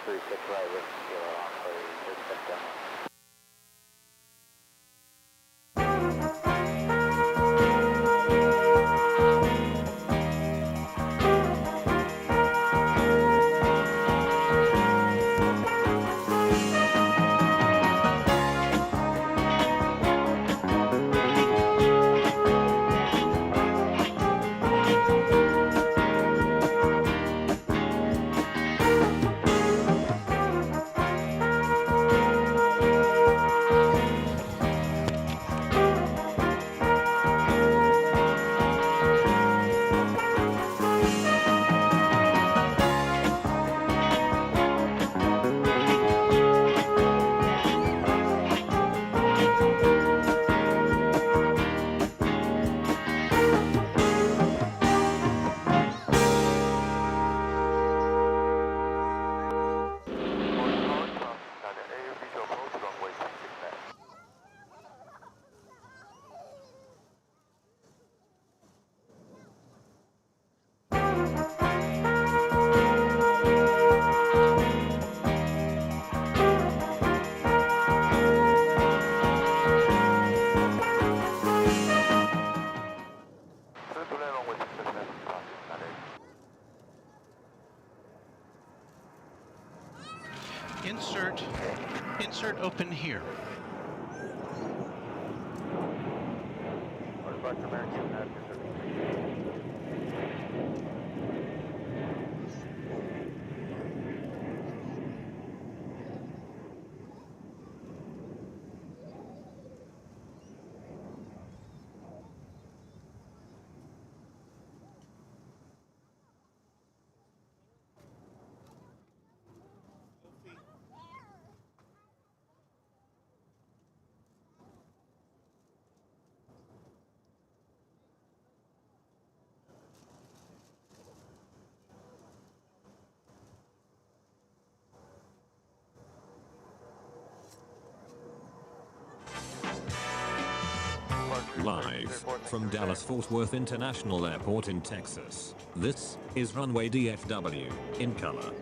36 right with 0 on for 6 down. Insert open here. Live from Dallas-Fort Worth International Airport in Texas, this is Runway DFW, in color.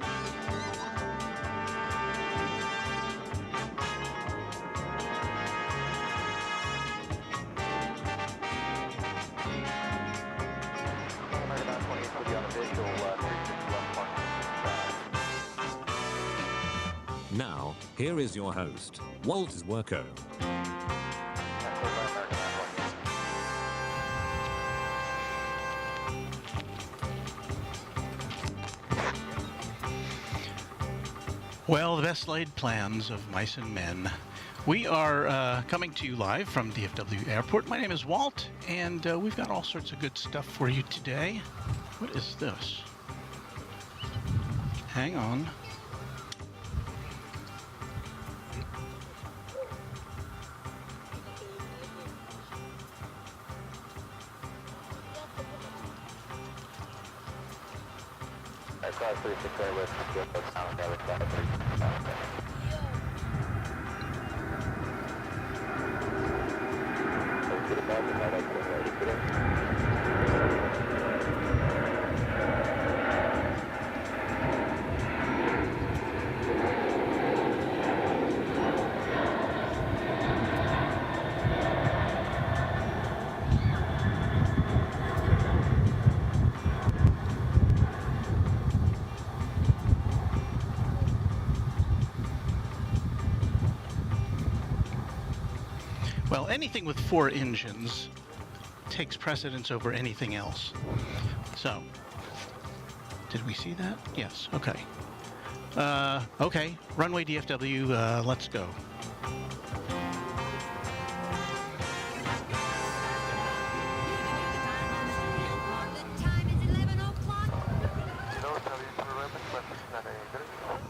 Now, here is your host, Walt Zwerko. Well, the best laid plans of mice and men. We are coming to you live from DFW Airport. My name is Walt, and we've got all sorts of good stuff for you today. What is this? Hang on. Class 36 right with the sound that was class 36 sound. To the back of that, ready for it. Well, anything with 4 engines takes precedence over anything else. So, did we see that? Yes, okay. Okay, Runway DFW, let's go.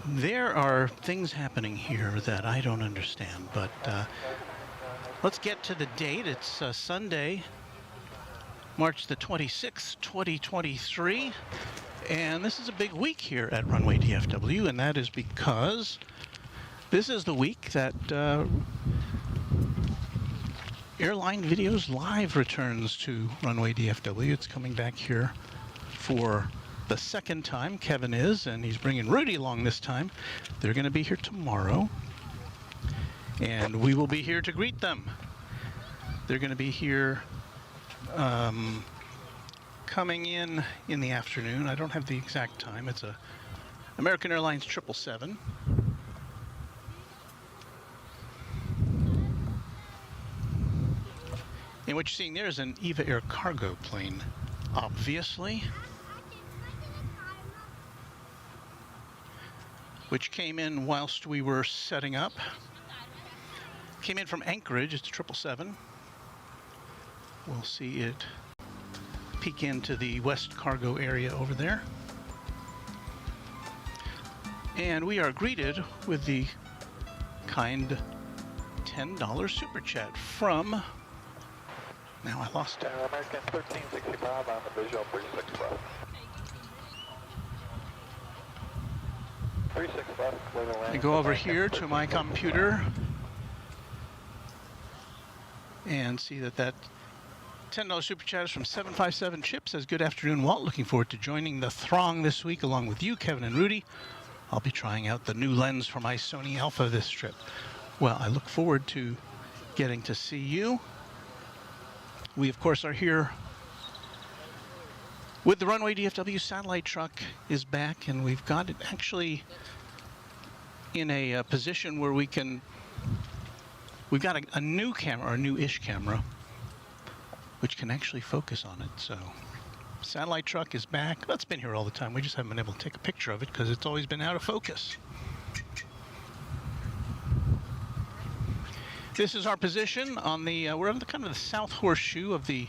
There are things happening here that I don't understand, but let's get to the date. It's Sunday, March the 26th, 2023, and this is a big week here at Runway DFW, and that is because this is the week that Airline Videos Live returns to Runway DFW. It's coming back here for the second time. Kevin is, and he's bringing Rudy along this time. They're going to be here tomorrow, and we will be here to greet them. They're going to be here coming in the afternoon. I don't have the exact time. It's a American Airlines 777. And what you're seeing there is an EVA Air cargo plane, obviously, which came in whilst we were setting up. Came in from Anchorage. It's 777. We'll see it peek into the west cargo area over there. And we are greeted with the kind $10 super chat from, now I lost it. American 1365 on the visual 36 left. 36 left, clear the land. I go over here to my computer and see that $10 super chat is from 757 Chip. Says, good afternoon, Walt. Looking forward to joining the throng this week along with you, Kevin and Rudy. I'll be trying out the new lens for my Sony Alpha this trip. Well, I look forward to getting to see you. We, of course, are here with the Runway DFW satellite truck is back, and we've got it actually in a position where we've got a new camera, or a new-ish camera, which can actually focus on it. So satellite truck is back. That's been here all the time. We just haven't been able to take a picture of it because it's always been out of focus. This is our position on the, we're on the kind of the south horseshoe of the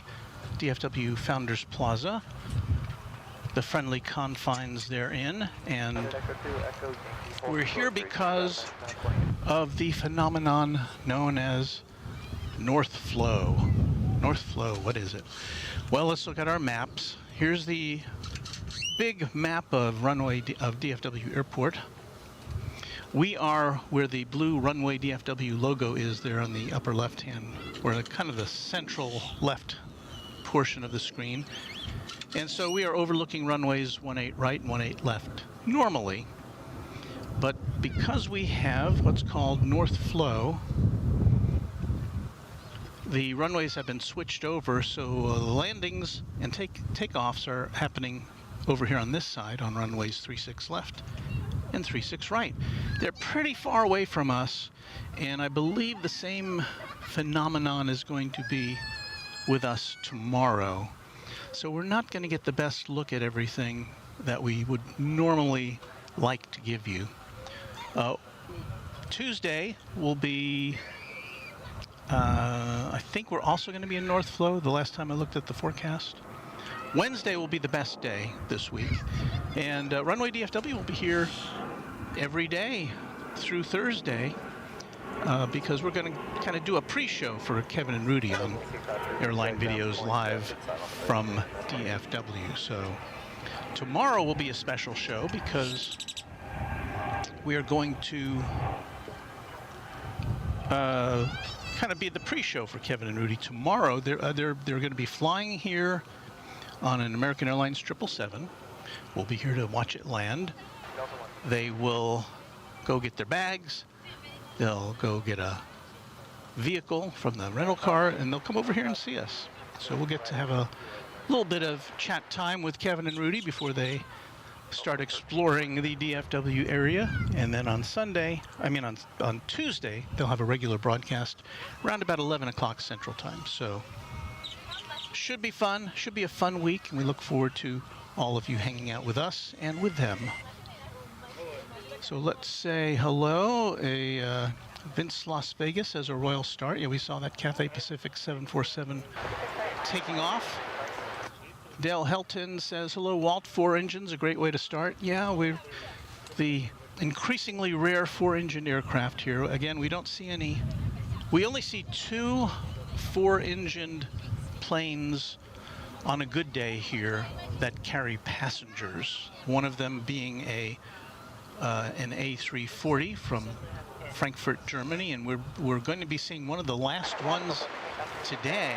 DFW Founders Plaza, the friendly confines therein, and we're here because of the phenomenon known as North Flow. North Flow, what is it? Well, let's look at our maps. Here's the big map of runway of DFW Airport. We are where the blue Runway DFW logo is there on the upper left hand, or kind of the central left portion of the screen. And so we are overlooking runways 18 right and 18 left normally. But because we have what's called North Flow, the runways have been switched over, so landings and takeoffs are happening over here on this side on runways 36 left and 36 right. They're pretty far away from us, and I believe the same phenomenon is going to be with us tomorrow. So we're not going to get the best look at everything that we would normally like to give you. Tuesday will be, I think we're also going to be in North Flow the last time I looked at the forecast. Wednesday will be the best day this week. And Runway DFW will be here every day through Thursday because we're going to kind of do a pre-show for Kevin and Rudy on Airline Videos Live from DFW. So tomorrow will be a special show because we are going to kind of be the pre-show for Kevin and Rudy. Tomorrow they're going to be flying here on an American Airlines 777. We'll be here to watch it land. They will go get their bags. They'll go get a vehicle from the rental car, and they'll come over here and see us. So we'll get to have a little bit of chat time with Kevin and Rudy before they start exploring the DFW area. And then on Tuesday, they'll have a regular broadcast around about 11 o'clock Central Time. So should be fun, should be a fun week, and we look forward to all of you hanging out with us and with them. So let's say hello. Vince Las Vegas as a royal start. Yeah, we saw that Cathay Pacific 747 taking off. Dale Helton says, hello, Walt, 4 engines, a great way to start. Yeah, we're the increasingly rare 4-engine aircraft here. Again, we don't see any. We only see 2 4-engined planes on a good day here that carry passengers. One of them being an A340 from Frankfurt, Germany, and we're going to be seeing one of the last ones today,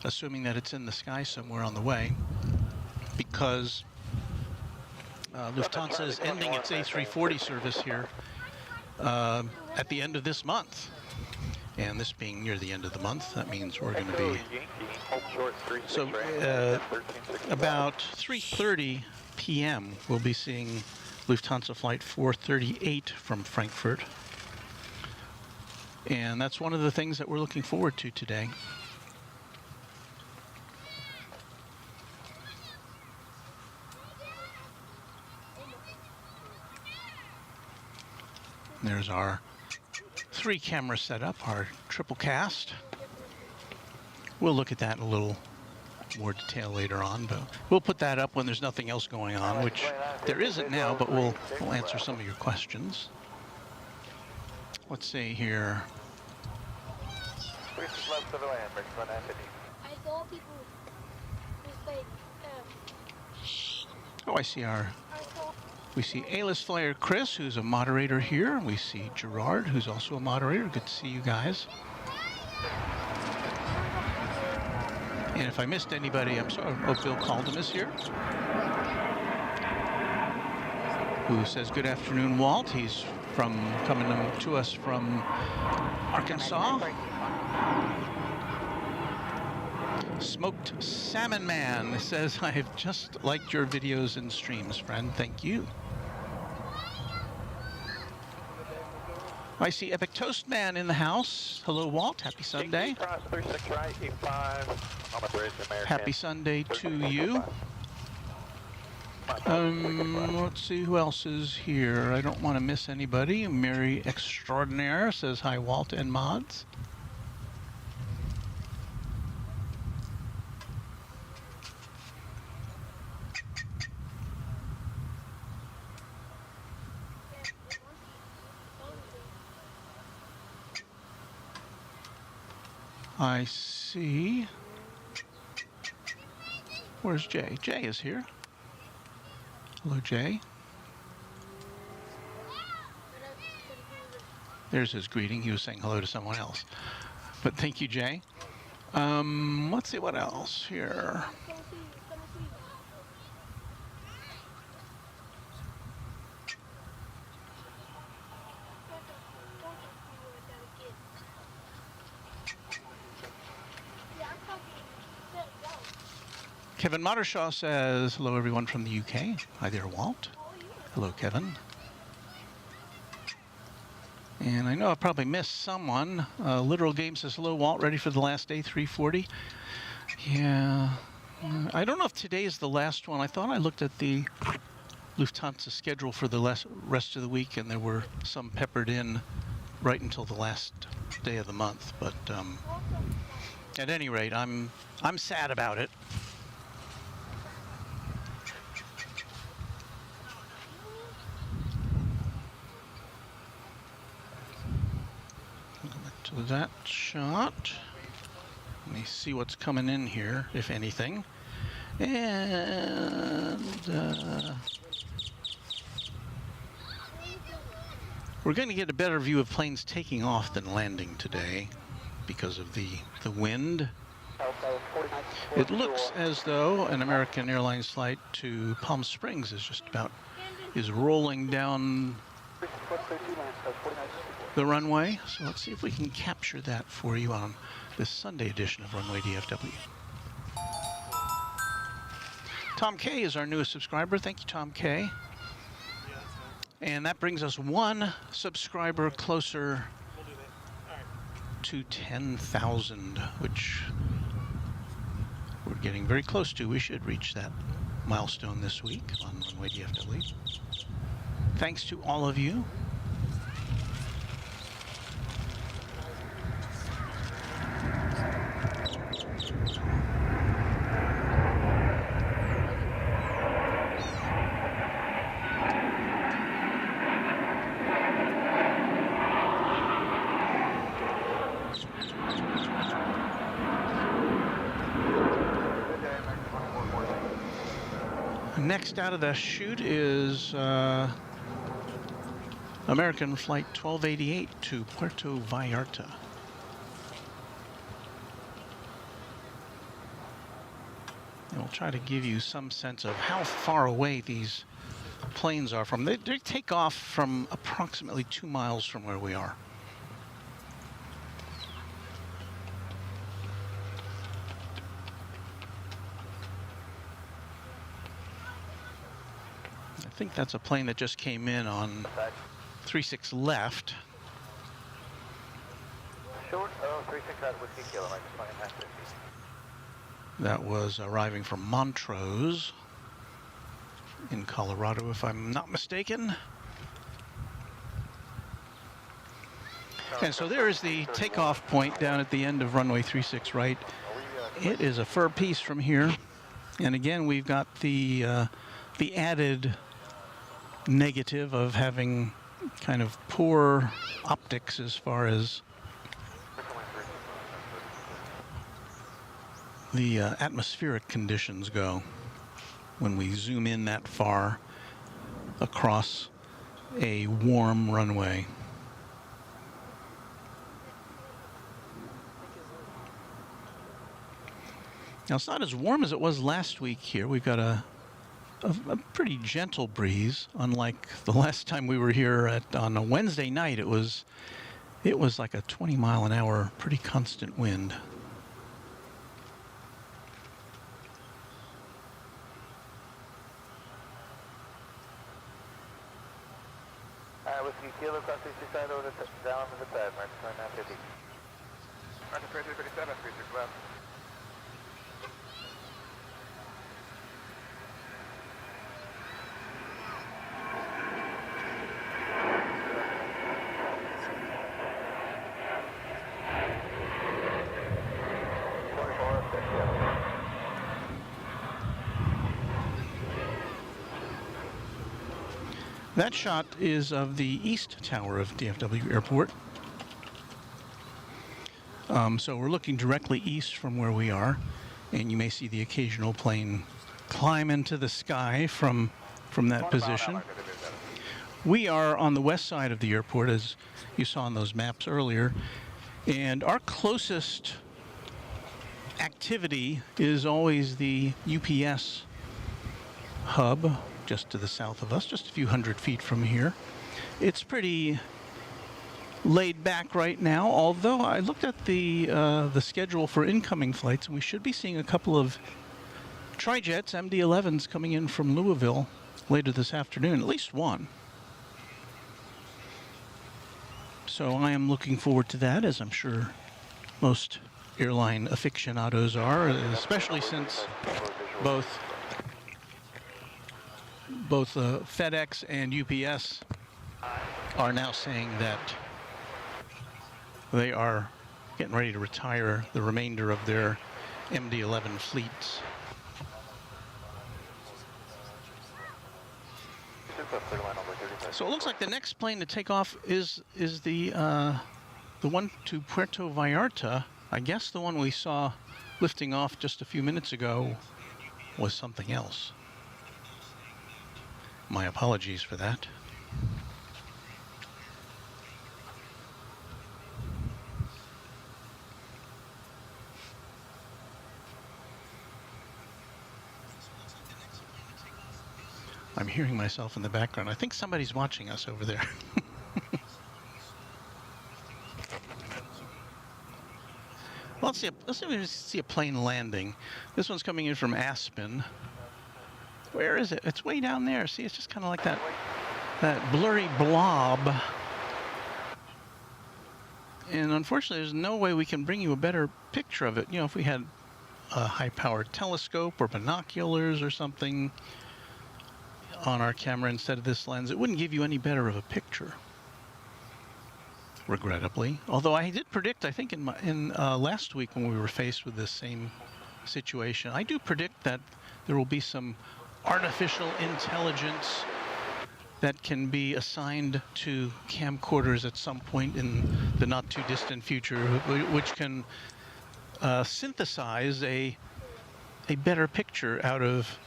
assuming that it's in the sky somewhere on the way, because Lufthansa is ending its A340 service here at the end of this month. And this being near the end of the month, that means we're going to be... So about 3:30 p.m. we'll be seeing Lufthansa flight 438 from Frankfurt. And that's one of the things that we're looking forward to today. There's our 3-camera setup, our triple cast. We'll look at that in a little more detail later on, but we'll put that up when there's nothing else going on, which there isn't now, but we'll answer some of your questions. Let's see here. I saw people who say, Oh, I see we see A-list flyer Chris, who's a moderator here. We see Gerard, who's also a moderator. Good to see you guys. And if I missed anybody, I'm sorry. Oh, Bill Caldum is here, who says good afternoon, Walt. He's coming to us from Arkansas. Smoked Salmon Man says, I've just liked your videos and streams, friend. Thank you. I see Epic Toast Man in the house. Hello, Walt. Happy Sunday. Happy Sunday to you. Let's see who else is here. I don't want to miss anybody. Mary Extraordinaire says, hi, Walt and mods. I see. Where's Jay? Jay is here. Hello, Jay. There's his greeting. He was saying hello to someone else. But thank you, Jay. Let's see what else here. Kevin Mottershaw says, hello everyone from the UK. Hi there, Walt. Hello, Kevin. And I know I've probably missed someone. Literal Game says, hello, Walt, ready for the last A340? Yeah. I don't know if today is the last one. I thought I looked at the Lufthansa schedule for the rest of the week, and there were some peppered in right until the last day of the month. But at any rate, I'm sad about it. To that shot. Let me see what's coming in here, if anything. And we're going to get a better view of planes taking off than landing today because of the wind. It looks as though an American Airlines flight to Palm Springs is rolling down the runway. So let's see if we can capture that for you on this Sunday edition of Runway DFW. Tom K is our newest subscriber. Thank you, Tom K. And that brings us one subscriber closer to 10,000, which we're getting very close to. We should reach that milestone this week on Runway DFW. Thanks to all of you. Next out of the chute is American Flight 1288 to Puerto Vallarta. And we'll try to give you some sense of how far away these planes are from. They take off from approximately 2 miles from where we are. I think that's a plane that just came in on 36 left. Short 36 out Whiskey Kilo, I just want to pass 50. That was arriving from Montrose in Colorado, if I'm not mistaken. And so there is the takeoff point down at the end of runway 36 right. It is a fur piece from here. And again, we've got the added negative of having kind of poor optics as far as the atmospheric conditions go when we zoom in that far across a warm runway. Now, it's not as warm as it was last week here. We've got a pretty gentle breeze, unlike the last time we were here on a Wednesday night. It was like a 20-mile-an-hour, pretty constant wind. Whiskey Kilo, cross 36 over the down to the pad, mark 2950. Mark 3337, 36 left. That shot is of the east tower of DFW Airport. So we're looking directly east from where we are, and you may see the occasional plane climb into the sky from that position. We are on the west side of the airport, as you saw on those maps earlier, and our closest activity is always the UPS hub, just to the south of us, just a few hundred feet from here. It's pretty laid back right now, although I looked at the schedule for incoming flights, and we should be seeing a couple of Trijets, MD-11s, coming in from Louisville later this afternoon, at least one. So I am looking forward to that, as I'm sure most airline aficionados are, especially since both FedEx and UPS are now saying that they are getting ready to retire the remainder of their MD-11 fleets. So it looks like the next plane to take off is the one to Puerto Vallarta. I guess the one we saw lifting off just a few minutes ago was something else. My apologies for that. I'm hearing myself in the background. I think somebody's watching us over there. Well, let's see a plane landing. This one's coming in from Aspen. Where is it? It's way down there. See, it's just kind of like that blurry blob. And unfortunately, there's no way we can bring you a better picture of it. You know, if we had a high-powered telescope or binoculars or something on our camera instead of this lens, it wouldn't give you any better of a picture, regrettably. Although I did predict, I think in last week when we were faced with this same situation, I do predict that there will be some artificial intelligence that can be assigned to camcorders at some point in the not too distant future, which can synthesize a better picture out of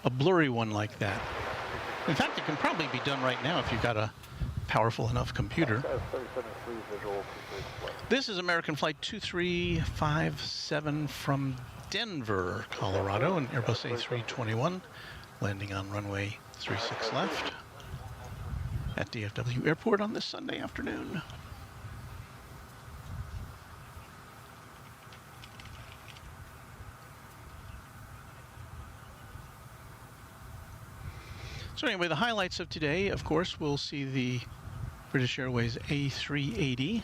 a blurry one like that. In fact, it can probably be done right now if you've got a powerful enough computer. This is American Flight 2357 from Denver, Colorado, an Airbus A321, landing on runway 36 left at DFW Airport on this Sunday afternoon. So anyway, the highlights of today, of course, we'll see the British Airways A380.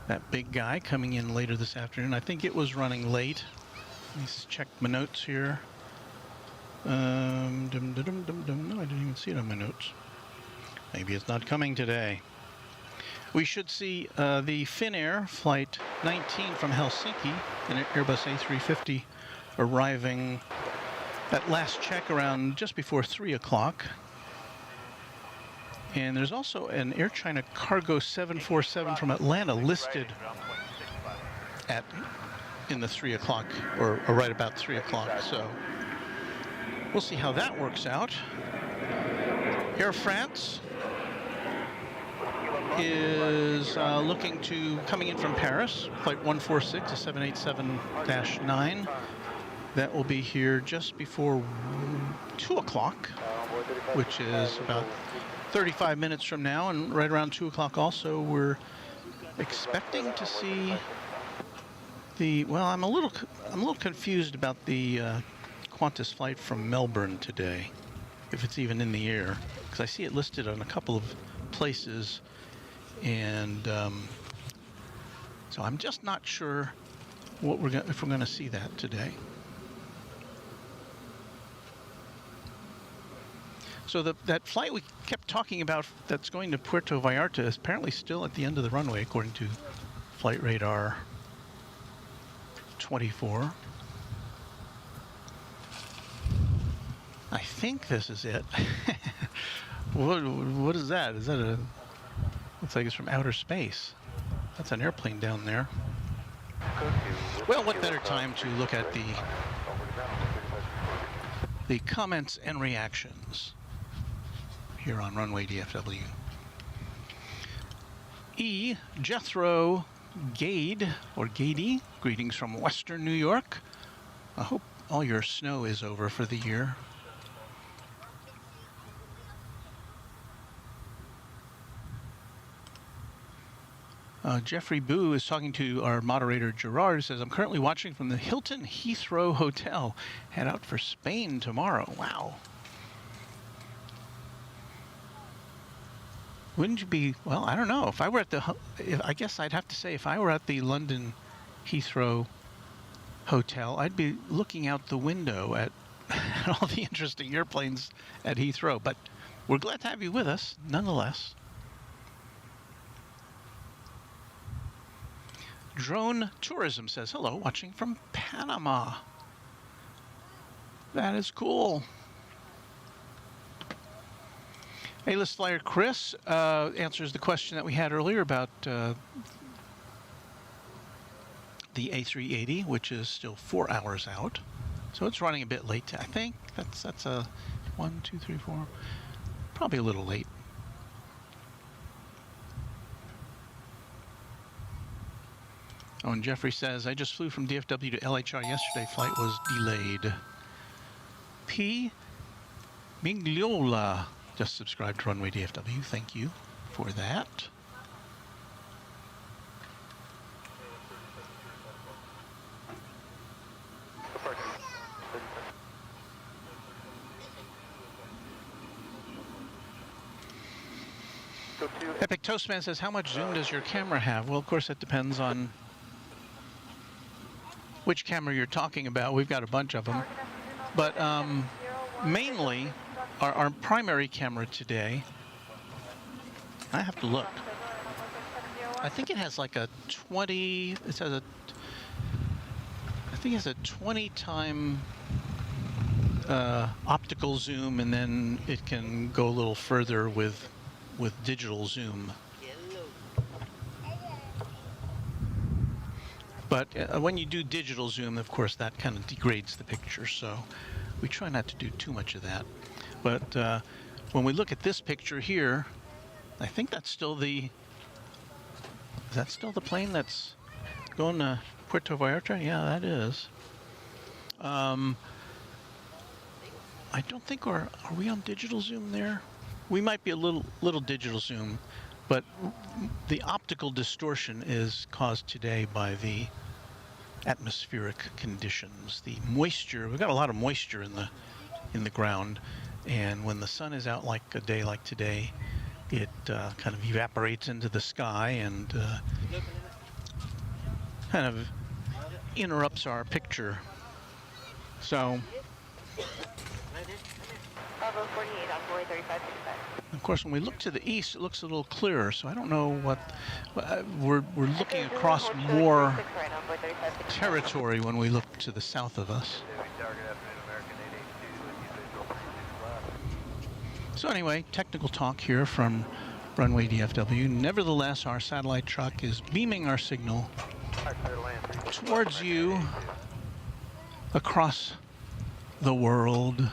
That big guy coming in later this afternoon. I think it was running late. Let me check my notes here. No, I didn't even see it on my notes. Maybe it's not coming today. We should see the Finnair Flight 19 from Helsinki, an Airbus A350 arriving at last check around just before 3 o'clock. And there's also an Air China Cargo 747 from Atlanta listed in the 3 o'clock, or right about 3 o'clock. So we'll see how that works out. Air France is coming in from Paris, flight 146, a 787-9. That will be here just before 2 o'clock, which is about 35 minutes from now, and right around 2 o'clock also we're expecting to see I'm a little confused about the Qantas flight from Melbourne today, if it's even in the air, because I see it listed on a couple of places, and so I'm just not sure if we're going to see that today. So that flight we kept talking about that's going to Puerto Vallarta is apparently still at the end of the runway, according to Flight Radar 24. I think this is it. What is that? Is that looks like it's from outer space. That's an airplane down there. Well, what better time to look at the comments and reactions here on Runway DFW. Jethro Gade, or Gady, greetings from Western New York. I hope all your snow is over for the year. Jeffrey Boo is talking to our moderator Gerard, who says, I'm currently watching from the Hilton Heathrow Hotel. Head out for Spain tomorrow. Wow. Wouldn't you be, well, I don't know. If I were at I guess I'd have to say if I were at the London Heathrow Hotel, I'd be looking out the window at all the interesting airplanes at Heathrow. But we're glad to have you with us, nonetheless. Drone Tourism says, hello, watching from Panama. That is cool. A-list flyer Chris answers the question that we had earlier about the A380, which is still 4 hours out. So it's running a bit late. I think that's a 1, 2, 3, 4, probably a little late. Oh, and Jeffrey says, I just flew from DFW to LHR yesterday. Flight was delayed. P. Migliola just subscribed to Runway DFW. Thank you for that. Epic Toastman says, how much zoom does your camera have? Well, of course, it depends on which camera you're talking about. We've got a bunch of them. But mainly, our primary camera today, I have to look. I think it has like a 20, I think it's a 20 time optical zoom, and then it can go a little further with digital zoom. But when you do digital zoom, of course, that kind of degrades the picture, so we try not to do too much of that. But when we look at this picture here, I think that's still is that still the plane that's going to Puerto Vallarta? Yeah, that is. I don't think are we on digital zoom there? We might be a little digital zoom, but the optical distortion is caused today by the atmospheric conditions. The moisture, we've got a lot of moisture in the ground, and when the sun is out like a day like today, it kind of evaporates into the sky and kind of interrupts our picture. So, Bravo 48 on board 3565. of course, when we look to the east, it looks a little clearer. So I don't know what we're looking across more territory when we look to the south of us. So anyway, technical talk here from Runway DFW. Nevertheless, our satellite truck is beaming our signal towards you across the world.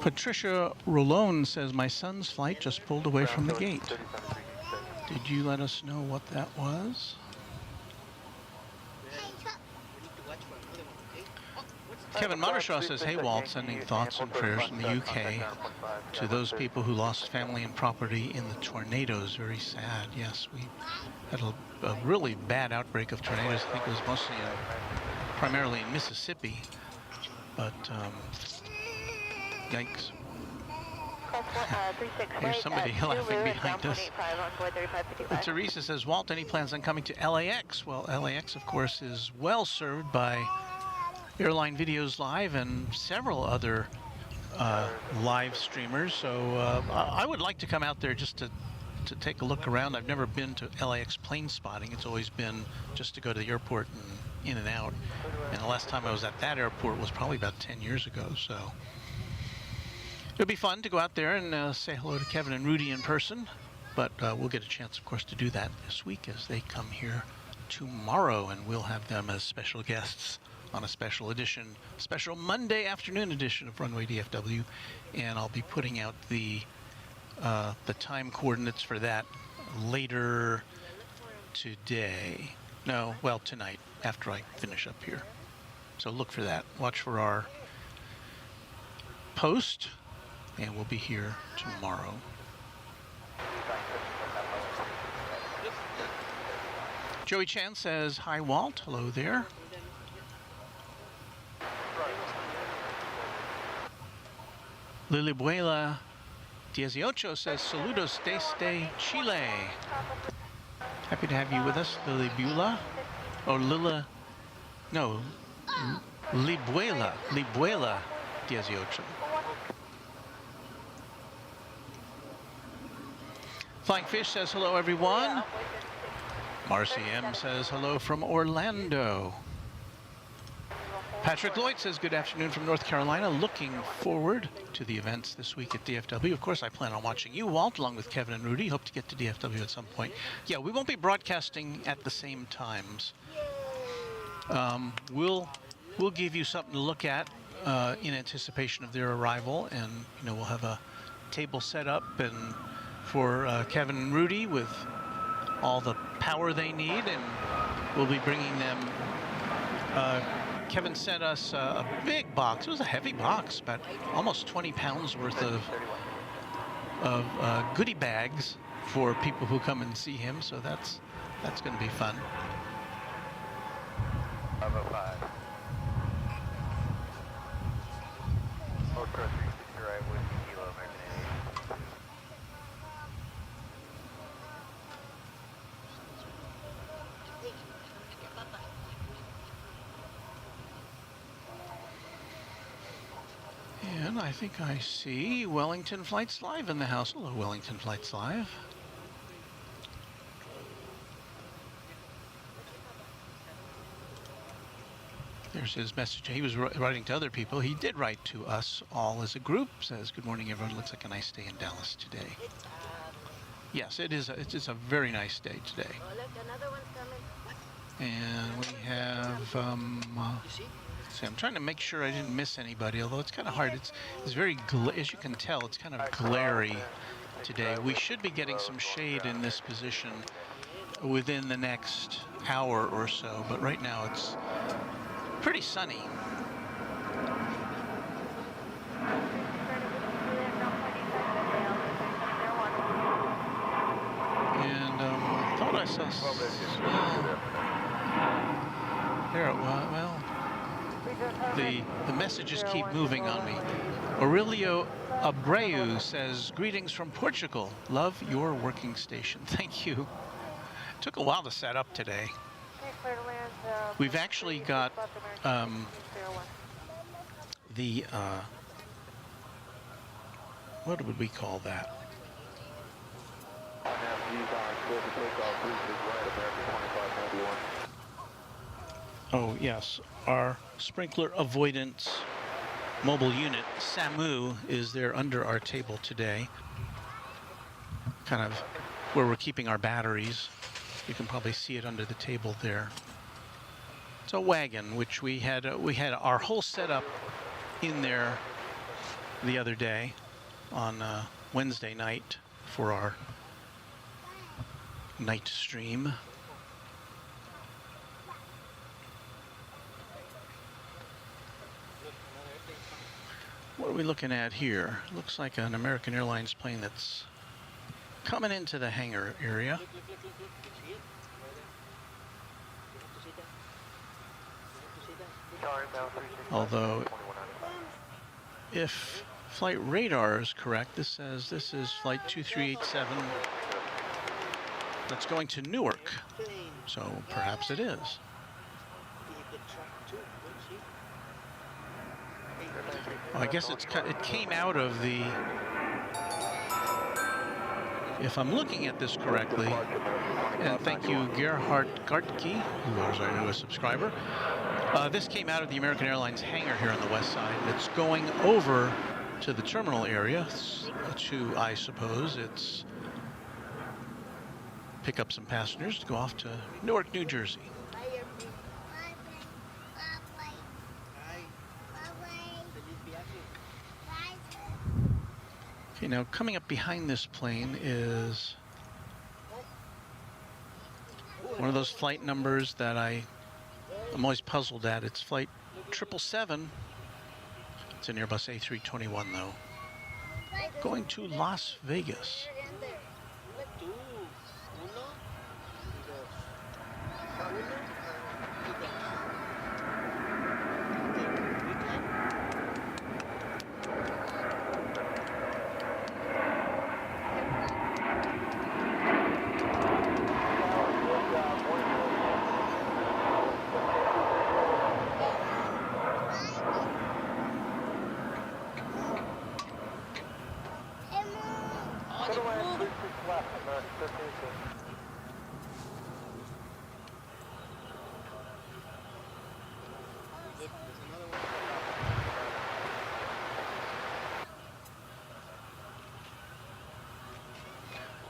Patricia Rolone says, my son's flight just pulled away from the gate. Did you let us know what that was? Kevin Mottershaw says, hey Walt, sending thoughts and prayers from the UK to those people who lost family and property in the tornadoes. Very sad. Yes, we had a really bad outbreak of tornadoes. I think it was mostly primarily in Mississippi, but yikes. Here's somebody laughing behind us. Teresa says, Walt, any plans on coming to LAX? Well, LAX, of course, is well served by Airline Videos Live and several other live streamers. So I would like to come out there just to take a look around. I've never been to LAX plane spotting. It's always been just to go to the airport and in and out. And the last time I was at that airport was probably about 10 years ago. So it'll be fun to go out there and say hello to Kevin and Rudy in person. But we'll get a chance, of course, to do that this week as they come here tomorrow. And we'll have them as special guests on a special edition, special Monday afternoon edition of Runway DFW. And I'll be putting out the time coordinates for that later today. No, well, tonight after I finish up here. So look for that. Watch for our post, and we'll be here tomorrow. Joey Chan says, hi Walt, hello there. Lilibuela 18 says, saludos desde Chile. Happy to have you with us, Lilibula. Or Lila, no, Libuela 18. Flying Fish says, hello everyone. Marcy M says, hello from Orlando. Patrick Lloyd says, good afternoon from North Carolina. Looking forward to the events this week at DFW. Of course, I plan on watching you, Walt, along with Kevin and Rudy. Hope to get to DFW at some point. Yeah, we won't be broadcasting at the same times. We'll give you something to look at in anticipation of their arrival, and we'll have a table set up and for Kevin and Rudy with all the power they need, and we'll be bringing them. Kevin sent us a big box. It was a heavy box, about almost 20 pounds worth of goodie bags for people who come and see him. So that's going to be fun. 505. Hold course 360 right, Whiskey Kilo, American 88. And I think I see Wellington Flights Live in the house. Hello, Wellington Flights Live. There's his message. He was writing to other people. He did write to us all as a group. Says, good morning, everyone. Looks like a nice day in Dallas today. Yes, it is. It's a very nice day today. Oh, look, another one's coming. And we have, see, I'm trying to make sure I didn't miss anybody, although it's kind of hard. It's very, as you can tell, it's kind of glary today. We should be getting some shade in this position within the next hour or so, but right now it's pretty sunny. And I thought I saw there. Well, the messages keep moving on me. Aurelio Abreu says, greetings from Portugal. Love your working station. Thank you. Took a while to set up today. We've actually got the what would we call that? Oh yes, our sprinkler avoidance mobile unit, SAMU, is there under our table today. Kind of where we're keeping our batteries. You can probably see it under the table there. It's a wagon, which we had our whole setup in there the other day on Wednesday night for our night stream. What are we looking at here? Looks like an American Airlines plane that's coming into the hangar area. Although, if flight radar is correct, this says this is flight 2387 that's going to Newark. So perhaps it is. Well, I guess it came out of the, if I'm looking at this correctly, and thank you Gerhard Gartke, who is our newest subscriber. This came out of the American Airlines hangar here on the west side, and it's going over to the terminal area to, I suppose, it's pick up some passengers to go off to Newark, New Jersey. Okay, now coming up behind this plane is one of those flight numbers that I'm always puzzled at. It's flight 777. It's an Airbus A321 though. Going to Las Vegas.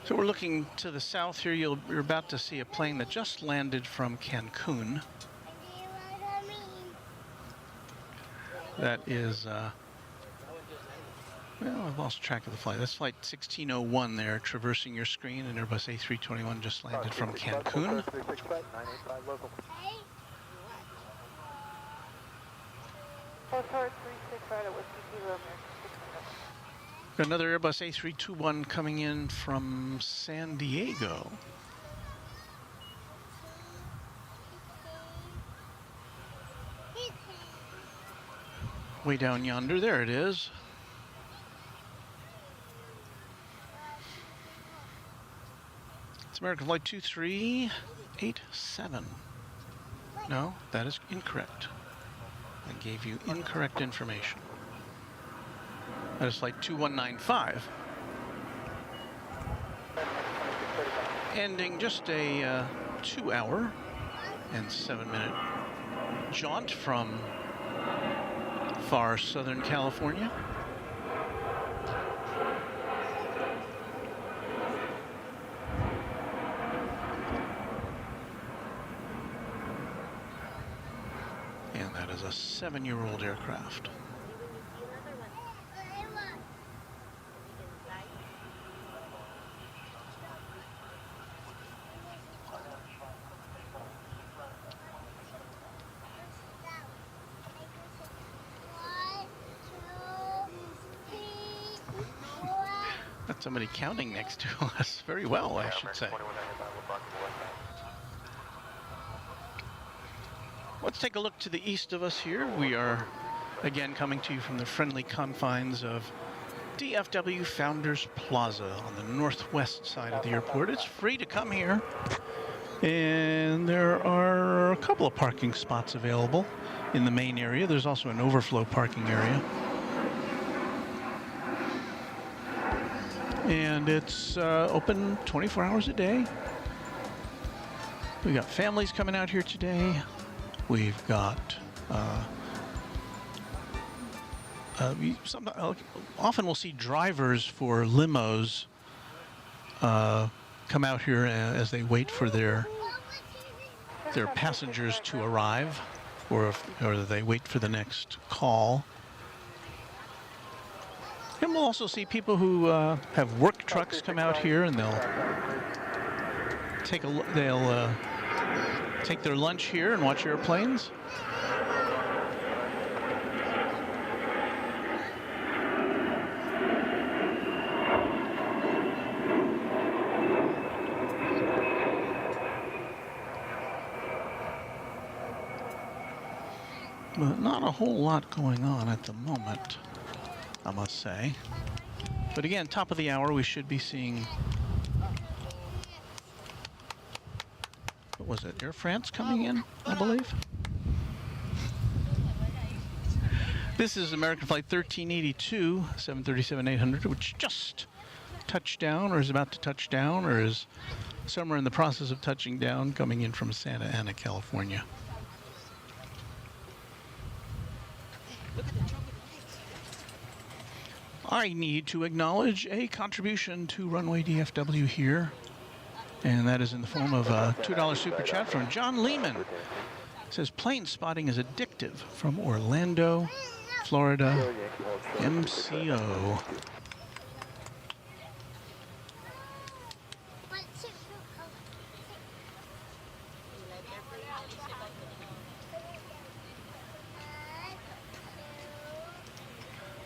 So we're looking to the south here. You're about to see a plane that just landed from Cancun. That is, well, I've lost track of the flight. That's flight 1601 there, traversing your screen. An Airbus A321 just landed from Cancun. Got another Airbus A321 coming in from San Diego. Way down yonder, there it is. It's American Flight 2387. No, that is incorrect. I gave you incorrect information. That is flight 2195. Ending just a 2-hour and 7-minute jaunt from far Southern California. And that is a 7-year-old aircraft. Got somebody counting next to us. Very well, I should say. Let's take a look to the east of us here. We are again coming to you from the friendly confines of DFW Founders Plaza on the northwest side of the airport. It's free to come here, and there are a couple of parking spots available in the main area. There's also an overflow parking area. And it's open 24 hours a day. We got families coming out here today. We've got often we'll see drivers for limos come out here as they wait for their passengers to arrive, or they wait for the next call. And we'll also see people who have work trucks come out here, and they'll take their lunch here and watch airplanes. But not a whole lot going on at the moment, I must say. But again, top of the hour, we should be seeing, what was it, Air France coming in, I believe? This is American Flight 1382, 737-800, which just touched down, or is about to touch down, or is somewhere in the process of touching down, coming in from Santa Ana, California. I need to acknowledge a contribution to Runway DFW here, and that is in the form of a $2 super chat from John Lehman. It says, plane spotting is addictive from Orlando, Florida, MCO.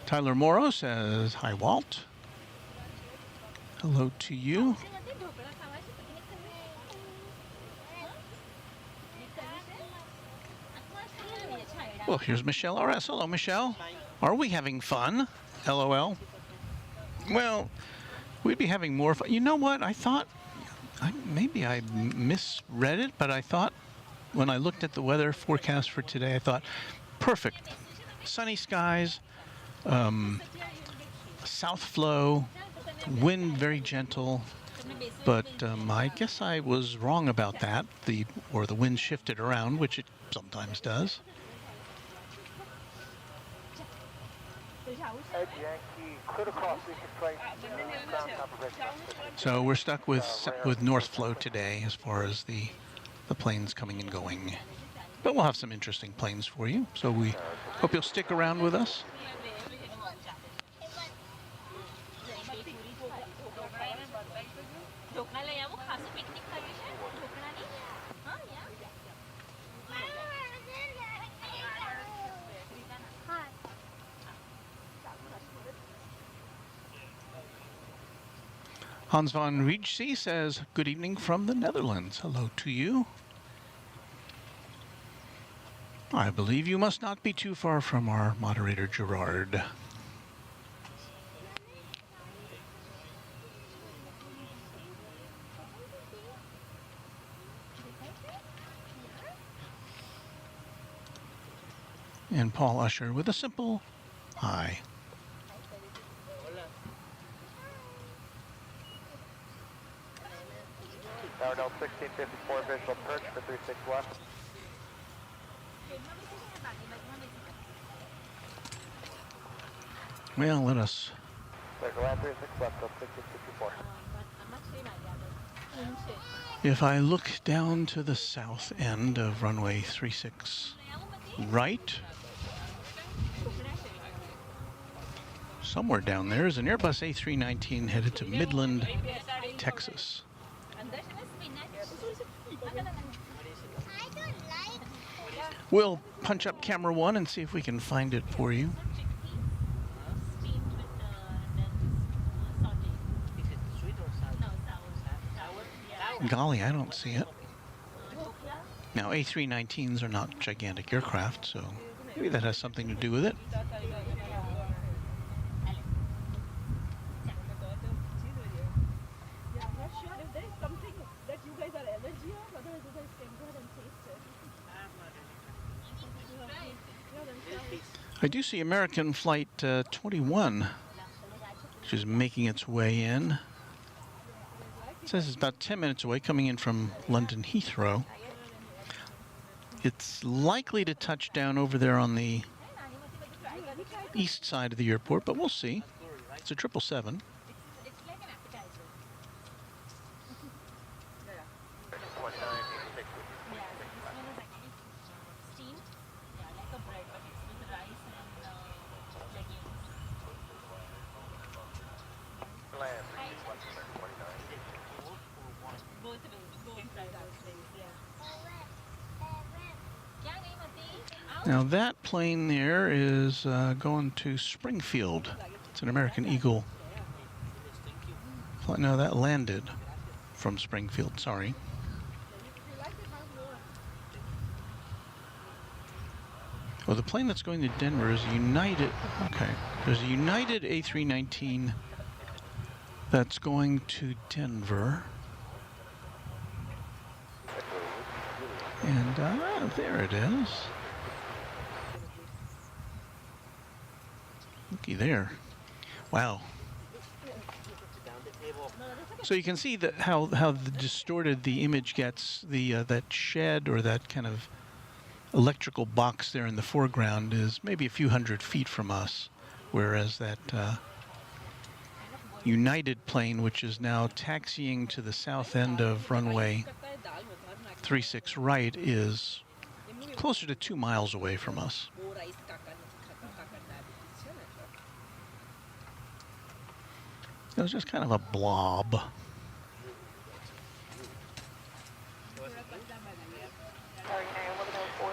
Tyler Morrow says, hi, Walt. Hello to you. Well, here's Michelle RS. Hello, Michelle. Are we having fun? LOL. Well, we'd be having more fun. You know what? I thought, maybe I misread it, but I thought when I looked at the weather forecast for today, I thought, perfect. Sunny skies. South flow, wind very gentle, but I guess I was wrong about that. The wind shifted around, which it sometimes does. So we're stuck with north flow today as far as the planes coming and going. But we'll have some interesting planes for you, so we hope you'll stick around with us. Hans van Rietsee says, good evening from the Netherlands. Hello to you. I believe you must not be too far from our moderator, Gerard. And Paul Usher with a simple hi. Tower 1654 visual perch for 36 left. Well, let us. Land 36 left, 1654. If I look down to the south end of runway 36 right, somewhere down there is an Airbus A319 headed to Midland, Texas. We'll punch up camera 1 and see if we can find it for you. Golly, I don't see it. Now, A319s are not gigantic aircraft, so maybe that has something to do with it. I do see American Flight 21, which is making its way in. It says it's about 10 minutes away, coming in from London Heathrow. It's likely to touch down over there on the east side of the airport, but we'll see. It's a 777. Now that plane there is going to Springfield. It's an American Eagle. No, that landed from Springfield, sorry. Oh, the plane that's going to Denver is United. Okay, there's a United A319 that's going to Denver. And there it is. Looky there. Wow. So you can see that how distorted the image gets. The that shed or that kind of electrical box there in the foreground is maybe a few hundred feet from us, whereas that United plane, which is now taxiing to the south end of runway 36 right, is closer to 2 miles away from us. It was just kind of a blob.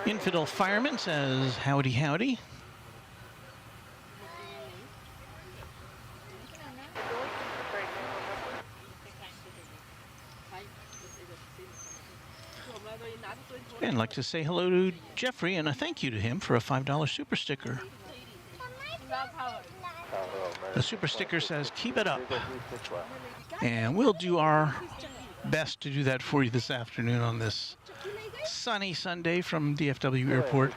Infidel Fireman says, howdy, howdy. And I'd like to say hello to Jeffrey and a thank you to him for a $5 super sticker. The super sticker says, keep it up. And we'll do our best to do that for you this afternoon on this sunny Sunday from DFW Airport.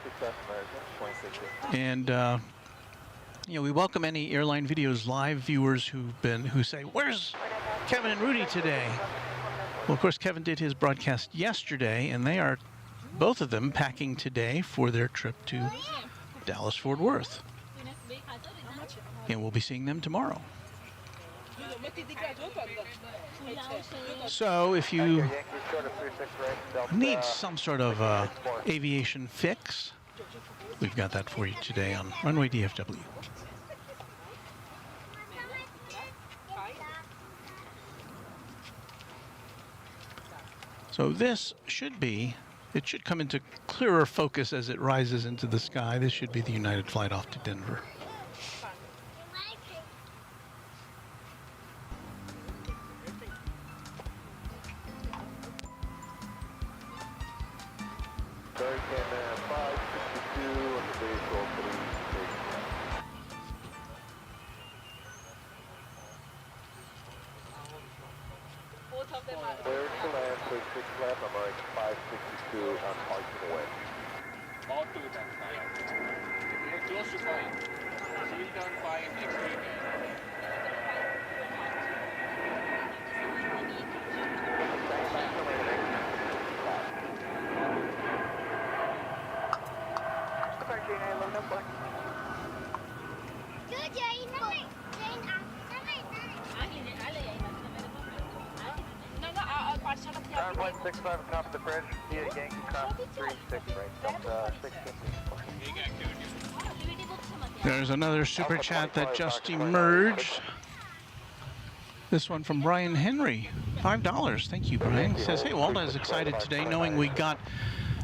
And you know, we welcome any Airline Videos live viewers who say, where's Kevin and Rudy today? Well, of course, Kevin did his broadcast yesterday, and they are, both of them, packing today for their trip to Dallas-Fort Worth. And we'll be seeing them tomorrow. So if you need some sort of aviation fix, we've got that for you today on Runway DFW. So this should be, it should come into clearer focus as it rises into the sky. This should be the United flight off to Denver. There's another super chat that just emerged. This one from Brian Henry, $5. Thank you, Brian. He says, hey, Walter is excited today knowing we got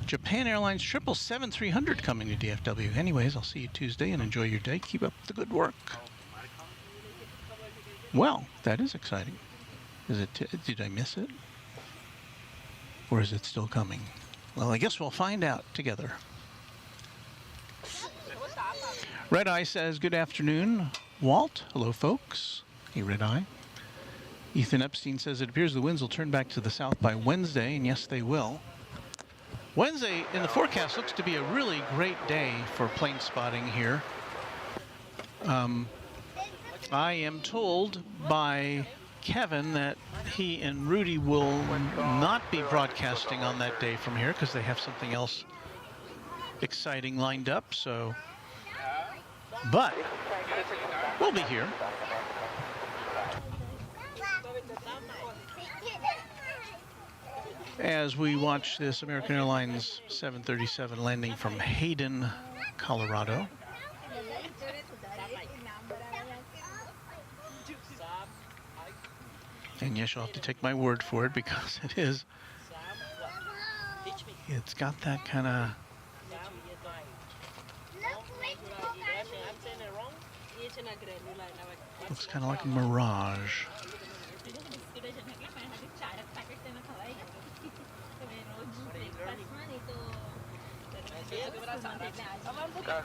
Japan Airlines 777-300 coming to DFW. Anyways, I'll see you Tuesday and enjoy your day. Keep up the good work. Well, that is exciting. Is it? Did I miss it? Or is it still coming? Well, I guess we'll find out together. Red Eye says, good afternoon, Walt. Hello, folks. Hey, Red Eye. Ethan Epstein says, it appears the winds will turn back to the south by Wednesday, and yes, they will. Wednesday in the forecast looks to be a really great day for plane spotting here. I am told by Kevin that he and Rudy will not be broadcasting on that day from here because they have something else exciting lined up, so... But we'll be here. As we watch this American Airlines 737 landing from Hayden, Colorado. And yes, you'll have to take my word for it because it's got that kind of, looks kind of like a mirage.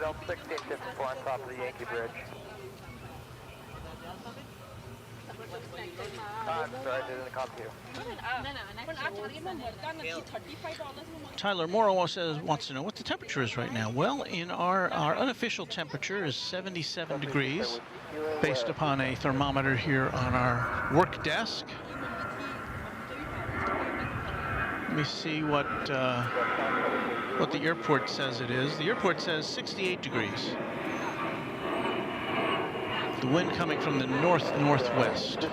They'll 1654 on top of the Yankee Bridge. I'm sorry, I didn't copy you. Tyler Morrow wants to know what the temperature is right now. Well, in our unofficial temperature is 77 degrees, based upon a thermometer here on our work desk. Let me see what the airport says it is. The airport says 68 degrees. The wind coming from the north-northwest.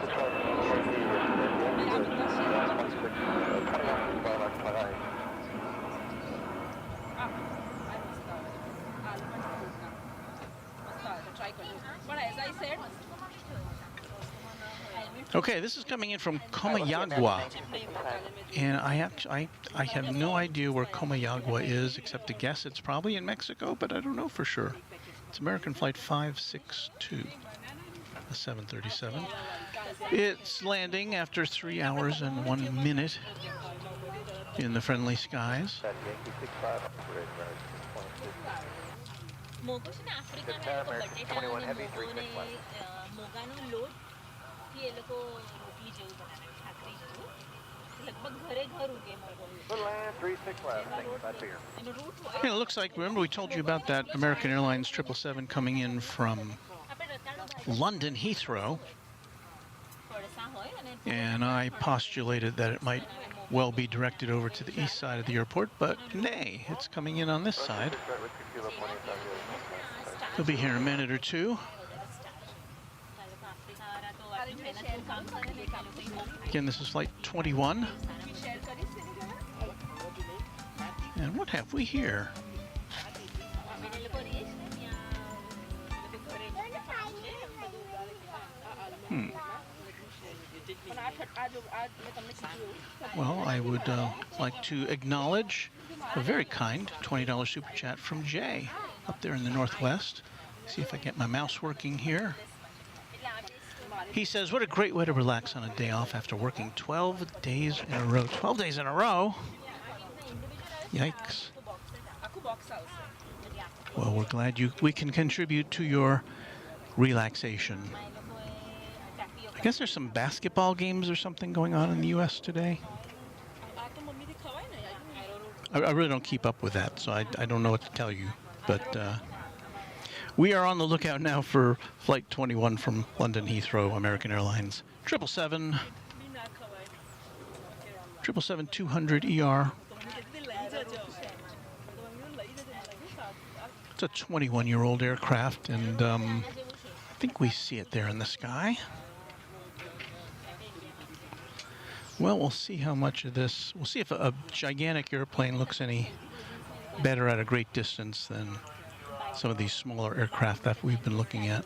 Okay, this is coming in from Comayagua, and I have no idea where Comayagua is, except to guess it's probably in Mexico, but I don't know for sure. It's American Flight 562, the 737. It's landing after 3 hours and 1 minute in the friendly skies. It looks like, remember we told you about that American Airlines 777 coming in from London Heathrow, and I postulated that it might well be directed over to the east side of the airport, but nay, it's coming in on this side. It'll be here in a minute or two. Again, this is flight 21. And what have we here? Well, I would like to acknowledge a very kind $20 super chat from Jay up there in the northwest. See if I get my mouse working here. He says, what a great way to relax on a day off after working 12 days in a row. 12 days in a row? Yikes. Well, we're glad we can contribute to your relaxation. I guess there's some basketball games or something going on in the U.S. today. I really don't keep up with that, so I don't know what to tell you. But we are on the lookout now for Flight 21 from London Heathrow, American Airlines. 777, 777-200 ER. It's a 21-year-old aircraft, and I think we see it there in the sky. Well, we'll see how much of this, we'll see if a gigantic airplane looks any better at a great distance than some of these smaller aircraft that we've been looking at.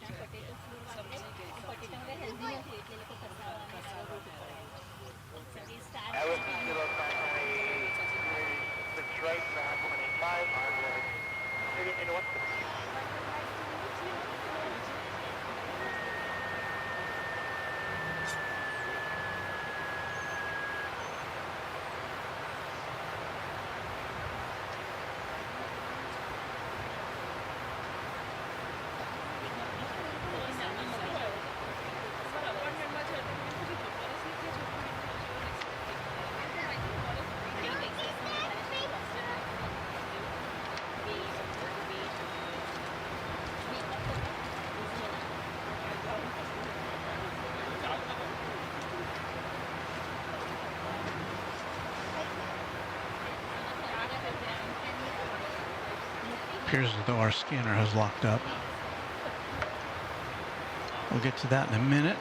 Appears as though our scanner has locked up. We'll get to that in a minute.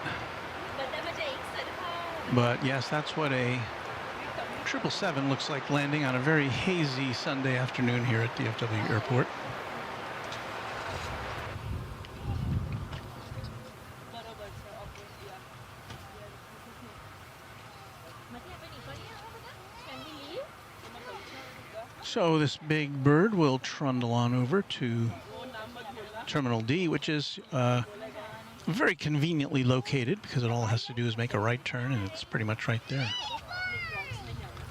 But yes, that's what a 777 looks like landing on a very hazy Sunday afternoon here at DFW Airport. So this big bird will trundle on over to Terminal D, which is very conveniently located because it all has to do is make a right turn and it's pretty much right there.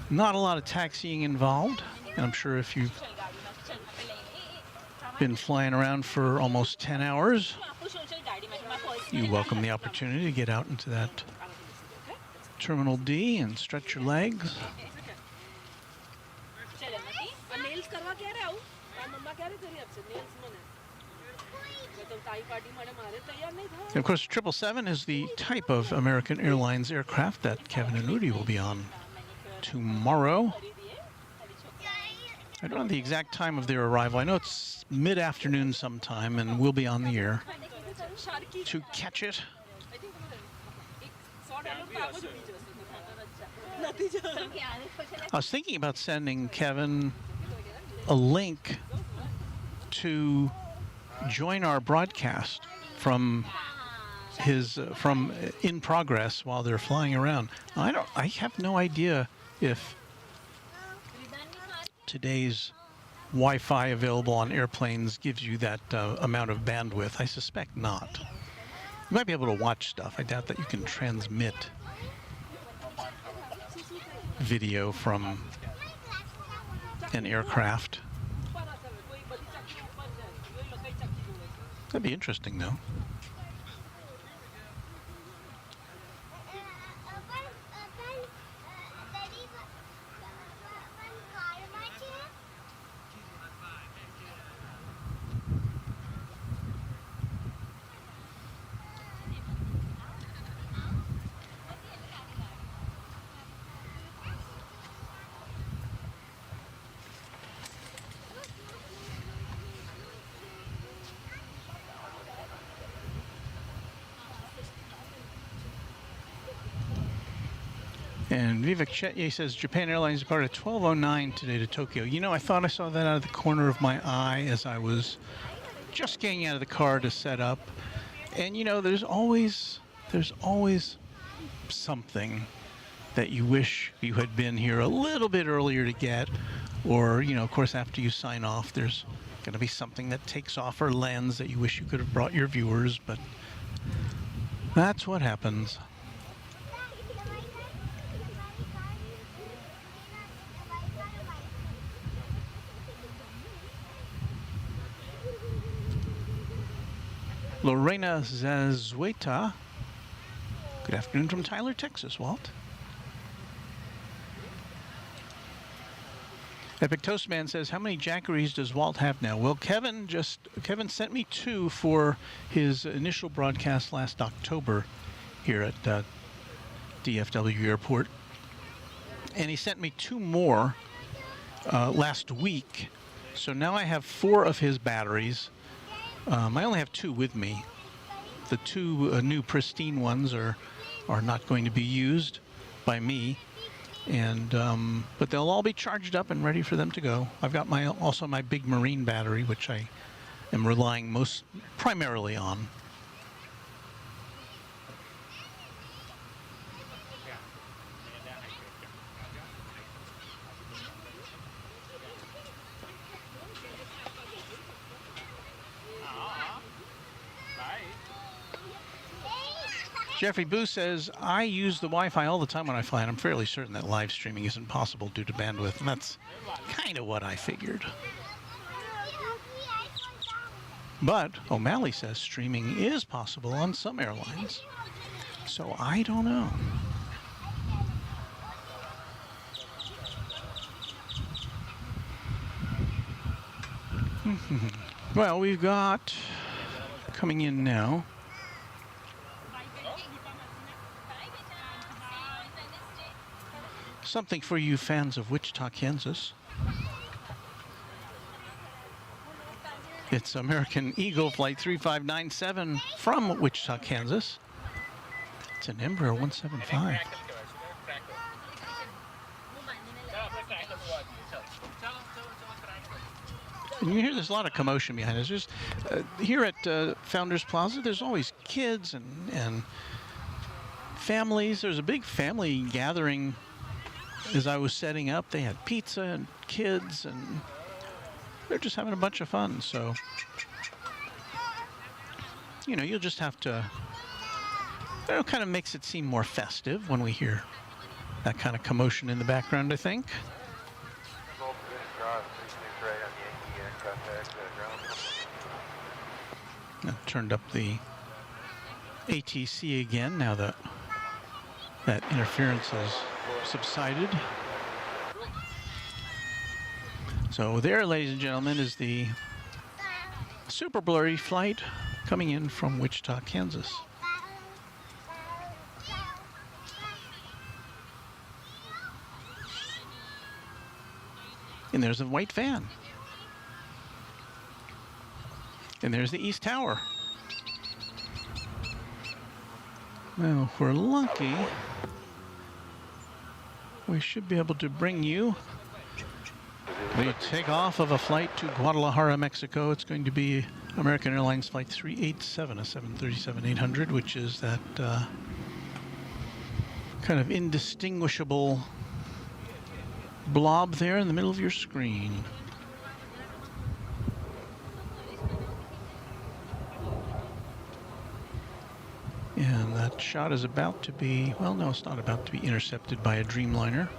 Not a lot of taxiing involved, and I'm sure if you've been flying around for almost 10 hours, you welcome the opportunity to get out into that Terminal D and stretch your legs. And of course, 777 is the type of American Airlines aircraft that Kevin and Udi will be on tomorrow. I don't know the exact time of their arrival. I know it's mid-afternoon sometime, and we'll be on the air to catch it. I was thinking about sending Kevin a link to join our broadcast from his in progress while they're flying around. I have no idea if today's Wi-Fi available on airplanes gives you that amount of bandwidth. I suspect not. You might be able to watch stuff. I doubt that you can transmit video from an aircraft. That'd be interesting, though. And Vivek Chetye says Japan Airlines departed at 12:09 today to Tokyo. You know, I thought I saw that out of the corner of my eye as I was just getting out of the car to set up. And you know, there's always something that you wish you had been here a little bit earlier to get, or you know, of course, after you sign off, there's going to be something that takes off or lands that you wish you could have brought your viewers. But that's what happens. Lorena Zazueta. Good afternoon from Tyler, Texas, Walt. Epic Toastman says, how many Jackeries does Walt have now? Well, Kevin sent me 2 for his initial broadcast last October here at DFW Airport. And he sent me 2 more last week. So now I have 4 of his batteries. I only have 2 with me. The 2 new pristine ones are not going to be used by me, and but they'll all be charged up and ready for them to go. I've got also my big marine battery, which I am relying primarily on. Jeffrey Boo says, I use the Wi-Fi all the time when I fly, and I'm fairly certain that live streaming isn't possible due to bandwidth, and that's kind of what I figured. But O'Malley says streaming is possible on some airlines, so I don't know. Well, we've got coming in now something for you fans of Wichita, Kansas. It's American Eagle Flight 3597 from Wichita, Kansas. It's an Embraer 175. And you hear there's a lot of commotion behind us. There's, here at Founders Plaza, there's always kids and families. There's a big family gathering as I was setting up. They had pizza and kids, and they're just having a bunch of fun. So, you know, you'll just have to, it kind of makes it seem more festive when we hear that kind of commotion in the background, I think. I've turned up the ATC again now that that interference has subsided. So there, ladies and gentlemen, is the super blurry flight coming in from Wichita, Kansas. And there's a white van. And there's the East Tower. Well, if we're lucky, we should be able to bring you the takeoff of a flight to Guadalajara, Mexico. It's going to be American Airlines Flight 387, a 737-800, which is that kind of indistinguishable blob there in the middle of your screen. And that shot is about to be, well, no, it's not about to be intercepted by a Dreamliner.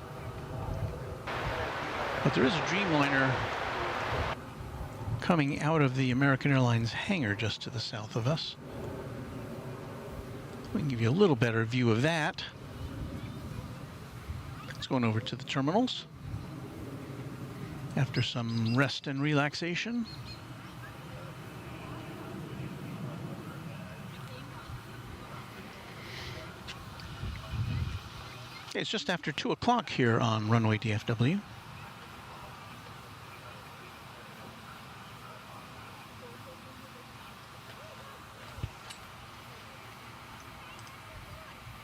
But there is a Dreamliner coming out of the American Airlines hangar just to the south of us. We can give you a little better view of that. It's going over to the terminals after some rest and relaxation. It's just after 2 o'clock here on Runway DFW.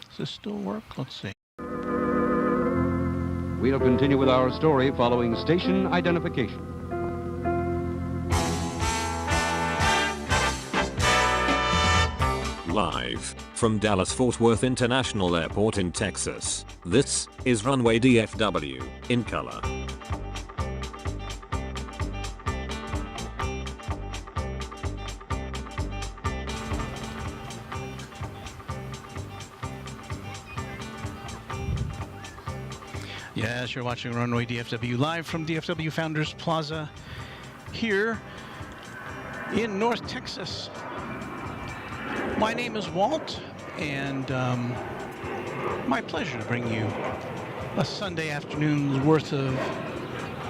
Does this still work? Let's see. We'll continue with our story following station identification. Live from Dallas-Fort Worth International Airport in Texas, this is Runway DFW, in color. Yes, you're watching Runway DFW live from DFW Founders Plaza here in North Texas. My name is Walt, and my pleasure to bring you a Sunday afternoon's worth of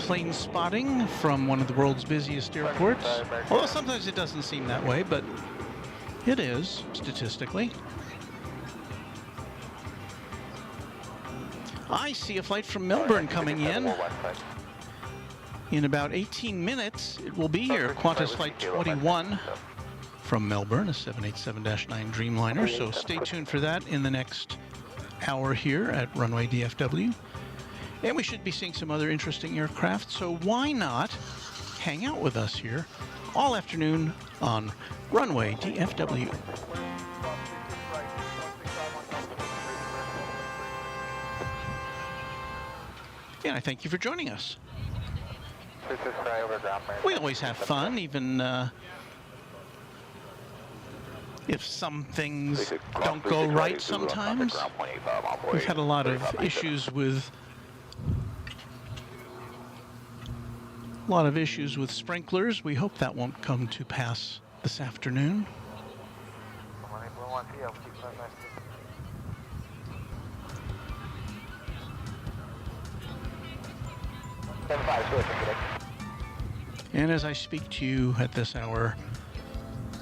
plane spotting from one of the world's busiest airports. Although sometimes it doesn't seem that way, but it is, statistically. I see a flight from Melbourne coming in. In about 18 minutes, it will be here. Qantas Flight 21 from Melbourne, a 787-9 Dreamliner. So stay tuned for that in the next hour here at Runway DFW. And we should be seeing some other interesting aircraft, so why not hang out with us here all afternoon on Runway DFW. And I thank you for joining us. We always have fun, even if some things don't go right sometimes. We've had a lot of issues with sprinklers. We hope that won't come to pass this afternoon. And as I speak to you at this hour,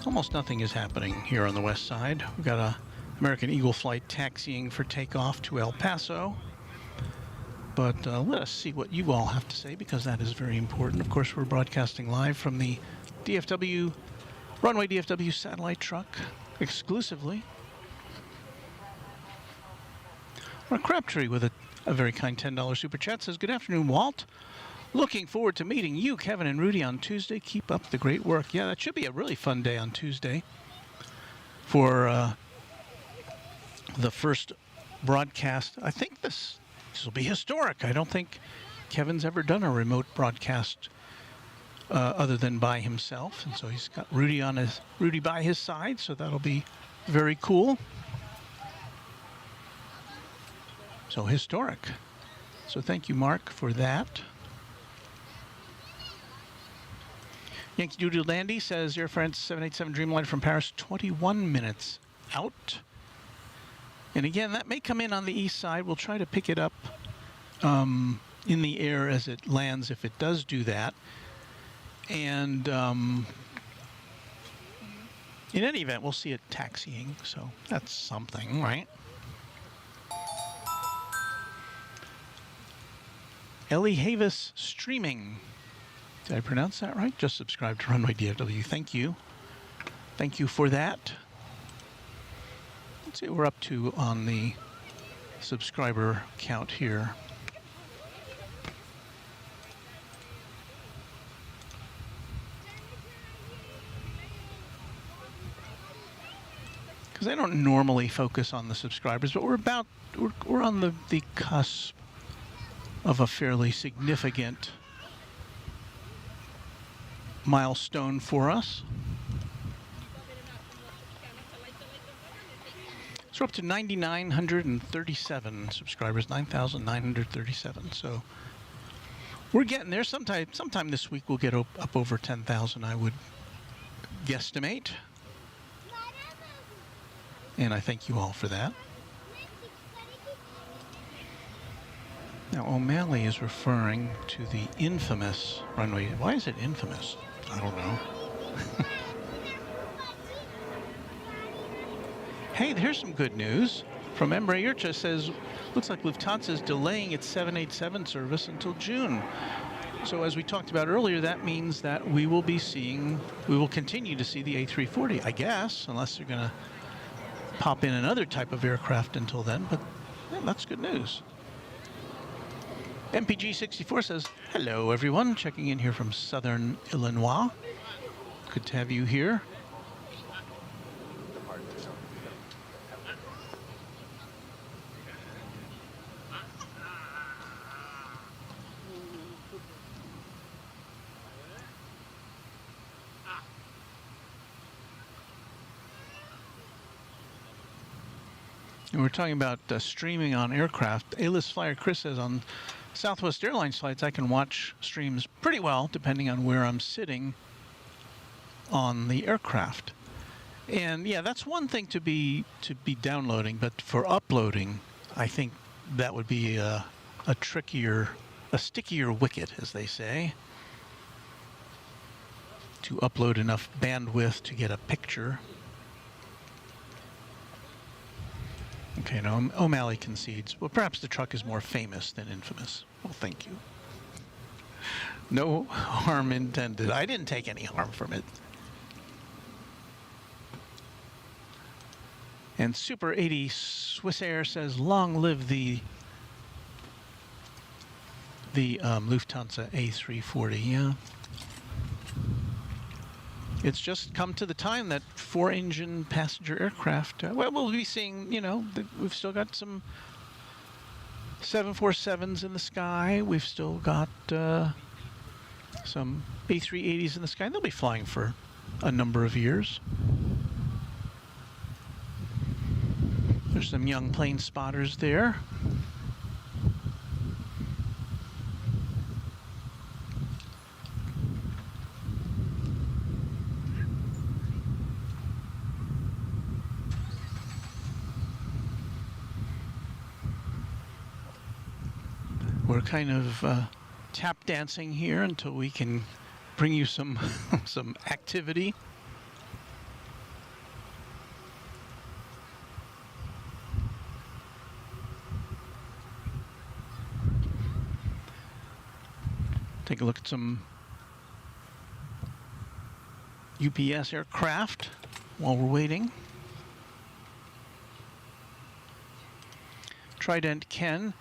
almost nothing is happening here on the west side. We've got a American Eagle flight taxiing for takeoff to El Paso. but let us see what you all have to say, because that is very important. Of course, we're broadcasting live from the DFW, Runway DFW satellite truck exclusively. Our Crabtree with a very kind $10 super chat says, "Good afternoon, Walt. Looking forward to meeting you, Kevin and Rudy, on Tuesday. Keep up the great work." Yeah, that should be a really fun day on Tuesday for the first broadcast. I think this will be historic. I don't think Kevin's ever done a remote broadcast other than by himself, and so he's got Rudy by his side, so that'll be very cool. So historic. So thank you, Mark, for that. Yankee Doodle Dandy says, Air France 787 Dreamliner from Paris, 21 minutes out. And again, that may come in on the east side. We'll try to pick it up in the air as it lands, if it does do that. And in any event, we'll see it taxiing, so that's something, right? Ellie Havis streaming. Did I pronounce that right? Just subscribe to Runway DFW. Thank you. Thank you for that. Let's see what we're up to on the subscriber count here. Because I don't normally focus on the subscribers, but we're on the cusp of a fairly significant milestone for us. So we're up to 9,937 subscribers, 9,937. So we're getting there. Sometime this week we'll get up over 10,000, I would guesstimate. And I thank you all for that. Now, O'Malley is referring to the infamous runway. Why is it infamous? I don't know. Hey, there's some good news from Embraer. Just says, looks like Lufthansa is delaying its 787 service until June. So as we talked about earlier, that means that we will continue to see the A340, I guess, unless they're going to pop in another type of aircraft until then. But yeah, that's good news. MPG64 says, hello everyone, checking in here from Southern Illinois. Good to have you here. And we're talking about streaming on aircraft. A-list flyer Chris says, on Southwest Airlines flights, I can watch streams pretty well, depending on where I'm sitting on the aircraft. And yeah, that's one thing to be downloading, but for uploading, I think that would be a stickier wicket, as they say, to upload enough bandwidth to get a picture. Okay, no, O'Malley concedes. Well, perhaps the truck is more famous than infamous. Well, thank you. No harm intended. I didn't take any harm from it. And Super 80 Swiss Air says, long live the Lufthansa A340. Yeah. It's just come to the time that 4-engine passenger aircraft, well, we'll be seeing, we've still got some 747s in the sky. We've still got some A380s in the sky. They'll be flying for a number of years. There's some young plane spotters there. We're kind of tap dancing here until we can bring you some some activity. Take a look at some UPS aircraft while we're waiting. Trident Ken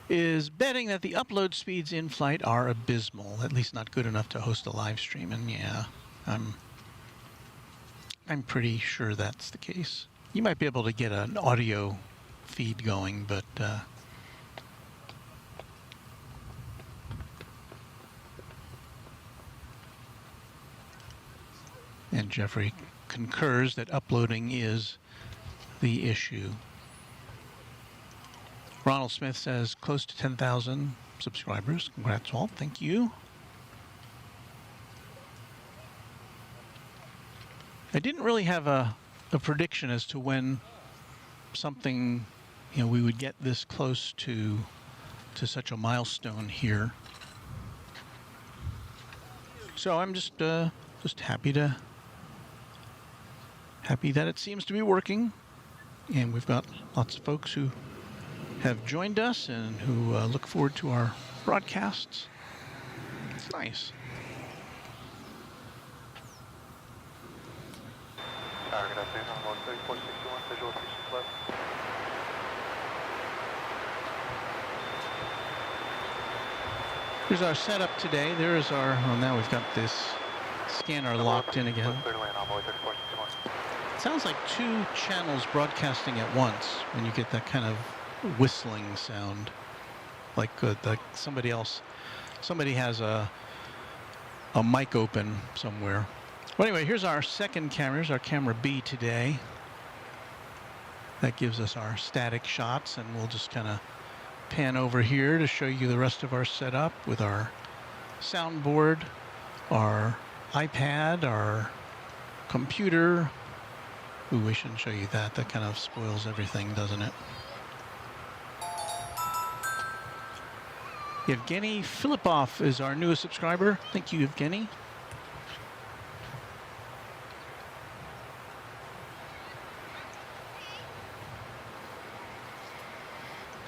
is betting that the upload speeds in flight are abysmal, at least not good enough to host a live stream. And yeah, I'm pretty sure that's the case. You might be able to get an audio feed going, but and Jeffrey concurs that uploading is the issue. Ronald Smith says close to 10,000 subscribers. Congrats all. Thank you. I didn't really have a prediction as to when something, we would get this close to such a milestone here. So I'm just happy that it seems to be working, and we've got lots of folks who have joined us and who look forward to our broadcasts. It's nice. Tower, good afternoon. I'm on 3461, visual 36 left. Here's our setup today. There's our, well, now we've got this scanner locked in again. Sounds like two channels broadcasting at once when you get that kind of whistling sound. Like somebody has a mic open somewhere. Well, anyway, here's our second camera. Here's our camera B today. That gives us our static shots, and we'll just kind of pan over here to show you the rest of our setup with our soundboard, our iPad, our computer. Ooh, we shouldn't show you that. That kind of spoils everything, doesn't it? Evgeny Filipov is our newest subscriber. Thank you, Evgeny.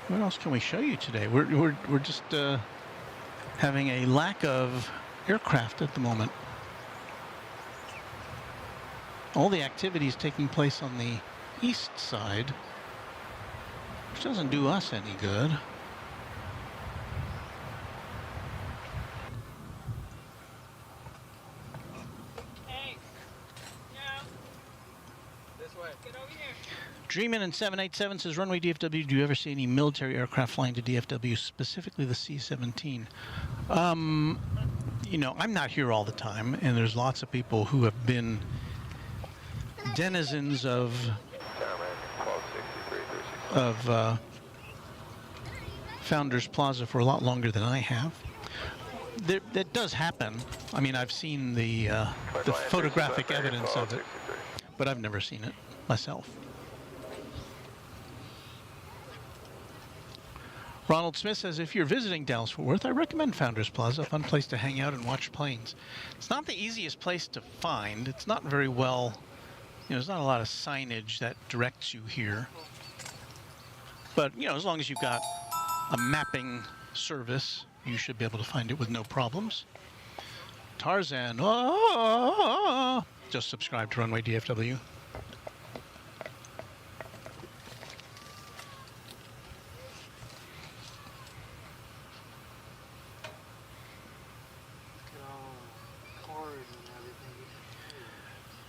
What else can we show you today? We're just having a lack of aircraft at the moment. All the activities taking place on the east side, which doesn't do us any good. Hey, yeah, this way. Get over here. Dreamin' in 787 says, Runway DFW, do you ever see any military aircraft flying to DFW, specifically the C-17? I'm not here all the time, and there's lots of people who have been denizens of Founders Plaza for a lot longer than I have. That does happen. I mean, I've seen the photographic evidence of it, but I've never seen it myself. Ronald Smith says, if you're visiting Dallas-Fort Worth, I recommend Founders Plaza, a fun place to hang out and watch planes. It's not the easiest place to find. It's not very well, there's not a lot of signage that directs you here. But, as long as you've got a mapping service, you should be able to find it with no problems. Tarzan, just subscribe to Runway DFW.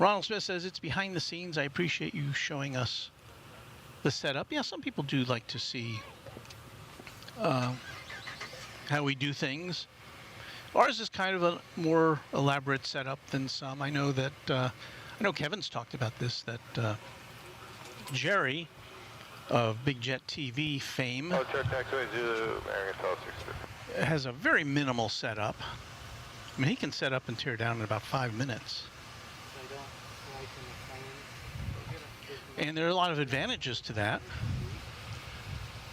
Ronald Smith says, it's behind the scenes. I appreciate you showing us the setup. Yeah, some people do like to see how we do things. Ours is kind of a more elaborate setup than some. I know that, I know Kevin's talked about this, that Jerry of Big Jet TV fame has a very minimal setup. I mean, he can set up and tear down in about 5 minutes. And there are a lot of advantages to that.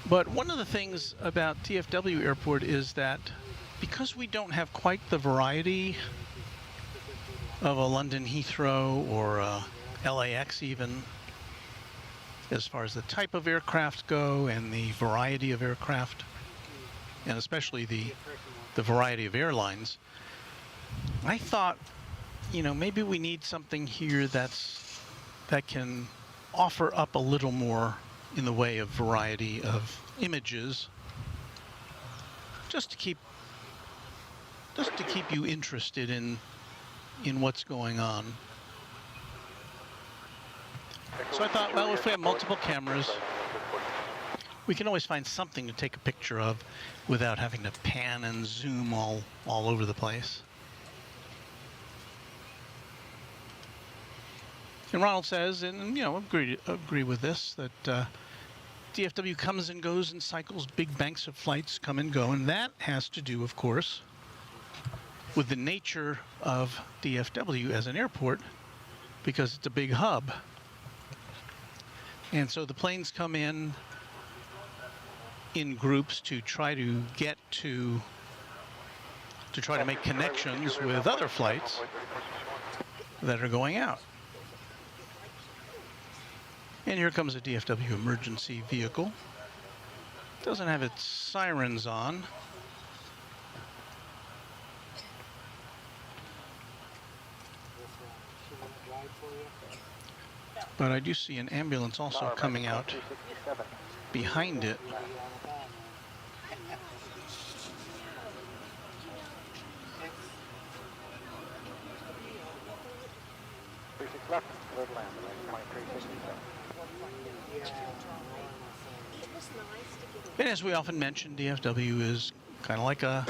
But one of the things about DFW Airport is that because we don't have quite the variety of a London Heathrow or a LAX even, as far as the type of aircraft go and the variety of aircraft, and especially the the variety of airlines, I thought, you know, maybe we need something here that can offer up a little more in the way of variety of images, just to keep you interested in what's going on. So I thought, well, if we have multiple cameras, we can always find something to take a picture of without having to pan and zoom all over the place. And Ronald says, and you know, agree with this, that DFW comes and goes in cycles. Big banks of flights come and go, and that has to do, of course, with the nature of DFW as an airport, because it's a big hub. And so the planes come in groups to try to get to try to make connections with other flights that are going out. And here comes a DFW emergency vehicle. Doesn't have its sirens on. But I do see an ambulance also coming out behind it. And as we often mention, DFW is kind of like a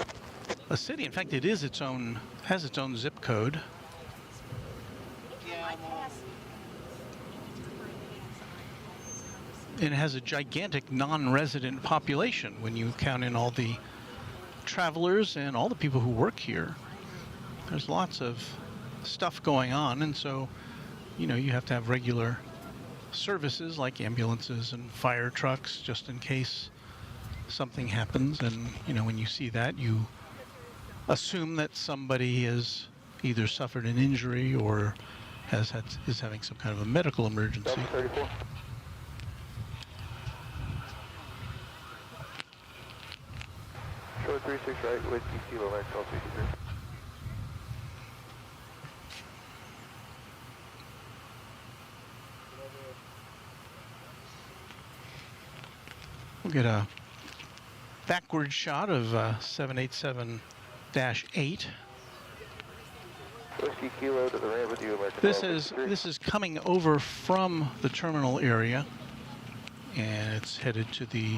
city. In fact, it is has its own zip code. And it has a gigantic non-resident population when you count in all the travelers and all the people who work here. There's lots of stuff going on, and so, you know, you have to have regular services like ambulances and fire trucks just in case something happens. And, you know, when you see that, you assume that somebody has either suffered an injury or is having some kind of a medical emergency. Show 36 right with kilo right, call 33. We'll get a backward shot of 787-8. Whiskey Kilo to the right with you, American. This is coming over from the terminal area, and it's headed to the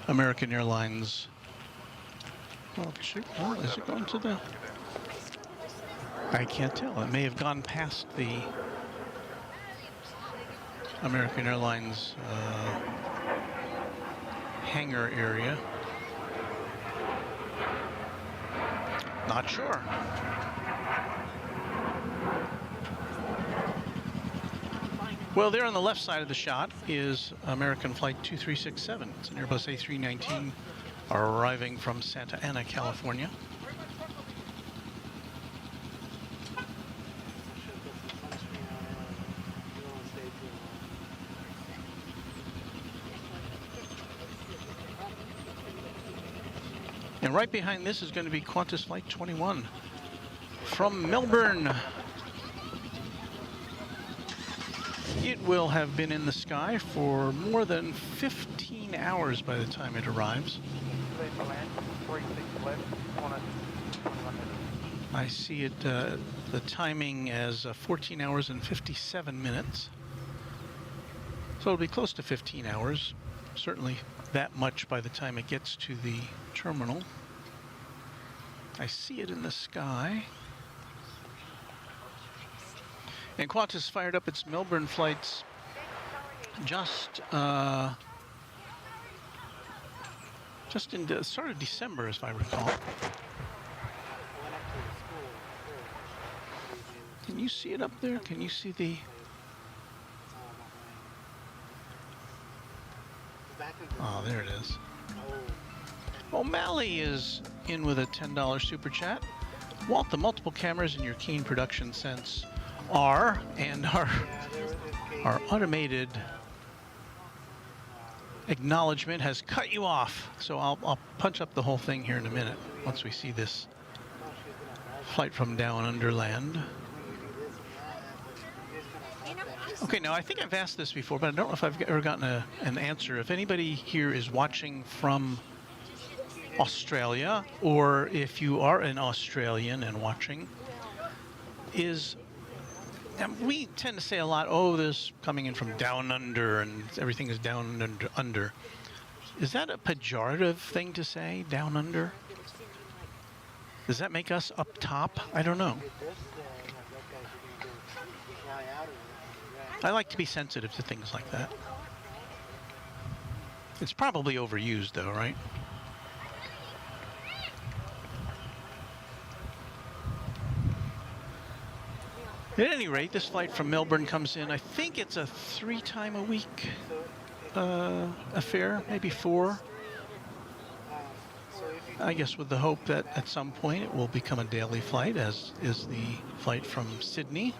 American Airlines. Well, is it going to the? I can't tell. It may have gone past the American Airlines hangar area. Not sure. Well, there on the left side of the shot is American Flight 2367. It's an Airbus A319 arriving from Santa Ana, California. And right behind this is going to be Qantas Flight 21 from Melbourne. It will have been in the sky for more than 15 hours by the time it arrives. I see it, the timing as 14 hours and 57 minutes. So it'll be close to 15 hours, certainly that much by the time it gets to the terminal. I see it in the sky. And Qantas fired up its Melbourne flights just in the start of December, as I recall. Can you see it up there? Can you see the? Oh, there it is. O'Malley is in with a $10 super chat. Walt, the multiple cameras in your keen production sense are automated acknowledgement has cut you off. So I'll punch up the whole thing here in a minute once we see this flight from down under land. Okay, now I think I've asked this before, but I don't know if I've ever gotten an answer. If anybody here is watching from Australia, or if you are an Australian and watching, we tend to say a lot, oh, this coming in from down under and everything is down under. Is that a pejorative thing to say, down under? Does that make us up top? I don't know. I like to be sensitive to things like that. It's probably overused though, right? At any rate, this flight from Melbourne comes in, I think it's a 3-time-a-week affair, maybe 4. I guess with the hope that at some point it will become a daily flight, as is the flight from Sydney.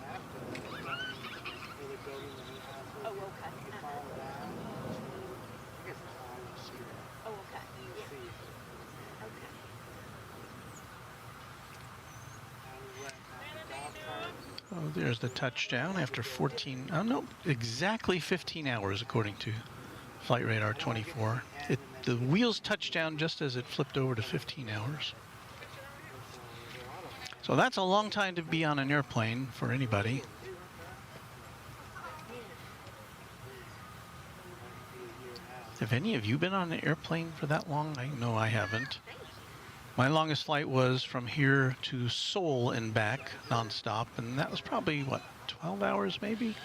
Oh, there's the touchdown after 14, no, exactly 15 hours according to Flight Radar 24. The wheels touched down just as it flipped over to 15 hours. So that's a long time to be on an airplane for anybody. Have any of you been on an airplane for that long? I know I haven't. My longest flight was from here to Seoul and back nonstop, and that was probably, what, 12 hours maybe?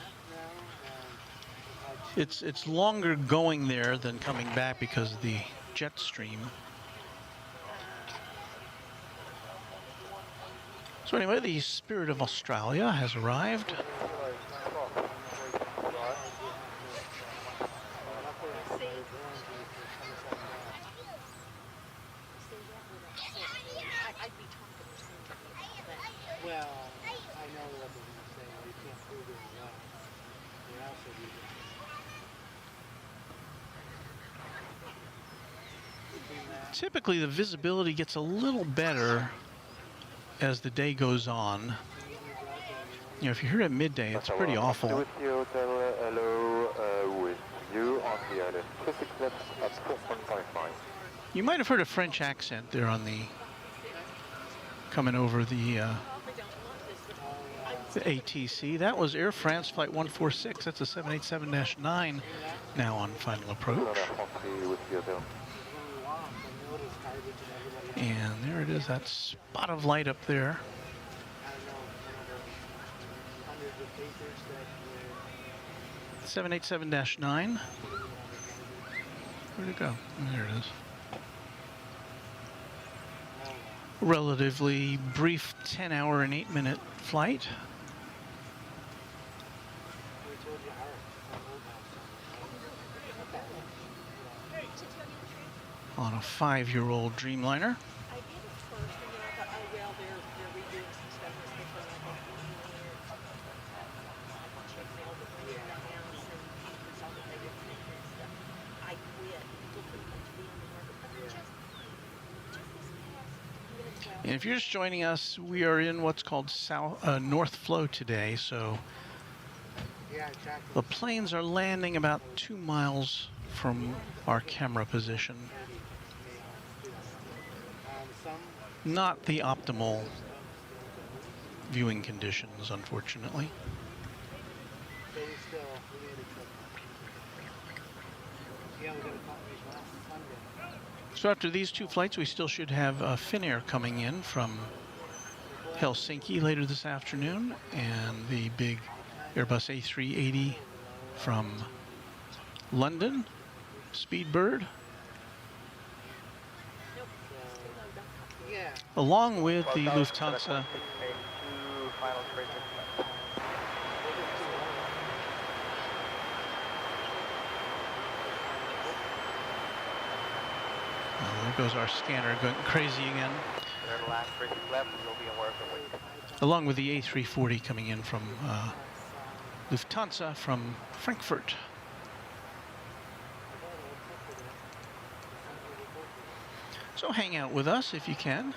It's longer going there than coming back because of the jet stream. So anyway, the Spirit of Australia has arrived. Typically, the visibility gets a little better as the day goes on. You know, if you're here at midday, it's pretty awful. With the hotel, hello, with you on the island. 26 left at 4.55. You might have heard a French accent there on the coming over the ATC. That was Air France Flight 146. That's a 787-9 now on final approach. And there it is, that spot of light up there. – 787-9. Where'd it go? Oh, there it is. Relatively brief 10-hour and 8-minute flight. On a 5-year-old Dreamliner. And if you're just joining us, we are in what's called North Flow today, so the planes are landing about 2 miles from our camera position. Not the optimal viewing conditions, unfortunately. So after these 2 flights, we still should have Finnair coming in from Helsinki later this afternoon, and the big Airbus A380 from London, Speedbird, along with the Lufthansa there goes our scanner going crazy again. Along with the A340 coming in from Lufthansa from Frankfurt. So hang out with us if you can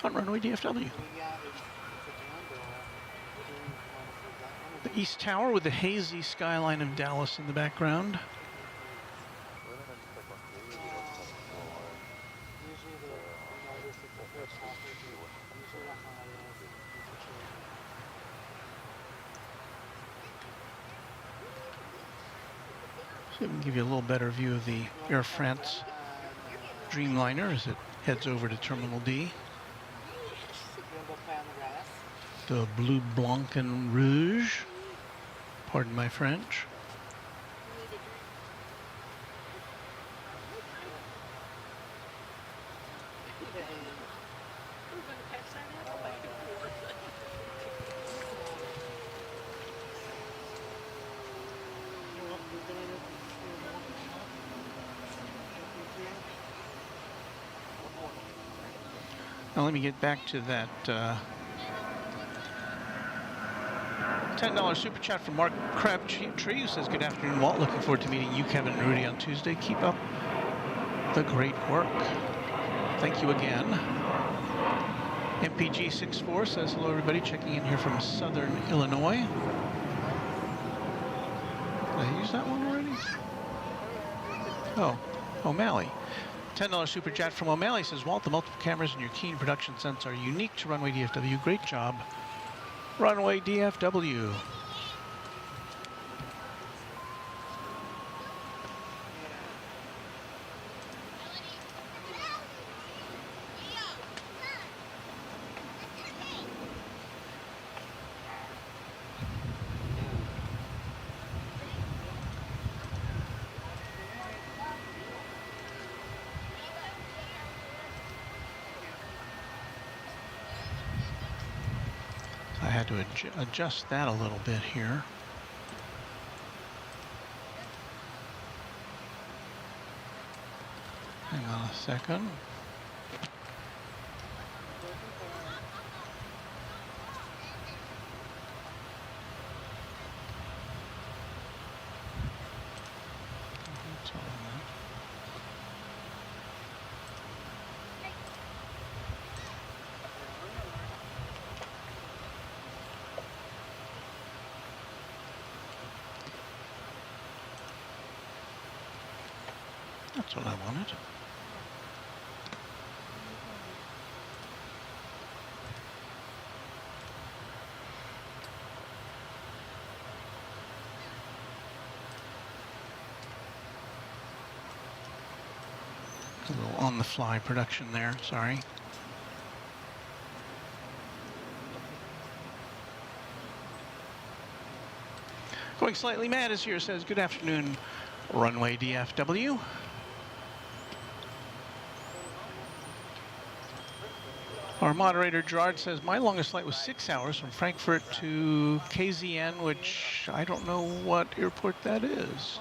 on Runway DFW. The East Tower with the hazy skyline of Dallas in the background. So we can give you a little better view of the Air France Dreamliner as it heads over to Terminal D. The Bleu Blanc and Rouge. Pardon my French. Now let me get back to that $10 super chat from Mark Crabtree, who says, good afternoon, Walt. Looking forward to meeting you, Kevin, and Rudy on Tuesday. Keep up the great work. Thank you again. MPG64 says, hello, everybody. Checking in here from Southern Illinois. Did I use that one already? Oh, O'Malley. $10 super chat from O'Malley says, Walt, the multiple cameras and your keen production sense are unique to Runway DFW. Great job, Runway DFW. I had to adjust that a little bit here. Hang on a second. That's all right. That's what I wanted. A little on-the-fly production there, sorry. Going Slightly Mad is here, says, good afternoon, Runway DFW. Our moderator, Gerard, says, my longest flight was 6 hours from Frankfurt to KZN, which I don't know what airport that is.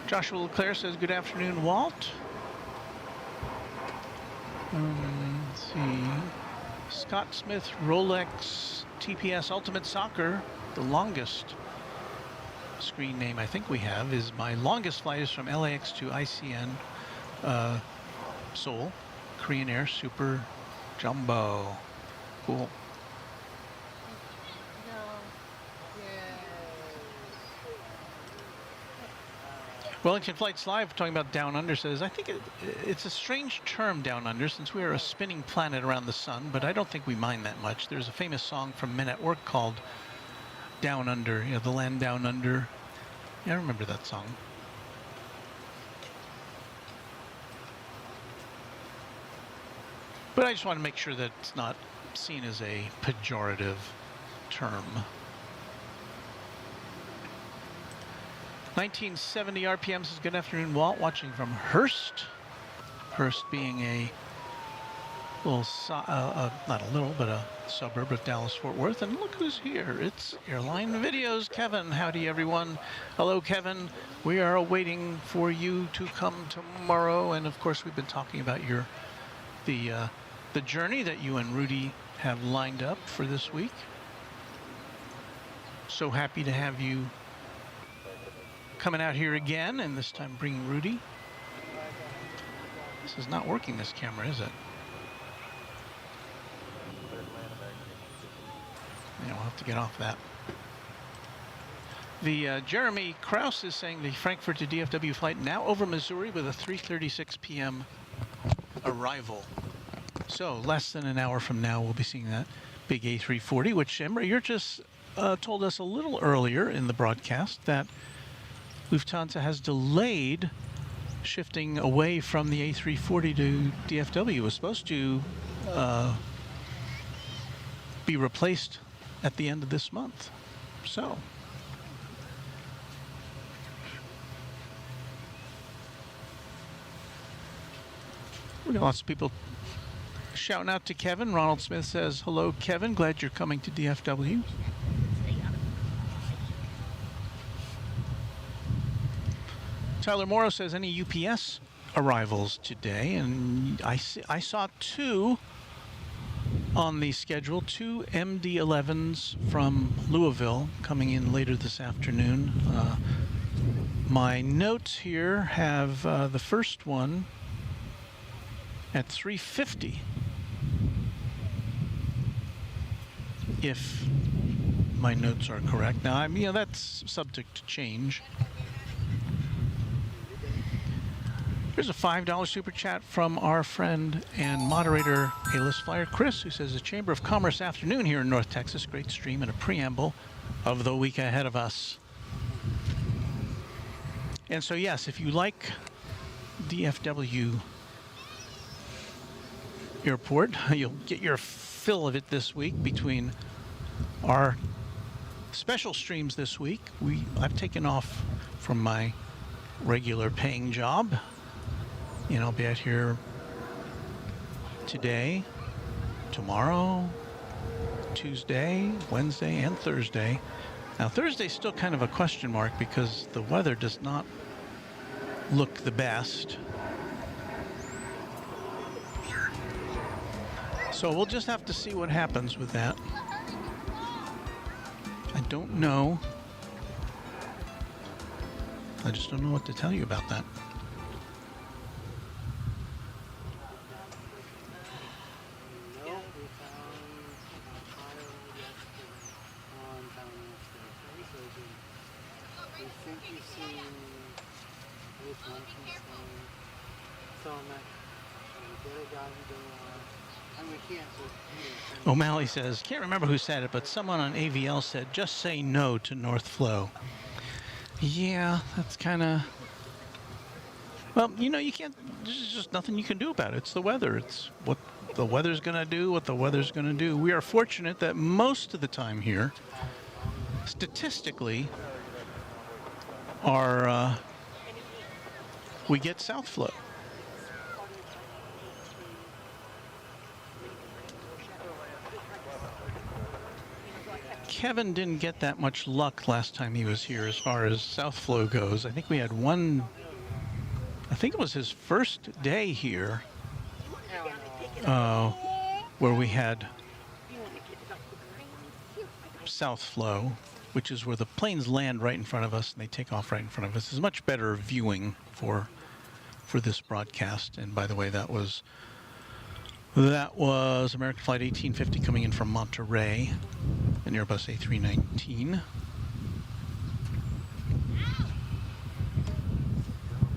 Joshua Leclerc says, good afternoon, Walt. Let's see. Scott Smith, Rolex, TPS Ultimate Soccer, the longest screen name I think we have, is my longest flight is from LAX to ICN, Seoul, Korean Air Super Jumbo. Cool. Wellington Flights Live, talking about Down Under, says, I think it's a strange term, Down Under, since we are a spinning planet around the sun, but I don't think we mind that much. There's a famous song from Men at Work called Down Under, you know, the land down under. Yeah, I remember that song. But I just want to make sure that it's not seen as a pejorative term. 1970 RPM says, good afternoon, Walt, watching from Hearst. Hearst being a little, not a little, but a suburb of Dallas-Fort Worth. And look who's here. It's Airline Videos, Kevin. Howdy, everyone. Hello, Kevin. We are waiting for you to come tomorrow. And, of course, we've been talking about the the journey that you and Rudy have lined up for this week. So happy to have you coming out here again, and this time bringing Rudy. This is not working, this camera, is it? Yeah, we'll have to get off that. The Jeremy Krause is saying the Frankfurt to DFW flight now over Missouri with a 3:36 p.m. arrival. So less than an hour from now, we'll be seeing that big A340, which Emma, you just told us a little earlier in the broadcast that Lufthansa has delayed shifting away from the A340 to DFW. It was supposed to be replaced at the end of this month. So we got lots of people shouting out to Kevin. Ronald Smith says, hello, Kevin. Glad you're coming to DFW. Tyler Morrow says, any UPS arrivals today? And I saw two on the schedule, two MD-11s from Louisville coming in later this afternoon. My notes here have the first one at 3:50, if my notes are correct. Now, that's subject to change. Here's a $5 super chat from our friend and moderator, A-List Flyer Chris, who says, the Chamber of Commerce afternoon here in North Texas. Great stream and a preamble of the week ahead of us. And so, yes, if you like DFW Airport, you'll get your fill of it this week between our special streams this week. I've taken off from my regular paying job, and I'll be out here today, tomorrow, Tuesday, Wednesday, and Thursday. Now, Thursday's still kind of a question mark because the weather does not look the best. So we'll just have to see what happens with that. I don't know. I just don't know what to tell you about that. O'Malley says, can't remember who said it, but someone on AVL said, just say no to North Flow. Yeah, that's kind of, well, you can't, there's just nothing you can do about it. It's the weather. It's what the weather's going to do, what the weather's going to do. We are fortunate that most of the time here, statistically, we get south flow. Kevin didn't get that much luck last time he was here as far as south flow goes. I think we had one, I think it was his first day here, where we had south flow, which is where the planes land right in front of us and they take off right in front of us. It's much better viewing for this broadcast. And by the way, that was American Flight 1850 coming in from Monterey, an Airbus A319.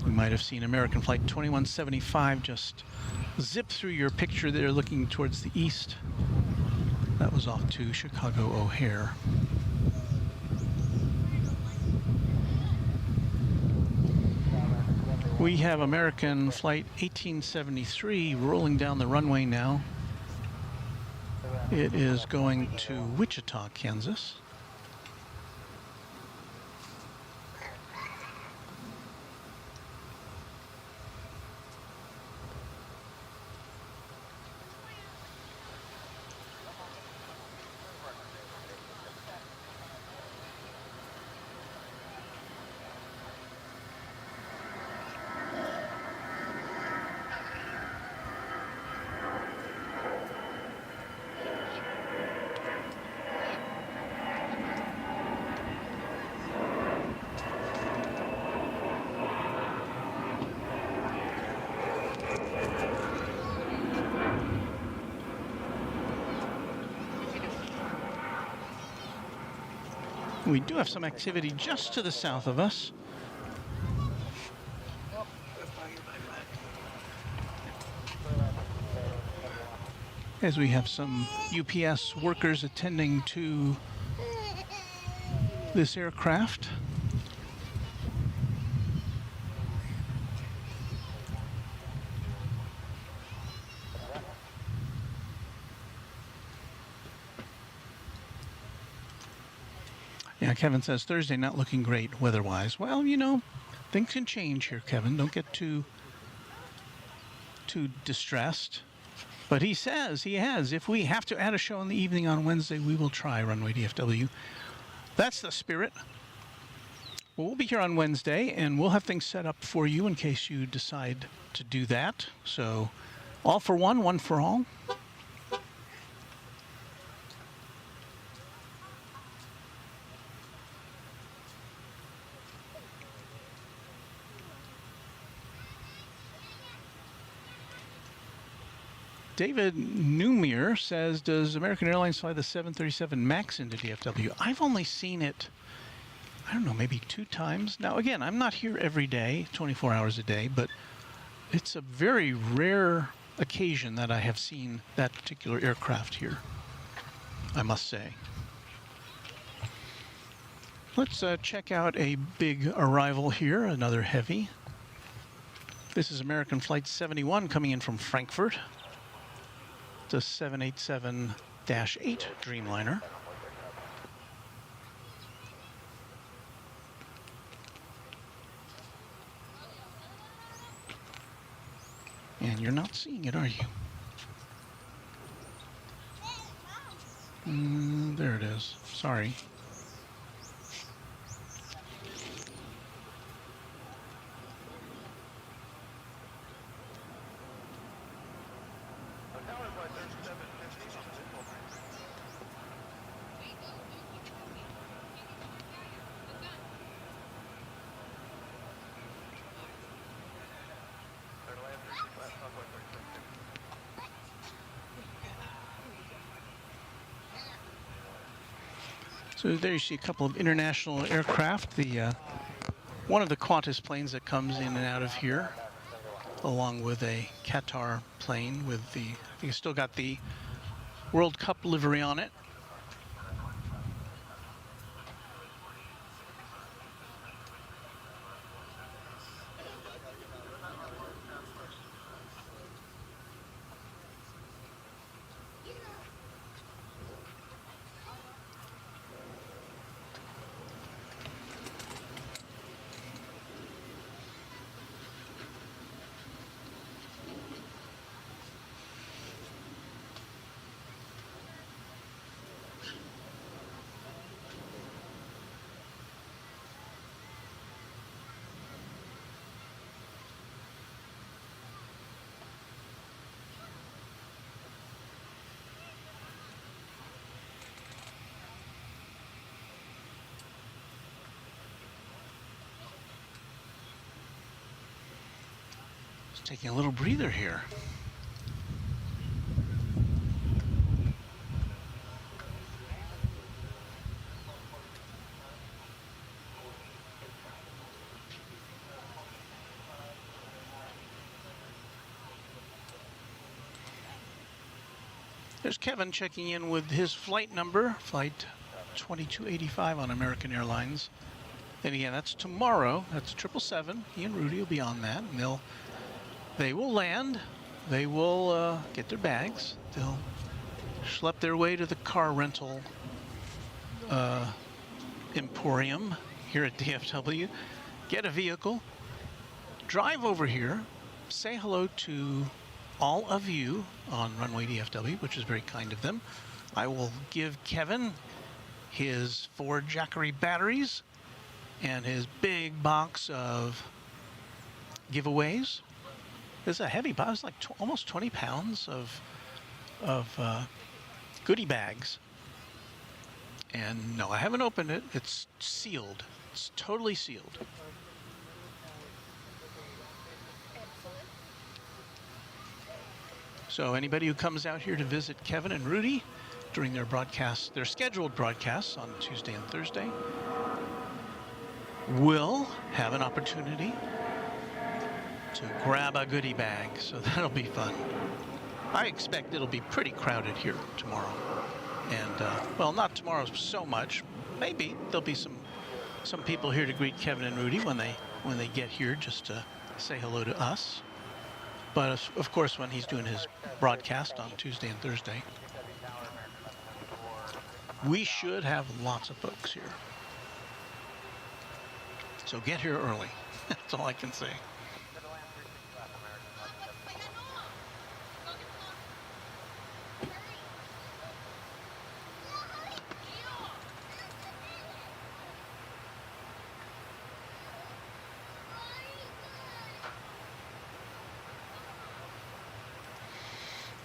You might have seen American Flight 2175 just zip through your picture there looking towards the east. That was off to Chicago O'Hare. We have American Flight 1873 rolling down the runway now. It is going to Wichita, Kansas. We do have some activity just to the south of us. As we have some UPS workers attending to this aircraft. Yeah, Kevin says Thursday not looking great weather-wise. Well, you know, things can change here, Kevin. Don't get too distressed. But he says he has. If we have to add a show in the evening on Wednesday, we will try Runway DFW. That's the spirit. Well, we'll be here on Wednesday, and we'll have things set up for you in case you decide to do that. So, all for one, one for all. David Newmere says, does American Airlines fly the 737 MAX into DFW? I've only seen it, I don't know, maybe 2 times. Now, again, I'm not here every day, 24 hours a day, but it's a very rare occasion that I have seen that particular aircraft here, I must say. Let's check out a big arrival here, another heavy. This is American Flight 71 coming in from Frankfurt. It's a 787-8 Dreamliner. And you're not seeing it, are you? There it is. Sorry. So there you see a couple of international aircraft. The one of the Qantas planes that comes in and out of here, along with a Qatar plane with the, I think it's still got the World Cup livery on it. Taking a little breather here. There's Kevin checking in with his flight number, flight 2285 on American Airlines. And again, that's tomorrow. That's 777. He and Rudy will be on that, and they will land. They will get their bags. They'll schlep their way to the car rental emporium here at DFW, get a vehicle, drive over here, say hello to all of you on Runway DFW, which is very kind of them. I will give Kevin his 4 Jackery batteries and his big box of giveaways. This is a heavy box, like almost 20 pounds of goodie bags. And no, I haven't opened it. It's sealed. It's totally sealed. So anybody who comes out here to visit Kevin and Rudy, during their broadcasts, their scheduled broadcasts on Tuesday and Thursday, will have an opportunity to grab a goodie bag. So that'll be fun. I expect it'll be pretty crowded here tomorrow. And, well, not tomorrow so much. Maybe there'll be some people here to greet Kevin and Rudy when they get here, just to say hello to us. But of course, when he's doing his broadcast on Tuesday and Thursday, we should have lots of folks here. So get here early. That's all I can say.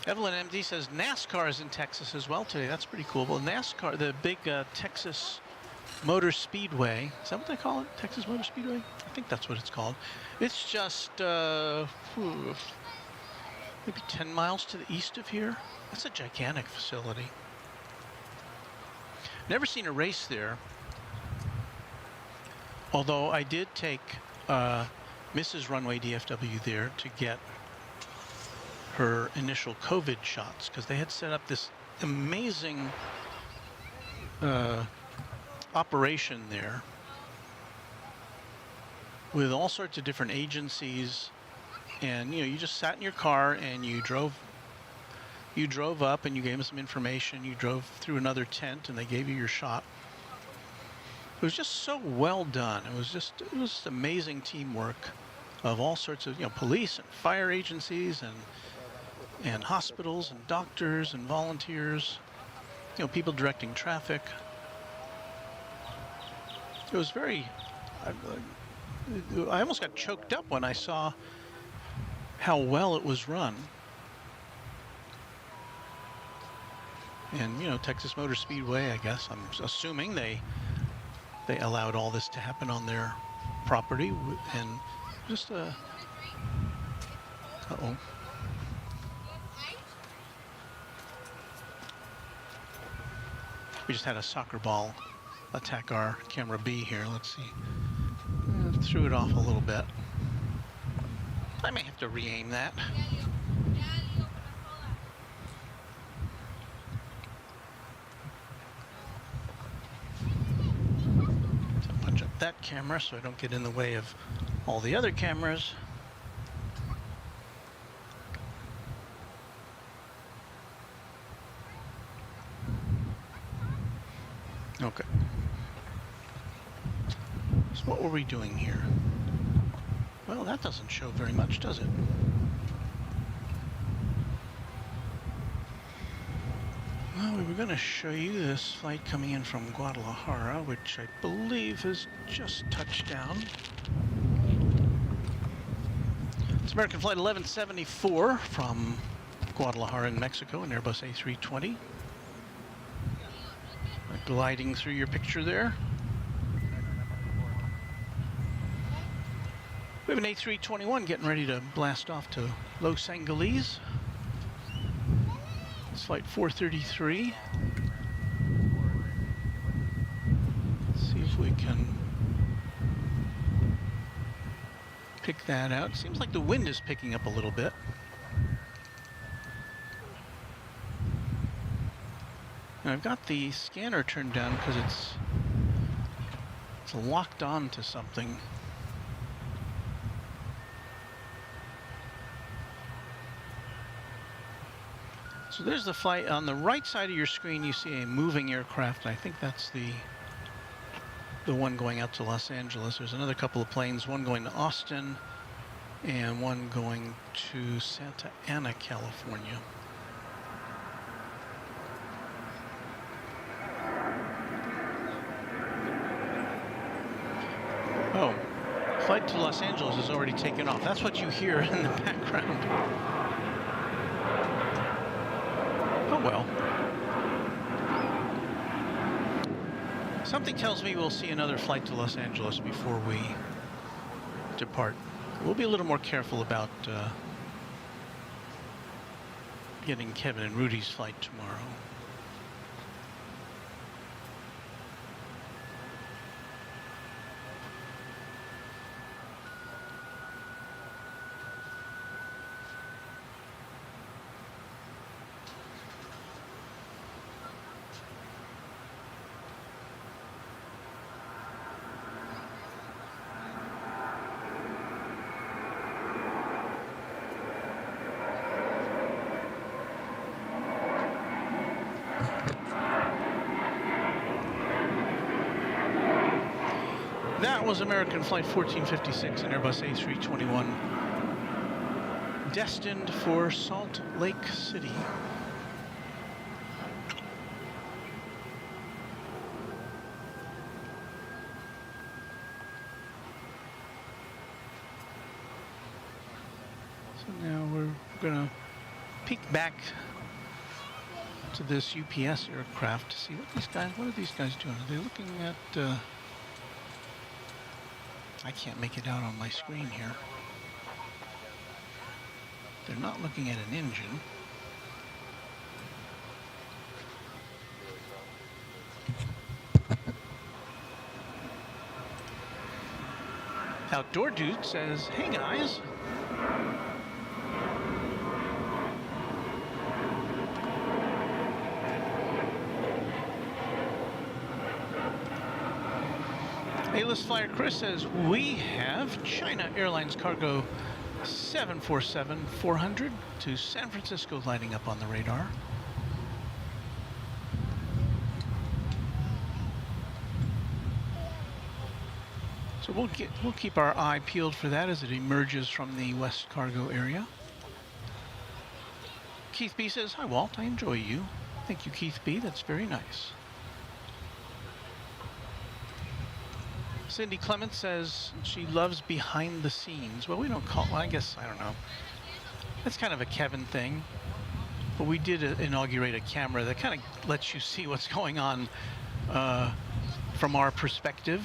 Evelyn MD says NASCAR is in Texas as well today. That's pretty cool. Well, NASCAR, the big Texas Motor Speedway, is that what they call it? Texas Motor Speedway? I think that's what it's called. It's just maybe 10 miles to the east of here. That's a gigantic facility. Never seen a race there. Although I did take Mrs. Runway DFW there to get her initial COVID shots, because they had set up this amazing operation there with all sorts of different agencies, and you just sat in your car and you drove up and you gave them some information. You drove through another tent and they gave you your shot. It was just so well done. It was amazing teamwork of all sorts of police and fire agencies and hospitals and doctors and volunteers, people directing traffic. It was very, I almost got choked up when I saw how well it was run. And, Texas Motor Speedway, I guess, I'm assuming they allowed all this to happen on their property, and just uh-oh. We just had a soccer ball attack our camera B here. Let's see. Threw it off a little bit. I may have to re-aim that. So punch up that camera so I don't get in the way of all the other cameras. Okay. So what were we doing here? Well, that doesn't show very much, does it? Well, we were going to show you this flight coming in from Guadalajara, which I believe has just touched down. It's American Flight 1174 from Guadalajara in Mexico, an Airbus A320. Gliding through your picture there. We have an A321 getting ready to blast off to Los Angeles. It's flight 433. Let's see if we can pick that out. Seems like the wind is picking up a little bit. Now I've got the scanner turned down because it's locked on to something. So there's the flight. On the right side of your screen you see a moving aircraft. I think that's the one going out to Los Angeles. There's another couple of planes, one going to Austin and one going to Santa Ana, California. Oh, flight to Los Angeles has already taken off. That's what you hear in the background. Oh well. Something tells me we'll see another flight to Los Angeles before we depart. We'll be a little more careful about getting Kevin and Rudy's flight tomorrow. That was American Flight 1456, an Airbus A321, destined for Salt Lake City. So now we're gonna peek back to this UPS aircraft to see what are these guys doing? Are they looking at, I can't make it out on my screen here. They're not looking at an engine. Outdoor Dude says, hey guys. A-list flyer Chris says, we have China Airlines cargo 747-400 to San Francisco lighting up on the radar. So we'll keep our eye peeled for that as it emerges from the West Cargo area. Keith B says, hi Walt, I enjoy you. Thank you, Keith B, that's very nice. Cindy Clement says she loves behind the scenes. Well, we don't call, well, I guess, I don't know. That's kind of a Kevin thing. But we did inaugurate a camera that kind of lets you see what's going on from our perspective.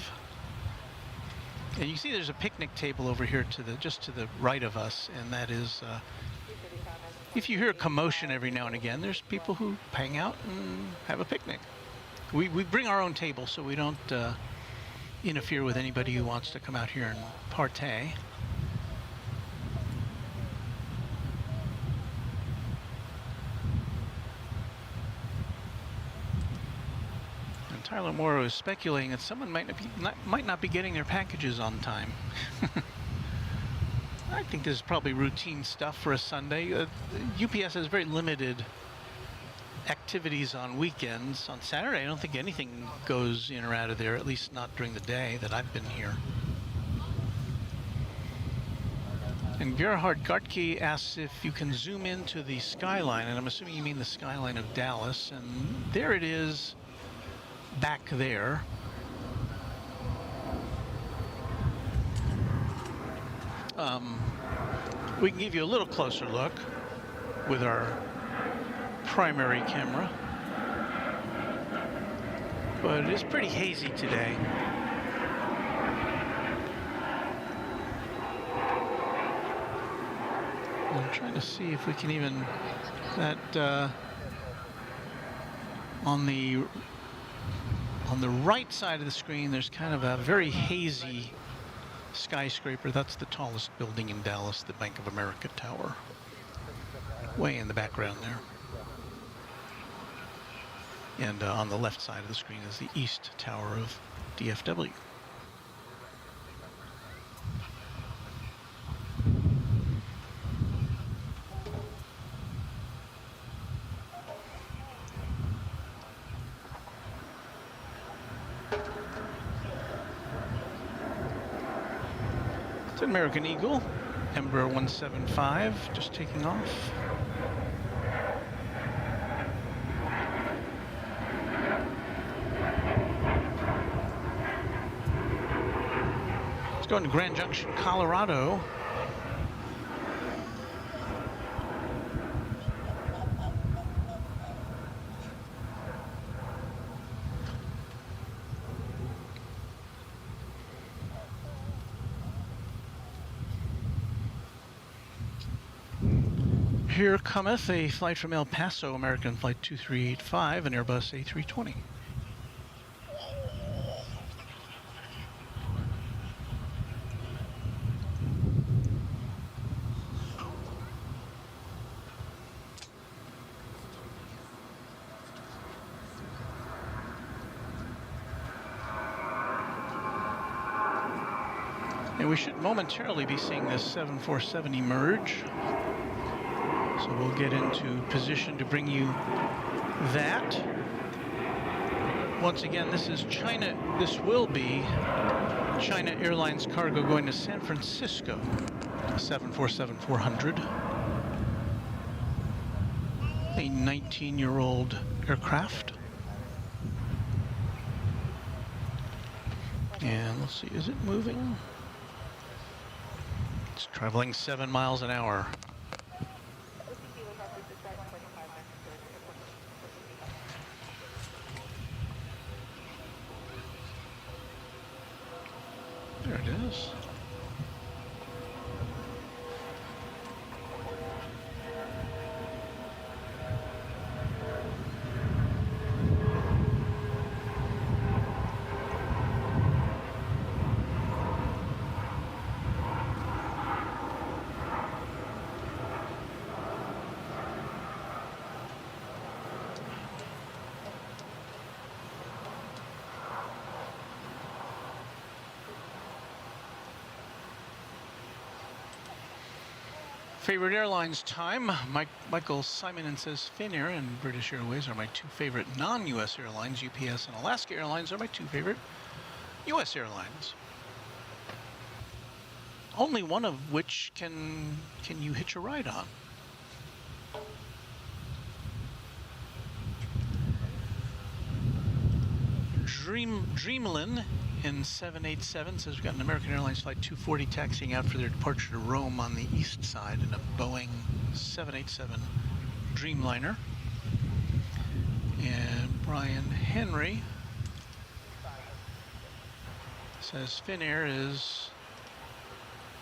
And you see there's a picnic table over here just to the right of us, and that is, if you hear a commotion every now and again, there's people who hang out and have a picnic. We bring our own table, so we don't interfere with anybody who wants to come out here and partay. And Tyler Morrow is speculating that someone might not be getting their packages on time. I think this is probably routine stuff for a Sunday. UPS has very limited activities on weekends. On Saturday, I don't think anything goes in or out of there, at least not during the day that I've been here. And Gerhard Gartke asks if you can zoom into the skyline, and I'm assuming you mean the skyline of Dallas, and there it is back there. We can give you a little closer look with our primary camera, but it is pretty hazy today. I'm trying to see if we can even on the right side of the screen there's kind of a very hazy skyscraper. That's the tallest building in Dallas, the Bank of America Tower, way in the background there. And on the left side of the screen is the East Tower of DFW. It's an American Eagle, Embraer 175, just taking off. It's going to Grand Junction, Colorado. Here cometh a flight from El Paso, American Flight 2385, an Airbus A320. And we should momentarily be seeing this 747 emerge. So we'll get into position to bring you that. Once again, this is China. This will be China Airlines cargo going to San Francisco, 747-400. A 19-year-old aircraft. And let's see, is it moving? It's traveling 7 miles an hour. There it is. Favorite airlines time. Michael Simonon says Finnair and British Airways are my two favorite non-US airlines. UPS and Alaska Airlines are my two favorite US airlines. Only one of which can you hitch a ride on. Dreamlin in 787 says we've got an American Airlines flight 240 taxiing out for their departure to Rome on the east side in a Boeing 787 Dreamliner. And Brian Henry says Finnair is,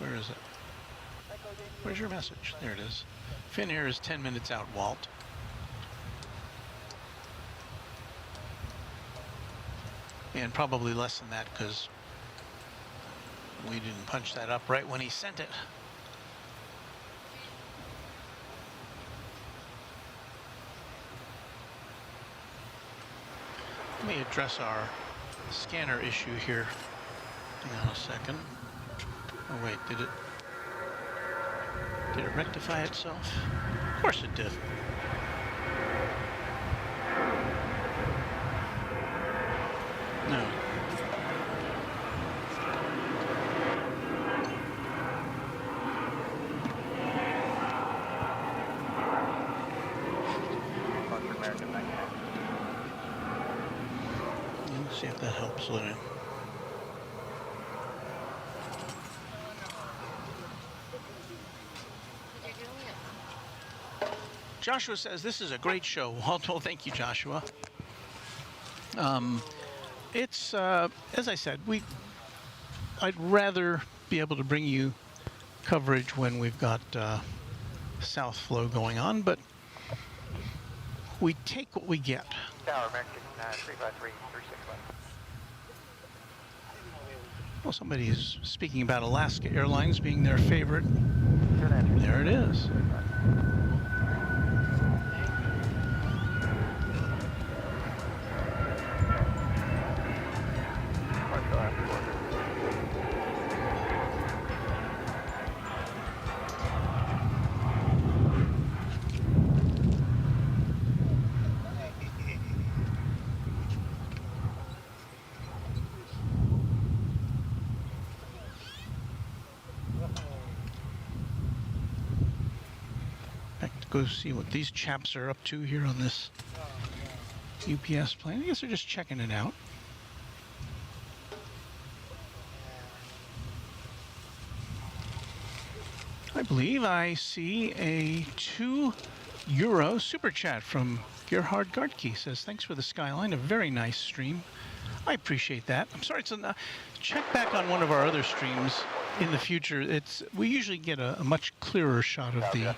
where is it? Where's your message? There it is. Finnair is 10 minutes out, Walt. And probably less than that because we didn't punch that up right when he sent it. Let me address our scanner issue here. Hang on a second. Oh wait, did it rectify itself? Of course it did. No. Let's see if that helps with it. Joshua says this is a great show. Well, thank you, Joshua. It's as I said, I'd rather be able to bring you coverage when we've got south flow going on, but we take what we get. Tower, American 353-361. Well, somebody is speaking about Alaska Airlines being their favorite. There it is. Go see what these chaps are up to here on this UPS plane. I guess they're just checking it out. I believe I see a €2 super chat from Gerhard Gartke. Says, thanks for the skyline, a very nice stream. I appreciate that. I'm sorry, check back on one of our other streams in the future. We usually get a much clearer shot of the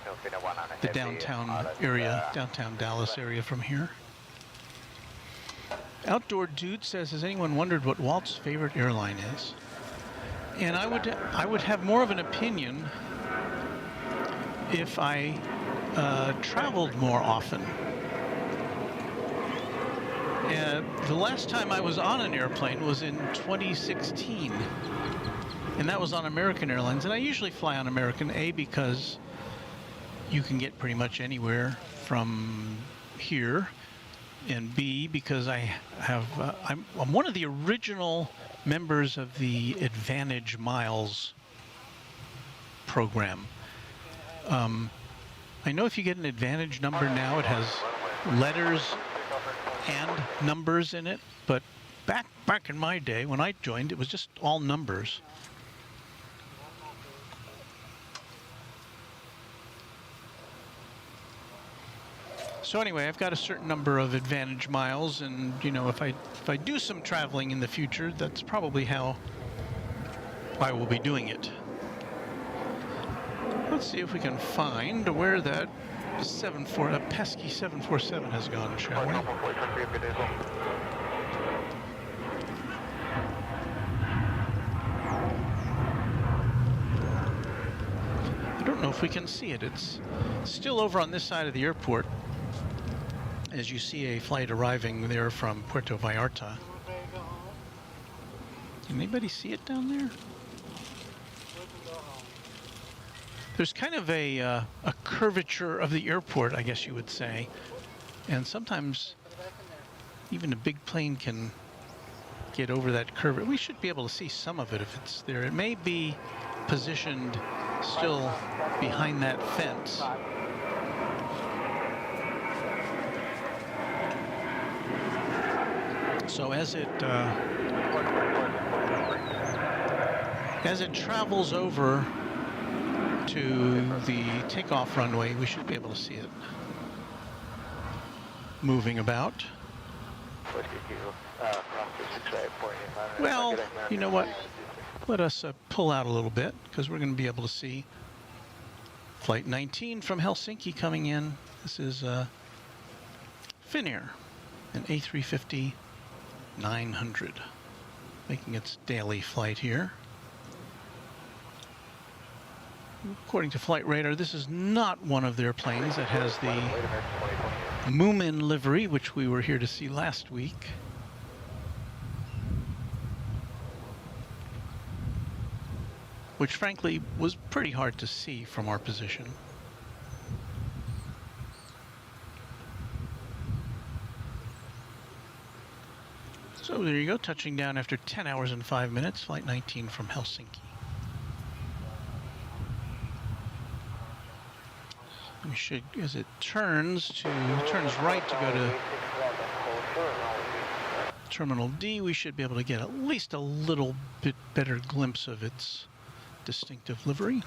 downtown area, downtown Dallas area from here. Outdoor Dude says, has anyone wondered what Walt's favorite airline is? And I would have more of an opinion if I traveled more often. The last time I was on an airplane was in 2016, and that was on American Airlines. And I usually fly on American, A, because you can get pretty much anywhere from here, and B, because I'm one of the original members of the Advantage Miles program. I know if you get an Advantage number now, it has letters and numbers in it, but back in my day when I joined, it was just all numbers. So anyway, I've got a certain number of Advantage miles, and you know, if I do some traveling in the future, that's probably how I will be doing it. Let's see if we can find where that pesky 747 has gone, shall we? I don't know if we can see it. It's still over on this side of the airport, as you see a flight arriving there from Puerto Vallarta. Can anybody see it down there? There's kind of a curvature of the airport, I guess you would say, and sometimes even a big plane can get over that curve. We should be able to see some of it if it's there. It may be positioned still behind that fence. So as it travels over to the takeoff runway, we should be able to see it moving about. Well, you know what? Let us pull out a little bit, because we're going to be able to see Flight 19 from Helsinki coming in. This is Finnair, an A350 900, making its daily flight here. According to Flight Radar, this is not one of their planes that has the Moomin livery, which we were here to see last week. Which frankly was pretty hard to see from our position. So there you go, touching down after 10 hours and 5 minutes, Flight 19 from Helsinki. We should, as it turns right to go to Terminal D, we should be able to get at least a little bit better glimpse of its distinctive livery.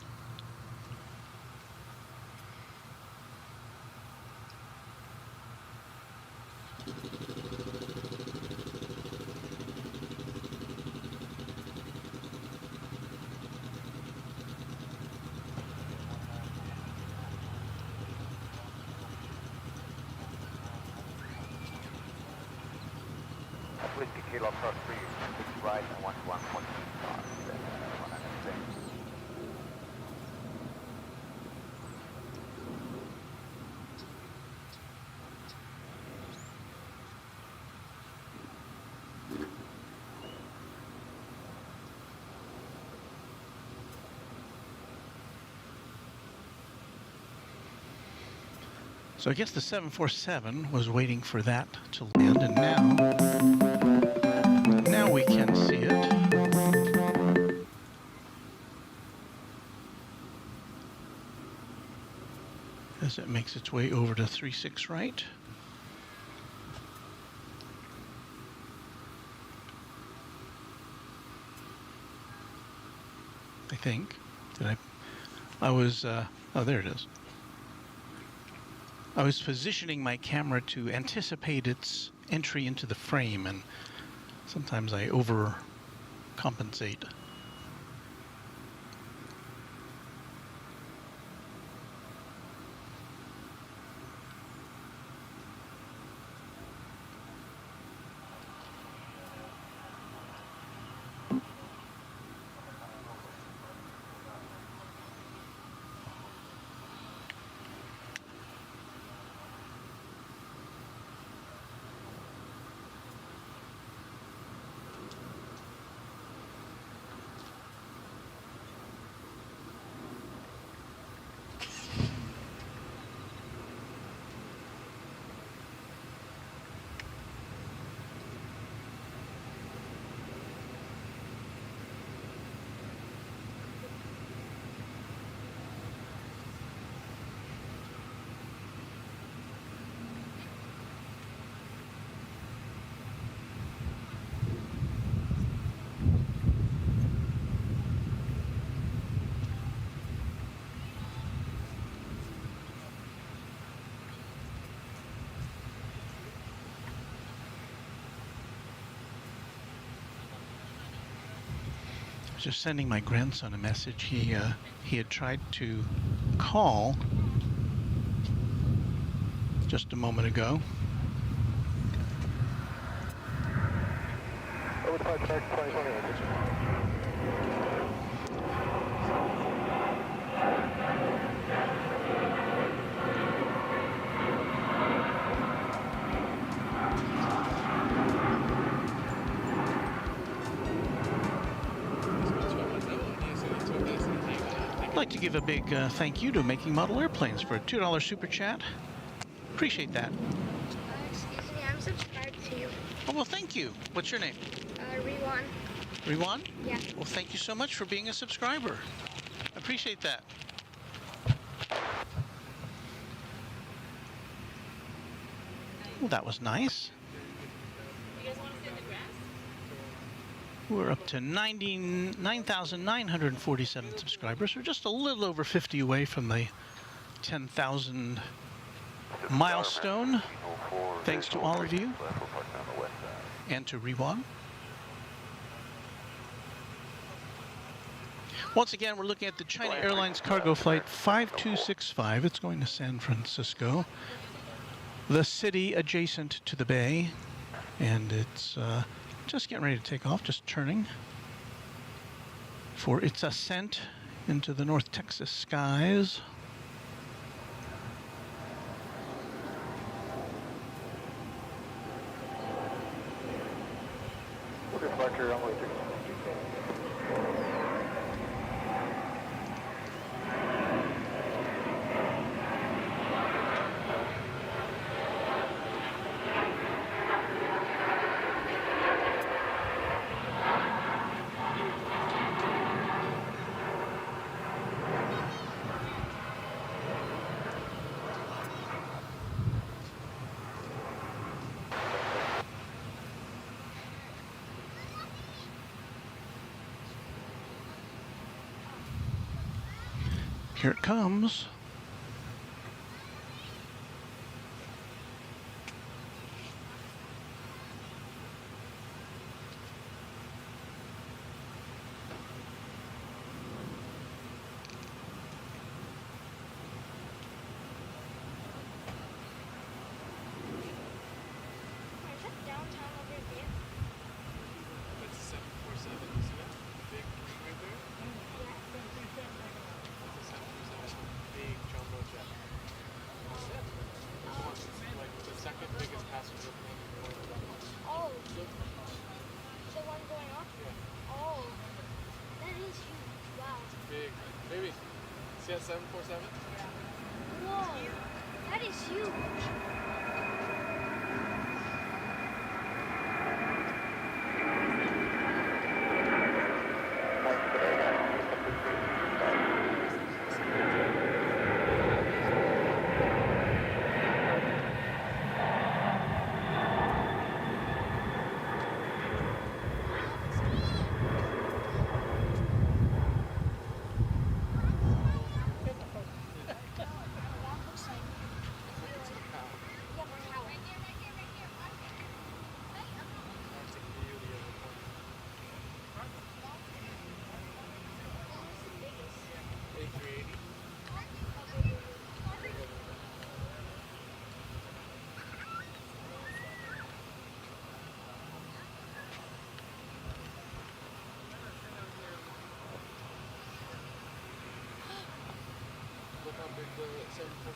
Right and 11.5. So I guess the 747 was waiting for that to land, and now we can see it. As it makes its way over to 36 right. I think. I was, oh, there it is. I was positioning my camera to anticipate its entry into the frame, and sometimes I overcompensate. Just sending my grandson a message. He had tried to call just a moment ago. Over the 5 track 2020. I'd like to give a big thank you to Making Model Airplanes for a $2 super chat. Appreciate that. Excuse me, I'm subscribed to you. Oh, well, thank you. What's your name? Rewan. Riwan? Yeah. Well, thank you so much for being a subscriber. I appreciate that. Well, that was nice. You guys want to sit in the grass? We're up to 99,947 subscribers. We're just a little over 50 away from the 10,000 milestone. Thanks to all of you and to Riwan. Once again, we're looking at the China Airlines cargo flight 5265. It's going to San Francisco, the city adjacent to the bay, and it's just getting ready to take off, just turning for its ascent into the North Texas skies. Departure runway 3. Here it comes. Is that downtown over there? That's a 747. You see that? Big green right there? That's a 747. Big jumbo jet. That's it. It's like the second biggest passenger plane in the world. Oh. The one going off? Yeah. Oh. That is huge. Wow. Big. Baby, see that 747? Whoa. That is huge.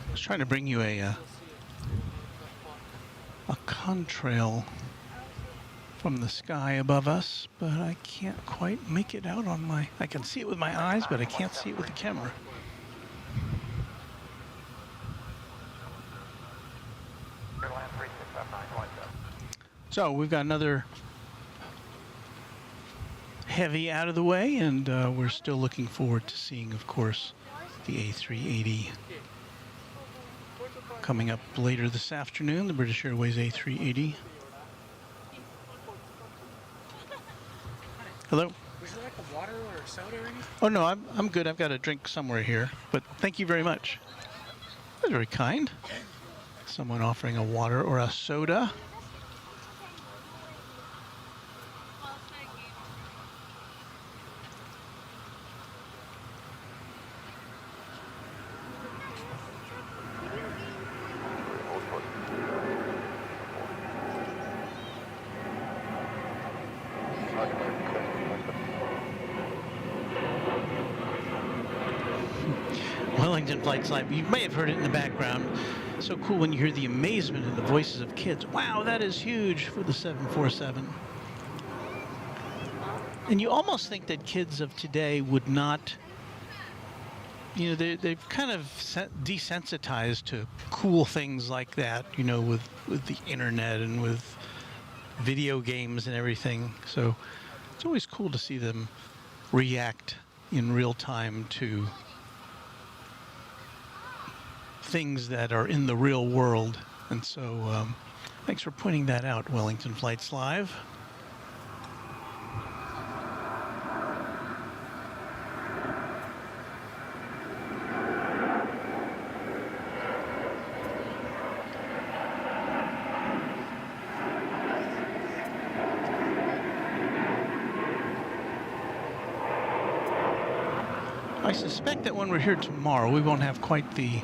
I was trying to bring you a contrail from the sky above us, but I can't quite make it out on my... I can see it with my eyes, but I can't see it with the camera. So we've got another heavy out of the way, and we're still looking forward to seeing, of course, the A380 coming up later this afternoon, the British Airways A380. Hello? Would you like a water or a soda or anything? Oh no, I'm good. I've got a drink somewhere here, but thank you very much. That's very kind. Someone offering a water or a soda. Wellington Flights Live. You may have heard it in the background. So cool when you hear the amazement in the voices of kids. Wow, that is huge for the 747. And you almost think that kids of today would not, you know, they've kind of desensitized to cool things like that, you know, with the internet and with video games and everything. So it's always cool to see them react in real time to things that are in the real world. And so thanks for pointing that out, Wellington Flights Live. I suspect that when we're here tomorrow, we won't have quite the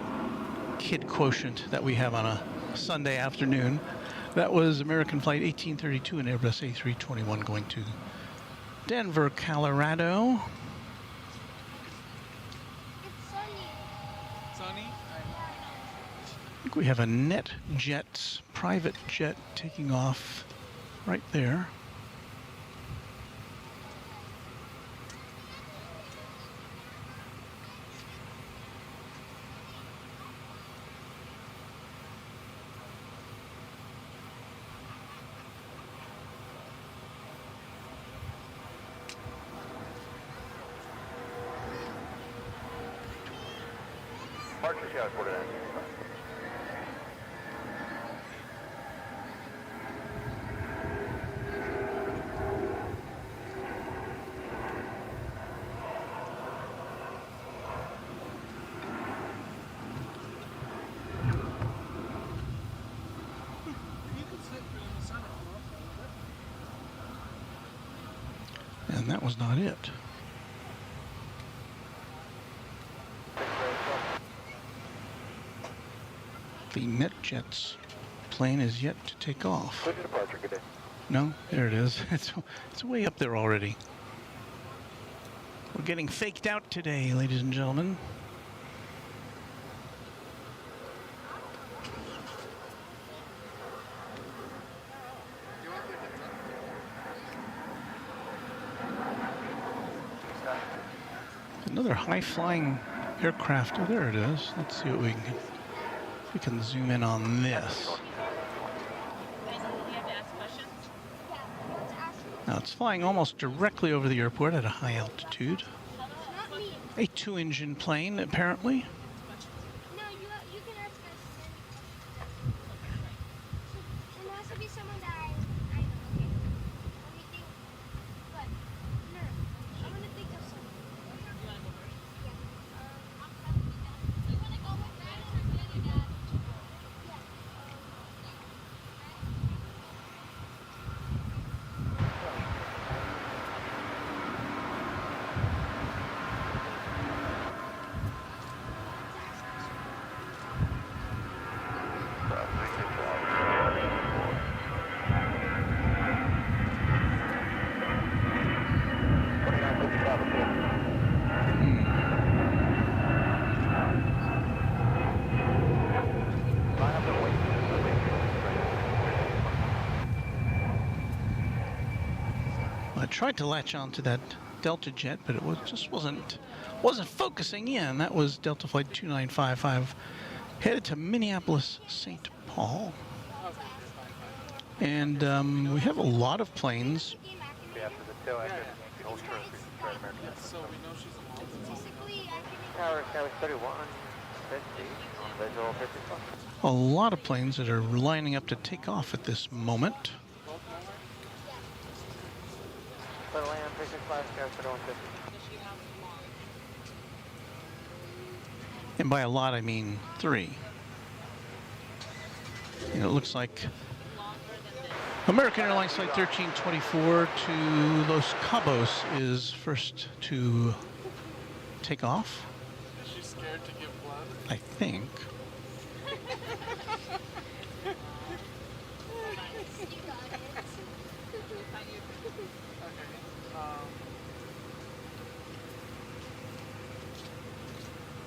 kid quotient that we have on a Sunday afternoon. That was American Flight 1832 and Airbus A321 going to Denver, Colorado. It's sunny. Sunny? I think we have a NetJets private jet taking off right there. Departure Seattle 49. And that was not it. The NetJets plane is yet to take off. Clear to departure, good day. No, there it is. It's way up there already. We're getting faked out today, ladies and gentlemen. Another high-flying aircraft. Oh, there it is. Let's see what we can. If we can zoom in on this. Now it's flying almost directly over the airport at a high altitude. Not me. A 2-engine plane, apparently. No, you can ask us. It has to be someone that I know. Okay. Let me think. But no, I'm gonna think of someone. Yeah. You wanna go with dad or with your dad? Yeah. I tried to latch onto that Delta jet, but it just wasn't focusing in. That was Delta Flight 2955, headed to Minneapolis, St. Paul. And we have a lot of planes. After the tail, after the whole turn, American. So we know she's a mom. Basically, I can. Tower 31, 50, on visual 55. A lot of planes that are lining up to take off at this moment. But land, 365, Tower 31, 50. And by a lot, I mean 3. And it looks like American Airlines Flight 1324 to Los Cabos is first to take off, Is she scared to give blood? I think.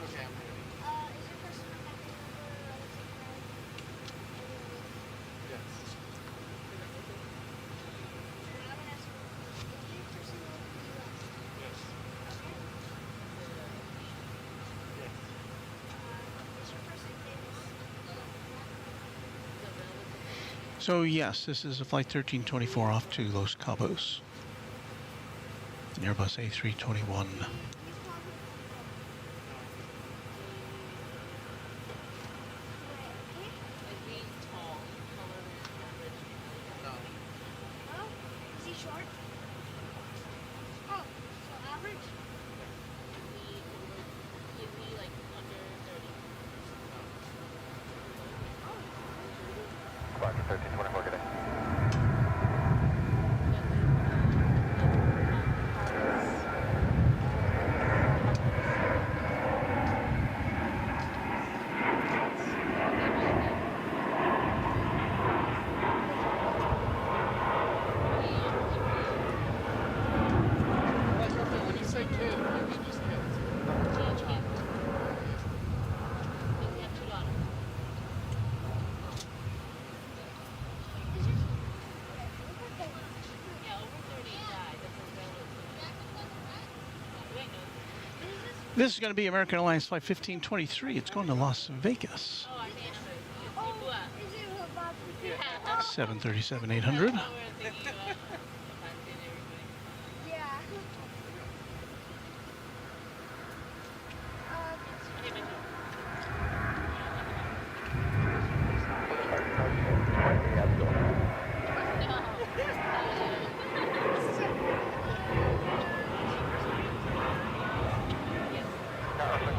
Okay, I'm ready. So yes, this is a flight 1324 off to Los Cabos. An Airbus A321. Oh, is he short? Oh, so average? Roger, 1324, good day. When you say kid, you mean just kids. This is going to be American Airlines Flight 1523. It's going to Las Vegas. Oh, is it about 737-800. Yeah.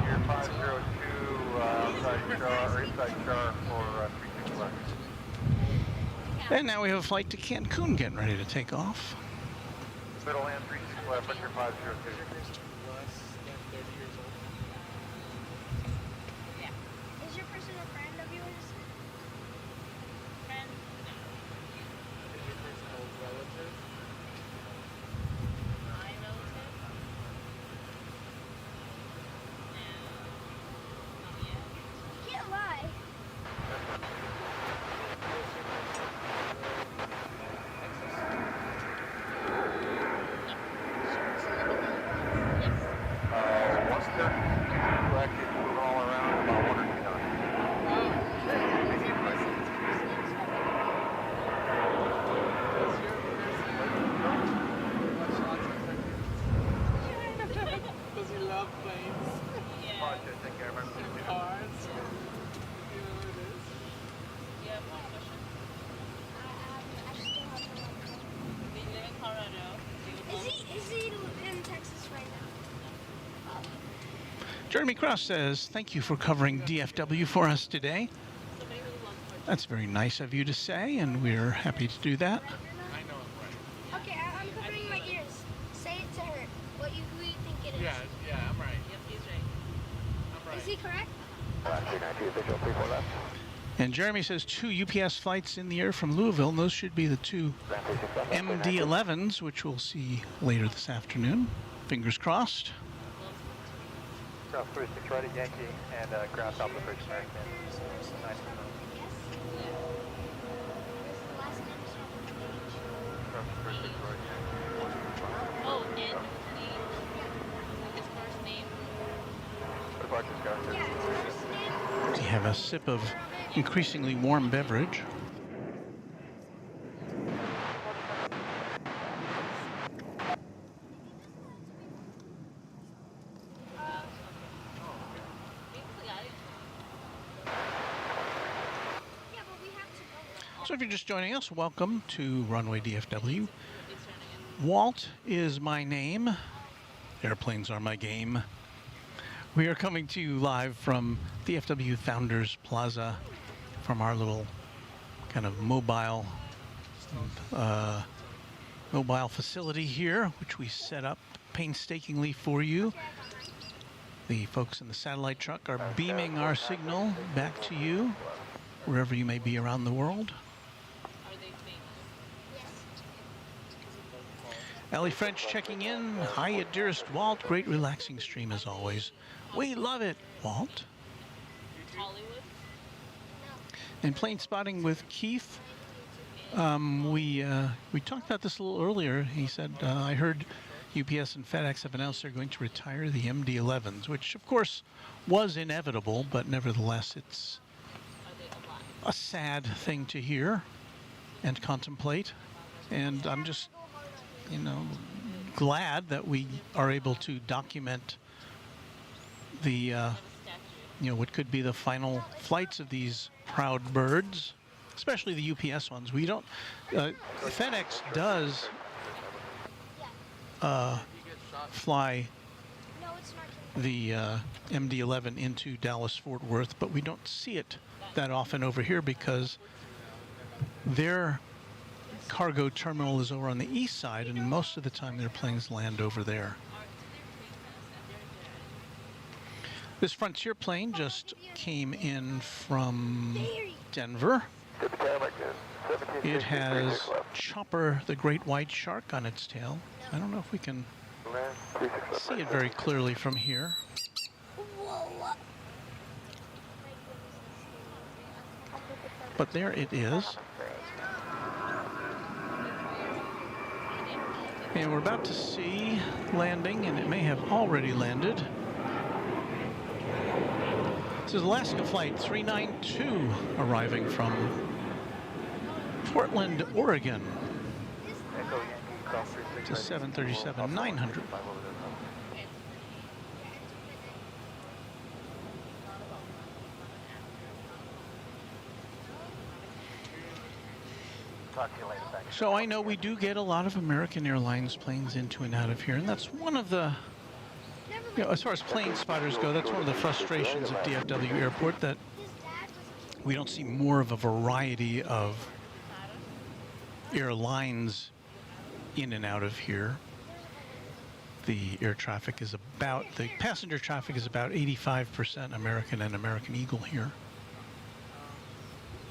You're 502 outside char, or inside char for 361. And now we have a flight to Cancun getting ready to take off. Middle land 36 left, but you're 502. Less than 30 years old. Is your person a friend of yours? Is your person a relative? You can't lie. Actually moving all around about 1 or 2 knots. Does he love planes? Take care, man. Cars? You know what it is? I still have to Is he in Texas right now? Jeremy Cross says, thank you for covering DFW for us today. That's very nice of you to say, and we're happy to do that. I know I'm right. Okay, I'm covering my ears. Say it to her. Who you think it is? Yeah, I'm right. I'm right. Is he correct? 392, visual 34 left. And Jeremy says 2 UPS flights in the air from Louisville, and those should be the 2 MD-11s, which we'll see later this afternoon. Fingers crossed. Ground 36 right at Yankee and ground top of the bridge American. Nice. Last name is on the page. Ground 36 right at Yankee. Departures go. Yeah, his first name. We have a sip of increasingly warm beverage. Yeah, but we have to go. So if you're just joining us, welcome to Runway DFW. Walt is my name. Airplanes are my game. We are coming to you live from DFW Founders Plaza, from our little kind of mobile facility here, which we set up painstakingly for you. The folks in the satellite truck are beaming our signal back to you, wherever you may be around the world. Ellie French checking in. Hi, dearest Walt. Great relaxing stream as always. We love it, Walt. And plane spotting with Keith. We talked about this a little earlier. He said, I heard UPS and FedEx have announced they're going to retire the MD-11s, which of course was inevitable, but nevertheless it's a sad thing to hear. and contemplate. And I'm just, you know, glad that we are able to document the, you know, what could be the final flights of these proud birds, especially the UPS ones. We don't, FedEx does fly No, it's not. the MD-11 into Dallas-Fort Worth, but we don't see it that often over here because their cargo terminal is over on the east side, and most of the time their planes land over there. This Frontier plane just came in from Denver. It has Chopper, the great white shark, on its tail. I don't know if we can see it very clearly from here. But there it is. And we're about to see landing, and it may have already landed. This is Alaska Flight 392 arriving from Portland, Oregon to 737-900. Talk to you later. Thanks. So I know we do get a lot of American Airlines planes into and out of here, and that's one of the, you know, as far as plane spotters go, that's one of the frustrations of DFW Airport, that we don't see more of a variety of airlines in and out of here. The air traffic is about, the passenger traffic is about 85% American and American Eagle here.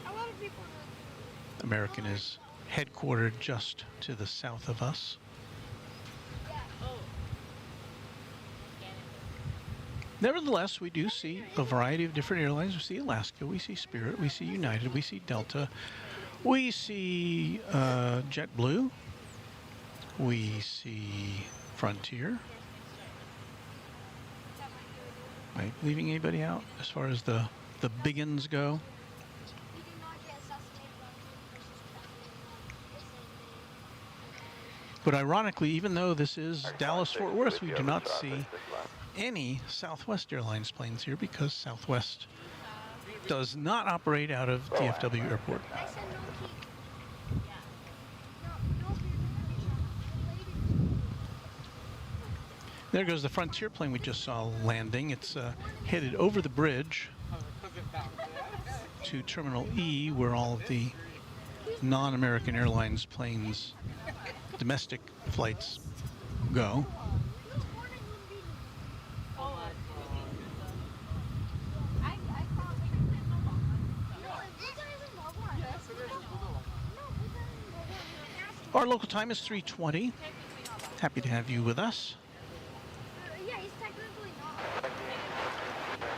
A lot of people. American is headquartered just to the south of us. Nevertheless, we do see a variety of different airlines. We see Alaska, we see Spirit, we see United, we see Delta, we see JetBlue, we see Frontier. Am I leaving anybody out as far as the big uns go? We do not get assassinated on versus But ironically, even though this is Dallas-Fort Worth, we do not see any Southwest Airlines planes here because Southwest does not operate out of DFW Airport. I said no key. No There goes the Frontier plane we just saw landing. It's headed over the bridge to Terminal E, where all of the non-American Airlines planes, domestic flights, go. Our local time is 3:20. Happy to have you with us. Yeah, he's technically not.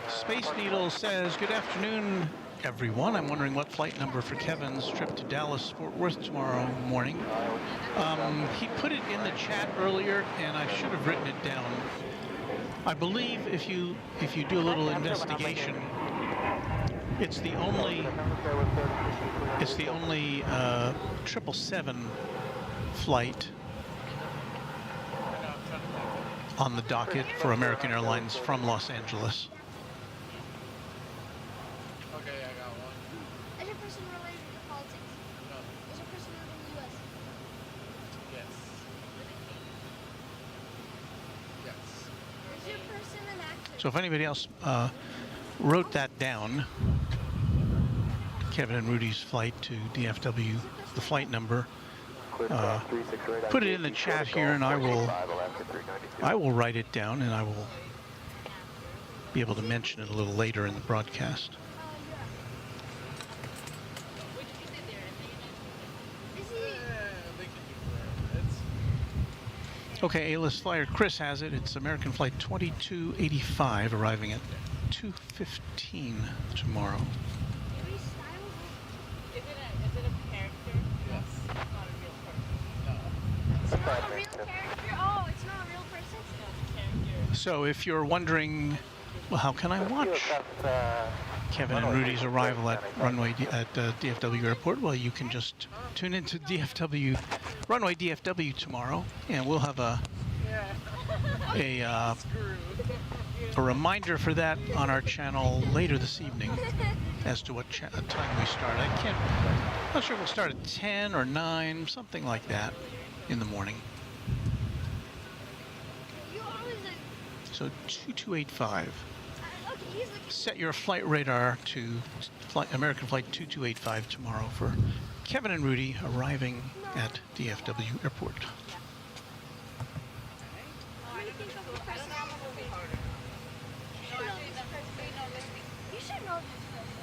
Space Needle says, good afternoon, everyone. I'm wondering what flight number for Kevin's trip to Dallas-Fort Worth tomorrow morning. He put it in the chat earlier, and I should have written it down. I believe if you do a little investigation, it's the only 777 flight on the docket for American Airlines from Los Angeles. Okay, I got one. Is your person related to politics? No. Is your person living in the U.S.? Yes. Yes. Is your person an actor? So if anybody else wrote that down, Kevin and Rudy's flight to DFW, the flight number, put it in the chat here, and I will write it down, and I will be able to mention it a little later in the broadcast. Is he? They can do that. Okay, A-list flyer Chris has it. It's American Flight 2285 arriving at 2:15 tomorrow. Very stylish. Is it a character? Yes. It's not a real person. It's not a real character. Oh, it's not a real person. No, it's a character. So if you're wondering, well, how can I watch Kevin and Rudy's arrival at DFW Airport. Well, you can just tune into Runway DFW tomorrow, and we'll have a reminder for that on our channel later this evening as to what time we start. I'm not sure if we'll start at 10 or 9, something like that in the morning. You always like, So 2285. okay, he's like, Set your flight radar to American Flight 2285 tomorrow for Kevin and Rudy arriving at DFW Airport. you should know this person.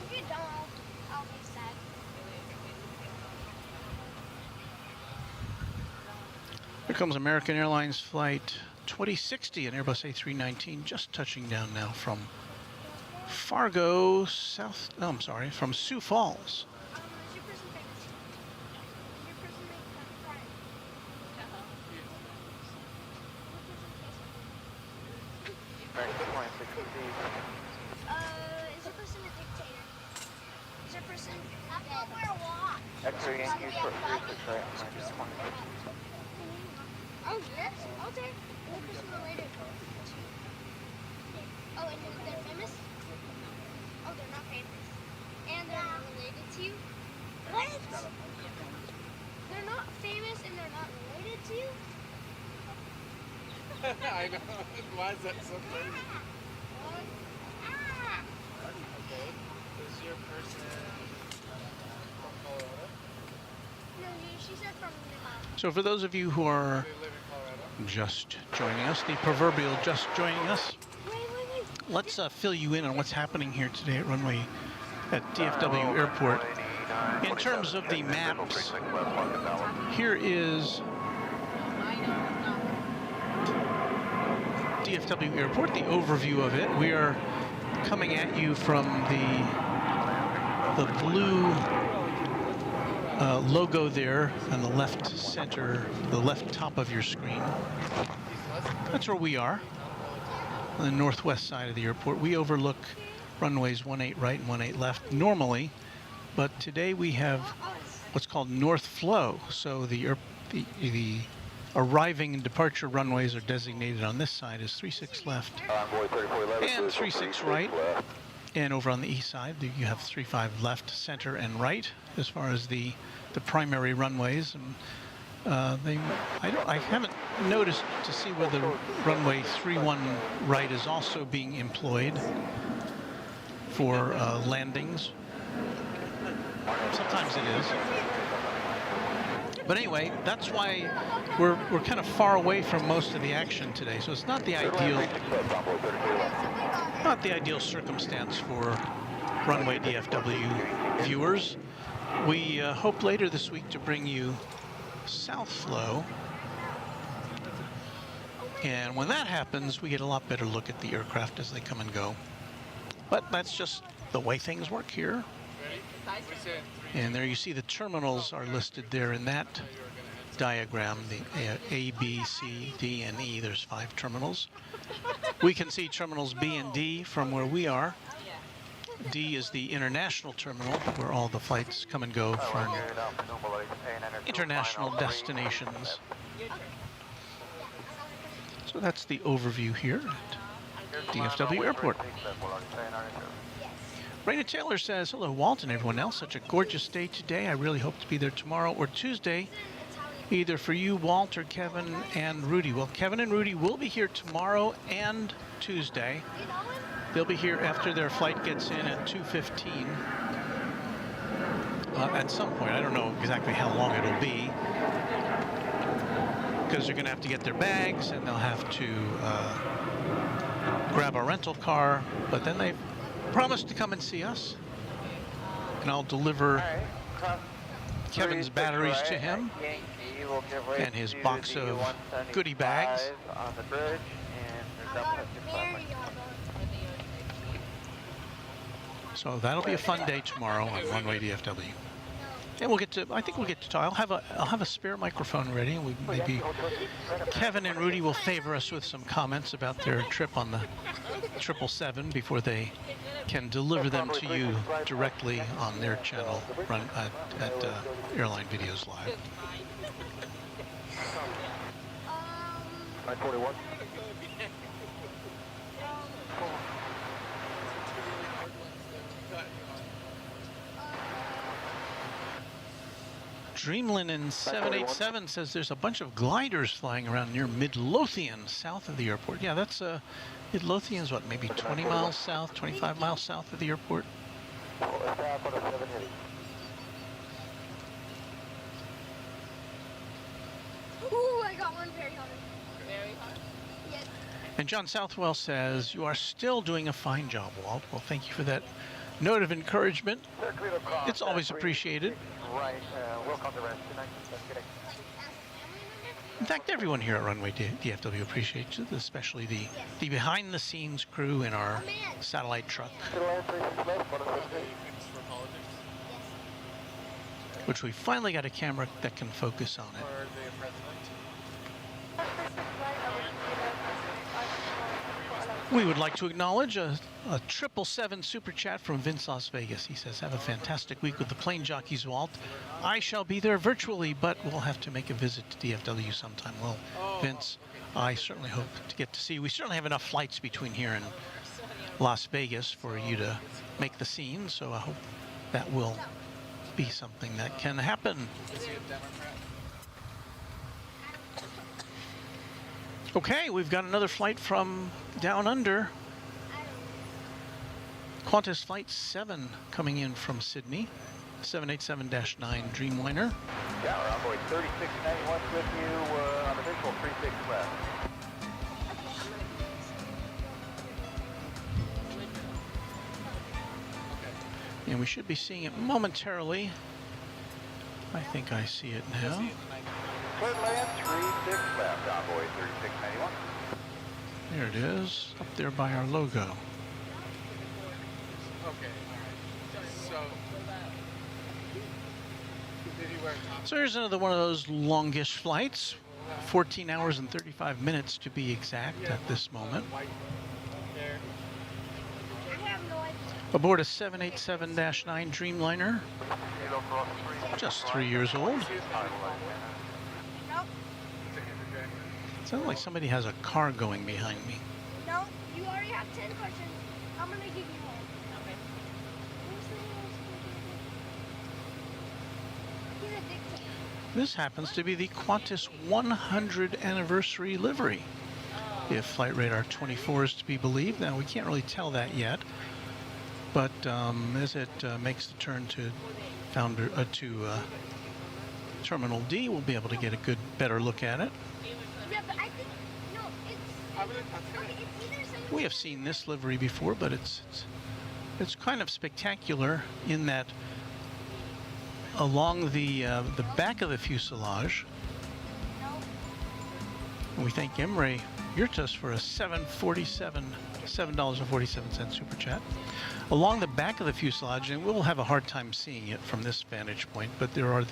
If you don't, I'll be sad. Here comes American Airlines Flight 2060, an Airbus A319, just touching down now from Fargo, from Sioux Falls. Is your person famous? Is your person make friends? American 2060. Is your person a dictator? Is your person dead? X-ray Yankee short 36 right. American 2060. Oh, yes? Okay. What person related to? Oh, and they're famous? Oh, they're not famous. And they're not related to you? What? They're not famous and they're not related to you? I know. Why is that so funny? Okay. Is your person from Colorado? No, she said from So for those of you who are They live in Colorado? just joining us, the proverbial just joining us, Wait. let's fill you in on what's happening here today at DFW Airport. In terms of the maps, here is DFW Airport, the overview of it. We are coming at you from the blue logo there on the left center, the left top of your screen. That's where we are, on the northwest side of the airport. We overlook runways 18 right and 18 left normally, but today we have what's called north flow. So the arriving and departure runways are designated on this side as 36 left and 36 right. And over on the east side, you have 35 left, center, and right as far as the primary runways. And I haven't noticed to see whether runway 31 right is also being employed for landings. Sometimes it is. But anyway, that's why we're kind of far away from most of the action today. So it's not the ideal circumstance for Runway DFW viewers. We hope later this week to bring you south flow. And when that happens, we get a lot better look at the aircraft as they come and go. But that's just the way things work here. And there you see the terminals are listed there in that diagram, the A, B, C, D, and E. There's 5 terminals. We can see terminals B and D from where we are. D is the international terminal where all the flights come and go from international destinations. So that's the overview here at DFW Airport. Raina Taylor says, hello, Walt and everyone else. Such a gorgeous day today. I really hope to be there tomorrow or Tuesday, either for you, Walt, or Kevin and Rudy. Well, Kevin and Rudy will be here tomorrow and Tuesday. They'll be here after their flight gets in at 2:15. At some point, I don't know exactly how long it'll be, because they're going to have to get their bags and they'll have to grab a rental car. But then they've promised to come and see us, and I'll deliver Kevin's batteries to him and his box of goodie bags. So that'll be a fun day tomorrow on Runway DFW. And we'll get to. I think we'll get to talk. I'll have a spare microphone ready, and maybe Kevin and Rudy will favor us with some comments about their trip on the 777 before they can deliver them to you directly on their channel run at Airline Videos Live. 941. Dreamlinen 787 says there's a bunch of gliders flying around near Midlothian, south of the airport. Yeah, that's Midlothian is what, maybe 20 miles south, 25 miles south of the airport. Ooh, I got one very hard. Very hard. Yes. And John Southwell says, you are still doing a fine job, Walt. Well, thank you for that note of encouragement. It's always appreciated. Right, we'll call the rest tonight. In fact, everyone here at Runway DFW appreciates it, especially the behind-the-scenes crew in our satellite truck, which we finally got a camera that can focus on it. Or the president. We would like to acknowledge a 777 super chat from Vince Las Vegas. He says, have a fantastic week with the plane jockeys, Walt. I shall be there virtually, but we'll have to make a visit to DFW sometime. Well, Vince, I certainly hope to get to see you. We certainly have enough flights between here and Las Vegas for you to make the scene, so I hope that will be something that can happen. Is he a Democrat? Okay, we've got another flight from down under. Qantas Flight 7 coming in from Sydney. 787-9 Dreamliner. Yeah, we're on board 3691 with you on the visual 36 left. And we should be seeing it momentarily. I think I see it now. Cleared land 36 left on board 3691. There it is, up there by our logo. Okay, alright. So, did he wear a top? So here's another one of those longish flights. 14 hours and 35 minutes to be exact at this moment. White hair. I have no idea. Aboard a 787-9 Dreamliner, just 3 years old. Nope. Sounds like somebody has a car going behind me. No, you already have 10 questions. I'm gonna give you one. Okay. He's a dictator. This happens to be the Qantas 100 anniversary livery, if Flight Radar 24 is to be believed. Now, we can't really tell that yet, but as it makes the turn to Terminal D, we'll be able to get a better look at it. Yeah, but I think no, it's either saying We have seen this livery before, but it's kind of spectacular in that along the back of the fuselage, no. and we thank Emre Yurtas for a $7.47 super chat. Along the back of the fuselage, and we'll have a hard time seeing it from this vantage point, but there are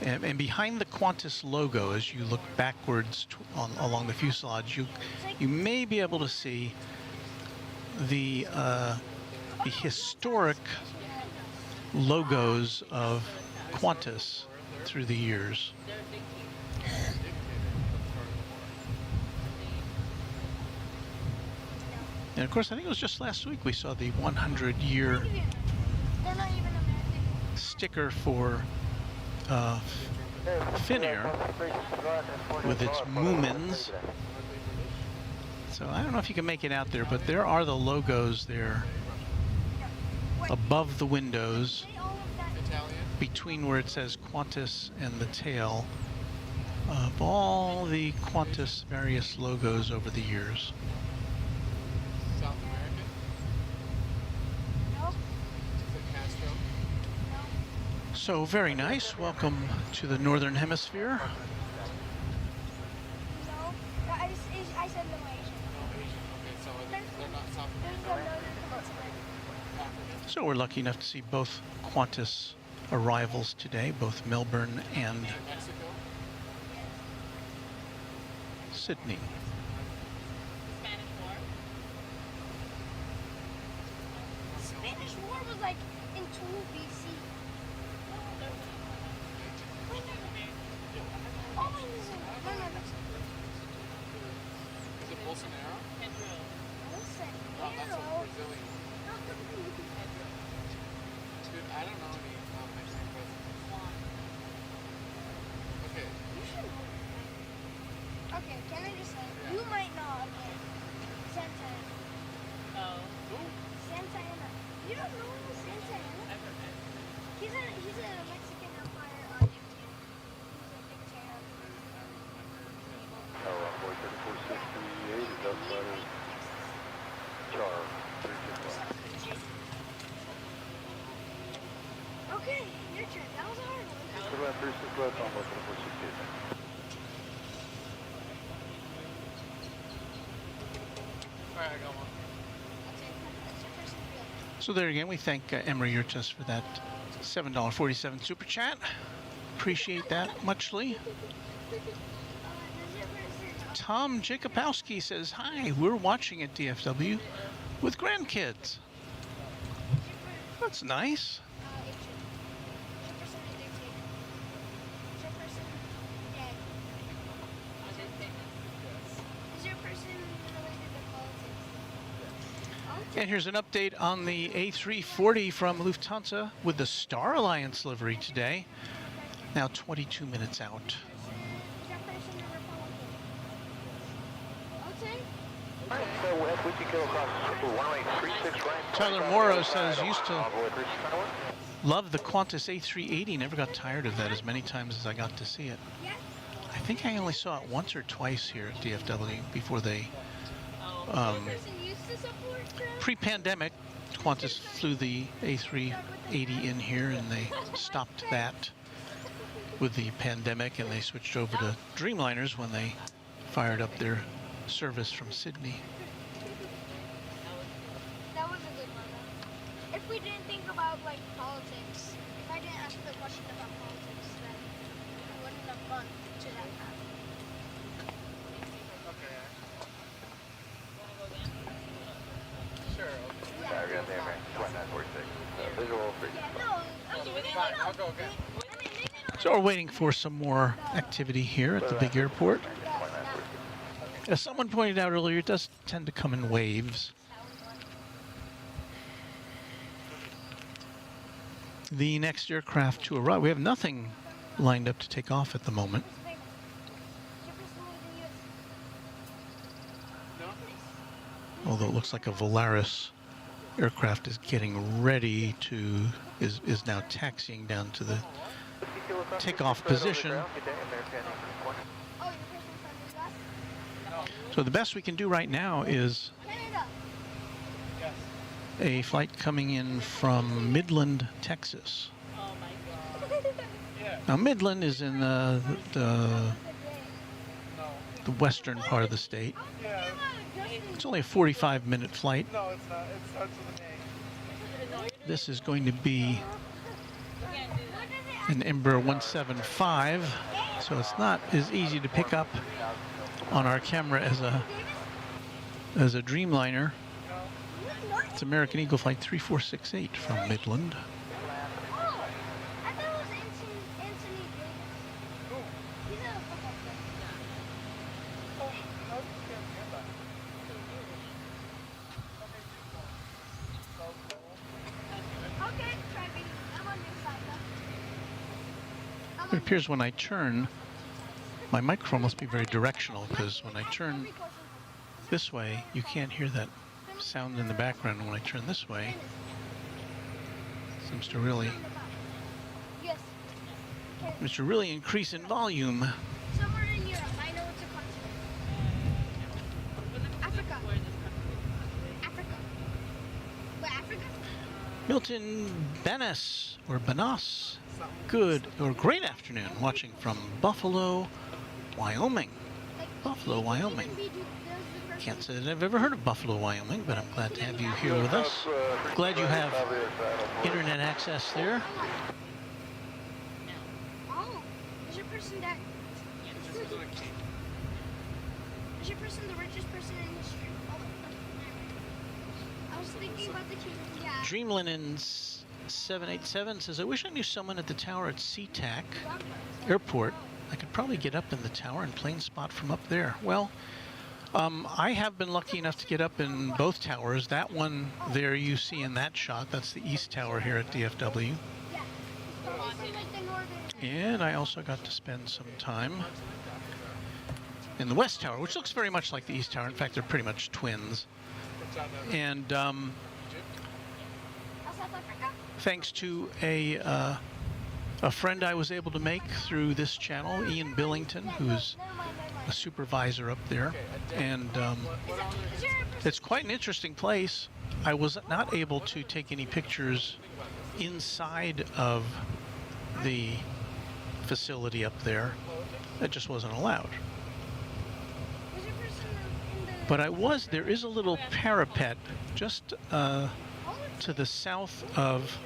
and behind the Qantas logo, as you look backwards along the fuselage, you may be able to see the historic logos of Qantas through the years. And of course, I think it was just last week we saw the 100-year They're not even American. sticker for Finnair with its Moomins. So I don't know if you can make it out there, but there are the logos there above the windows, Say all of that. Italian. between where it says Qantas and the tail, of all the Qantas various logos over the years. South American. Nope. Is it Castro? No. So very nice. Welcome to the Northern Hemisphere. No. I said no Asian. No, Asian. Okay, so they're not South There's American. no Northern Hemisphere. African. So we're lucky enough to see both Qantas arrivals today, both Melbourne and Mexico. Sydney. Spanish War. Spanish War was like in 2 BC. Wait, no. Oh, wait, no, that's Is it Bolsonaro? Pedro. Oh, that's a Brazilian. Dude, I don't know any Mexican presidents. Juan. Okay. You should know. Okay, can I just say, you might know again. Santa Ana. Oh. Who? Santa Ana. You don't know Santa Ana? I've heard it. He's a Mexican Empire dictator. He's a dictator. Runway 3468 is up letter char 365. Okay, your turn. That was a hard one. Good left 36 left, runway 3468. Alright, I got one. Okay, that's your first reveal. So there again, we thank Emery Urtus for that $7.47 super chat. Appreciate that muchly. Does your person Tom Jacobowski says, hi, we're watching at DFW with grandkids. That's nice. And here's an update on the A340 from Lufthansa with the Star Alliance livery today. Now 22 minutes out. Alright, so if we could go across the 1836 right. Tyler Morrow says, used to Runway 361. love the Qantas A380. Never got tired of that as many times as I got to see it. I think I only saw it once or twice here at DFW before they, pre-pandemic, Qantas flew the A380 in here and they stopped that with the pandemic and they switched over to Dreamliners when they fired up their service from Sydney. That was a good one. If we didn't think about like politics, if I didn't ask the question about politics, then we wouldn't have gone to that path. Okay. Sure, okay. Sorry, we got there, man. 2946. Visual for you. Yeah, no. I mean, maybe Fine, not. I'll go again. I mean, maybe not. So we're waiting for some more activity here at the big airport. As someone pointed out earlier, it does tend to come in waves. The next aircraft to arrive, we have nothing lined up to take off at the moment. No? Although it looks like a Volaris aircraft is getting ready to, is now taxiing down to the takeoff position. Oh, your person from the So the best we can do right now is Canada. Yes. a flight coming in from Midland, Texas. Oh my god. Yeah. Now Midland is in the No. western part of the state. Yeah. It's only a 45-minute flight. No, it's not. It starts with an A. This is going to be You can't do that. an Embraer 175, so it's not as easy to pick up on our camera as a Dreamliner. It's American Eagle Flight 3468 from Midland. Oh, I thought it was Anthony Davis. He's a football player. Oh, how did you get that? Okay, Trevi, I'm on your side now. It appears when I turn, my microphone must be very directional because when I turn this way, you can't hear that sound in the background. When I turn this way, it seems to really Yes. increase in volume. Somewhere in Europe. I know it's a continent. Africa. Africa. Wait, Africa? Milton Benes or Benas, good or great afternoon watching from Buffalo, Wyoming. Buffalo, Wyoming. Can't say that I've ever heard of Buffalo, Wyoming, but I'm glad to have you here with us. Glad you have internet access there. person that? This was on a cake. Is your person the richest person in history? Oh, okay. I was thinking about the king. Yeah. Dreamlinen 787 says, I wish I knew someone at the tower at SeaTac Airport. I could probably get up in the tower and plane spot from up there. Well, I have been lucky enough to get up in both towers. That one there you see in that shot, that's the East Tower here at DFW. Yeah. It's like the northern. And I also got to spend some time in the West Tower, which looks very much like the East Tower. In fact, they're pretty much twins. And South Africa. thanks to a friend I was able to make through this channel, Ian Billington, who's a supervisor up there. And it's quite an interesting place. I was not able to take any pictures inside of the facility up there. That just wasn't allowed. But there is a little parapet just to the south of,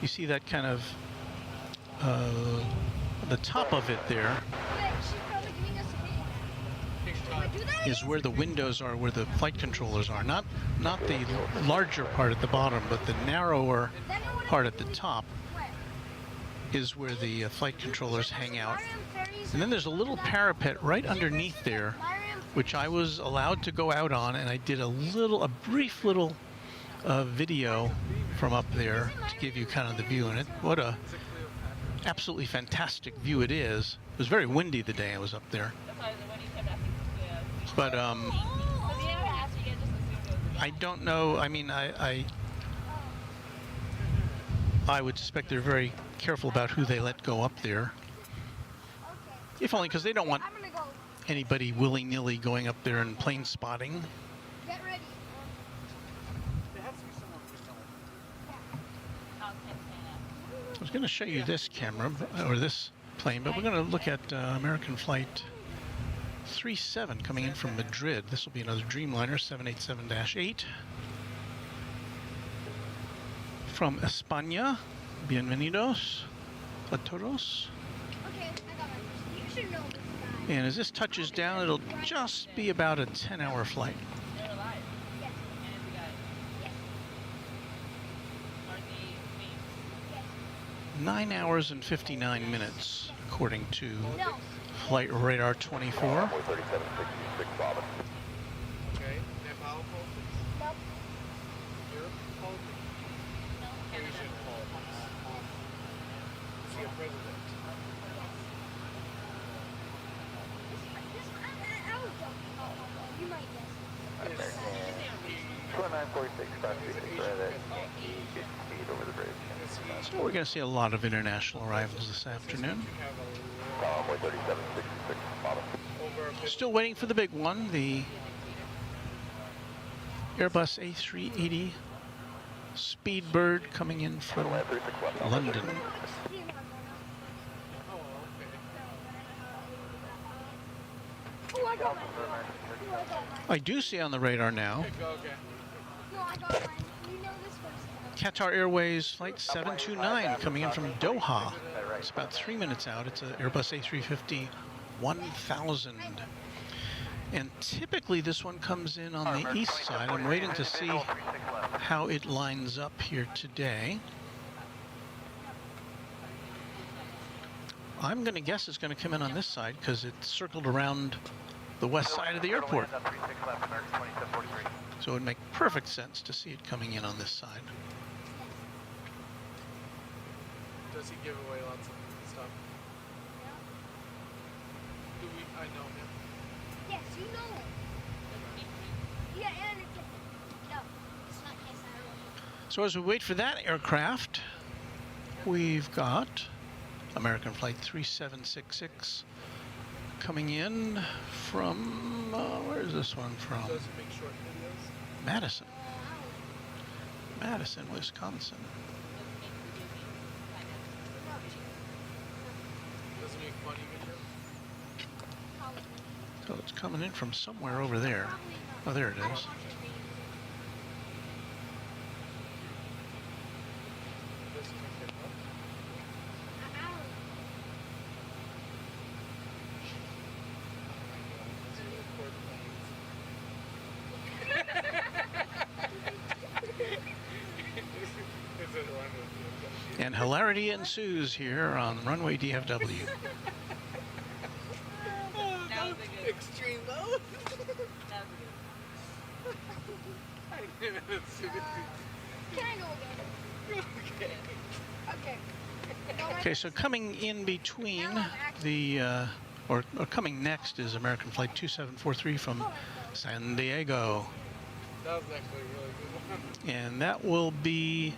you see that kind of, the top of it there is where the windows are, where the flight controllers are. Not the larger part at the bottom, but the narrower part at the top is where the flight controllers hang out. And then there's a little parapet right underneath there, which I was allowed to go out on, and I did a brief little video from up there to give you kind of the view. And what a absolutely fantastic view it is. It was very windy the day I was up there. But I don't know. I mean, I would suspect they're very careful about who they let go up there. If only because they don't want anybody willy-nilly going up there and plane spotting. Get ready. I was going to show you this camera, or this plane, but we're going to look at American Flight 37 coming in from Madrid. This will be another Dreamliner 787-8 from España. Bienvenidos a todos. Okay, I got my person. You should know this guy. And as this touches down, it'll just be about a 10-hour flight. They're alive. Yes. And the guys. Yes. Are they mates? 9 hours and 59 minutes, according to No. Flight Radar 24. Okay, Nepal politics. Nope. Europe politics. No, Canada. Asian politics. Is he a president? I was joking. You might guess. 2946, 536, right at 8 feet over the bridge. So we're going to see a lot of international arrivals this afternoon. Runway 3766, bottom. Still waiting for the big one, the Airbus A380 Speedbird coming in from London. Oh, I got mine. I do see on the radar now Okay. No, I got mine. You know this first. Qatar Airways Flight 729 coming in from Doha. It's about 3 minutes out. It's an Airbus A350 1000. And typically this one comes in on the east side. I'm waiting to see how it lines up here today. I'm going to guess it's going to come in on this side because it's circled around the west side of the airport. So it would make perfect sense to see it coming in on this side. Does he give away lots of stuff? I know him. Yes, you know it. Yeah, and it's no, it's not yes, I don't know. So as we wait for that aircraft, we've got American Flight 3766 coming in from, where is this one from? Does he make short videos? Madison. Madison, Wisconsin. Does he make funny videos? So it's coming in from somewhere over there. Oh, there it is. Does he make hip hop? And hilarity ensues here on Runway DFW. That was a good Extreme mode. That was a good Can I go again? Okay. Okay, so coming in between the, or coming next is American Flight 2743 from San Diego. That was actually a really good one. And that will be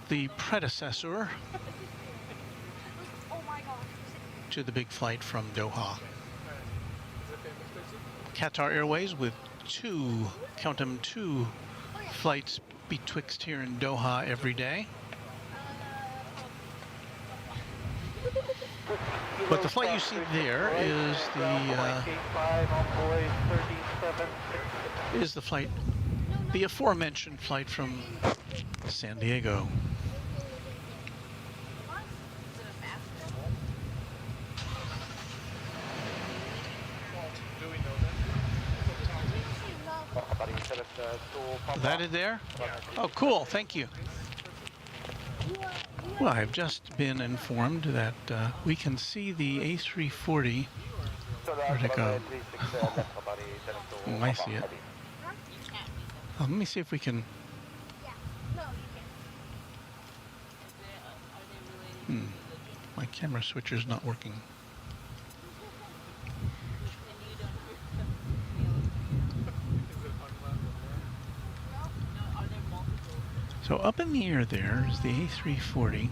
the predecessor Oh my gosh. to the big flight from Doha. Is it famous person? Qatar Airways with two, count them, two flights betwixt here in Doha every day. But the flight you see there is the flight, the aforementioned flight from San Diego. Do we know that? That it there? Oh, cool. Thank you. Well, I've just been informed that we can see the A340. Where'd it go? Oh, I see it. Let me see if we can. My camera switcher's not working. So up in the air there is the A340.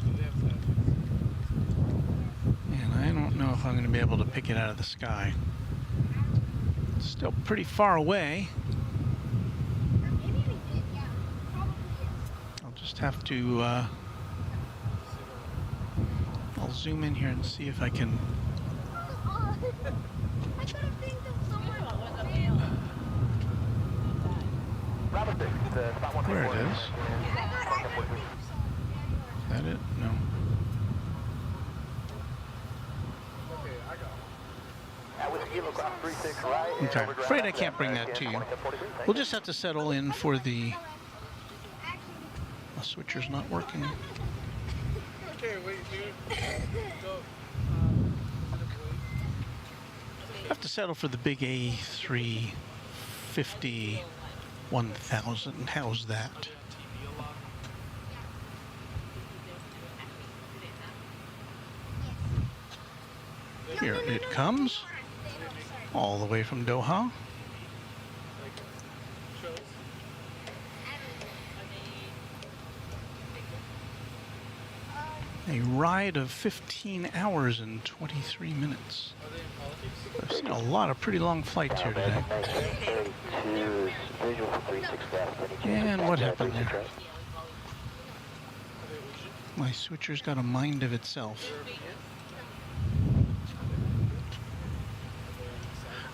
And I don't know if I'm going to be able to pick it out of the sky. It's still pretty far away. I'll just have to, I'll zoom in here and see if I can. There it is. Is that it? No. Okay, afraid I can't bring that to you. We'll just have to settle in for the switcher's not working. Okay, wait, dude. Go. Have to settle for the big A350 1000. How's that? Here it comes, all the way from Doha. A ride of 15 hours and 23 minutes. I've seen a lot of pretty long flights here today. And what happened there? My switcher's got a mind of itself.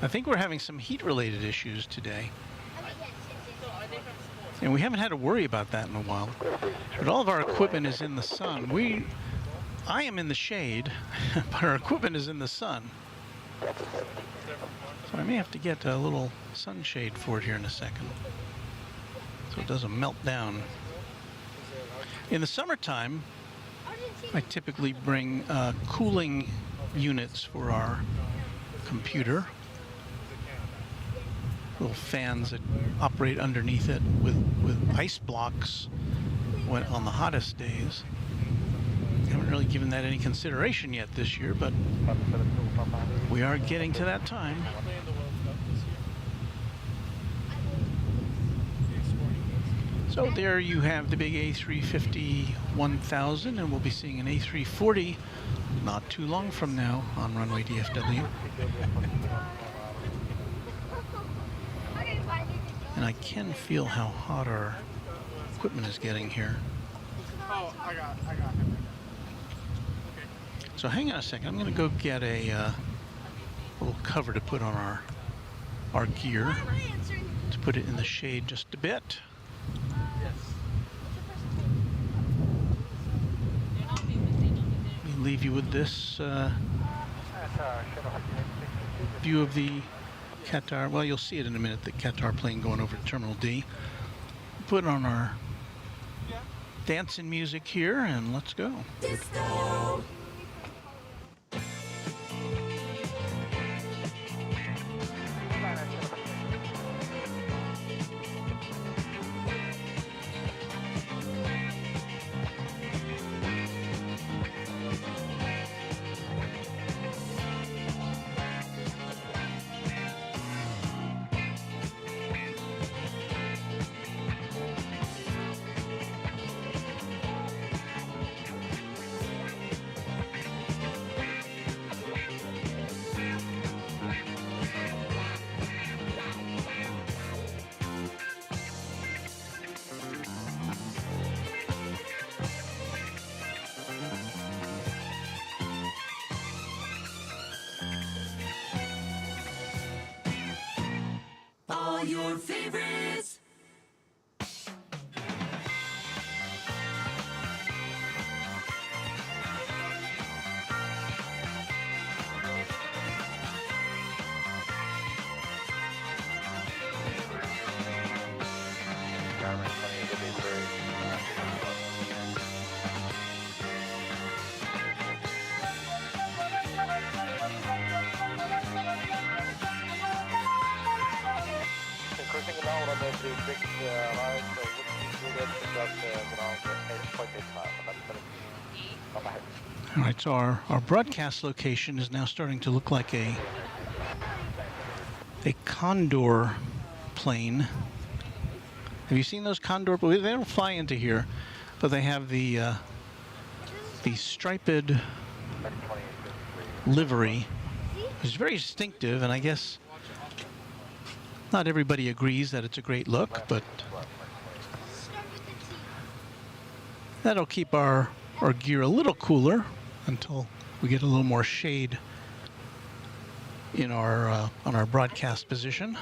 I think we're having some heat-related issues today. And we haven't had to worry about that in a while. But all of our equipment is in the sun. I am in the shade, but our equipment is in the sun. So I may have to get a little sunshade for it here in a second, so it doesn't melt down. In the summertime, I typically bring cooling units for our computer. Little fans that operate underneath it with ice blocks when on the hottest days. Haven't really given that any consideration yet this year, but we are getting to that time. So there you have the big A350 1000, and we'll be seeing an A340 not too long from now on Runway DFW. And I can feel how hot our equipment is getting here. Oh, I got him. So hang on a second. I'm going to go get a little cover to put on our gear to put it in the shade just a bit. Let me leave you with this view of the Qatar. Well, you'll see it in a minute. The Qatar plane going over to Terminal D. Put on our dancing music here, and let's go. All your favorites. Garmin 2853. Cruising along on the 36 line, so looking through that, just around 8.85. On my head. All right, so our broadcast location is now starting to look like a Condor plane. Have you seen those Condor? They don't fly into here, but they have the striped livery. It's very distinctive, and I guess not everybody agrees that it's a great look, but that'll keep our gear a little cooler until we get a little more shade in our on our broadcast position.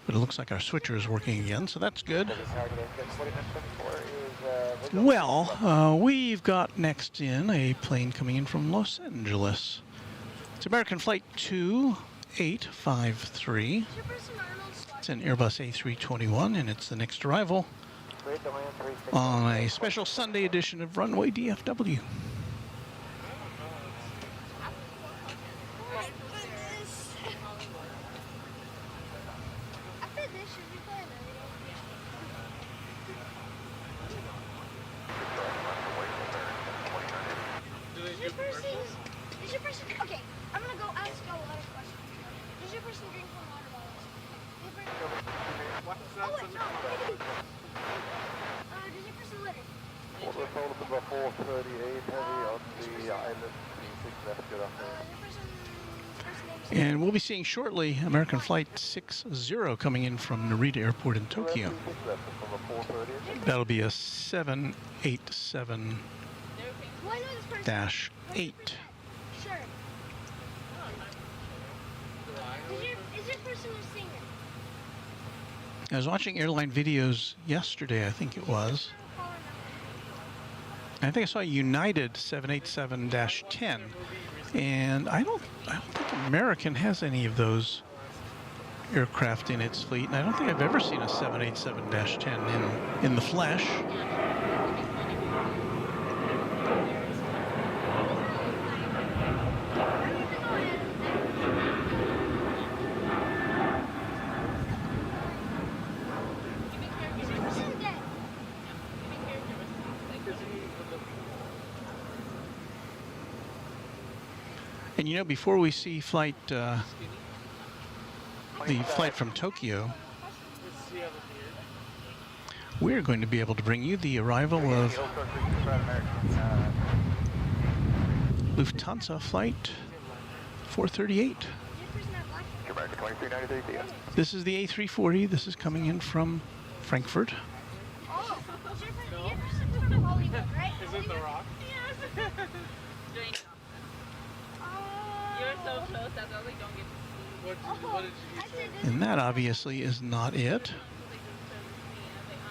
But it looks like our switcher is working again, so that's good. Well, we've got next in a plane coming in from Los Angeles. It's American Flight 2853. It's an Airbus A321, and it's the next arrival on a special Sunday edition of Runway DFW. Does your person, okay, I'm gonna go ask y'all a lot of questions. Does your person drink from water bottles? Oh wait, no. Does your person litter? Water total number 438 heavy on the island 6 left, good afternoon. Your person's first name's And we'll be seeing shortly American Flight 60 coming in from Narita Airport in Tokyo. That'll be a 787-8. Well, I know this person. Sure. Is your person a singer? I was watching airline videos yesterday, I think it was. I think I saw a United 787-10, and I don't think American has any of those aircraft in its fleet, and I don't think I've ever seen a 787-10 in the flesh. And you know, before we see the flight from Tokyo, we're going to be able to bring you the arrival of Lufthansa flight 438. This is the A340. This is coming in from Frankfurt. Oh, is your person from Hollywood, right? Is it The Rock? Yes. You're so close, that's why we don't get to see. What did you say? And that obviously is not it.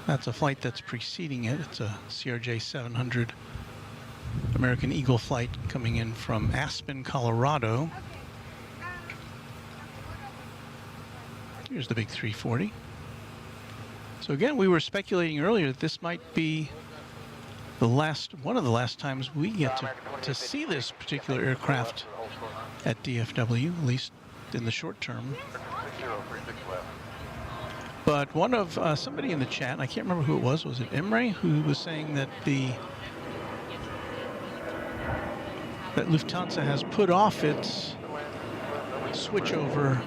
That's a flight that's preceding it. It's a CRJ 700 American Eagle flight coming in from Aspen, Colorado. Here's the big 340. So again, we were speculating earlier that this might be one of the last times we get to see this particular aircraft at DFW, at least in the short term. But one of somebody in the chat, and I can't remember who it was it Imre, who was saying that that Lufthansa has put off its switch over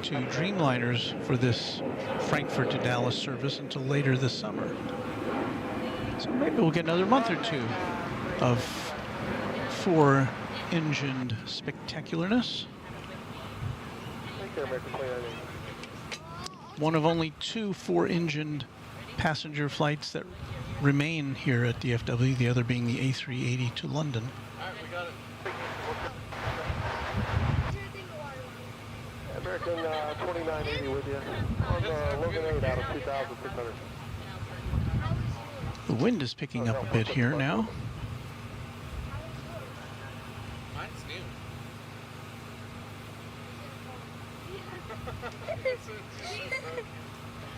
to Dreamliners for this Frankfurt to Dallas service until later this summer. So maybe we'll get another month or two of four-engined spectacularness. One of only two four-engined passenger flights that remain here at DFW, the other being the A380 to London. Alright, we got it. American 2980 with you. On the Logan 8 out of 2,600. The wind is picking up a bit here now. Mine's new.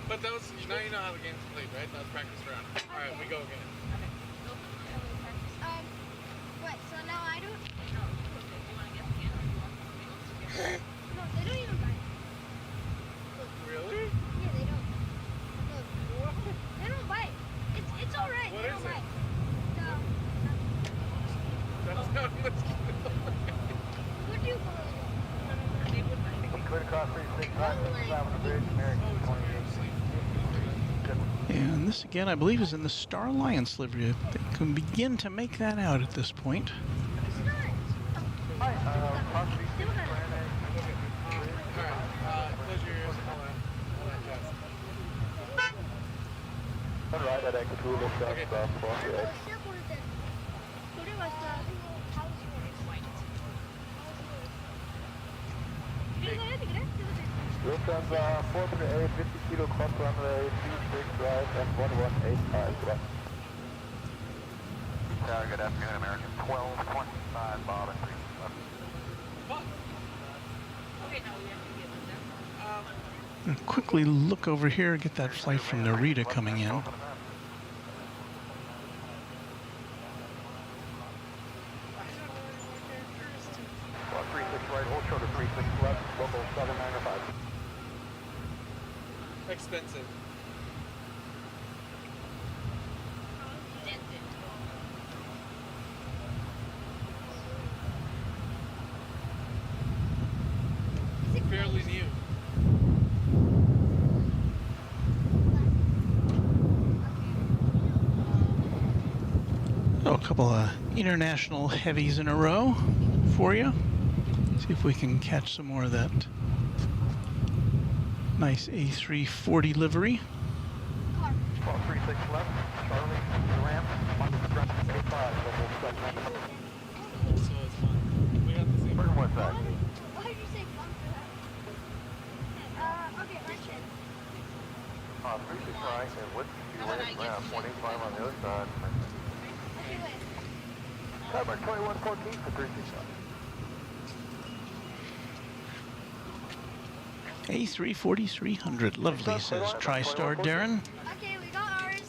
But that was, now you know how the game's played, right? That was practice round. Alright, we go again. What, so now I don't? No, they don't even bite. Really? Yeah, they don't. Look. They don't bite. It's alright. What They is don't it? bite. That's not much. Would you believe it? Clear across 365, Lavender Bridge, American 28. And this again, I believe, is in the Star Alliance livery. They can begin to make that out at this point. It's not. Hi, possibly They were gonna- Alright, close your ears and all that jazz. Right at exit 2, look down Okay. south, I cross the thought edge. the airport is there. Today was the house yours. You guys are here? Lufthansa 408, 50 kilo cross runway, 36 right and 1185. Good afternoon, American 1225, Bob and 311. Fuck. Okay, now we have to get them. And quickly look over here, get that flight from Narita coming in. 36 right, hold short of 36 left, local 795. Expensive. Fairly new. Oh, a couple of international heavies in a row for you. See if we can catch some more of that nice A340 livery. 1236 left, Charlie, ramp, 185, local 795. So it's fun. We got the same. Burn west side. Why did you say bunker? Okay, right here. 36 right, and whiskey, you right, ramp, 185 on the other side. Okay, wait. Cover 2114 for 36 right. A340-300, lovely, says TriStar Darren. Okay, we got ours.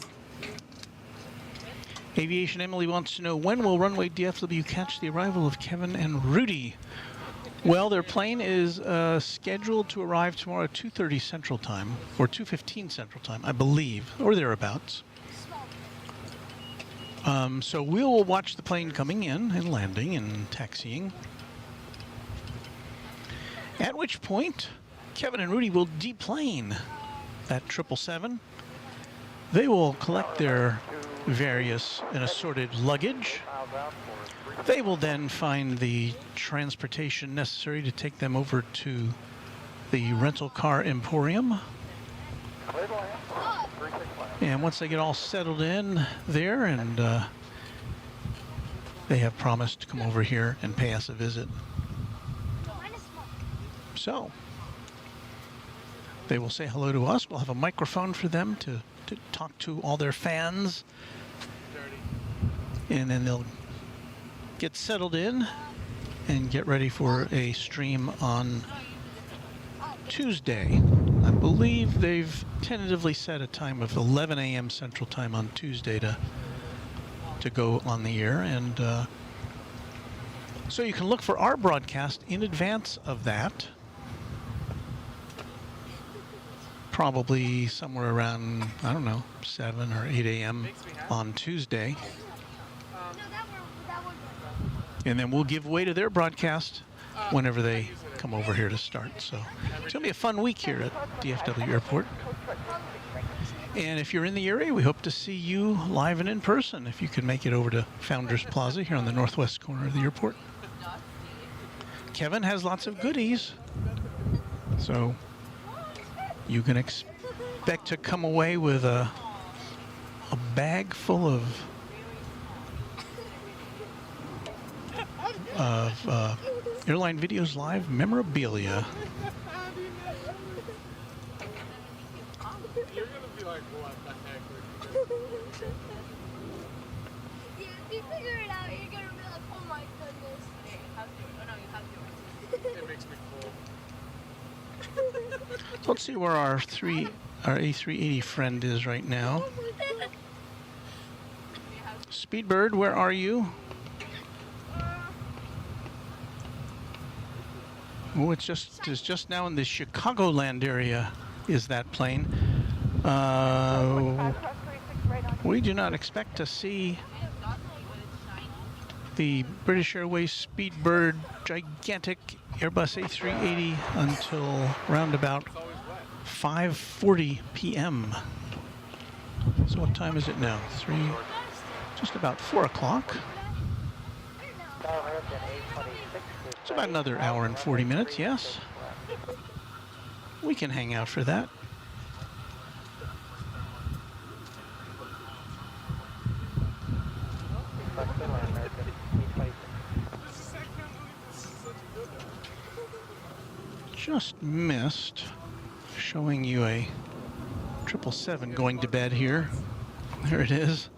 Aviation Emily wants to know, when will Runway DFW catch the arrival of Kevin and Rudy? Well, their plane is scheduled to arrive tomorrow at 2:30 Central Time, or 2:15 Central Time, I believe, or thereabouts. So we'll watch the plane coming in and landing and taxiing. At which point, Kevin and Rudy will deplane that 777. They will collect their various and assorted luggage. They will then find the transportation necessary to take them over to the rental car emporium. And once they get all settled in there, and they have promised to come over here and pay us a visit. So they will say hello to us. We'll have a microphone for them to talk to all their fans. And then they'll get settled in and get ready for a stream on Tuesday. I believe they've tentatively set a time of 11 a.m. Central Time on Tuesday to go on the air, and so you can look for our broadcast in advance of that. Probably somewhere around, I don't know, 7 or 8 a.m. on Tuesday. And then we'll give way to their broadcast whenever they come over here to start. So it's going to be a fun week here at DFW Airport. And if you're in the area, we hope to see you live and in person if you can make it over to Founders Plaza here on the northwest corner of the airport. Kevin has lots of goodies, so you can expect to come away with a bag full of Airline Videos Live memorabilia. You're gonna be like, what the heck? Yeah, if you figure it out, you're gonna be like, oh my goodness. Okay, you have yours. Oh no, you have yours. It makes me cool. Let's see where our A380 friend is right now. Speedbird, where are you? Oh, it's just now in the Chicagoland area. Is that plane? We do not expect to see the British Airways Speedbird gigantic Airbus A380 until around about 5:40 p.m. So what time is it now? Just about 4 o'clock. It's about another hour and 40 minutes, yes. We can hang out for that. Just missed showing you a 777 going to bed here. There it is.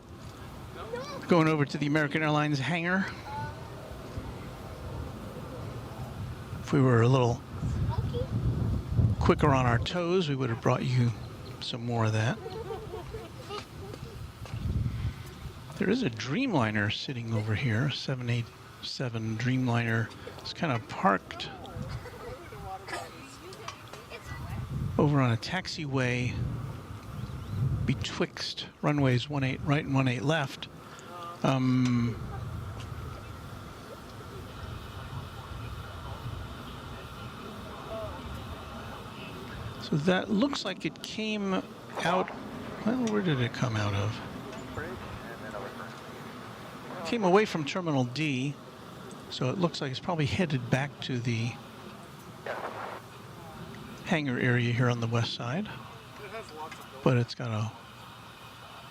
Going over to the American Airlines hangar. If we were a little quicker on our toes, we would have brought you some more of that. There is a Dreamliner sitting over here, 787 Dreamliner. It's kind of parked over on a taxiway betwixt runways 18 right and 18 left. So that looks like it came out, well, where did it come out of? Came away from Terminal D, so it looks like it's probably headed back to the hangar area here on the west side. But it's got to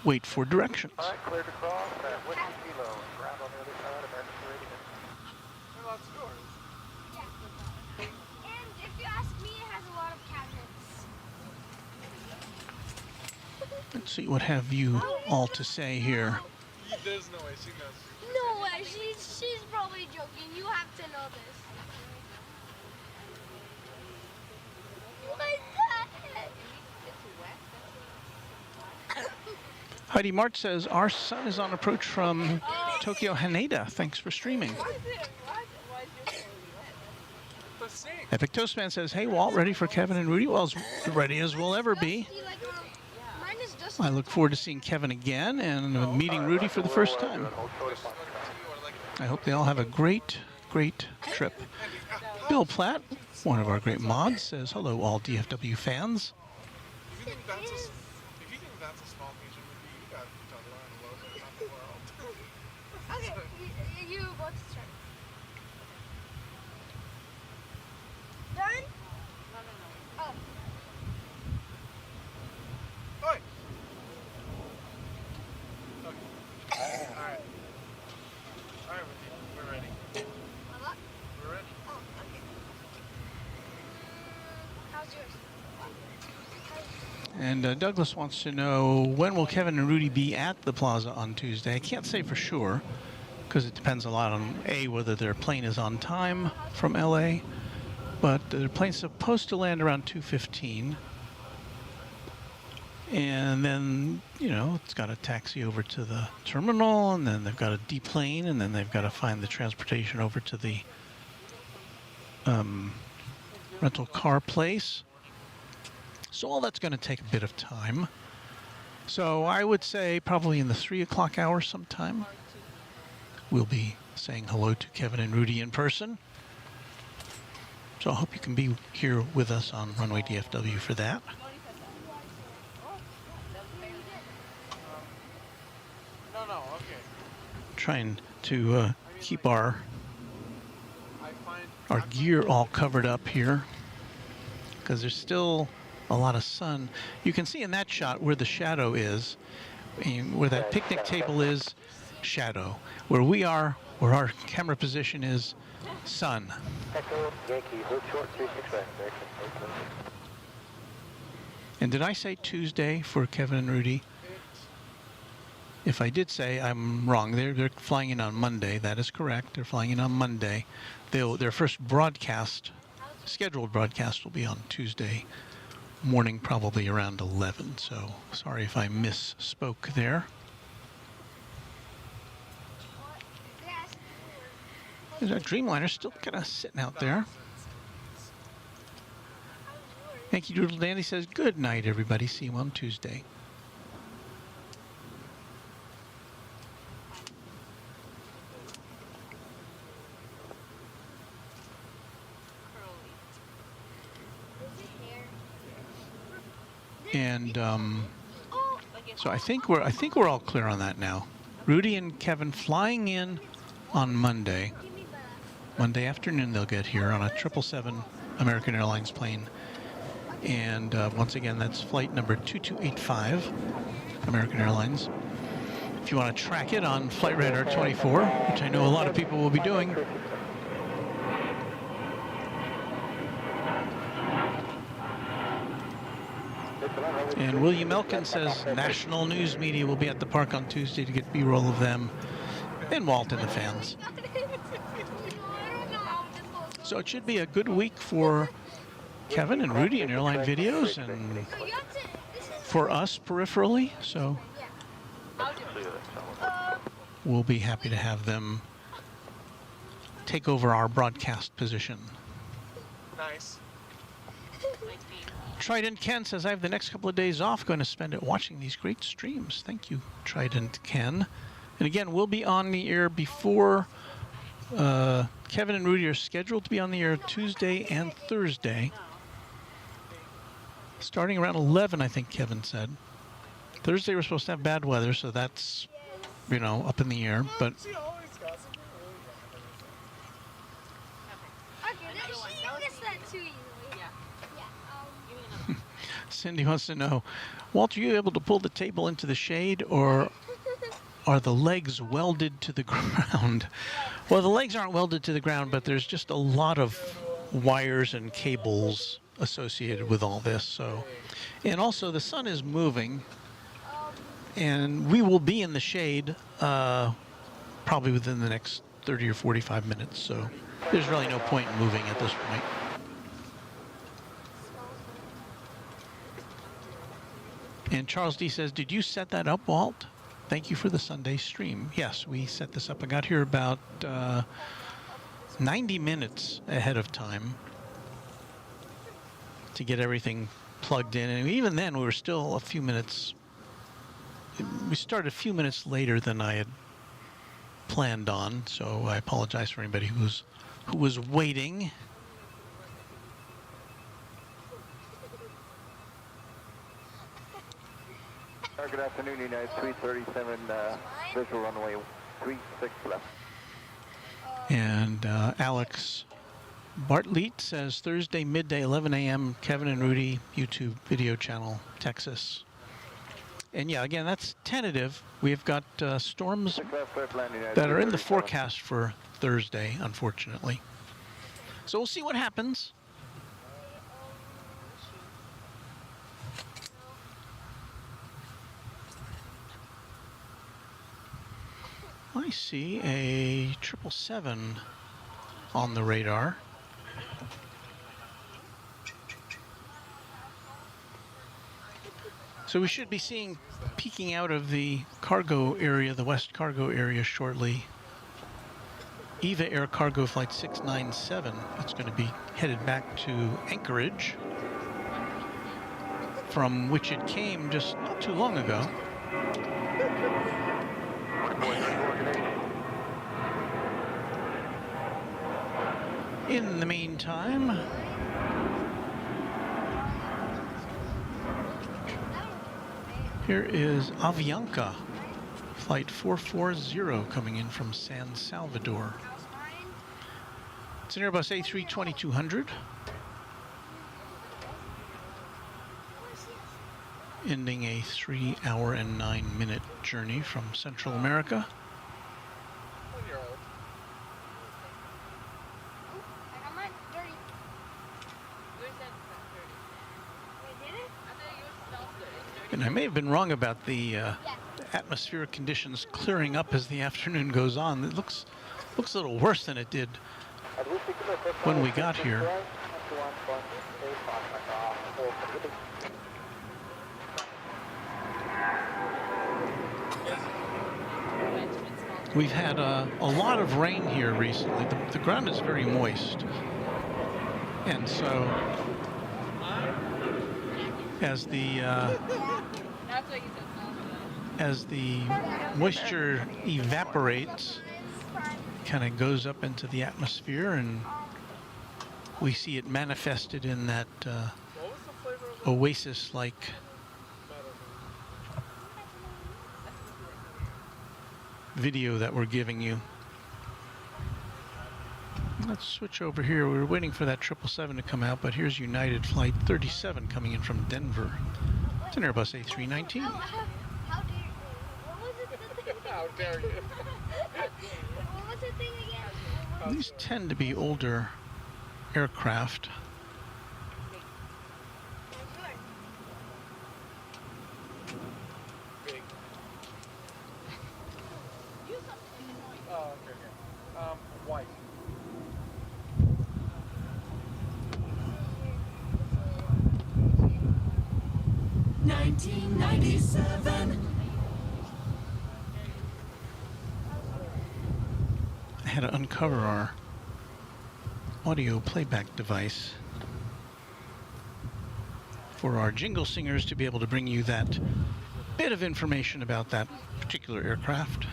wait for directions. All right, cleared to cross at Whiskey Kilo. Ground on the other side, American Meridian. Well, that's yours. Yeah. And if you ask me, it has a lot of cabinets. Let's see, what have you all to say here? There's no way she knows. No way, she's probably joking. You have to know this. What the heck? Heidi March says, our son is on approach from Tokyo Haneda. Thanks for streaming. Epic Toastman says, hey Walt, ready for Kevin and Rudy? Well, as ready as we'll ever be. Mine is just I look forward to seeing Kevin again and meeting Rudy for the first time. I hope they all have a great, great trip. Bill Platt, one of our great mods, says, hello all DFW fans. If you think that's a small piece of movie, you got to learn a little bit about the world. Okay, you both start. Done? Oh. Oi! Okay. Alright. Alright, we're ready. What? We're ready. Oh, okay. How's yours? And Douglas wants to know, when will Kevin and Rudy be at the plaza on Tuesday? I can't say for sure, because it depends a lot on, A, whether their plane is on time from LA, but their plane's supposed to land around 2:15. And then, you know, it's got to taxi over to the terminal, and then they've got to deplane, and then they've got to find the transportation over to the rental car place. So all that's going to take a bit of time. So I would say probably in the 3 o'clock hour sometime, we'll be saying hello to Kevin and Rudy in person. So I hope you can be here with us on Runway DFW for that. No, okay. Trying to keep our gear all covered up here because there's still a lot of sun. You can see in that shot where the shadow is, and where that picnic table is, shadow. Where we are, where our camera position is, sun. And did I say Tuesday for Kevin and Rudy? If I did say, I'm wrong. They're flying in on Monday. That is correct. They're flying in on Monday. Their first broadcast, scheduled broadcast, will be on Tuesday morning, probably around 11. So sorry if I misspoke there. There's our Dreamliner still kind of sitting out there. Yankee Doodle Dandy says, good night, everybody. See you on Tuesday. And so I think we're all clear on that now. Rudy and Kevin flying in on Monday. Monday afternoon they'll get here on a 777 American Airlines plane. And once again, that's flight number 2285, American Airlines. If you want to track it on Flight Radar 24, which I know a lot of people will be doing. And William Elkin says national news media will be at the park on Tuesday to get B-roll of them and Walt and the fans. So it should be a good week for Kevin and Rudy and airline videos, and for us peripherally. So we'll be happy to have them take over our broadcast position. Nice. Trident Ken says, I have the next couple of days off, going to spend it watching these great streams. Thank you, Trident Ken. And again, we'll be on the air before Kevin and Rudy are scheduled to be on the air Tuesday and Thursday. Starting around 11, I think Kevin said. Thursday we're supposed to have bad weather, so that's, you know, up in the air. But Cindy wants to know, Walt, are you able to pull the table into the shade, or are the legs welded to the ground? Well, the legs aren't welded to the ground, but there's just a lot of wires and cables associated with all this. So, and also the sun is moving, and we will be in the shade probably within the next 30 or 45 minutes. So there's really no point in moving at this point. And Charles D says, did you set that up, Walt? Thank you for the Sunday stream. Yes, we set this up. I got here about 90 minutes ahead of time to get everything plugged in. And even then, we were still a few minutes. We started a few minutes later than I had planned on. So I apologize for anybody who was waiting. Good afternoon, United 337, visual runway 36 left. And Alex Bartlett says Thursday midday 11 a.m. Kevin and Rudy YouTube video channel, Texas. And yeah, again, that's tentative. We've got storms that are in the forecast for Thursday, unfortunately. So we'll see what happens. I see a 777 on the radar. So we should be seeing, peeking out of the cargo area, the west cargo area shortly, EVA Air Cargo Flight 697. It's going to be headed back to Anchorage, from which it came just not too long ago. In the meantime, here is Avianca, Flight 440, coming in from San Salvador. It's an Airbus A320-200, ending a 3-hour and 9-minute journey from Central America. And I may have been wrong about the atmospheric conditions clearing up as the afternoon goes on. It looks a little worse than it did when we got here. We've had a lot of rain here recently. The ground is very moist. And so as the moisture evaporates, kind of goes up into the atmosphere, and we see it manifested in that oasis-like video that we're giving you. Let's switch over here. We were waiting for that 777 to come out, but here's United Flight 37 coming in from Denver. It's an Airbus A319. How dare you? What was it? How dare you? What was the thing again? These tend to be older aircraft. Big. Oh, okay. White. I had to uncover our audio playback device for our jingle singers to be able to bring you that bit of information about that particular aircraft.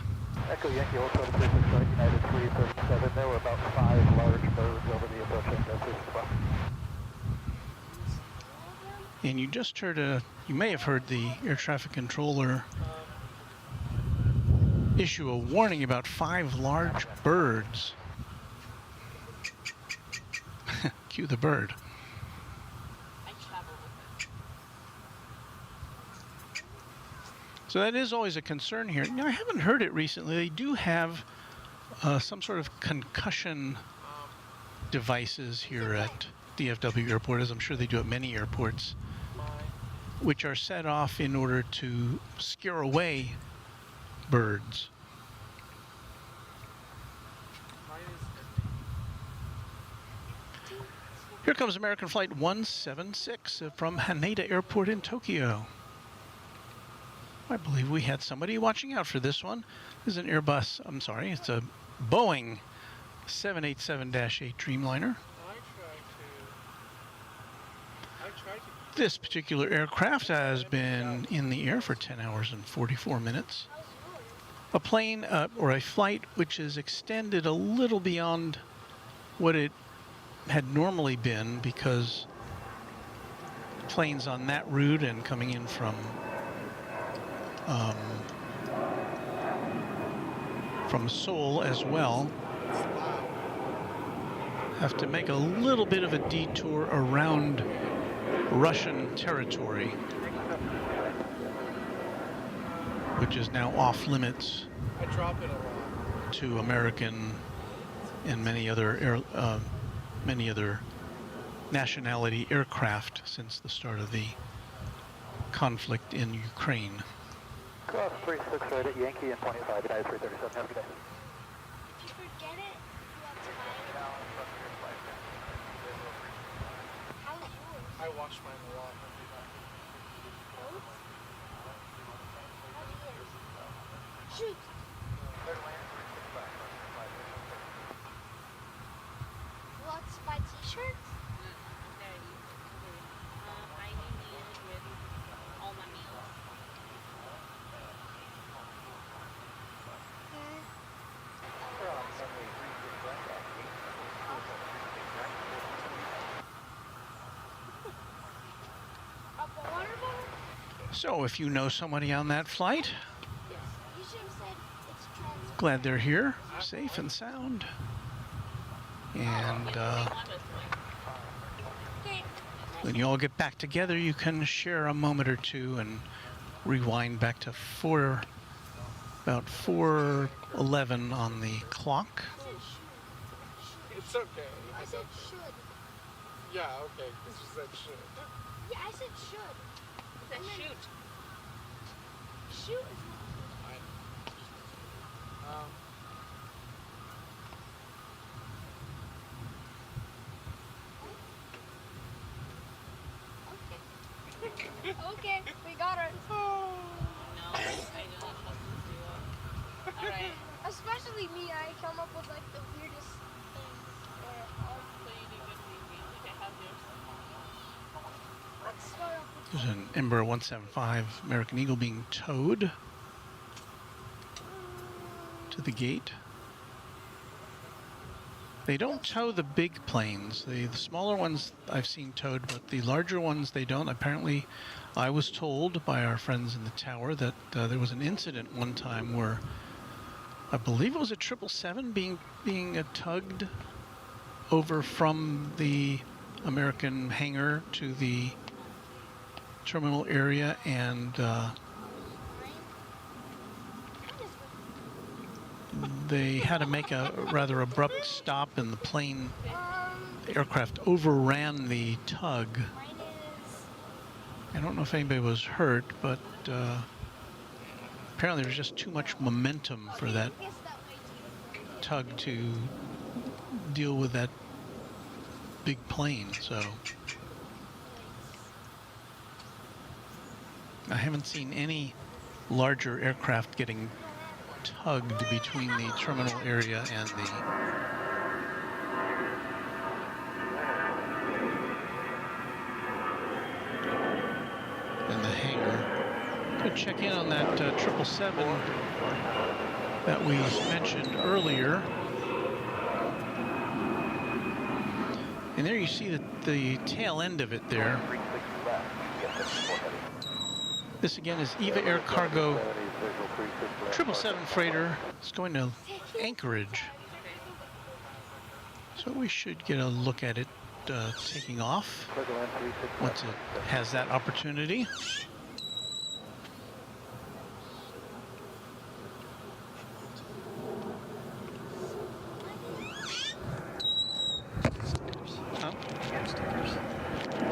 Echo Yankee Hotel to Business Flight United 337. There were about 5 large birds over the approaching destination. And you just heard you may have heard the air traffic controller issue a warning about 5 large birds. Cue the bird. So that is always a concern here. Now, I haven't heard it recently. They do have some sort of concussion devices here at DFW Airport, as I'm sure they do at many airports, which are set off in order to scare away birds. Here comes American Flight 176 from Haneda Airport in Tokyo. I believe we had somebody watching out for this one. This is an Airbus, I'm sorry, it's a Boeing 787-8 Dreamliner. This particular aircraft has been in the air for 10 hours and 44 minutes. A plane, or a flight, which is extended a little beyond what it had normally been, because planes on that route and coming in from Seoul as well have to make a little bit of a detour around Russian territory, which is now off limits to American and many other nationality aircraft since the start of the conflict in Ukraine. Cross 36 right at Yankee and 25 United 337. Have a good day. If you forget it, you have to buy it. How's yours? I washed mine a lot. Both? Shoot. Let's buy t-shirts. I need meals with all my meals. Up a water bottle? So if you know somebody on that flight, You should have said it's trans. glad they're here, safe and sound. And Okay. when you all get back together, you can share a moment or two and rewind back to about 4:11 on the clock. It's okay. I said should. Yeah, okay, because you said should. Yeah, I said should. It's a shoot. Shoot is not. Okay, we got it. No, I don't know how to do it. Alright. Especially me, I come up with like the weirdest things. So you do good reading. Okay, how's yours? Let's start off with There's an Embraer 175 American Eagle being towed to the gate. They don't tow the big planes. The smaller ones I've seen towed, but the larger ones they don't. Apparently, I was told by our friends in the tower that there was an incident one time where I believe it was a 777 being tugged over from the American hangar to the terminal area, and they had to make a rather abrupt stop, and the aircraft overran the tug. mine is. I don't know if anybody was hurt, but apparently there was just too much momentum for that Guess that way too. tug to deal with that big plane. So I haven't seen any larger aircraft getting tugged between the terminal area and the hangar. Going to check in on that 777 that we mentioned earlier. And there you see the tail end of it there. This again is EVA Air Cargo 777 freighter. It's going to Anchorage. So we should get a look at it taking off once it has that opportunity. Huh?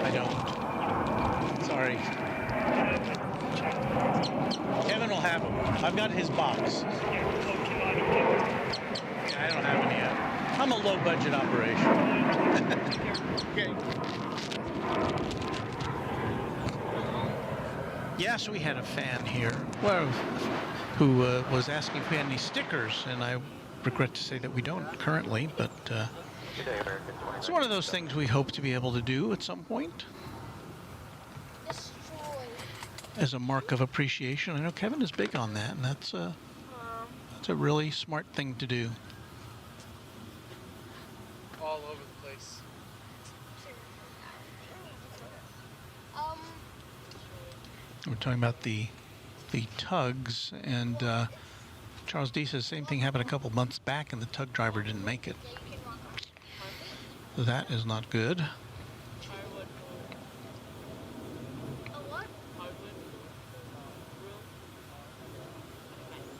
I don't. Sorry. Kevin will have them. I've got his box. I don't have any yet. I'm a low-budget operation. Okay. Yes, we had a fan here who was asking if we had any stickers, and I regret to say that we don't currently, but it's one of those things we hope to be able to do at some point Destroy. as a mark of appreciation. I know Kevin is big on that, and that's a really smart thing to do. all over the place. We're talking about the tugs, and Charles D says same thing happened a couple months back, and the tug driver didn't make it. So that is not good. A what? How's yours?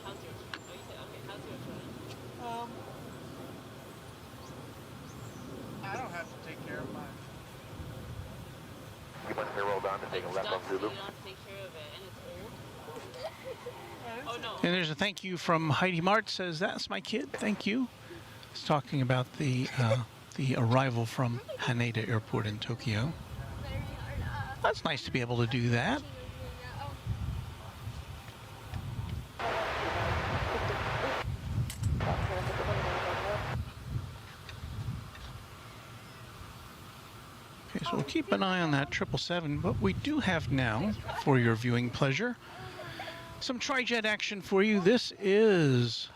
Oh, you said, okay, how's yours, Jordan? I don't have to take care of mine. You must be rolled on to take a left on Stuff, so you Zulu. don't have to take care of it, and it's old. Oh, no. And there's a thank you from Heidi Mart, says that's my kid. Thank you. It's talking about the arrival from Haneda Airport in Tokyo. That's nice to be able to do that. keep an eye on that 777, but we do have now, for your viewing pleasure, some tri-jet action for you. This is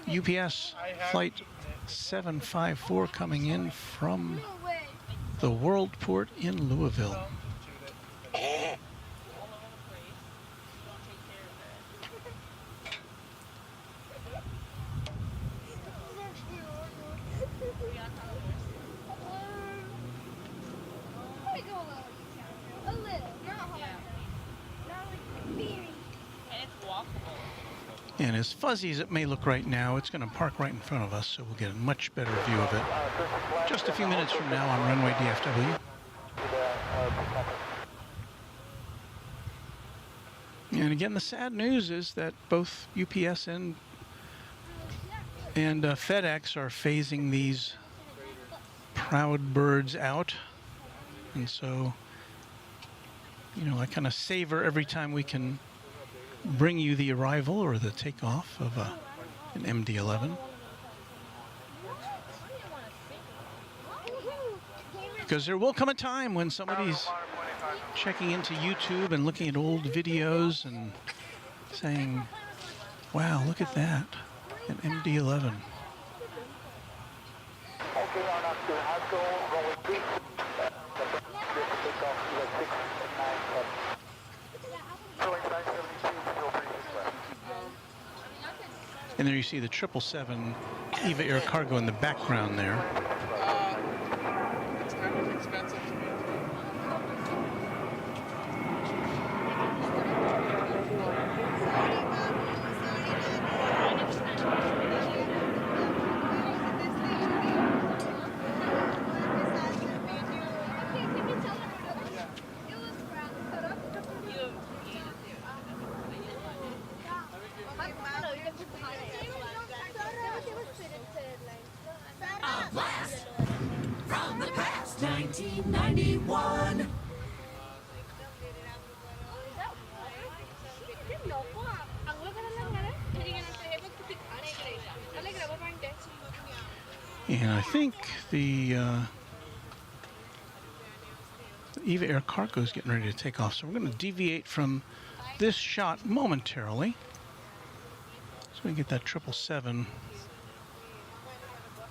UPS Flight 754 coming in from the World Port in Louisville. And as fuzzy as it may look right now, it's going to park right in front of us, so we'll get a much better view of it just a few minutes from now on Runway DFW. And again, the sad news is that both UPS and FedEx are phasing these proud birds out. And so, you know, I kind of savor every time we can bring you the arrival or the takeoff of an MD-11. Because there will come a time when somebody's checking into YouTube and looking at old videos and saying, wow, look at that, an MD-11. And there you see the 777 EVA Air Cargo in the background there. It's kind of expensive to me. A blast from the past, 1991. And I think the EVA Air Cargo is getting ready to take off. So we're going to deviate from this shot momentarily. So we can get that 777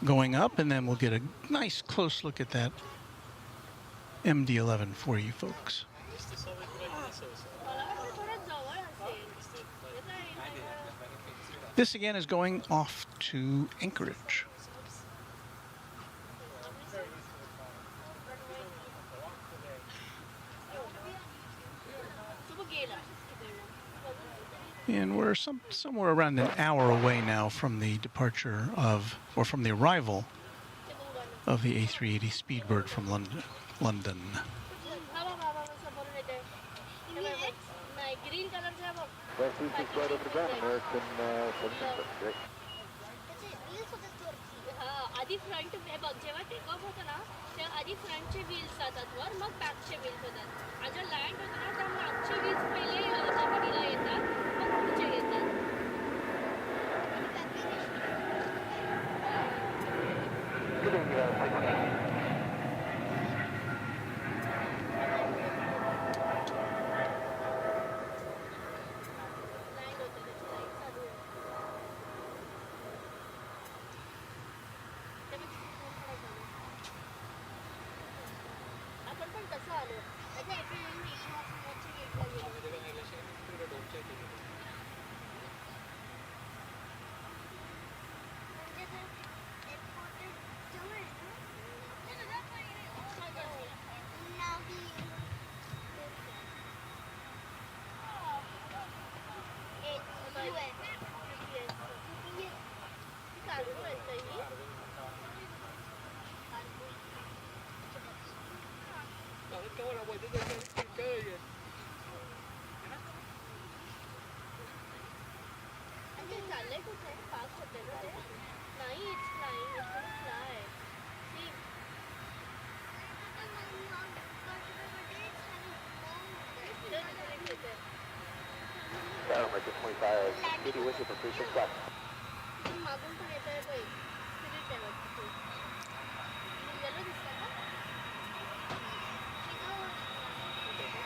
going up, and then we'll get a nice close look at that MD-11 for you folks. This again is going off to Anchorage. And we're somewhere around an hour away now from the departure of, or from the arrival of the A380 Speedbird from London. आधी front हे बघ जेव्हा take off होतं ना तेव्हा आधी फ्रंटचे wheels जातात वर मग बॅकचे wheels होतात आणि जेव्हा लँड होतं ना तेव्हा मागचे व्हील्स पहिले जमिनीला येतात मग पुढचे येतात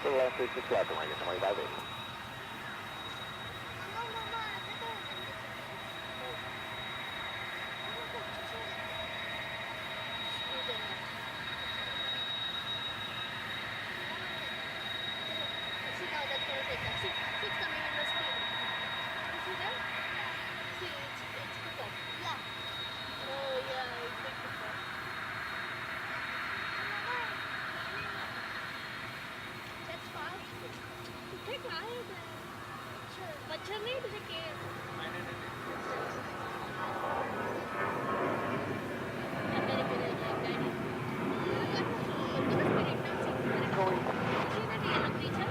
left 36 left, American 2580. See now that's gonna take that. See, it's coming in the speed. You see that? See, it's pick up. Yeah. Oh yeah, it's big pick up. That's fast. कुठे काय आहे ते? मच्छर नाही तुझे case? American airline गाडी. कोणती spirit now See that yellow creature?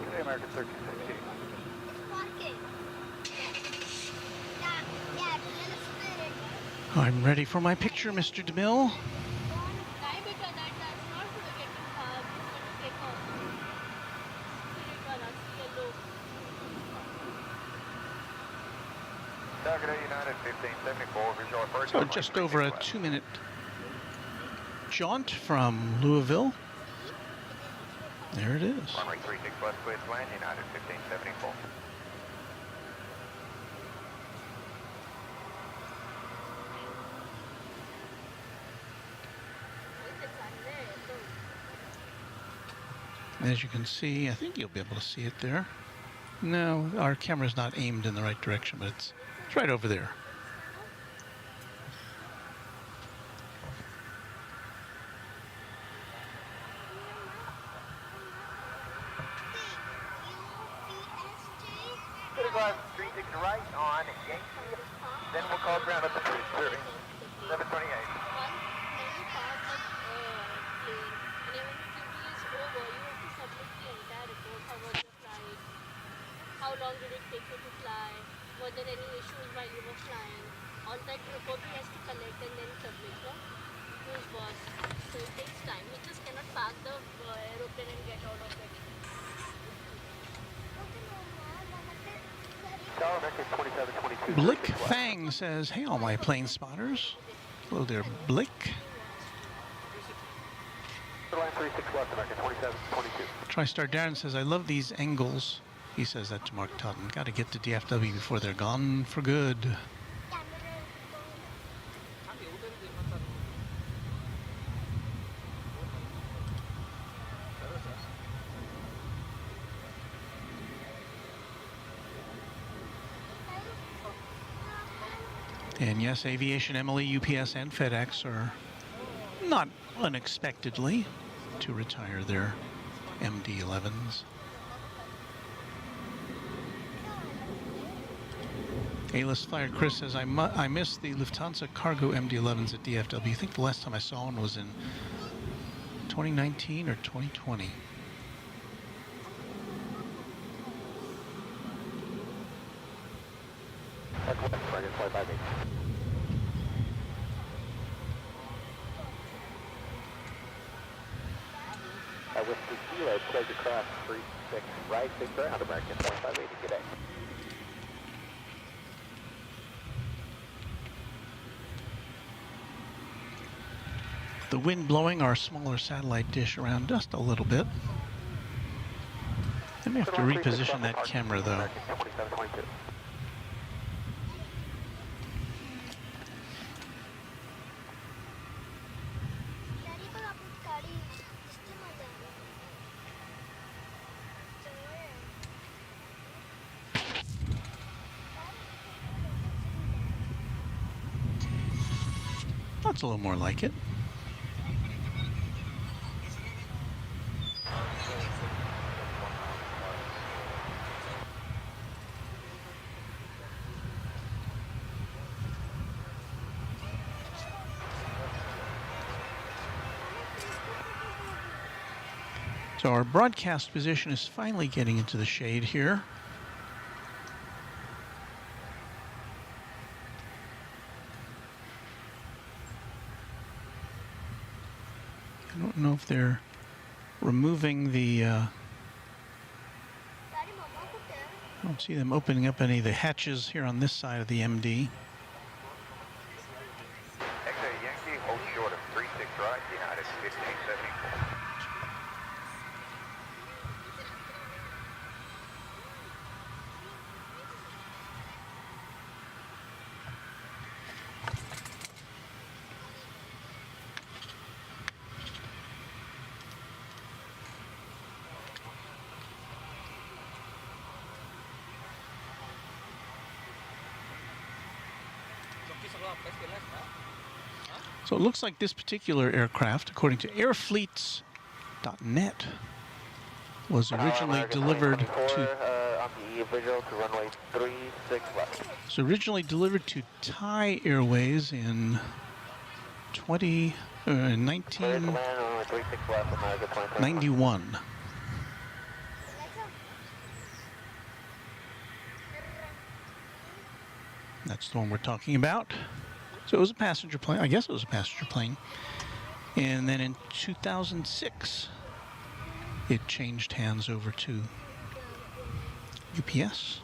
Okay, American 1316. I'm ready for my picture, Mr. DeMille. That's not going to get too hard. It's going to take off. Spirit wala, yellow. Target United 1574, visual first. So just over a 2-minute jaunt from Louisville. There it is. Runway 36 West, clear to land, United 1574. As you can see, I think you'll be able to see it there. No, our camera's not aimed in the right direction, but it's right over there. Gonna go out 36 right on Yankee, then we'll call ground up to 728. How long did it take you to fly? Were there any issues while you were flying? All that report he has to collect and then submit, no? Who's boss? So it takes time. He just cannot park the aeroplane and get out of it. Tower American 2722. Blick Fang says, "Hey, all my plane spotters." Hello there, Blick. Line 36 left, American 2722. TriStar Darren says, "I love these angles." He says that to Mark Totten. Got to get to DFW before they're gone for good. And yes, Aviation Emily, UPS, and FedEx are not unexpectedly to retire their MD-11s. A-list flyer Chris says, I miss the Lufthansa cargo MD-11s at DFW. I think the last time I saw one was in 2019 or 2020. That's what American 2580. With the kilo, close across 36 right, 6 ground, American 2580, good day. The wind blowing our smaller satellite dish around just a little bit. I may have to reposition that camera though. American 2722. That's a little more like it. So our broadcast position is finally getting into the shade here. I don't know if they're removing the, oh, don't see them opening up any of the hatches here on this side of the MD. X-ray Yankee, hold short of 36 right, United 1574. So it looks like this particular aircraft, according to airfleets.net, was originally delivered to on the visual to runway 36 left. was originally delivered to Thai Airways in 1991. That's the one we're talking about. So it was a passenger plane. I guess it was a passenger plane. And then in 2006, it changed hands over to UPS.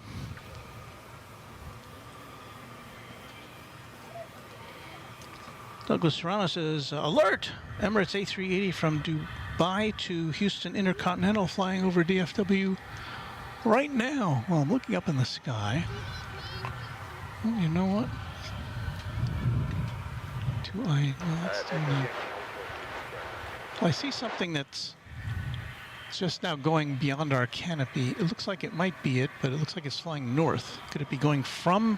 Douglas Serrano says, alert! Emirates A380 from Dubai to Houston Intercontinental flying over DFW right now. Well, I'm looking up in the sky. Oh, you know what? I see something that's just now going beyond our canopy. It looks like it might be it, but it looks like it's flying north. Could it be going from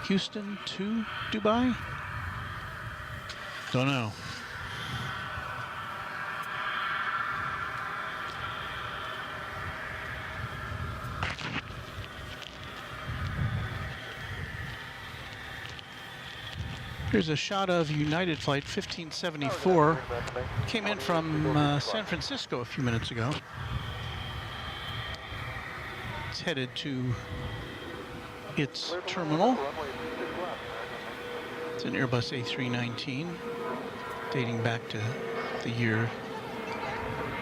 Houston to Dubai? Don't know. Here's a shot of United Flight 1574. Came in from San Francisco a few minutes ago. It's headed to its terminal. It's an Airbus A319, dating back to the year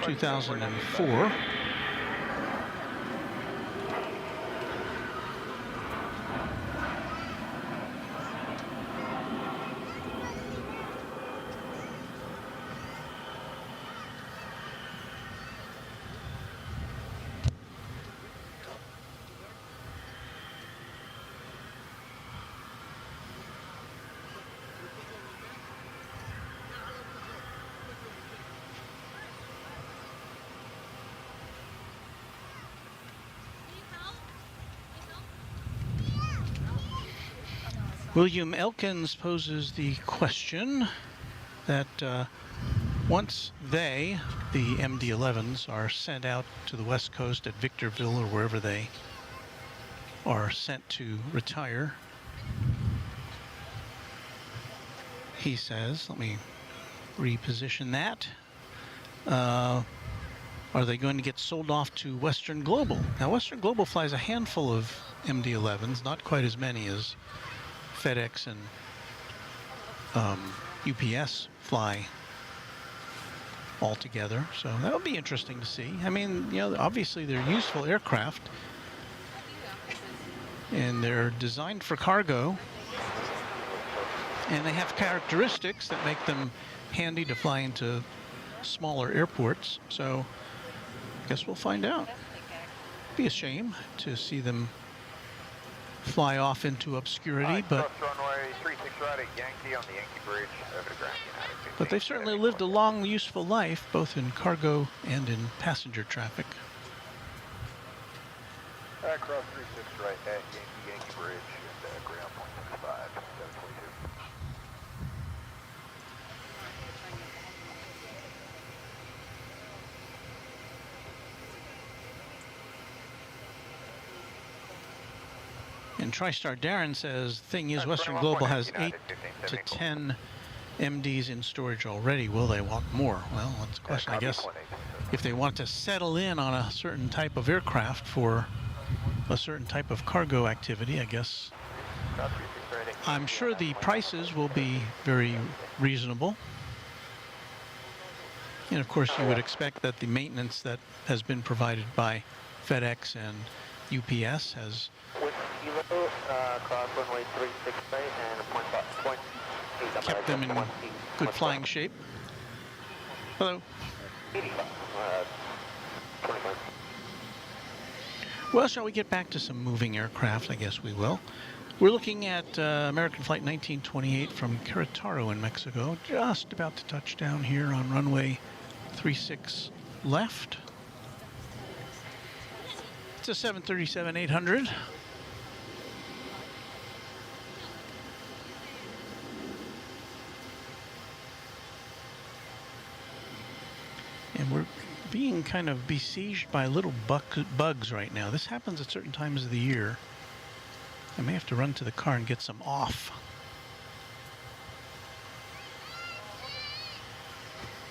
2004. William Elkins poses the question that once the MD-11s, are sent out to the West Coast at Victorville or wherever they are sent to retire, he says, let me reposition that, are they going to get sold off to Western Global? Now, Western Global flies a handful of MD-11s, not quite as many as FedEx and UPS fly all together, so that would be interesting to see. I mean, you know, obviously they're useful aircraft and they're designed for cargo, and they have characteristics that make them handy to fly into smaller airports, so I guess we'll find out. It'd be a shame to see them fly off into obscurity, but they've certainly lived a long, useful life, both in cargo and in passenger traffic. Cross 36 right at Yankee Bridge and ground point 65, 722. And TriStar Darren says, thing is, Western Global has 8 to 10 MDs in storage already. Will they want more? Well, that's a question, I guess. If they want to settle in on a certain type of aircraft for a certain type of cargo activity, I guess I'm sure the prices will be very reasonable. And of course, you would expect that the maintenance that has been provided by FedEx and UPS has With Kilo, cross runway 36 and point 8. kept them in good flying shape. Hello. 85. 25. Well, shall we get back to some moving aircraft? I guess we will. We're looking at American Flight 1928 from Querétaro in Mexico, just about to touch down here on runway 36 left. It's a 737-800. And we're being kind of besieged by little bugs right now. This happens at certain times of the year. I may have to run to the car and get some off.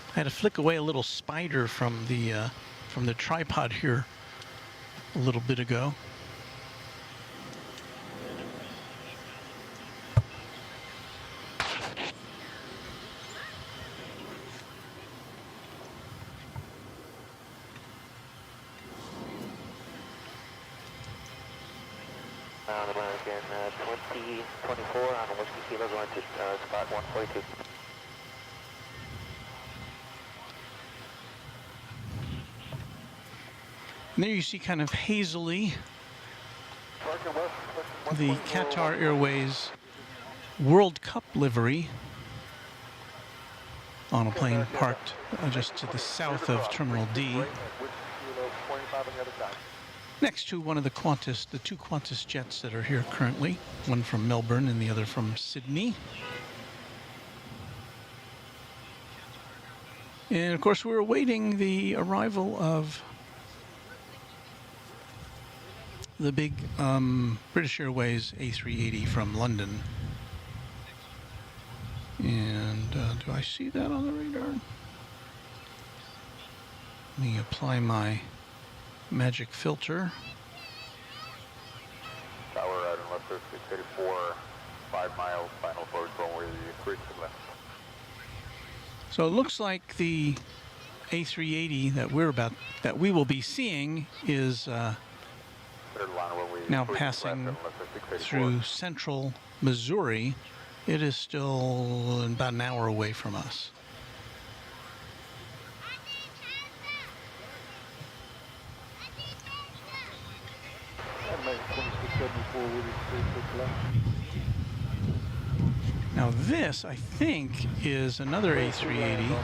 I had to flick away a little spider from the tripod here a little bit ago. American 2024 on Whiskey Kilo going to spot 142. And there you see kind of hazily the Qatar Airways World Cup livery on a plane parked just to the south of Terminal D, next to one of the two Qantas jets that are here currently, one from Melbourne and the other from Sydney. And of course we're awaiting the arrival of the big British Airways A380 from London. And do I see that on the radar? Let me apply my magic filter. Tower out in left 634, 5 miles, final approach runway 36 left. So it looks like the A380 that we will be seeing is now passing through central Missouri. It is still about an hour away from us. Now this, I think, is another A380.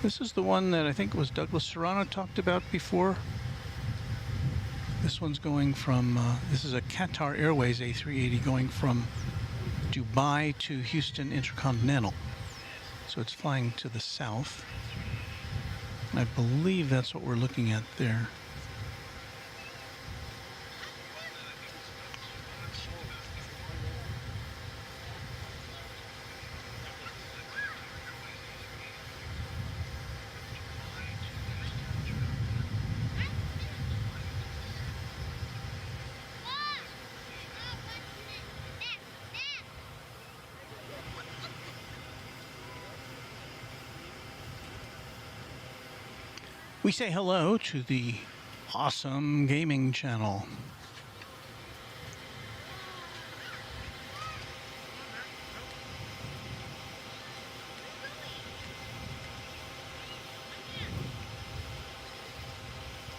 This is the one that I think was Douglas Serrano talked about before. This one's going from, this is a Qatar Airways A380 going from Dubai to Houston Intercontinental. So it's flying to the south. And I believe that's what we're looking at there. We say hello to the awesome gaming channel.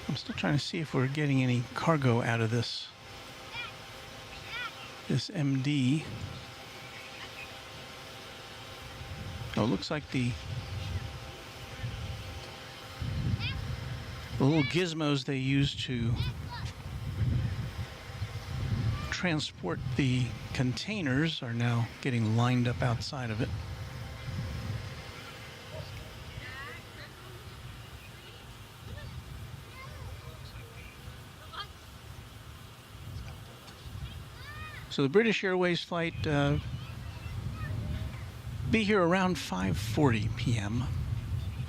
I'm still trying to see if we're getting any cargo out of this MD. Oh, it looks like the little gizmos they use to transport the containers are now getting lined up outside of it. So the British Airways flight be here around 5:40 p.m.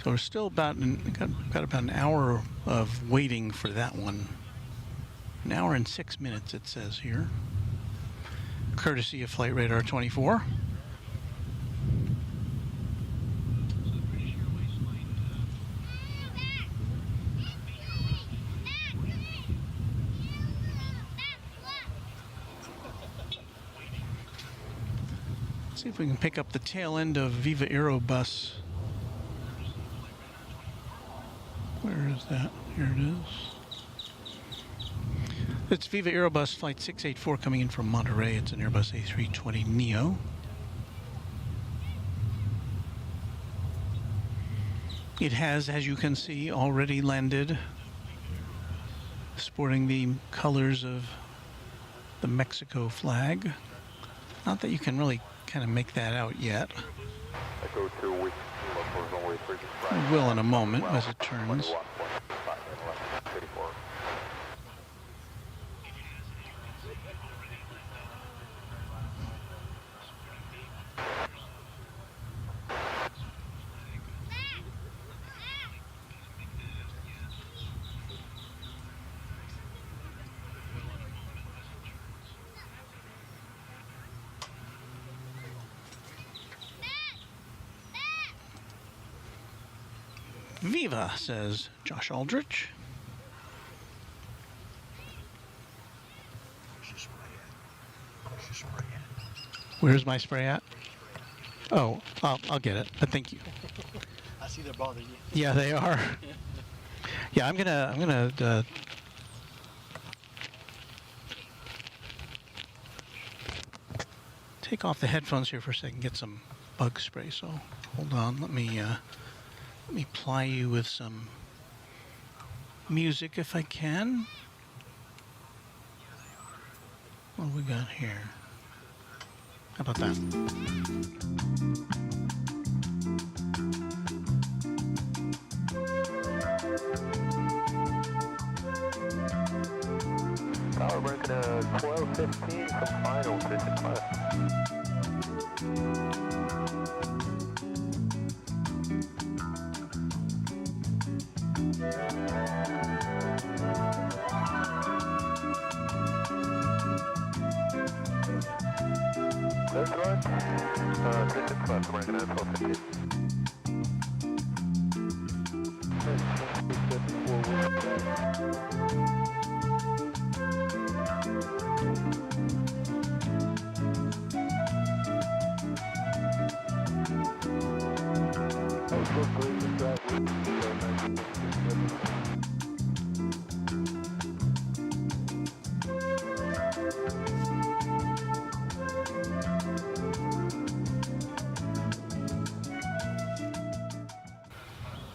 So we're still got about an hour of waiting for that one. An hour and 6 minutes it says here. Courtesy of Flight Radar 24. See if we can pick up the tail end of Viva Aerobus. Where is that? Here it is. It's Viva Aerobus Flight 684 coming in from Monterey. It's an Airbus A320neo. It has, as you can see, already landed, sporting the colors of the Mexico flag. Not that you can really kind of make that out yet. We will in a moment as it turns. Viva, says Josh Aldrich. Where's my spray at? Oh, I'll get it, but thank you. I see they're bothering you. Yeah, they are. Yeah, I'm gonna take off the headphones here for a second, get some bug spray. So hold on, let me ply you with some music if I can. What do we got here? How about that? Tower breaking a 1215 from final to class. That's right. This is class, we're going to 1215.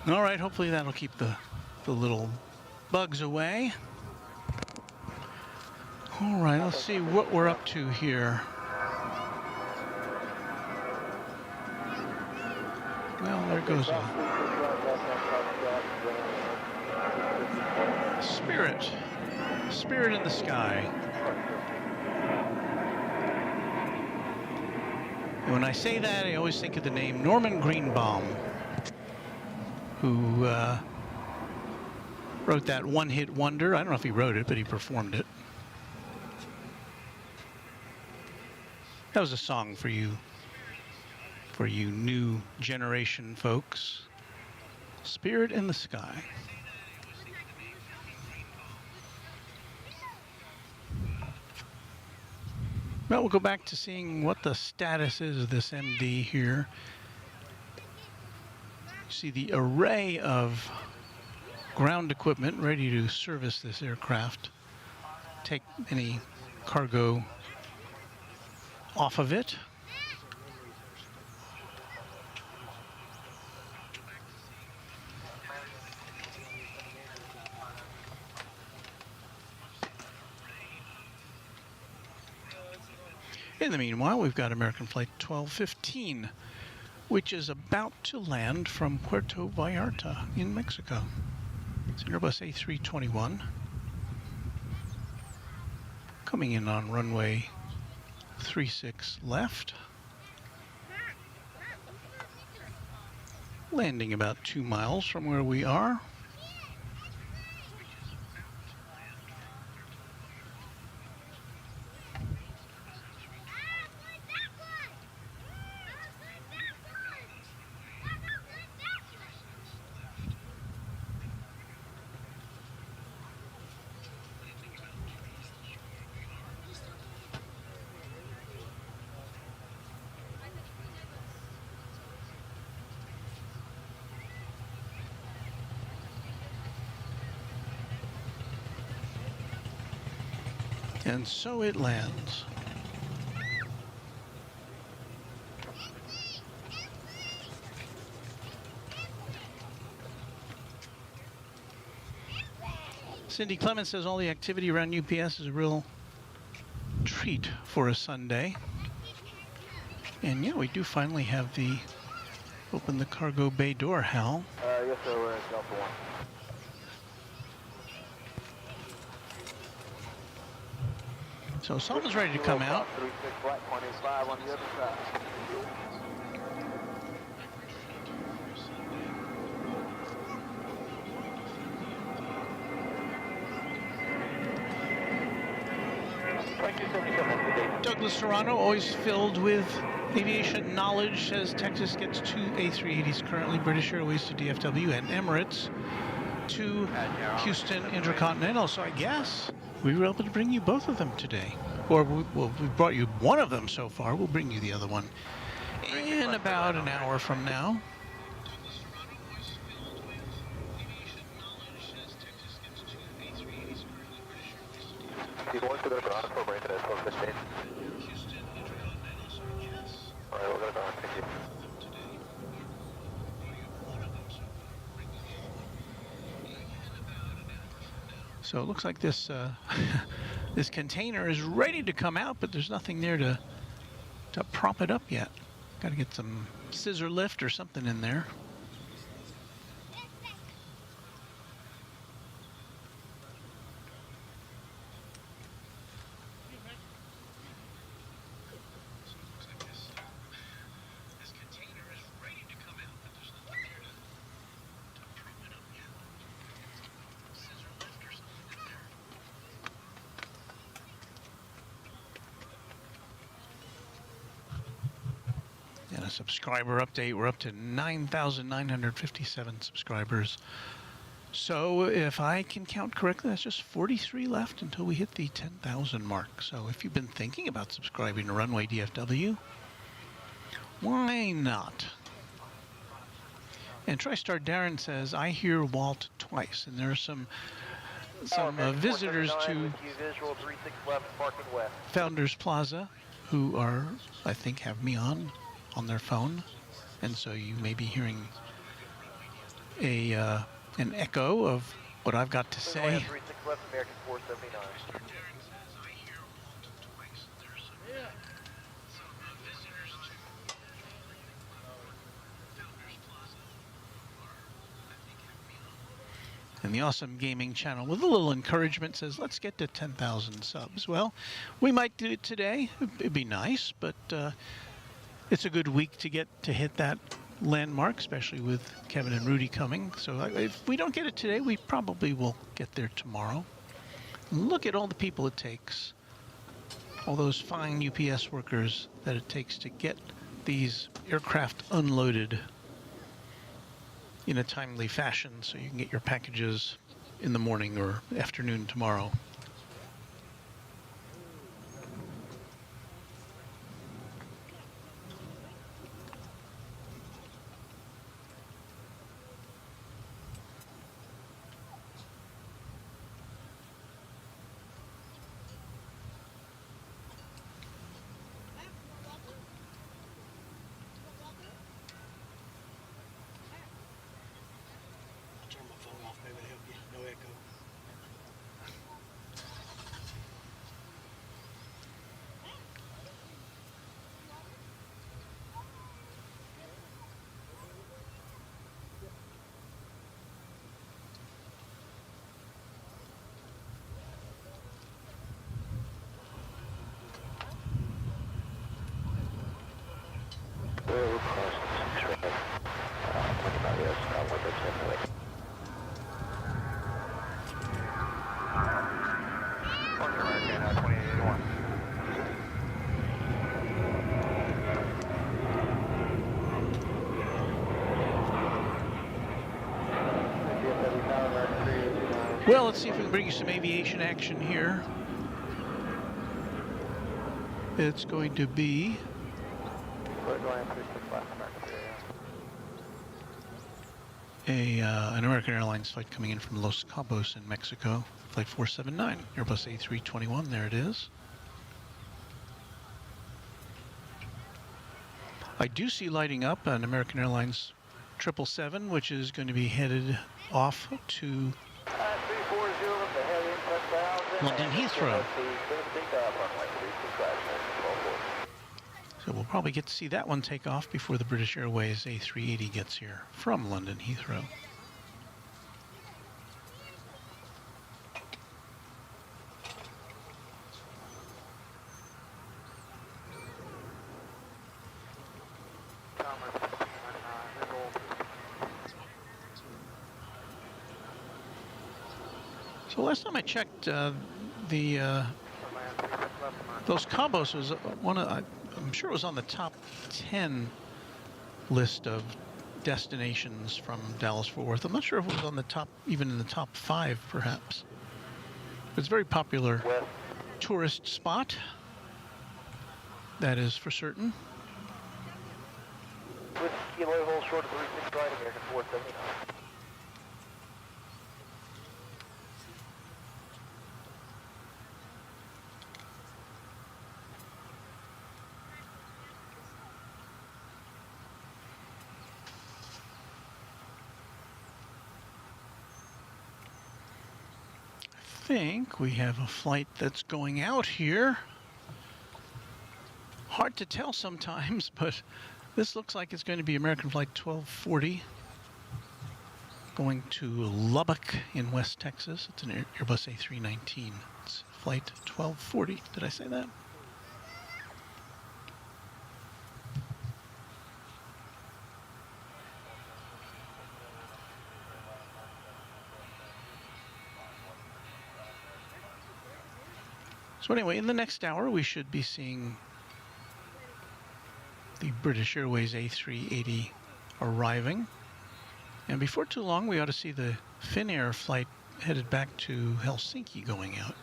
All right, hopefully that'll keep the little bugs away. All right, let's see what we're up to here. Well, there goes a spirit in the sky. And when I say that, I always think of the name Norman Greenbaum, who wrote that one-hit wonder. I don't know if he wrote it, but he performed it. That was a song for you new generation folks. Spirit in the Sky. Well, we'll go back to seeing what the status is of this MD here. See the array of ground equipment ready to service this aircraft. Take any cargo off of it. In the meanwhile, we've got American Flight 1215, which is about to land from Puerto Vallarta in Mexico. It's an Airbus A321 coming in on runway 36 left, landing about 2 miles from where we are. And so it lands. Cindy Clemens says all the activity around UPS is a real treat for a Sunday. And yeah, we do finally have the open the cargo bay door, Hal. Yes, sir, we're at Delta 1. So someone's ready to come out. 36 flight 25 on the other side. Douglas Serrano, always filled with aviation knowledge, says Texas gets 2 A380s currently, British Airways to DFW and Emirates to Houston Intercontinental. So I guess we were able to bring you both of them today. Or we brought you one of them so far. We'll bring you the other one in about an hour from now. So it looks like this this container is ready to come out, but there's nothing there to prop it up yet. Got to get some scissor lift or something in there. Subscriber update, we're up to 9,957 subscribers. So if I can count correctly, that's just 43 left until we hit the 10,000 mark. So if you've been thinking about subscribing to Runway DFW, why not? And TriStar Darren says, I hear Walt twice, and there are some visitors to Founders Plaza who are, I think, have me on their phone, and so you may be hearing an echo of what I've got to say. And the Awesome Gaming channel, with a little encouragement, says, let's get to 10,000 subs. Well, we might do it today. It'd be nice, but it's a good week to hit that landmark, especially with Kevin and Rudy coming. So if we don't get it today, we probably will get there tomorrow. And look at all the people it takes, all those fine UPS workers that it takes to get these aircraft unloaded in a timely fashion so you can get your packages in the morning or afternoon tomorrow. Well, let's see if we can bring you some aviation action here. It's going to be an American Airlines flight coming in from Los Cabos in Mexico Flight 479, Airbus A321, there it is. I do see lighting up an American Airlines 777, which is going to be headed off to 340, the head in touchdown. London Heathrow. So we'll probably get to see that one take off before the British Airways A380 gets here from London Heathrow. So last time I checked, those combos was one of, I'm sure it was on the top 10 list of destinations from Dallas-Fort Worth. I'm not sure if it was on the top, even in the top 5 perhaps. It's a very popular tourist spot. That is for certain. With kilo hold short of 36 right, American 479. I think we have a flight that's going out here. Hard to tell sometimes, but this looks like it's going to be American Flight 1240 going to Lubbock in West Texas. It's an Airbus A319. It's Flight 1240. Did I say that? So anyway, in the next hour, we should be seeing the British Airways A380 arriving. And before too long, we ought to see the Finnair flight headed back to Helsinki going out.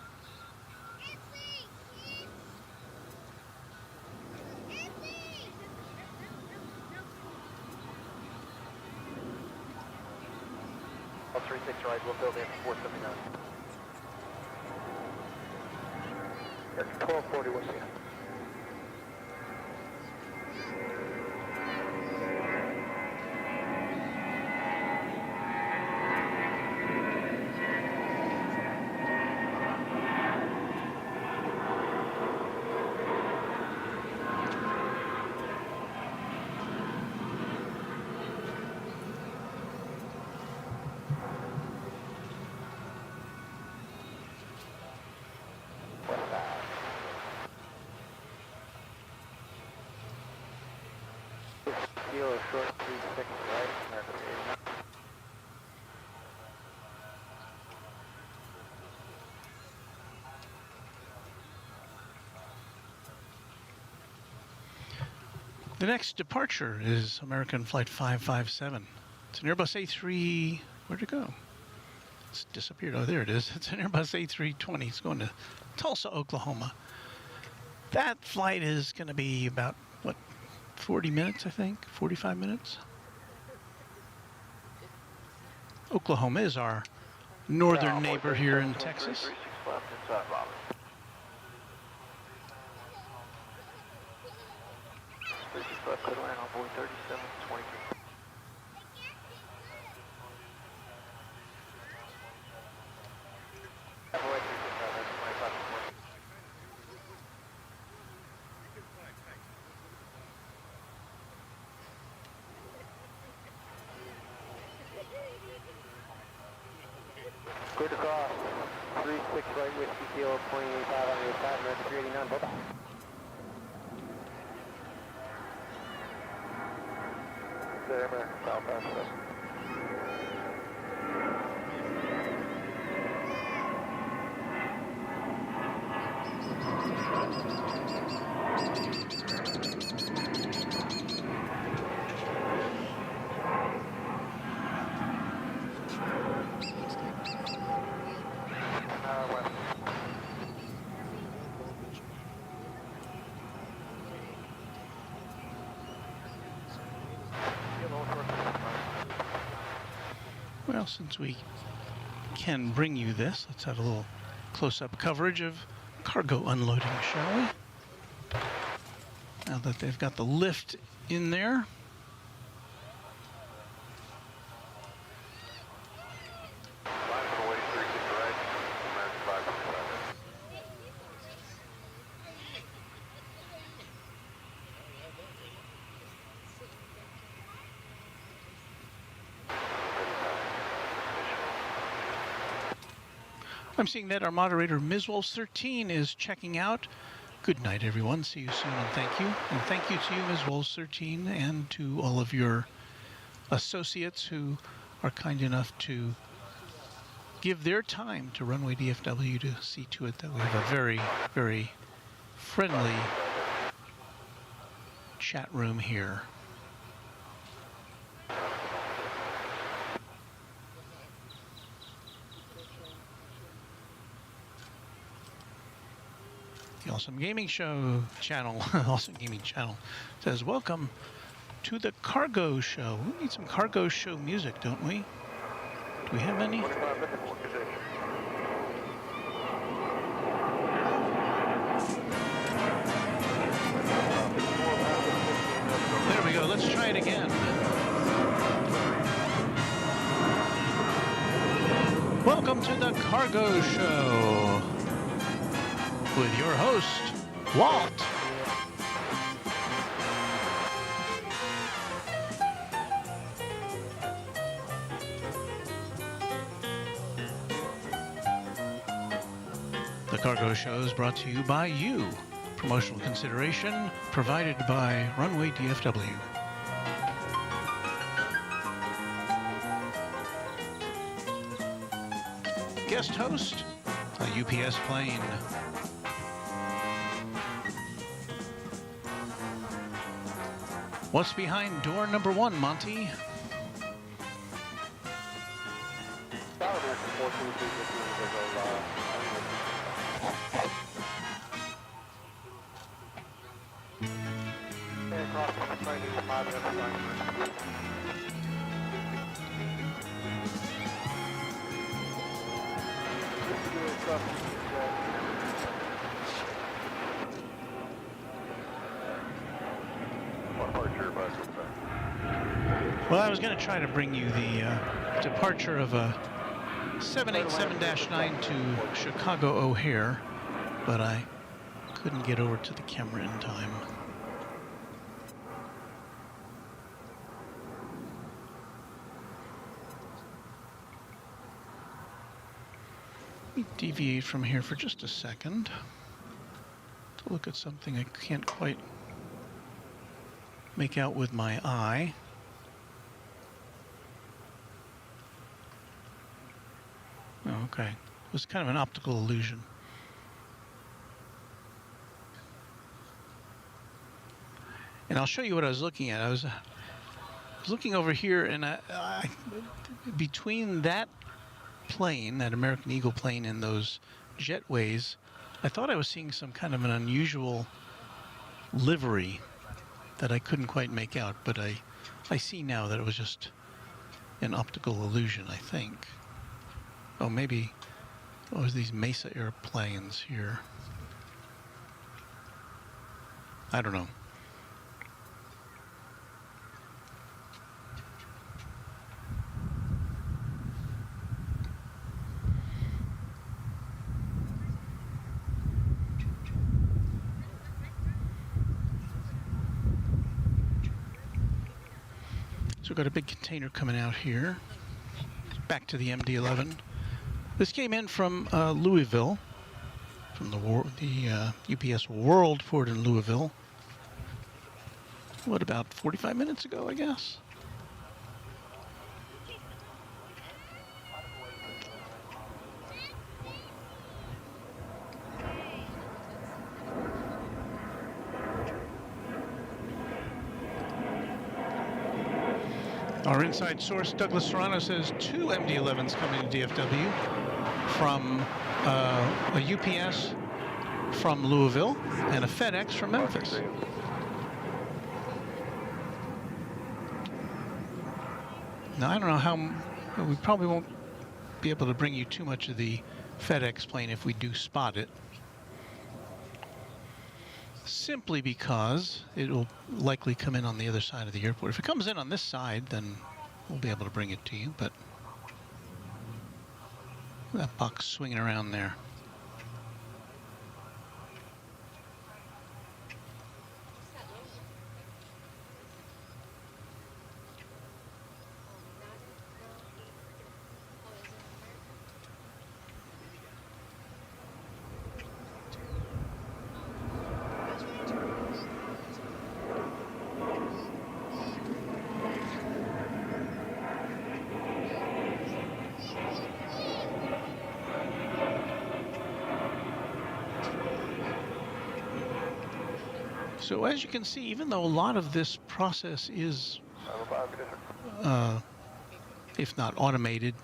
All 36 right, we'll build in 479. That's 1240, we'll see you. Kilo short 36 right, American 89. The next departure is American Flight 557. It's an Airbus A3... Where'd it go? It's disappeared. Oh, there it is. It's an Airbus A320. It's going to Tulsa, Oklahoma. That flight is going to be about, what, 40 minutes, I think? 45 minutes? Oklahoma is our northern neighbor here in Texas. 36 left inside Robin. 36 left, could land on board 3723. Clear to cross, 36 right, whiskey kilo, 28 on your side, American 389, bye-bye. There, American southbound, sir. Well, since we can bring you this. Let's have a little close-up coverage of cargo unloading, shall we? Now that they've got the lift in there. I'm seeing that our moderator, Ms. Wolves 13, is checking out. Good night, everyone. See you soon, and thank you. And thank you to you, Ms. Wolves 13, and to all of your associates who are kind enough to give their time to Runway DFW to see to it that we have a very, very friendly chat room here. The Awesome Gaming Show channel, Awesome Gaming channel, says, welcome to the cargo show. We need some cargo show music, don't we? Do we have any? There we go. Let's try it again. Welcome to the cargo show with your host, Walt. The Cargo Show is brought to you by you. Promotional consideration provided by Runway DFW. Guest host, a UPS plane. What's behind door number 1, Monty? Well, I was going to try to bring you the departure of a 787-9 to Chicago O'Hare, but I couldn't get over to the camera in time. Let me deviate from here for just a second to look at something I can't quite make out with my eye. Oh, okay. It was kind of an optical illusion. And I'll show you what I was looking at. I was looking over here, and between that plane, that American Eagle plane, and those jetways, I thought I was seeing some kind of an unusual livery that I couldn't quite make out, but I see now that it was just an optical illusion, I think. Oh, maybe it was these Mesa airplanes here. I don't know. So we've got a big container coming out here. Back to the MD-11. This came in from Louisville, from the UPS World Port in Louisville. What, about 45 minutes ago, I guess? Our inside source, Douglas Serrano, says 2 MD-11s coming to DFW from a UPS from Louisville and a FedEx from Memphis. Now, I don't know how, we probably won't be able to bring you too much of the FedEx plane if we do spot it. Simply because it will likely come in on the other side of the airport. If it comes in on this side, then we'll be able to bring it to you, but that box swinging around there. So as you can see, even though a lot of this process is, if not automated,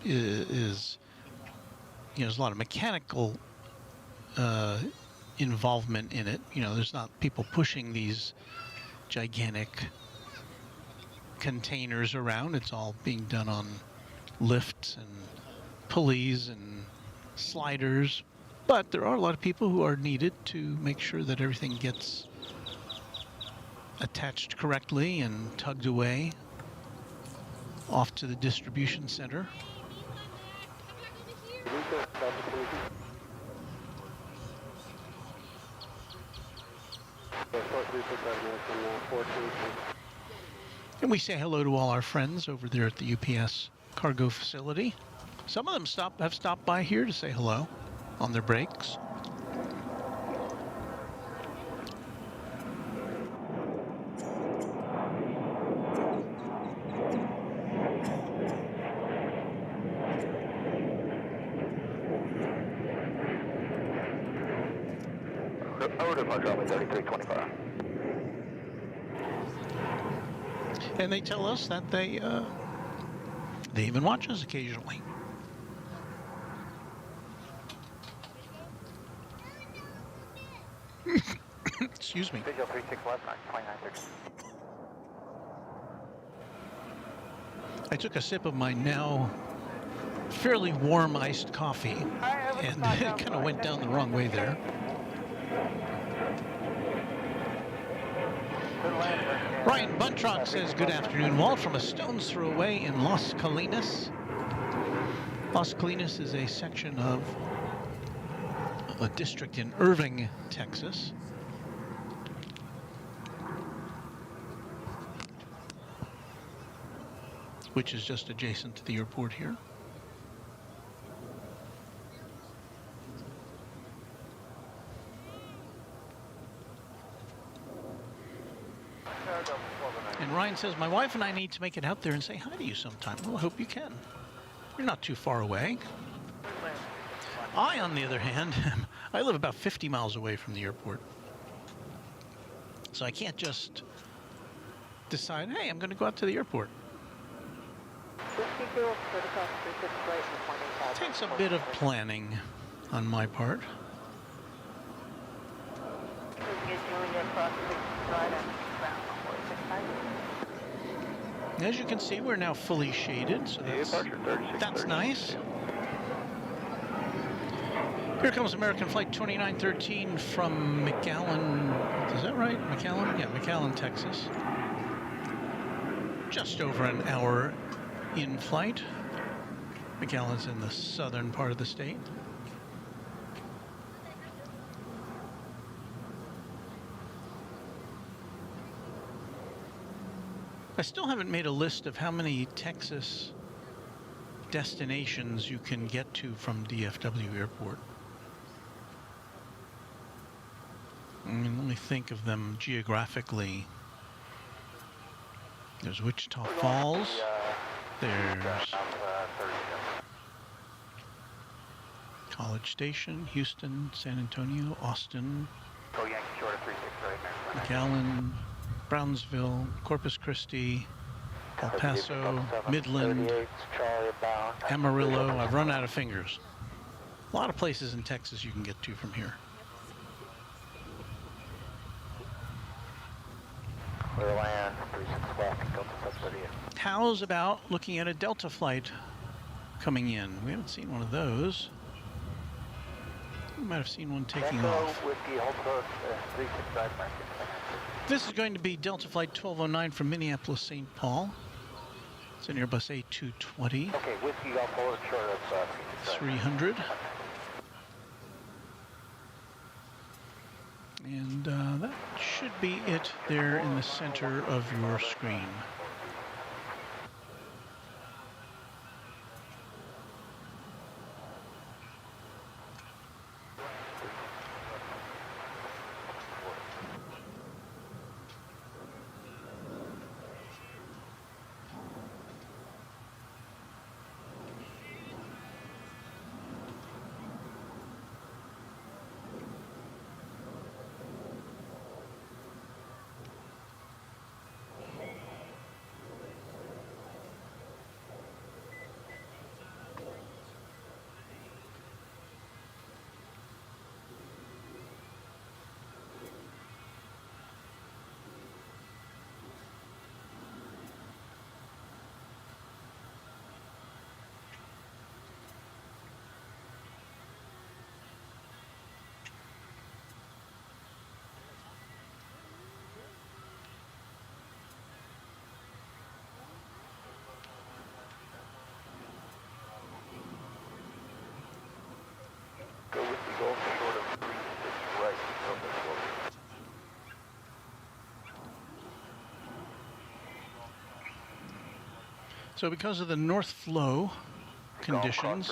is, you know, there's a lot of mechanical involvement in it. You know, there's not people pushing these gigantic containers around. It's all being done on lifts and pulleys and sliders. But there are a lot of people who are needed to make sure that everything gets attached correctly and tugged away off to the distribution center. And we say hello to all our friends over there at the UPS cargo facility. Some of them have stopped by here to say hello on their breaks. And they tell us that they even watch us occasionally. Excuse me. Visual 36 left, 2930. I took a sip of my now fairly warm iced coffee, and it kind of went down the wrong way there. Ryan Buntrock says, good afternoon, Walt, from a stone's throw away in Las Colinas. Las Colinas is a section of a district in Irving, Texas. Which is just adjacent to the airport here. And Ryan says, my wife and I need to make it out there and say hi to you sometime. Well, I hope you can. You're not too far away. I, on the other hand, I live about 50 miles away from the airport. So I can't just decide, hey, I'm going to go out to the airport. It takes a bit of planning on my part. As you can see, we're now fully shaded, so that's nice. Here comes American Flight 2913 from McAllen. Is that right? McAllen? Yeah, McAllen, Texas. Just over an hour in flight. McAllen's in the southern part of the state. I still haven't made a list of how many Texas destinations you can get to from DFW Airport. I mean, let me think of them geographically. There's Wichita Falls. There's College Station, Houston, San Antonio, Austin, McAllen, Brownsville, Corpus Christi, El Paso, Midland, Amarillo. I've run out of fingers. A lot of places in Texas you can get to from here. Clear land, 36 left, Delta How's about looking at a Delta flight coming in? We haven't seen one of those. We might have seen one taking off. This is going to be Delta Flight 1209 from Minneapolis, St. Paul. It's an Airbus A220. Okay, Whiskey Golf forward short of 300. And that should be it there in the center of your screen. Go Whiskey Golf short of 36 right from the slope. So because of the north flow conditions,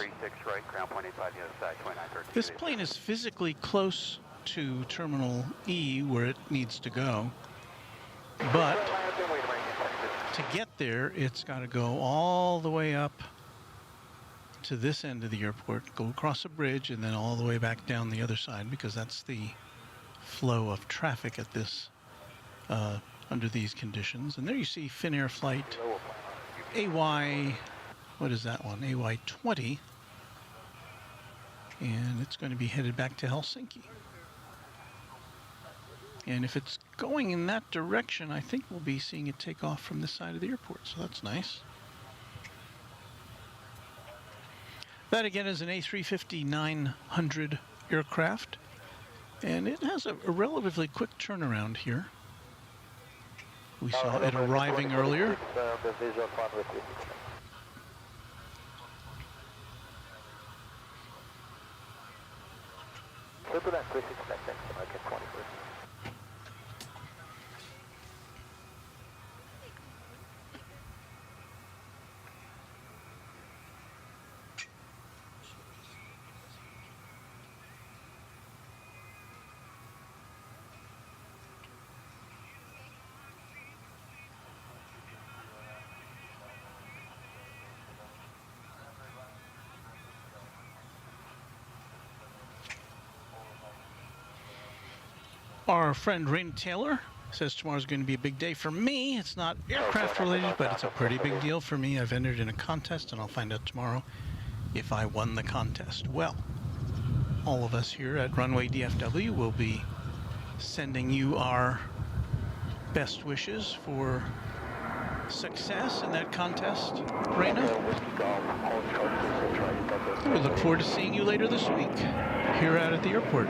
this plane is physically close to Terminal E where it needs to go, but to get there it's got to go all the way up to this end of the airport, go across a bridge, and then all the way back down the other side, because that's the flow of traffic at this under these conditions. And there you see Finnair flight AY, what is that one? AY20, and it's going to be headed back to Helsinki. And if it's going in that direction, I think we'll be seeing it take off from this side of the airport, so that's nice. That again is an A350-900 aircraft, and it has a relatively quick turnaround here. We saw it arriving earlier. Our friend Raina Taylor says tomorrow's going to be a big day for me. It's not aircraft related, but it's a pretty big deal for me. I've entered in a contest, and I'll find out tomorrow if I won the contest. Well, all of us here at Runway DFW will be sending you our best wishes for success in that contest, Raina. We look forward to seeing you later this week here out at the airport.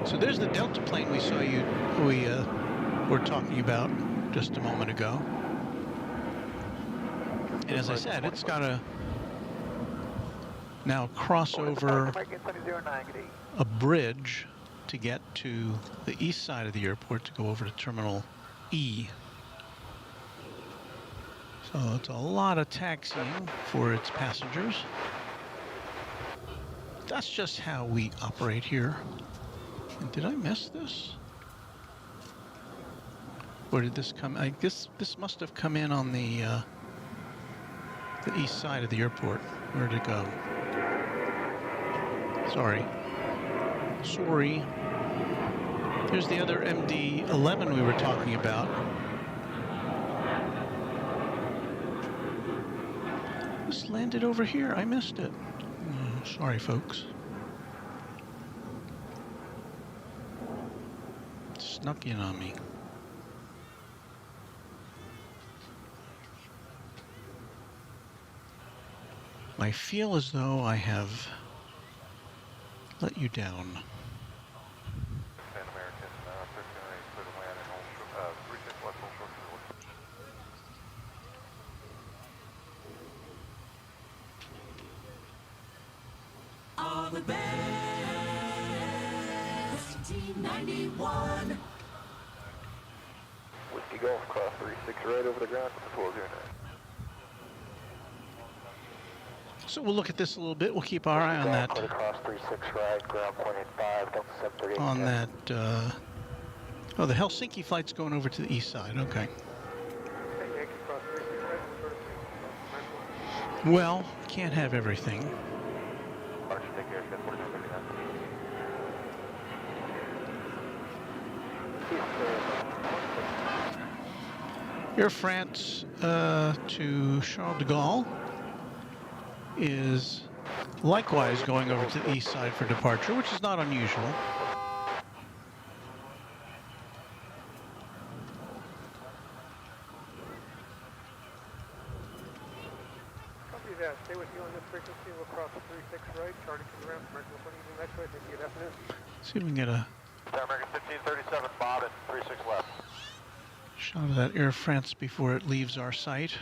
So there's the Delta plane we saw we were talking about just a moment ago. And as I said, it's got to now cross over a bridge to get to the east side of the airport to go over to Terminal E. So it's a lot of taxiing for its passengers. That's just how we operate here. And did I miss this? Where did this come? I guess this must have come in on the east side of the airport. Where did it go? Sorry. Here's the other MD-11 we were talking about. This landed over here. I missed it. Oh, sorry, folks. Snuck in on me. I feel as though I have let you down. Pan American, 1308, clear to land and hold, 36 left, hold short to the All the best. 1991. Whiskey Golf, cross 36 right over the ground to the 1209. So we'll look at this a little bit. We'll keep our eye on that. Cross 36 right, ground point 85, Delta 738. On that. Oh, the Helsinki flight's going over to the east side. Okay. Yankee cross 36 right, Well, can't have everything. March, take care, 4239. Air France to Charles de Gaulle is likewise going over to the east side for departure, which is not unusual. Copy that. Stay with you on this frequency. We'll cross 36 right, charting to the ramp, American 120 next way. Thank you. Good afternoon. See if we can get a Pan American 1537, Bob at 36 left. shot of that Air France before it leaves our site.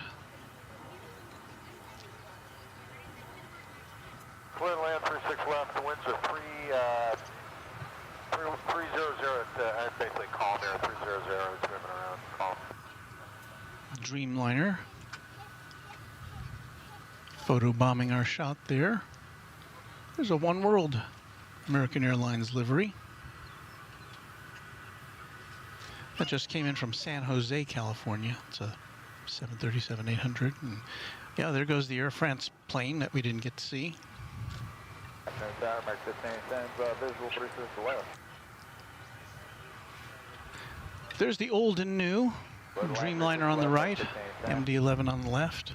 Clear to land 36 left, the winds are 300, it's basically calm there, 300, it's moving around, calm. Dreamliner. Photo bombing our shot there. There's a One World American Airlines livery. That just came in from San Jose, California. It's a 737-800. And yeah, there goes the Air France plane that we didn't get to see. Visual 36 left. There's the old and new. Dreamliner on the right, MD-11 on the left.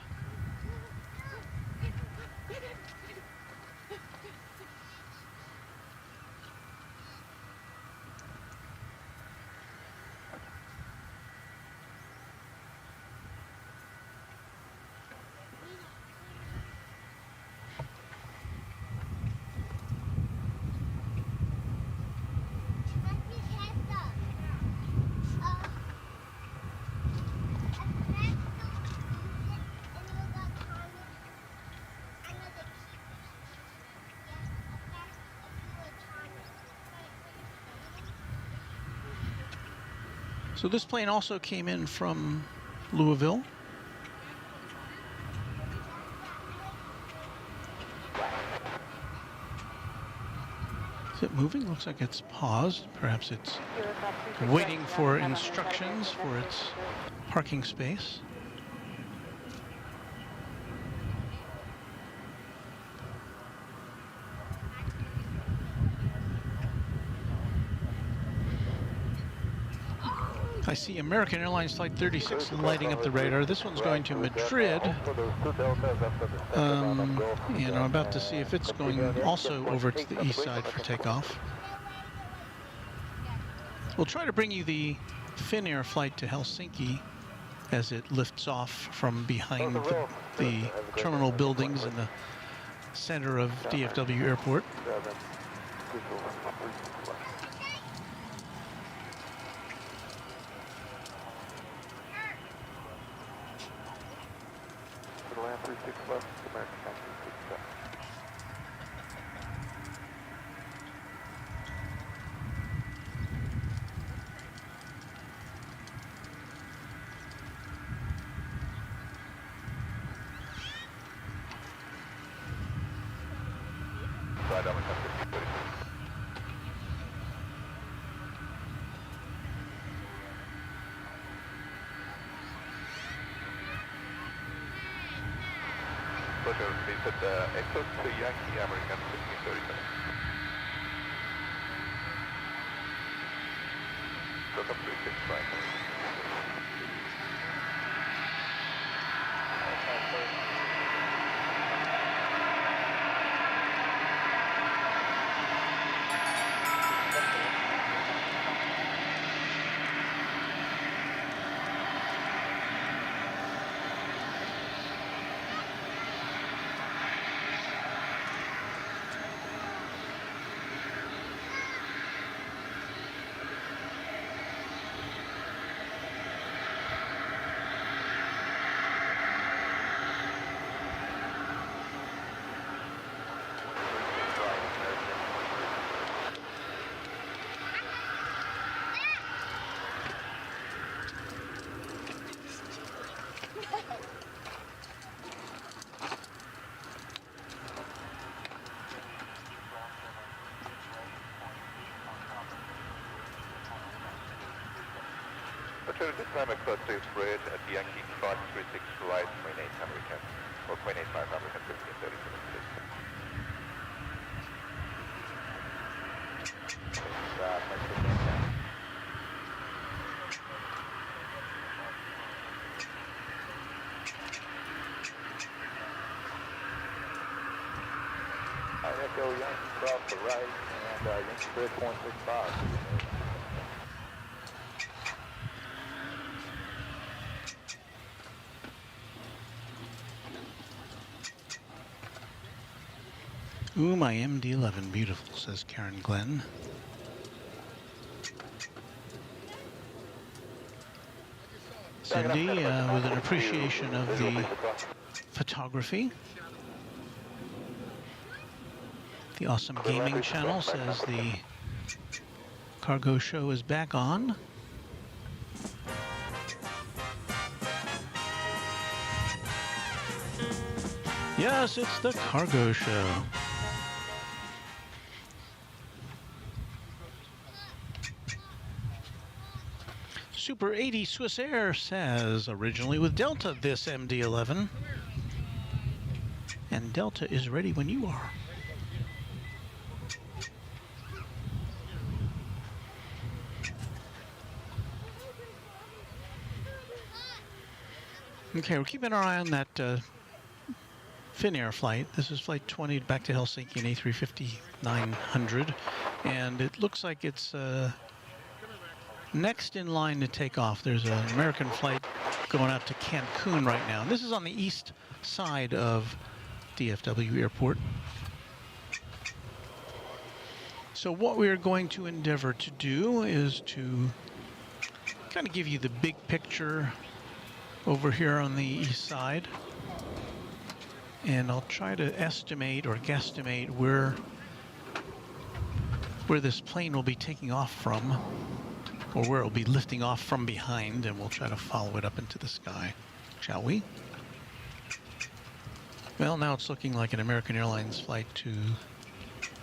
So this plane also came in from Louisville. Is it moving? Looks like it's paused. Perhaps it's waiting for instructions for its parking space. I see American Airlines Flight 36 lighting up the radar. This one's going to Madrid. And I'm about to see if it's going also over to the east side for takeoff. We'll try to bring you the Finnair flight to Helsinki as it lifts off from behind the terminal buildings in the center of DFW Airport. Land 36 left, American 1967. Slide down the country, 36. Pleasure, please at Echo to Yankee, American 1537. Look up 36 right. Sure, this time across State Bridge at Yankee 536 right, 28 American, or 28.5 American, 1537, please. Echo Yankee cross the right and Yankee Bridge 165. Ooh, my MD-11, beautiful, says Karen Glenn. Cindy, with an appreciation of the photography. The Awesome Gaming channel says the cargo show is back on. Yes, it's the cargo show. Super 80 Swiss Air says, originally with Delta, this MD-11. And Delta is ready when you are. Okay, we're keeping our eye on that Finnair flight. This is flight 20 back to Helsinki in A350-900. And it looks like it's next in line to take off. There's an American flight going out to Cancun right now. This is on the east side of DFW Airport. So what we are going to endeavor to do is to kind of give you the big picture over here on the east side. And I'll try to estimate or guesstimate where this plane will be taking off from, or where it will be lifting off from behind, and we'll try to follow it up into the sky, shall we? Well, now it's looking like an American Airlines flight to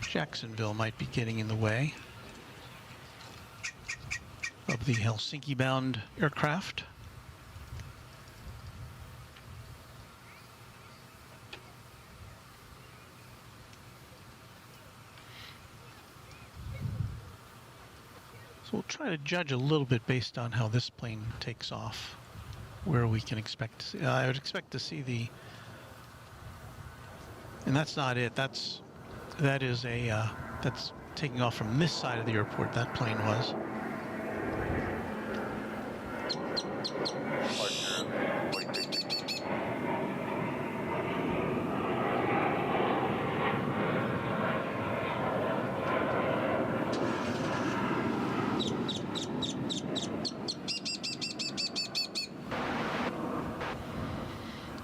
Jacksonville might be getting in the way of the Helsinki-bound aircraft. So we'll try to judge a little bit based on how this plane takes off, where we can expect to see. I would expect to see the, and that's not it. That's taking off from this side of the airport. That plane was.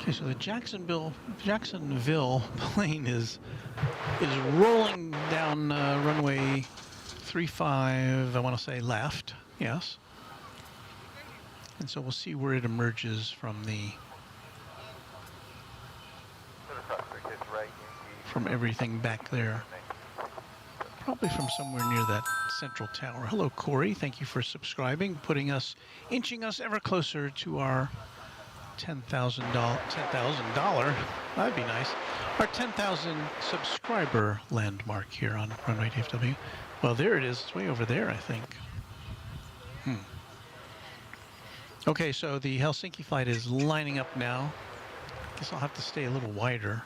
Okay, so the Jacksonville plane is rolling down runway 35, I want to say left, yes. And so we'll see where it emerges from everything back there. Probably from somewhere near that central tower. Hello, Corey. Thank you for subscribing, inching us ever closer to our $10,000, that'd be nice. Our 10,000 subscriber landmark here on Runway DFW. Well, there it is. It's way over there, I think. Okay, so the Helsinki flight is lining up now. Guess I'll have to stay a little wider.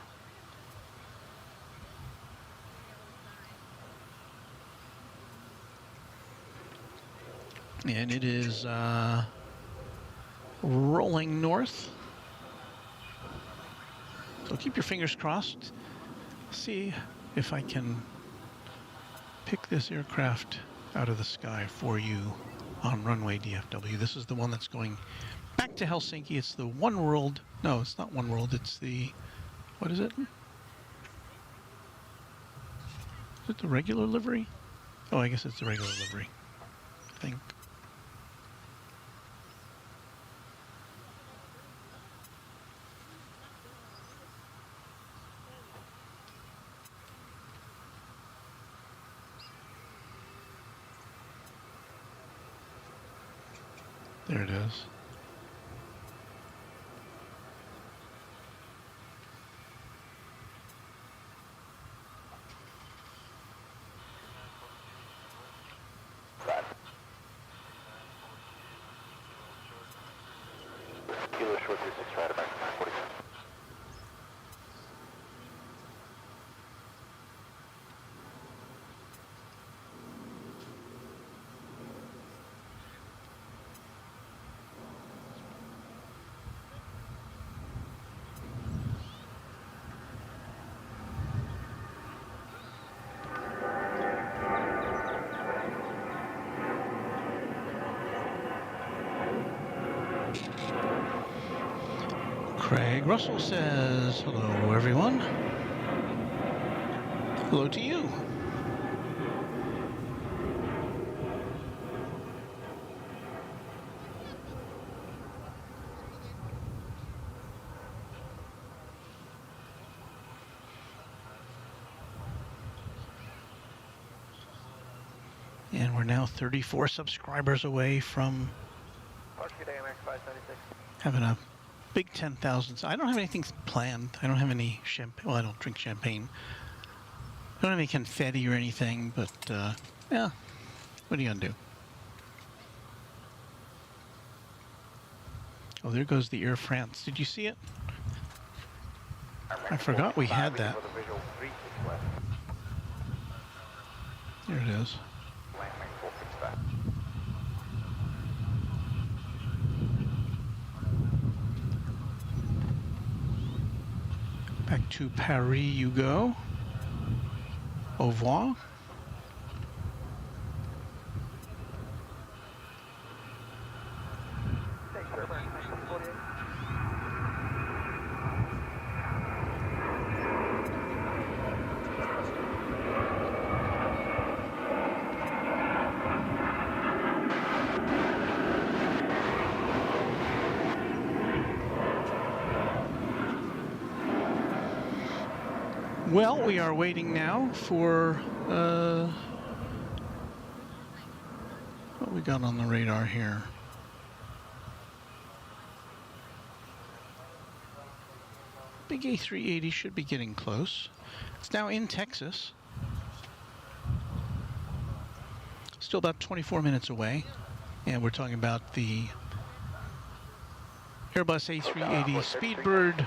And it is rolling north. So keep your fingers crossed. See if I can pick this aircraft out of the sky for you on Runway DFW. This is the one that's going back to Helsinki. It's the One World. No, it's not One World. It's the, what is it? Is it the regular livery? Oh, I guess it's the regular livery, I think. There it is. Kilo short 26 right about 40. Craig Russell says, hello everyone. Hello to you. And we're now 34 subscribers away from having a big 10,000. I don't have anything planned. I don't have any champagne. Well, I don't drink champagne. I don't have any confetti or anything, but yeah, what are you gonna do? Oh, there goes the Air France. Did you see it? I forgot we had that. There it is. Back to Paris you go. Au revoir. Well, we are waiting now for what we got on the radar here. Big A380 should be getting close. It's now in Texas. Still about 24 minutes away. And we're talking about the Airbus A380 Speedbird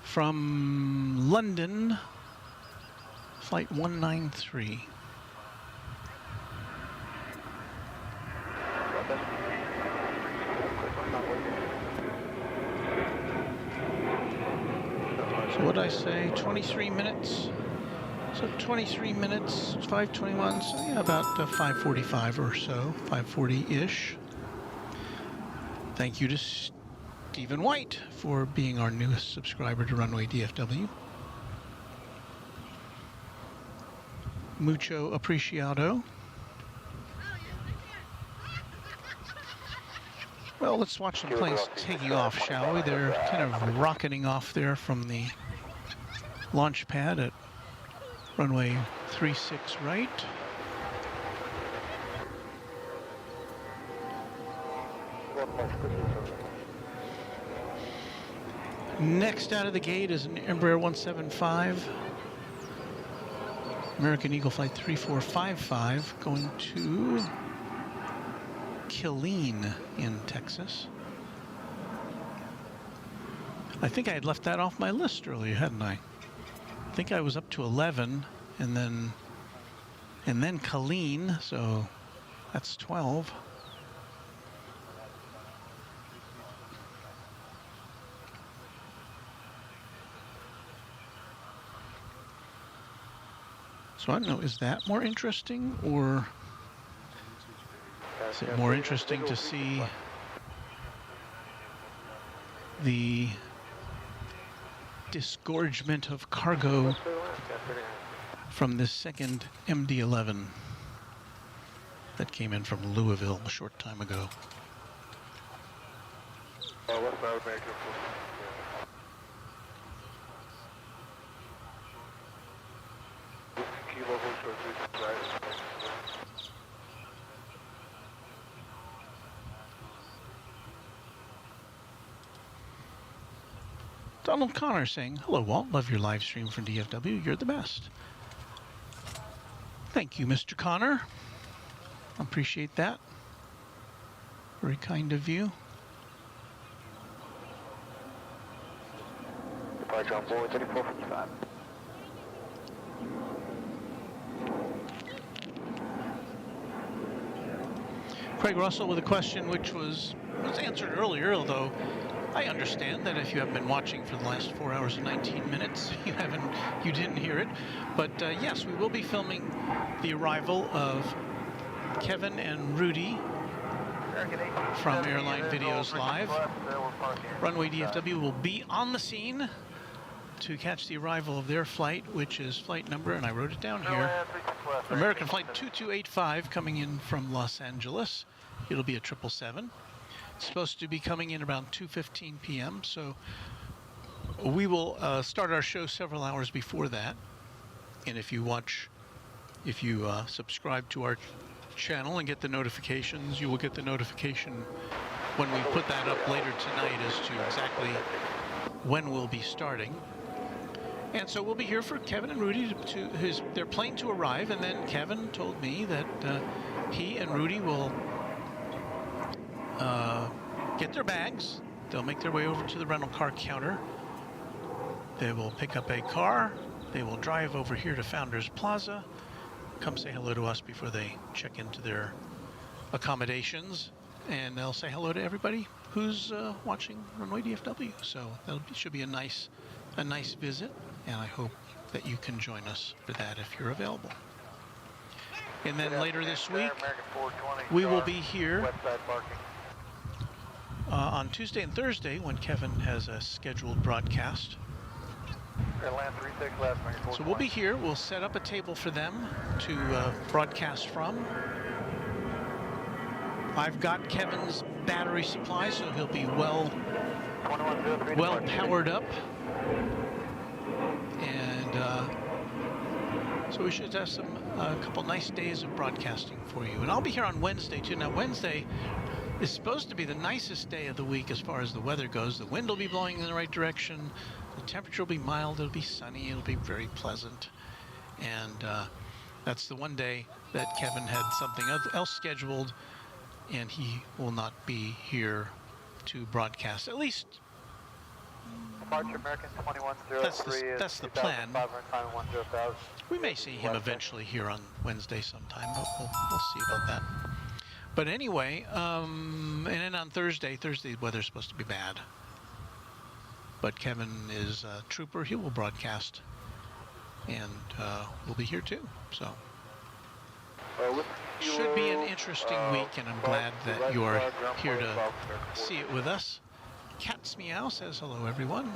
from London, flight 193. So what did I say, 23 minutes? So 23 minutes, 5:21, so yeah, about 5:45 or so, 5:40-ish. Thank you to Stephen White for being our newest subscriber to Runway DFW. Mucho apreciado. Well, let's watch some planes taking off, shall we? They're kind of rocketing off there from the launch pad at runway 36 right. Next out of the gate is an Embraer 175. American Eagle Flight 3455 going to Killeen in Texas. I think I had left that off my list earlier, hadn't I? I think I was up to 11 and then Killeen, so that's 12. So I don't know, is that more interesting, or is it more interesting to see the disgorgement of cargo from this second MD-11 that came in from Louisville a short time ago? Donald Connor saying, hello, Walt. Love your live stream from DFW. You're the best. Thank you, Mr. Connor. Appreciate that. Very kind of you. Departure on board 3455. Craig Russell with a question which was answered earlier, although I understand that if you haven't been watching for the last 4 hours and 19 minutes, you didn't hear it. But yes, we will be filming the arrival of Kevin and Rudy from Airline Videos Live. Runway DFW will be on the scene to catch the arrival of their flight, which is flight number, and I wrote it down here, American Flight 2285 coming in from Los Angeles. It'll be a 777. It's supposed to be coming in around 2:15 p.m. So we will start our show several hours before that. And if you subscribe to our channel and get the notifications, you will get the notification when we put that up later tonight as to exactly when we'll be starting. And so we'll be here for Kevin and Rudy their plane to arrive, and then Kevin told me that he and Rudy will get their bags. They'll make their way over to the rental car counter. They will pick up a car. They will drive over here to Founders Plaza, come say hello to us before they check into their accommodations, and they'll say hello to everybody who's watching Runway DFW. So should be a nice visit, and I hope that you can join us for that if you're available. And then later this week, we will be here on Tuesday and Thursday when Kevin has a scheduled broadcast. So we'll be here. We'll set up a table for them to broadcast from. I've got Kevin's battery supply, so he'll be well powered up. And so we should have a couple nice days of broadcasting for you. And I'll be here on Wednesday too. Now Wednesday is supposed to be the nicest day of the week as far as the weather goes. The wind will be blowing in the right direction. The temperature will be mild. It'll be sunny. It'll be very pleasant. And that's the one day that Kevin had something else scheduled, and he will not be here to broadcast. At least that's the plan. We may see him eventually here on Wednesday sometime, but we'll see about that. But anyway, and then on Thursday the weather's supposed to be bad. But Kevin is a trooper. He will broadcast, and we'll be here too. So should be an interesting week, and I'm glad that you're here to see it with us. Cat's Meow says hello, everyone.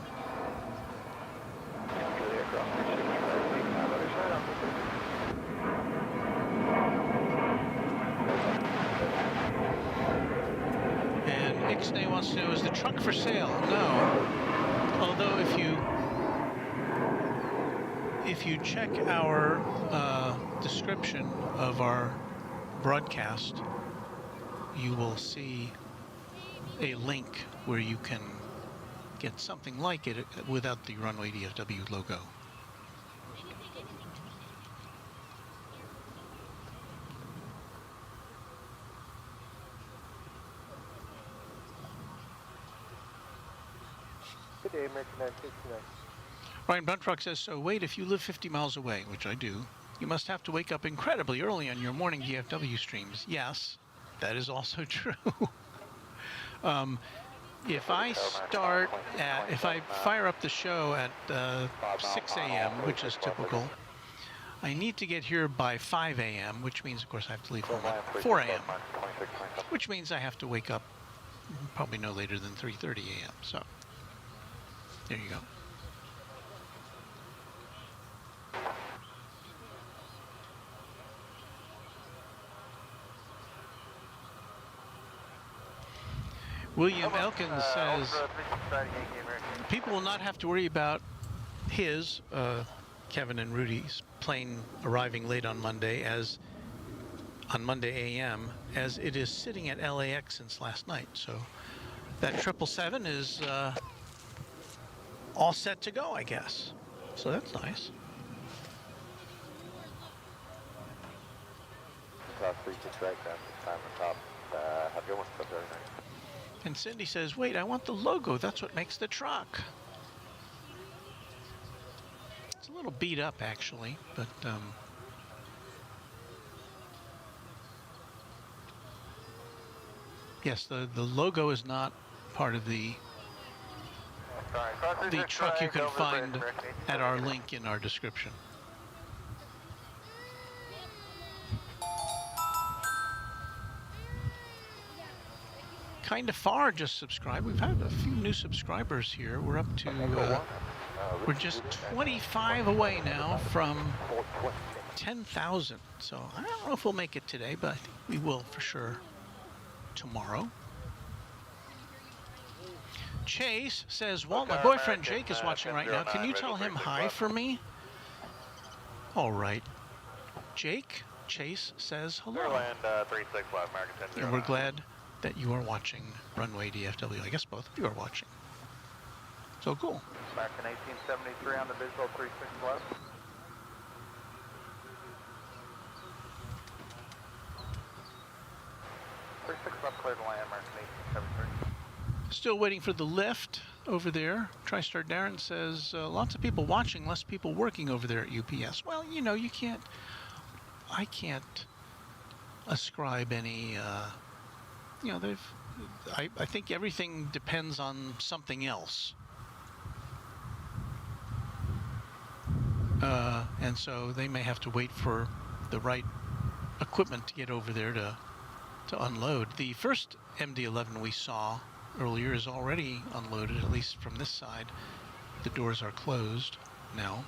And Ixnay wants to know, is the truck for sale? No. Although if you check our description of our broadcast, you will see a link where you can get something like it without the Runway DFW logo. Good day, American 969. Ryan Buntrock says, so wait, if you live 50 miles away, which I do, you must have to wake up incredibly early on your morning DFW streams. Yes, that is also true. If I fire up the show at 6 a.m., which is typical, I need to get here by 5 a.m., which means, of course, I have to leave home at 4 a.m., which means I have to wake up probably no later than 3:30 a.m. So there you go. William Elkins says people will not have to worry about his, Kevin and Rudy's, plane arriving late on Monday a.m. as it is sitting at LAX since last night. So that 777 is all set to go, I guess. So that's nice. Class 36 right, ground 6 time on top. Have a good one, so very nice. And Cindy says, wait, I want the logo. That's what makes the truck. It's a little beat up, actually, but yes, the logo is not part of the truck you can find at our link in our description. Kinda Far just subscribed. We've had a few new subscribers here. We're up to, we're just 25 away now from 10,000. So I don't know if we'll make it today, but I think we will for sure tomorrow. Chase says, Walt, my boyfriend Jake is watching right now. Can you tell him hi for me? All right. Jake, Chase says hello. Land 36 flat, American 10. And we're glad that you are watching Runway DFW. I guess both of you are watching. So cool. American 1873 on the visual 36 left. Left clear to land, American 1873. Still waiting for the lift over there. TriStar Darren says, lots of people watching, less people working over there at UPS. Well, you know, I can't ascribe any, you know, I think everything depends on something else. And so they may have to wait for the right equipment to get over there to unload. The first MD-11 we saw earlier is already unloaded, at least from this side. The doors are closed now.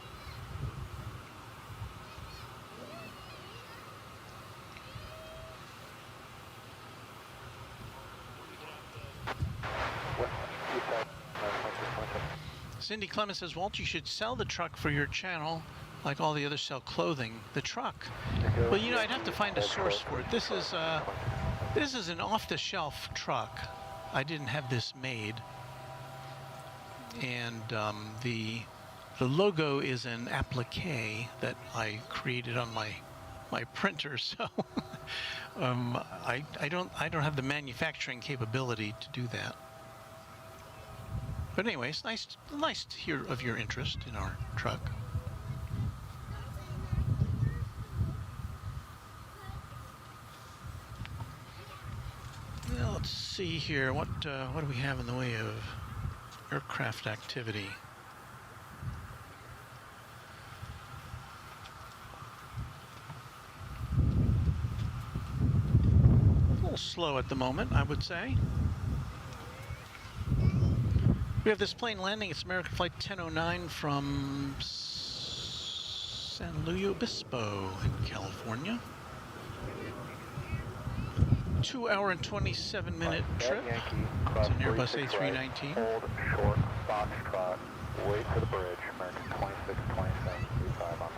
Cindy Clemens says, Walt, you should sell the truck for your channel like all the others sell clothing. The truck. Well, you know, I'd have to find a source for it. This is an off-the-shelf truck. I didn't have this made. And the logo is an applique that I created on my printer, so I don't have the manufacturing capability to do that. But anyways, nice to hear of your interest in our truck. Now, let's see here. What do we have in the way of aircraft activity? A little slow at the moment, I would say. We have this plane landing. It's American Flight 1009 from San Luis Obispo in California. 2 hour and 27 minute trip. It's an Airbus A319. Hold short, Foxtrot, wait for the bridge, American 26, 27, 35 on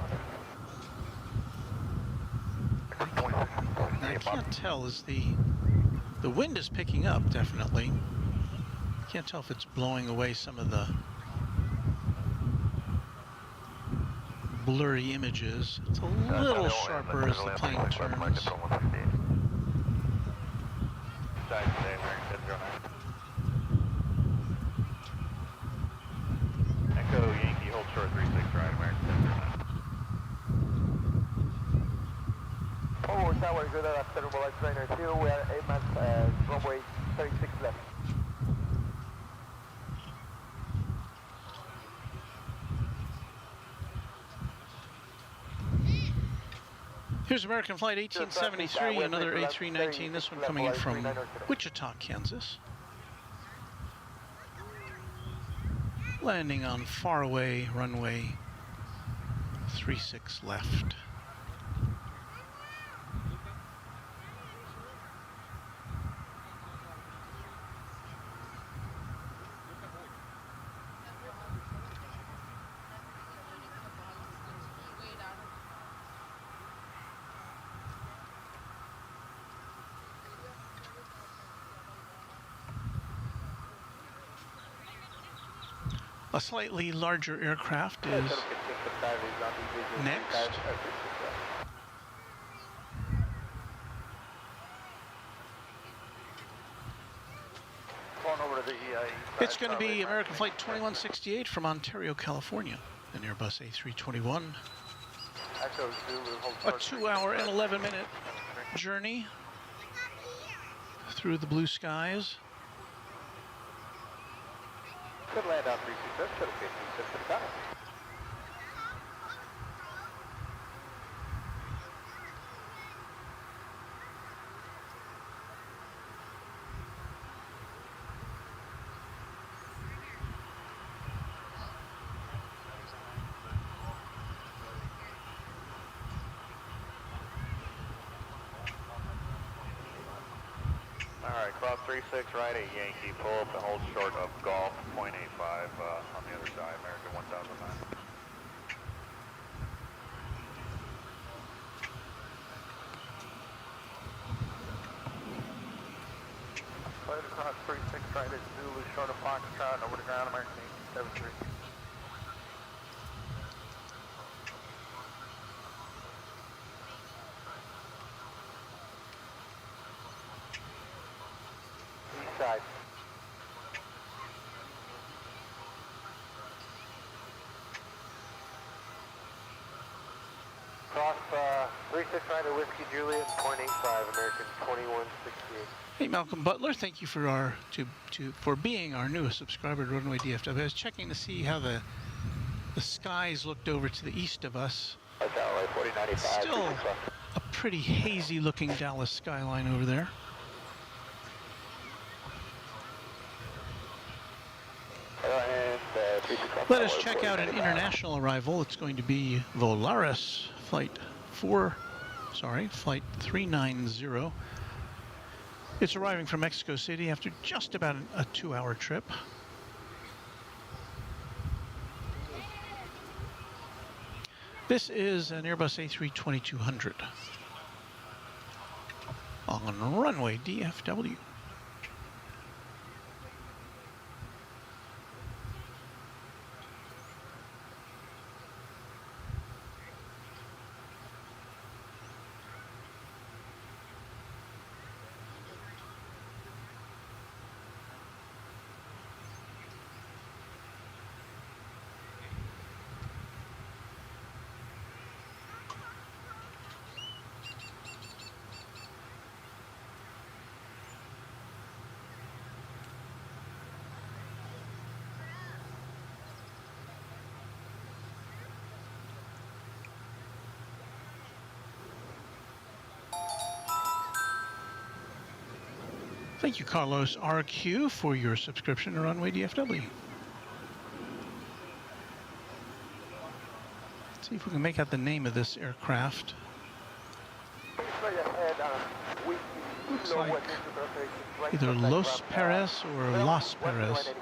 I can't tell, is the wind is picking up, definitely. Can't tell if it's blowing away some of the blurry images. It's a little sharper as the plane turns. Echo Yankee, hold short 36 right, American 1009. Oh, tower, good afternoon, Bullet Trainer 2, we are 8 miles, runway 36 left. Here's American Flight 1873, another A319, this one coming in from Wichita, Kansas. Landing on faraway runway 36 left. A slightly larger aircraft is next. It's going to be American Flight 2168 from Ontario, California, an Airbus A321. A 2-hour and 11-minute journey through the blue skies. Could land on 326, could have 50, just for the time. Alright, cross 36 right at Yankee, pull up and hold short of Golf, 0.85 on the other side, American 1009. Flight across 36 right at Zulu, short of Foxtrot, over the ground, American 1873. Side. Cross 36 right at Whiskey Juliet, 0.85, American 2168. Hey, Malcolm Butler, thank you for for being our newest subscriber to Runway DFW. I was checking to see how the skies looked over to the east of us. Still a pretty hazy looking Dallas skyline over there. Let us check out an international arrival. It's going to be Volaris Flight 390. It's arriving from Mexico City after just about a 2-hour trip. This is an Airbus A320-200 on Runway DFW. Thank you, Carlos RQ, for your subscription to Runway DFW. Let's see if we can make out the name of this aircraft. Looks like either Los Perez or Las Perez.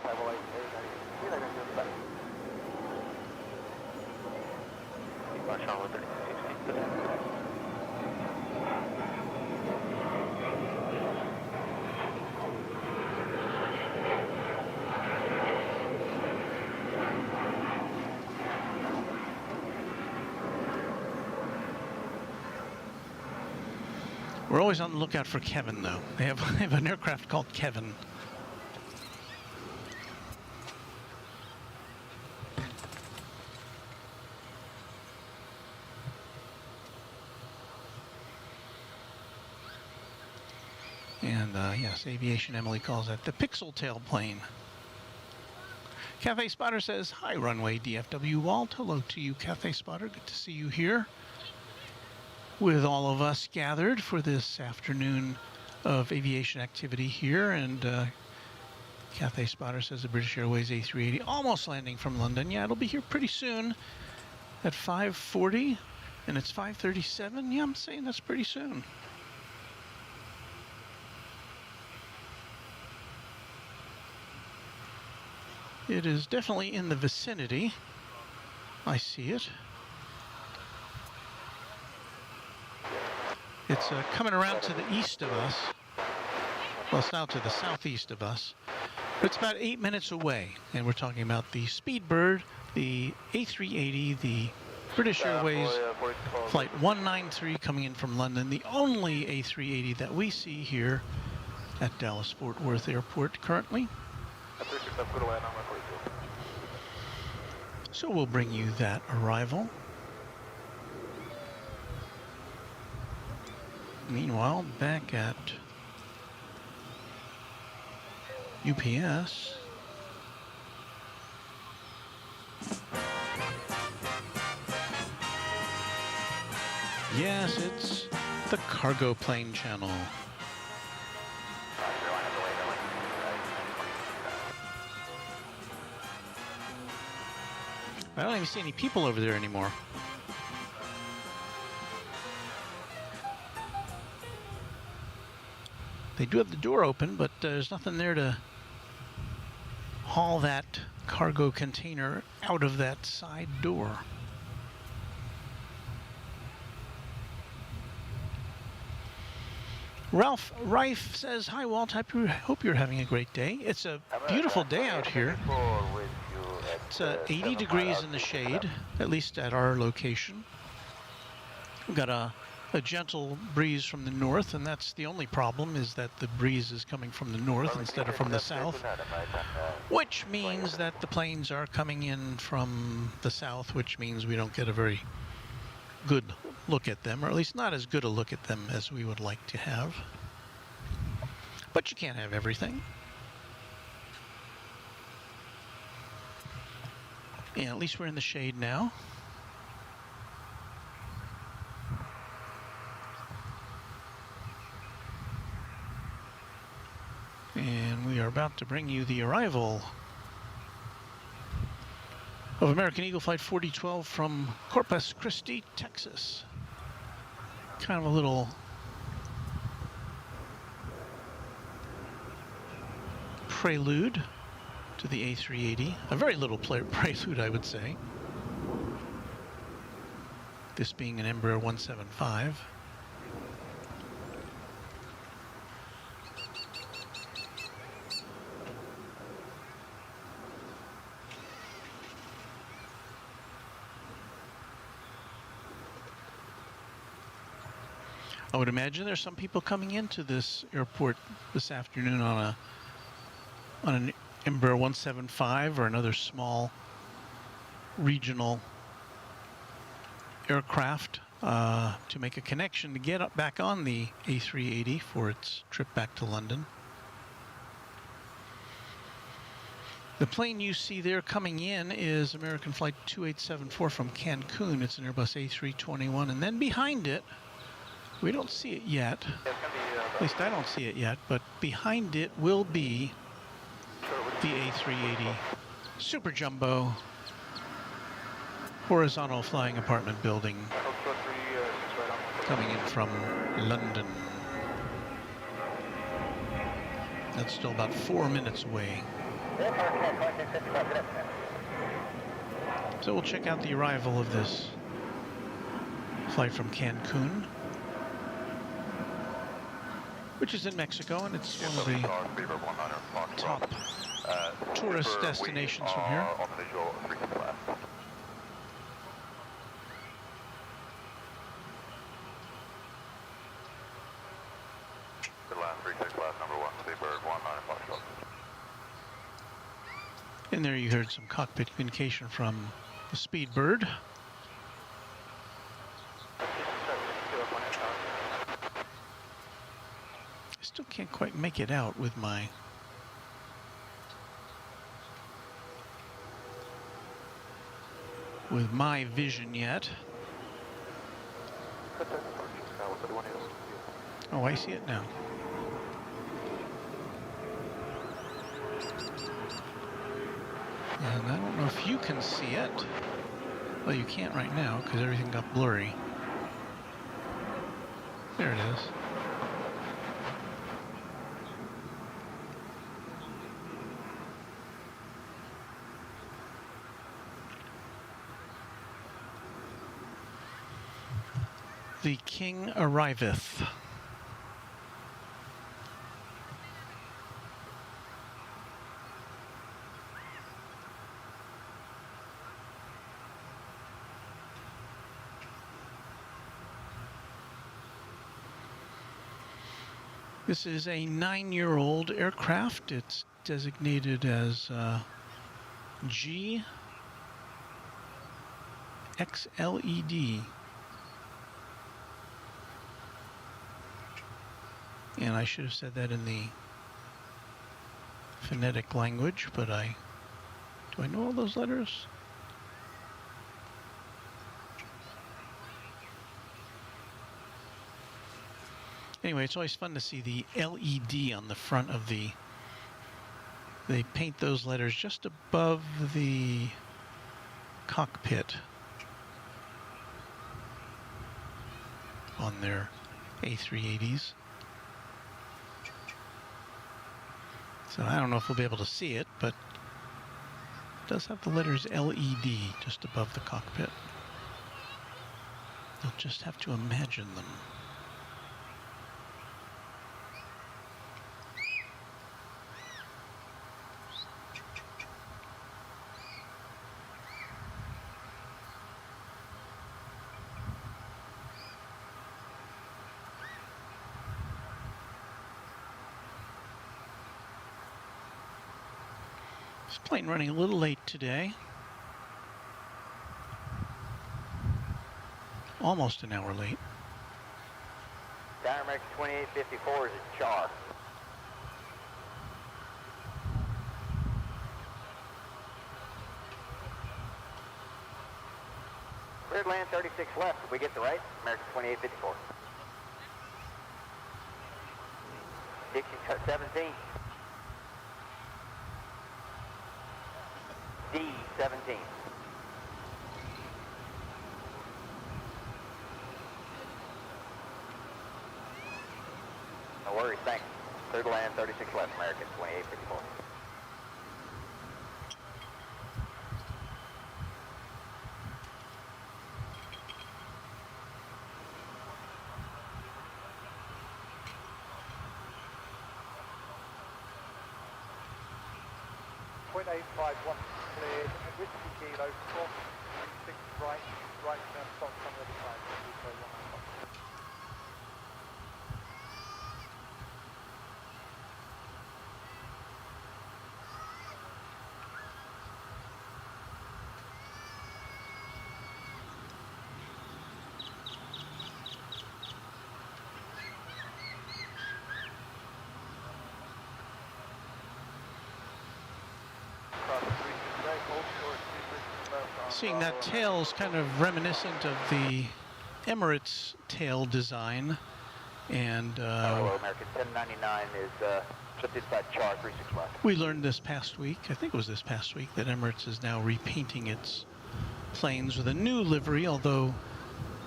We're always on the lookout for Kevin, though. They have an aircraft called Kevin. And yes, Aviation Emily calls that the pixel tail plane. Cafe Spotter says, hi, Runway DFW Walt. Hello to you, Cafe Spotter. Good to see you here with all of us gathered for this afternoon of aviation activity here. And Cathay Spotter says the British Airways A380 almost landing from London. Yeah, it'll be here pretty soon at 5:40, and it's 5:37. Yeah, I'm saying that's pretty soon. It is definitely in the vicinity. I see it. It's coming around to the east of us. Well, it's now to the southeast of us. It's about 8 minutes away, and we're talking about the Speedbird, the A380, the British Airways Flight 193 coming in from London, the only A380 that we see here at Dallas-Fort Worth Airport currently. So we'll bring you that arrival. Meanwhile, back at UPS, yes, it's the cargo plane channel. I don't even see any people over there anymore. They do have the door open, but there's nothing there to haul that cargo container out of that side door. Ralph Reif says, "Hi Walt, hope you're having a great day. It's a beautiful day out here. It's 80 degrees in the shade, at least at our location. We've got a gentle breeze from the north, and that's the only problem, is that the breeze is coming from the north instead of from the south, which means that the planes are coming in from the south, which means we don't get a very good look at them, or at least not as good a look at them as we would like to have. But you can't have everything. Yeah, at least we're in the shade now. And we are about to bring you the arrival of American Eagle Flight 4012 from Corpus Christi, Texas. Kind of a little prelude to the A380. A very little prelude, I would say. This being an Embraer 175. I would imagine there's some people coming into this airport this afternoon on an Embraer 175 or another small regional aircraft to make a connection to get up back on the A380 for its trip back to London. The plane you see there coming in is American Flight 2874 from Cancun. It's an Airbus A321, and then behind it, we don't see it yet, at least I don't see it yet, but behind it will be the A380 Super Jumbo horizontal flying apartment building coming in from London. That's still about 4 minutes away. So we'll check out the arrival of this flight from Cancun, which is in Mexico, and it's one of the top tourist destinations from here. And there you heard some cockpit communication from the Speedbird. Still can't quite make it out with my vision yet. Oh, I see it now. And I don't know if you can see it. Well, you can't right now because everything got blurry. There it is. The King arriveth. This is a 9-year-old aircraft. It's designated as G XLED. And I should have said that in the phonetic language, but do I know all those letters? Anyway, it's always fun to see the LED on the front of they paint those letters just above the cockpit on their A380s. So I don't know if we'll be able to see it, but it does have the letters LED just above the cockpit. You'll just have to imagine them. This plane running a little late today. Almost an hour late. Dynamic 2854 is a char. Cleared land 36 left. Did we get the right? American 2854. Dixie 17. D17. No worries, thanks. Clear to land 36 left, American 2854. Point 851 cleared. Whiskey Kilo, cross 36 right, turn stop on the other side. So 195. Seeing that tail's kind of reminiscent of the Emirates tail design, and Hello, American 1099 is just inside char 36 left. we learned this past week, I think it was this past week, that Emirates is now repainting its planes with a new livery, although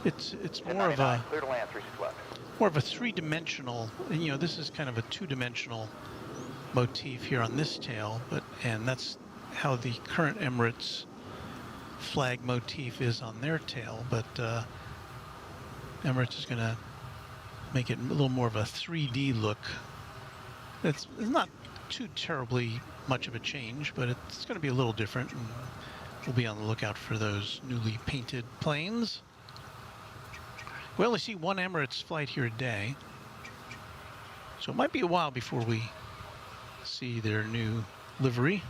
it's more of a clear to land 36 left. more of a three-dimensional, you know, this is kind of a two-dimensional motif here on this tail, and that's how the current Emirates flag motif is on their tail, but Emirates is going to make it a little more of a 3D look. It's not too terribly much of a change, but it's going to be a little different, and we'll be on the lookout for those newly painted planes. We only see one Emirates flight here a day, so it might be a while before we see their new livery.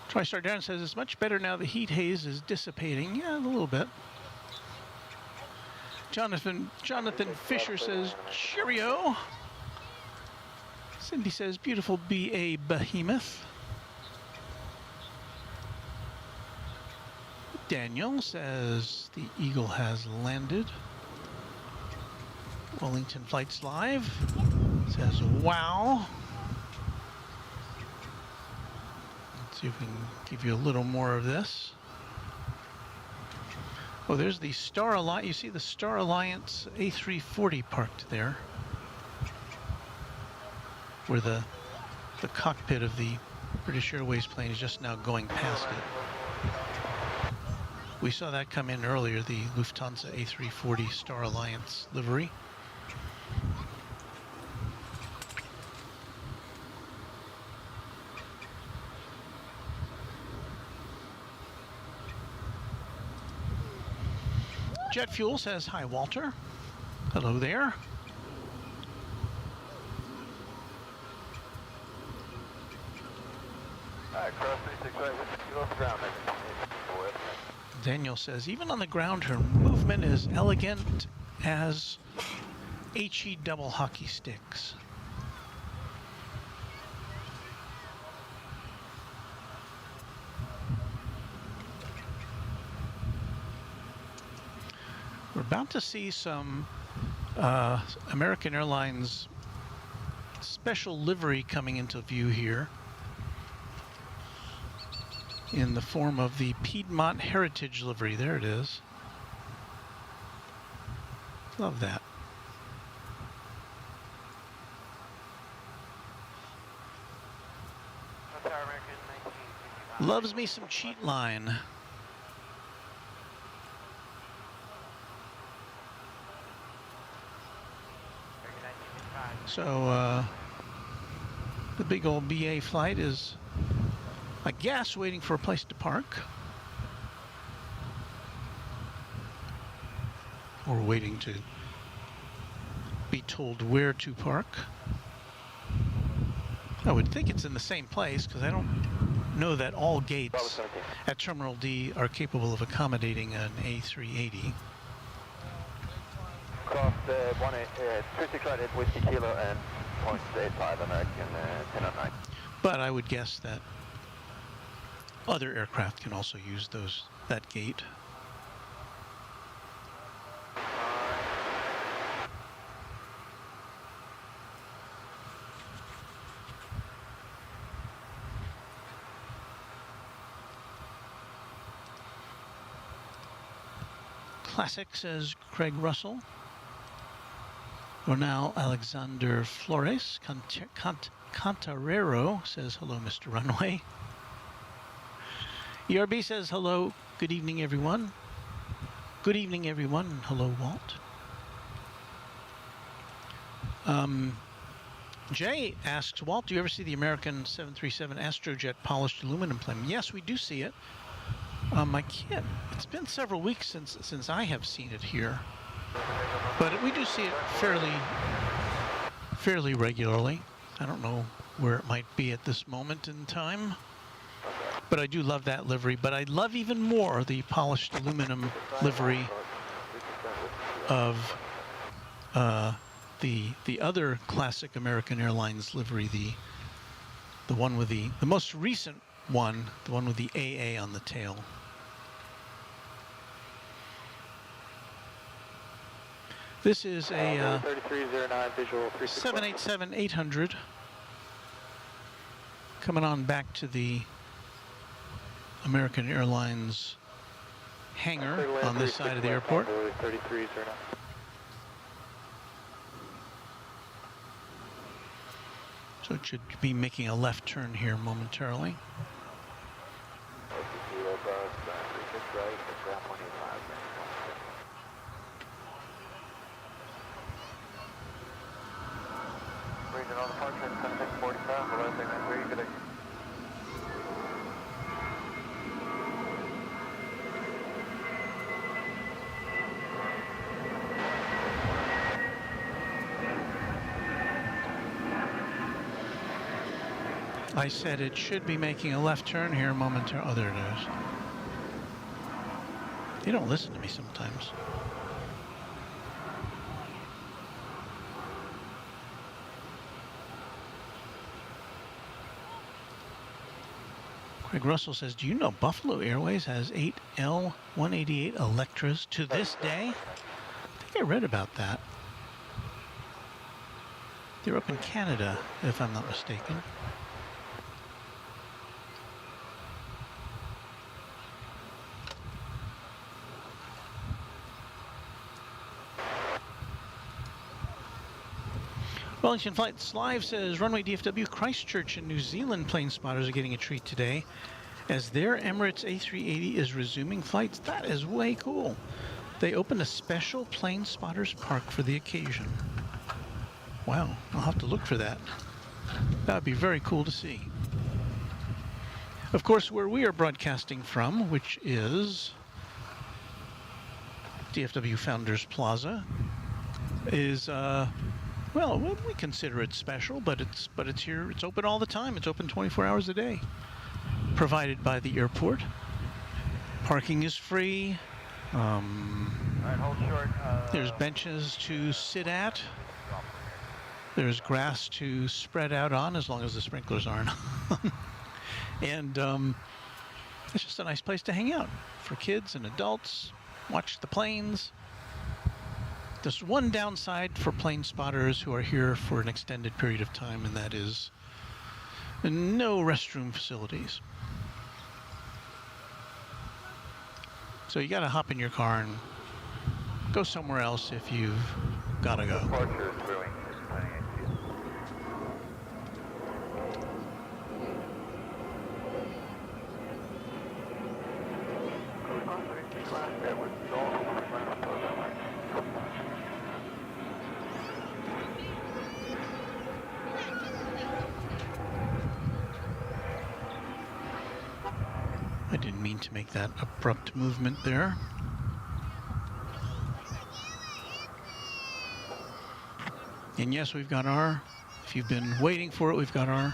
TriStar Darren says it's much better now the heat haze is dissipating. Yeah, a little bit. Jonathan Fisher says cheerio. Cindy says beautiful BA behemoth. Daniel says the Eagle has landed. Wellington Flights Live says wow. Let's see if we can give you a little more of this. Oh, there's the Star Alliance. You see the Star Alliance A340 parked there, where the cockpit of the British Airways plane is just now going past it. We saw that come in earlier, the Lufthansa A340 Star Alliance livery. Jet Fuel says, hi, Walter. Hello there. Cross 368 with you off the ground, Daniel says, even on the ground, her movement is elegant as HE double hockey sticks. We're about to see some American Airlines special livery coming into view here in the form of the Piedmont Heritage livery. There it is. Love that. Loves me some cheat line. So the big old BA flight is, I guess, waiting for a place to park. Or waiting to be told where to park. I would think it's in the same place because I don't know that all gates at Terminal D are capable of accommodating an A380. Cross 368 Whiskey Kilo and 0.85 American 1009. But I would guess that other aircraft can also use that gate. Classic, says Craig Russell. Or now Alexander Flores. Cantarero says, hello, Mr. Runway. ERB says, hello, good evening, everyone. Good evening, everyone, and hello, Walt. Jay asks, Walt, do you ever see the American 737 Astrojet polished aluminum plane? Yes, we do see it. I can't, it's been several weeks since I have seen it here. But we do see it fairly regularly. I don't know where it might be at this moment in time. But I do love that livery. But I love even more the polished aluminum livery of the other classic American Airlines livery, the one with the most recent one, the one with the AA on the tail. This is a 787-800 coming on back to the American Airlines hangar on this side of the airport. So it should be making a left turn here momentarily. I said it should be making a left turn here momentarily. Oh, there it is. You don't listen to me sometimes. Craig Russell says, do you know Buffalo Airways has 8 L-188 Electras to this day? I think I read about that. They're up in Canada, if I'm not mistaken. Wellington Flights Live says, Runway DFW, Christchurch and New Zealand plane spotters are getting a treat today as their Emirates A380 is resuming flights. That is way cool. They opened a special plane spotters park for the occasion. Wow, I'll have to look for that. That would be very cool to see. Of course, where we are broadcasting from, which is DFW Founders Plaza, is well, we consider it special, but it's here. It's open all the time. It's open 24 hours a day. Provided by the airport. Parking is free. Alright, hold short. There's benches to sit at. There's grass to spread out on, as long as the sprinklers aren't on. And it's just a nice place to hang out for kids and adults. Watch the planes. There's one downside for plane spotters who are here for an extended period of time, and that is no restroom facilities. So you gotta hop in your car and go somewhere else if you've gotta go. Departure is brewing. I didn't mean to make that abrupt movement there. And yes, we've got our, if you've been waiting for it, we've got our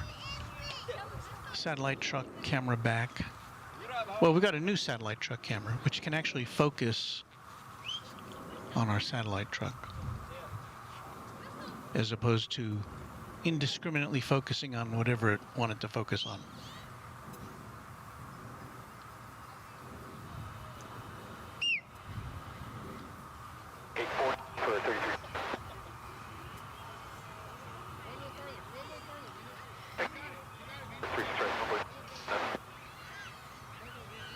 satellite truck camera back. Well, we've got a new satellite truck camera, which can actually focus on our satellite truck, as opposed to indiscriminately focusing on whatever it wanted to focus on.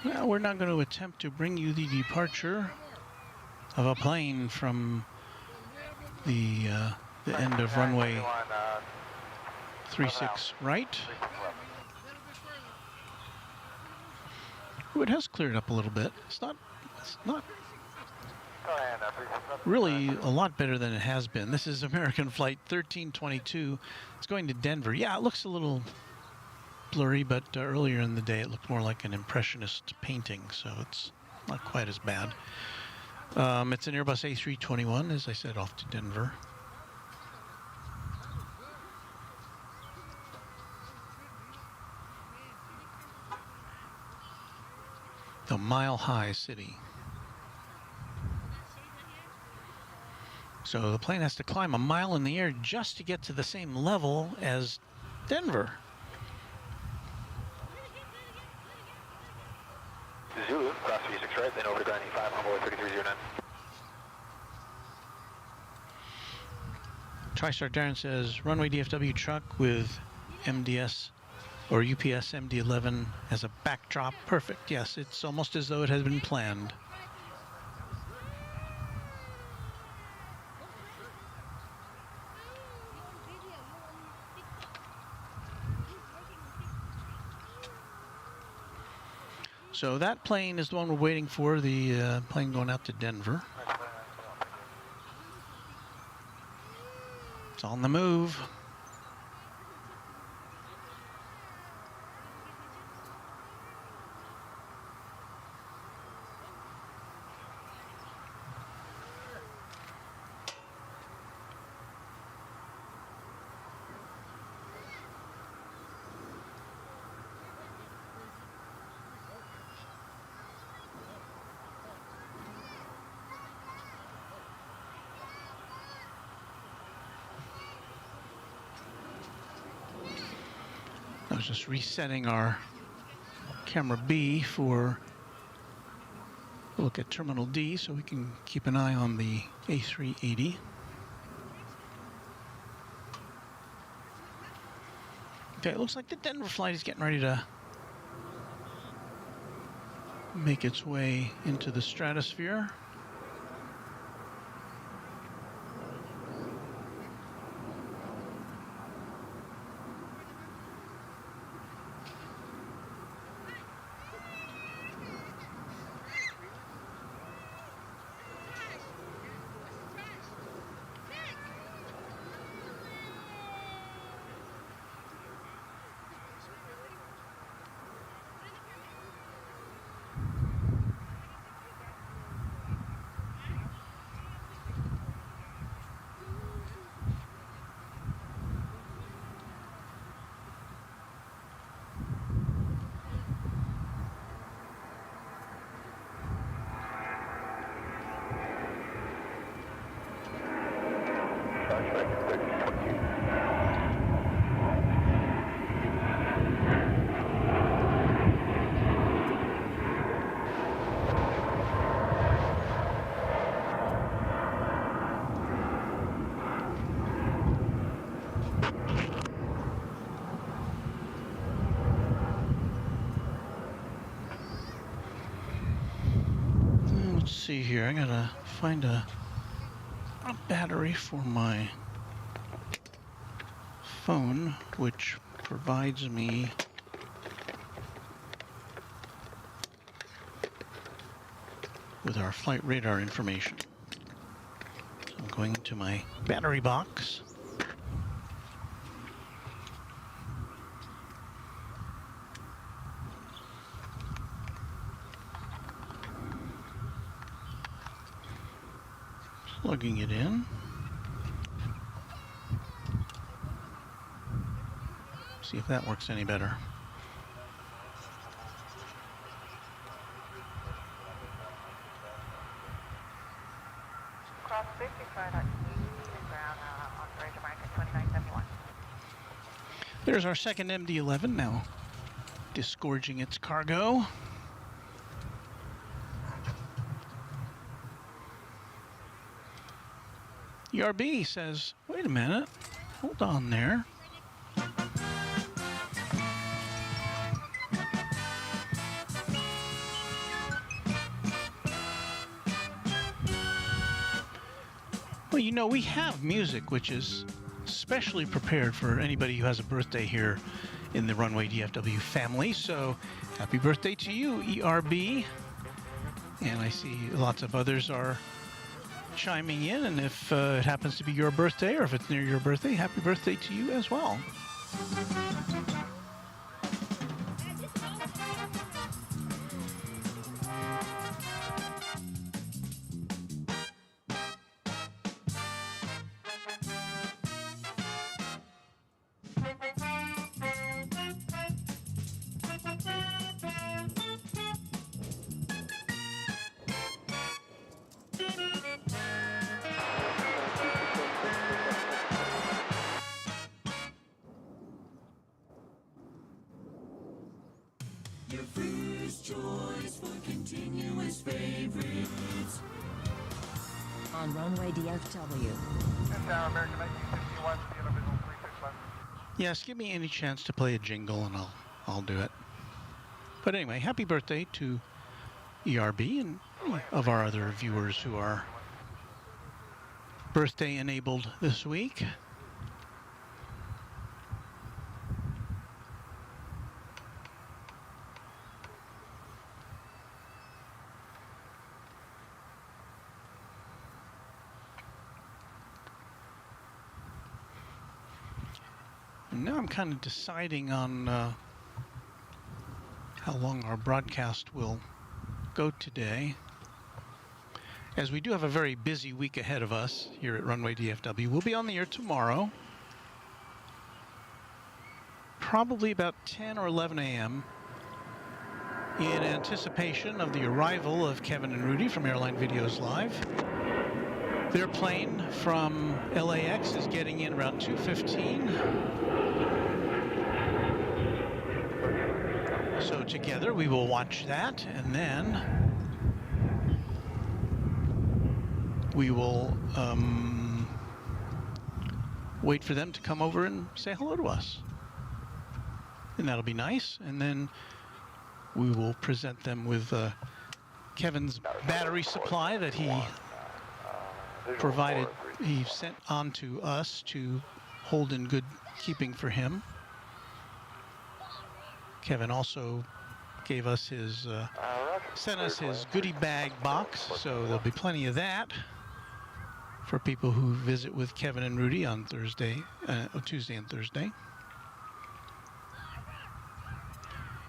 Well, we're not going to attempt to bring you the departure of a plane from the end of runway 36 right. Oh, it has cleared up a little bit. It's not really a lot better than it has been. This is American Flight 1322. It's going to Denver. Yeah, it looks a little blurry, but earlier in the day it looked more like an impressionist painting, so it's not quite as bad. It's an Airbus A321, as I said, off to Denver. The Mile High City. So the plane has to climb a mile in the air just to get to the same level as Denver. Zulu, cross 36 right, then over to 95 on board 3309. TriStar Darren says, runway DFW truck with MDS or UPS MD-11 as a backdrop. Perfect, yes, it's almost as though it has been planned. So that plane is the one we're waiting for, the plane going out to Denver. It's on the move. I was just resetting our camera B for a look at Terminal D so we can keep an eye on the A380. Okay, it looks like the Denver flight is getting ready to make its way into the stratosphere. see here. I gotta find a battery for my phone, which provides me with our flight radar information. So I'm going into my battery box. Plugging it in. See if that works any better. Cross 50, ground on the Ranger Market 2971. There's our second MD-11 now, disgorging its cargo. ERB says, wait a minute, hold on there. Well, you know, we have music which is specially prepared for anybody who has a birthday here in the Runway DFW family. So happy birthday to you, ERB. And I see lots of others are chiming in, and if it happens to be your birthday or if it's near your birthday, happy birthday to you as well. Your first choice for continuous favorites. On Runway DFW. American 1961, individual 361. Yes, give me any chance to play a jingle and I'll do it. But anyway, happy birthday to ERB and any of our other viewers who are birthday enabled this week. And now I'm kind of deciding on how long our broadcast will go today, as we do have a very busy week ahead of us here at Runway DFW. We'll be on the air tomorrow, probably about 10 or 11 a.m. in anticipation of the arrival of Kevin and Rudy from Airline Videos Live. Their plane from LAX is getting in around 2:15. So together we will watch that, and then we will wait for them to come over and say hello to us. And that'll be nice. And then we will present them with Kevin's battery supply that he provided, he sent on to us to hold in good keeping for him. Kevin also gave us his, sent us his goodie bag box, so there'll be plenty of that for people who visit with Kevin and Rudy on Tuesday and Thursday.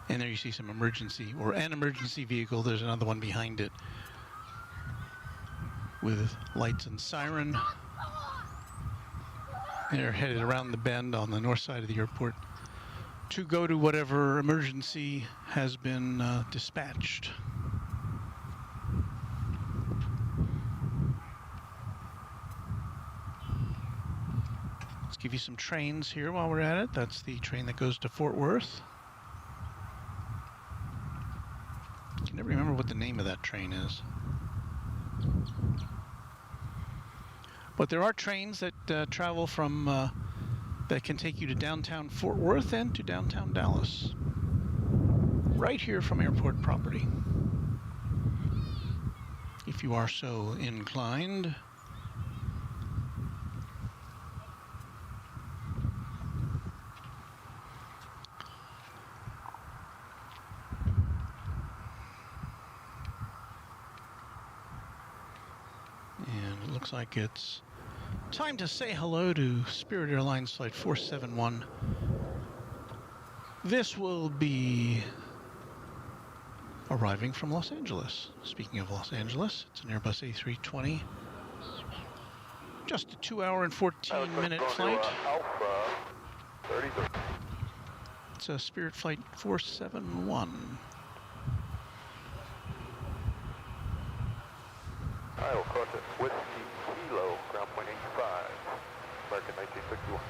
And there you see some emergency, or an emergency vehicle. There's another one behind it with lights and siren. They're headed around the bend on the north side of the airport to go to whatever emergency has been dispatched. Let's give you some trains here while we're at it. That's the train that goes to Fort Worth. I can never remember what the name of that train is. But there are trains that travel from, that can take you to downtown Fort Worth and to downtown Dallas, right here from airport property. If if you are so inclined. And it looks like it's time to say hello to Spirit Airlines Flight 471. This will be arriving from Los Angeles. Speaking of Los Angeles, it's an Airbus A320. Just a 2-hour and 14-minute flight. Alpha 33. It's a Spirit Flight 471. I will cross it Whiskey Kilo, ground point 85, American 1961.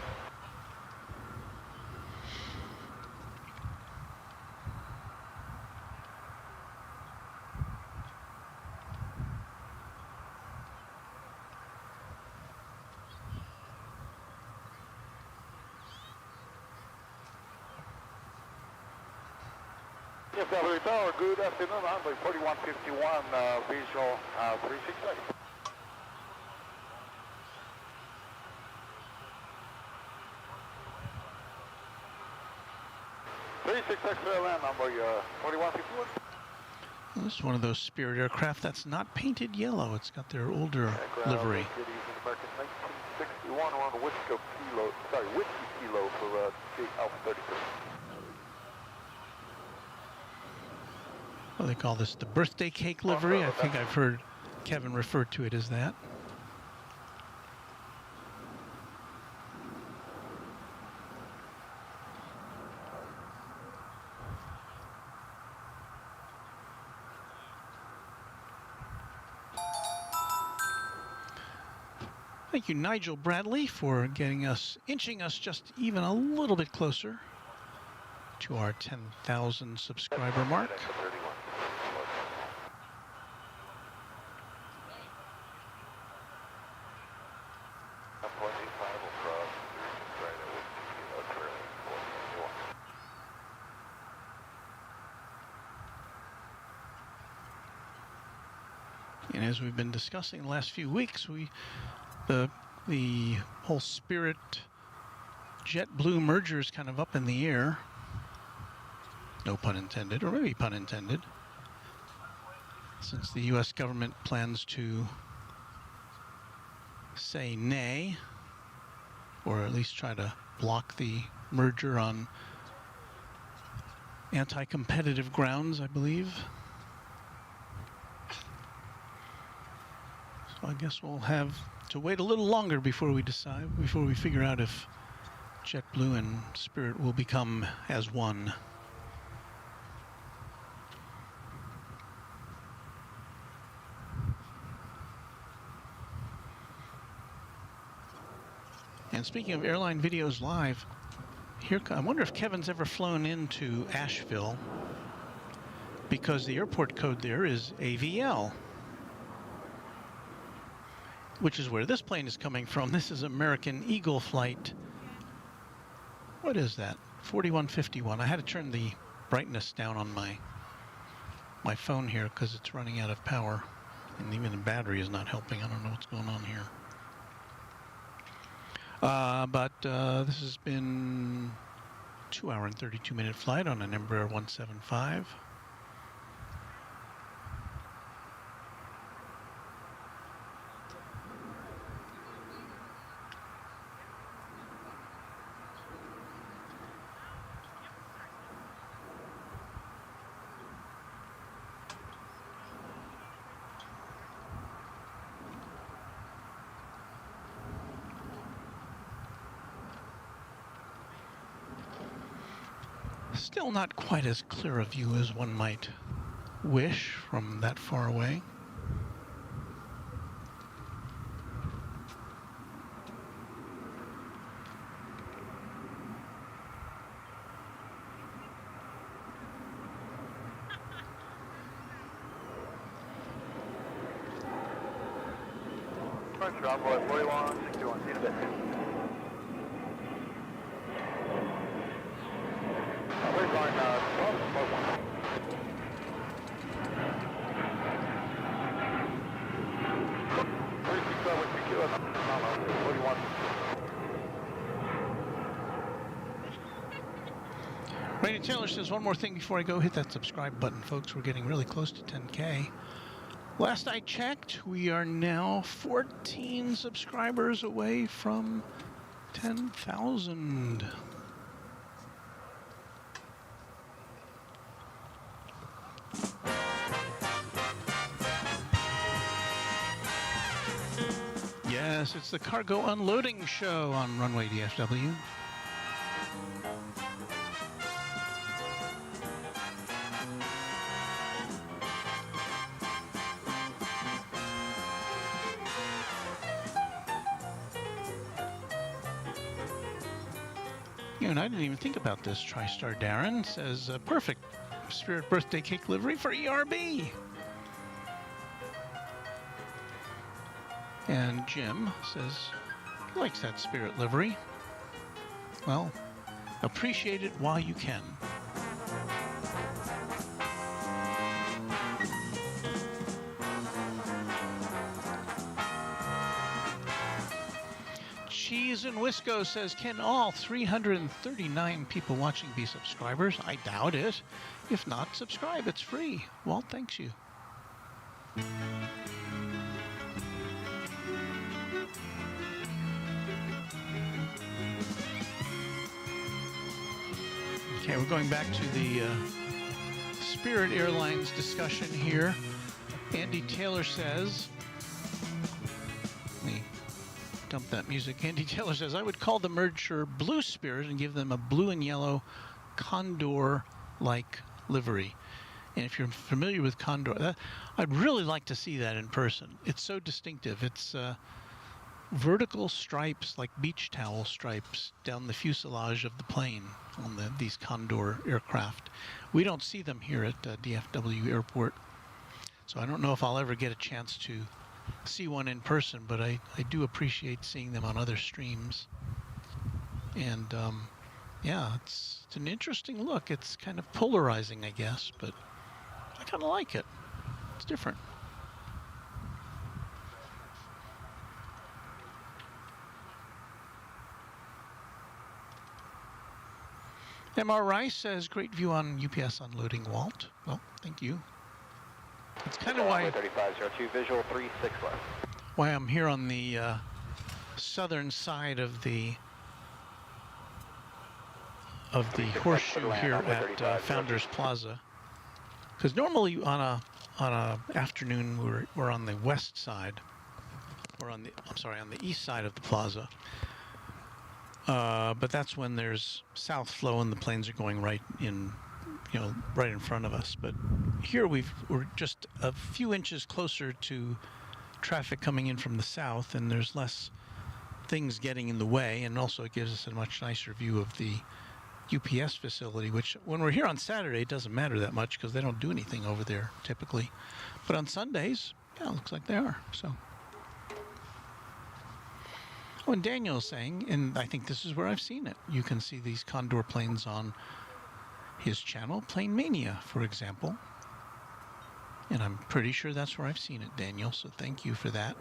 DFW Tower, good afternoon, Runway 4151, visual 368. Land number 4151. This is one of those Spirit aircraft that's not painted yellow. It's got their older livery. American 1961 on Whiskey Kilo for Alpha 33. Well, they call this the birthday cake livery. I think I've heard Kevin refer to it as that. Thank you, Nigel Bradley, for inching us just even a little bit closer to our 10,000 subscriber mark. And as we've been discussing the last few weeks, the whole Spirit JetBlue merger is kind of up in the air. No pun intended, or maybe pun intended, since the U.S. government plans to say nay, or at least try to block the merger on anti-competitive grounds, I believe. So I guess we'll have to wait a little longer before we decide, before we figure out if JetBlue and Spirit will become as one. And speaking of Airline Videos Live, I wonder if Kevin's ever flown into Asheville, because the airport code there is AVL, which is where this plane is coming from. This is American Eagle flight. What is that? 4151. I had to turn the brightness down on my phone here because it's running out of power, and even the battery is not helping. I don't know what's going on here. But this has been 2-hour and 32-minute flight on an Embraer 175. Still not quite as clear a view as one might wish from that far away. French Runway 4161, see you in a bit. Rainy Taylor says, one more thing before I go. Hit that subscribe button, folks. We're getting really close to 10K. Last I checked, we are now 14 subscribers away from 10,000. Yes, it's the cargo unloading show on Runway DFW. And I didn't even think about this. TriStar Darren says, perfect Spirit birthday cake livery for ERB. And Jim says he likes that Spirit livery. Well, appreciate it while you can. Cheese and Wisco says, can all 339 people watching be subscribers? I doubt it. If not, subscribe. It's free. Walt thanks you. Okay, we're going back to the Spirit Airlines discussion here. Andy Taylor says, let me dump that music. Andy Taylor says, I would call the merger Blue Spirit and give them a blue and yellow condor-like livery. And if you're familiar with condor, I'd really like to see that in person. It's so distinctive. It's vertical stripes, like beach towel stripes, down the fuselage of the plane on these Condor aircraft. We don't see them here at DFW Airport, so I don't know if I'll ever get a chance to see one in person, but I do appreciate seeing them on other streams. And yeah, it's an interesting look. It's kind of polarizing, I guess, but I kind of like it. It's different. MR Rice says, great view on UPS unloading, Walt. Well, thank you. It's kind of why 3502 visual 36 left. Why I'm here on the southern side of the horseshoe here at Founders Plaza. Because normally on a afternoon we're on the west side. We're on the on the east side of the plaza. But that's when there's south flow and the planes are going right in, right in front of us. But here we're just a few inches closer to traffic coming in from the south, and there's less things getting in the way, and also it gives us a much nicer view of the UPS facility, which when we're here on Saturday, it doesn't matter that much because they don't do anything over there typically. But on Sundays, yeah, it looks like they are. So. Oh, and Daniel's saying, and I think this is where I've seen it, you can see these Condor planes on his channel, Plane Mania, for example. And I'm pretty sure that's where I've seen it, Daniel, so thank you for that.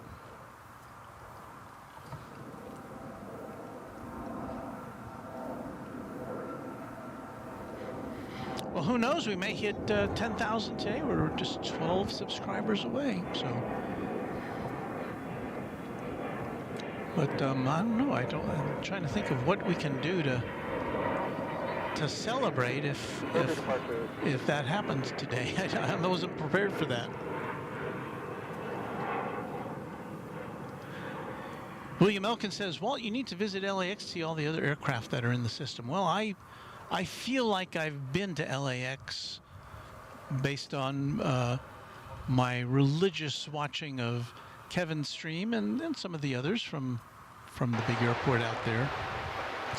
Well, who knows? We may hit 10,000 today. We're just 12 subscribers away, so. But I don't know. I'm trying to think of what we can do to celebrate if that happens today. I wasn't prepared for that. William Elkin says, Walt, you need to visit LAX to see all the other aircraft that are in the system. Well, I feel like I've been to LAX based on my religious watching of Kevin's stream and some of the others from the big airport out there.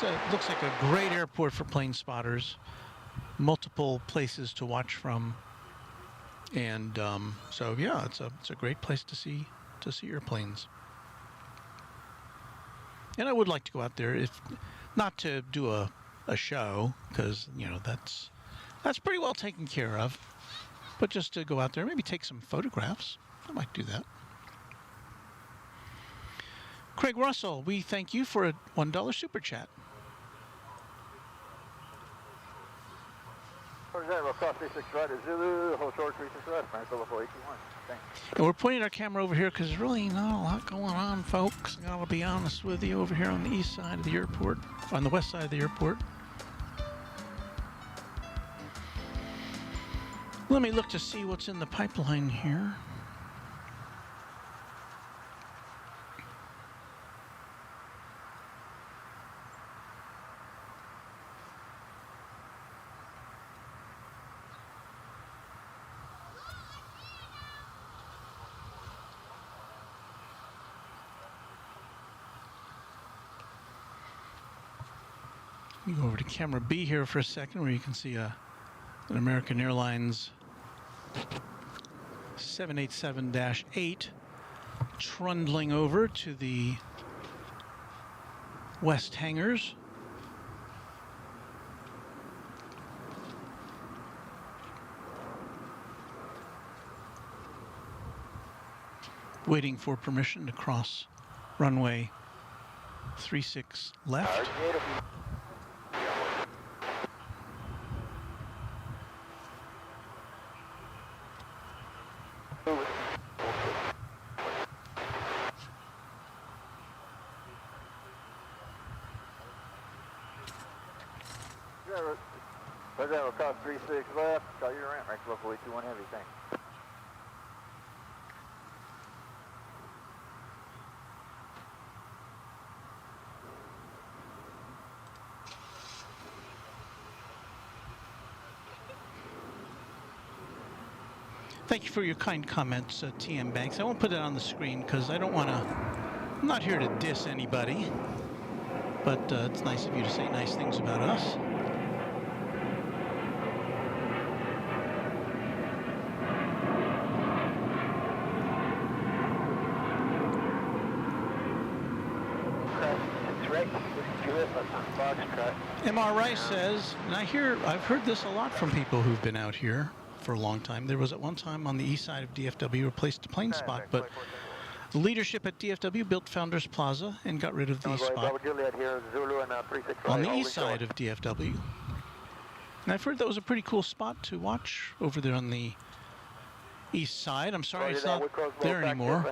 It looks like a great airport for plane spotters, multiple places to watch from, and so yeah, it's a great place to see airplanes. And I would like to go out there, if not to do a show, because that's pretty well taken care of, but just to go out there, maybe take some photographs. I might do that. Craig Russell, we thank you for a $1 super chat. We'll cross 36 right at Zulu, hold short 36 right, Frank, level 481. Thanks. And we're pointing our camera over here because there's really not a lot going on, folks. I gotta be honest with you, over here on the east side of the airport, on the west side of the airport. Let me look to see what's in the pipeline here. We go over to camera B here for a second, where you can see an American Airlines 787-8 trundling over to the west hangars. Waiting for permission to cross runway 36 left. President, we'll cross 36 left, call your ramp, right, local 821 heavy, thanks. Thank you for your kind comments, TM Banks. I won't put it on the screen because I don't want to, I'm not here to diss anybody, but it's nice of you to say nice things about us. MR Rice says, and I've heard this a lot from people who've been out here for a long time. There was at one time on the east side of DFW a place to plane spot, but the leadership at DFW built Founders Plaza and got rid of the spot on the east side of DFW. And I've heard that was a pretty cool spot to watch over there on the east side. I'm sorry it's not there anymore.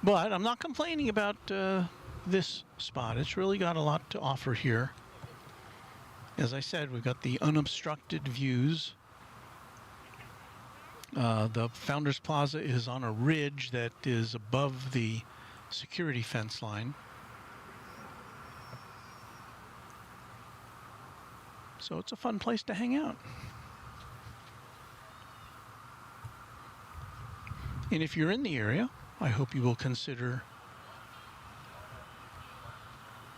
But I'm not complaining about this spot. It's really got a lot to offer here. As I said, we've got the unobstructed views. The Founders Plaza is on a ridge that is above the security fence line. So it's a fun place to hang out. And if you're in the area, I hope you will consider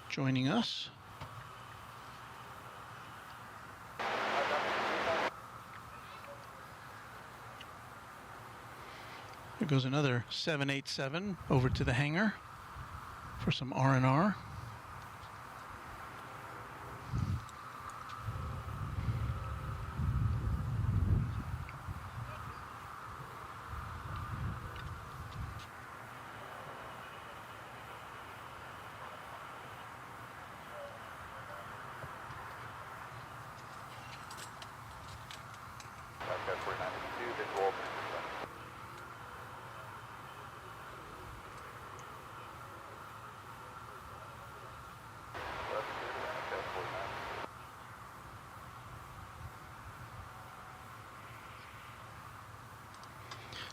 joining us. There goes another 787 over to the hangar for some R&R.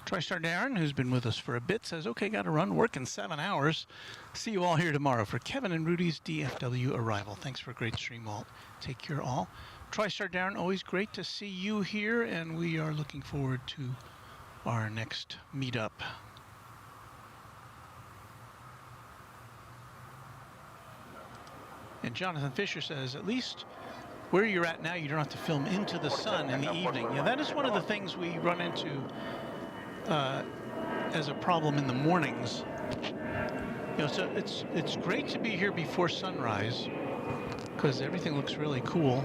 TriStar Darren, who's been with us for a bit, says, okay, got to run, work in 7 hours. See you all here tomorrow for Kevin and Rudy's DFW arrival. Thanks for a great stream, Walt. Take care, all. TriStar Darren, always great to see you here, and we are looking forward to our next meetup. And Jonathan Fisher says, at least where you're at now, you don't have to film into the sun in the evening. Yeah, that is one of the things we run into as a problem in the mornings. You know, so it's great to be here before sunrise because everything looks really cool.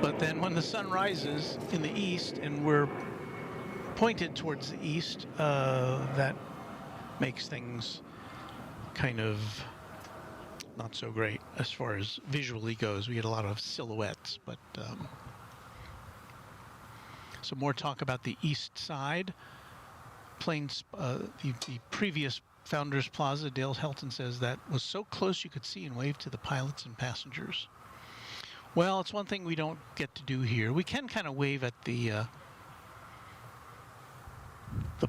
But then when the sun rises in the east and we're pointed towards the east, that makes things kind of not so great as far as visually goes. We get a lot of silhouettes, but some more talk about the east side. Planes, the previous Founders Plaza, Dale Helton says that was so close you could see and wave to the pilots and passengers. Well, it's one thing we don't get to do here. We can kind of wave at the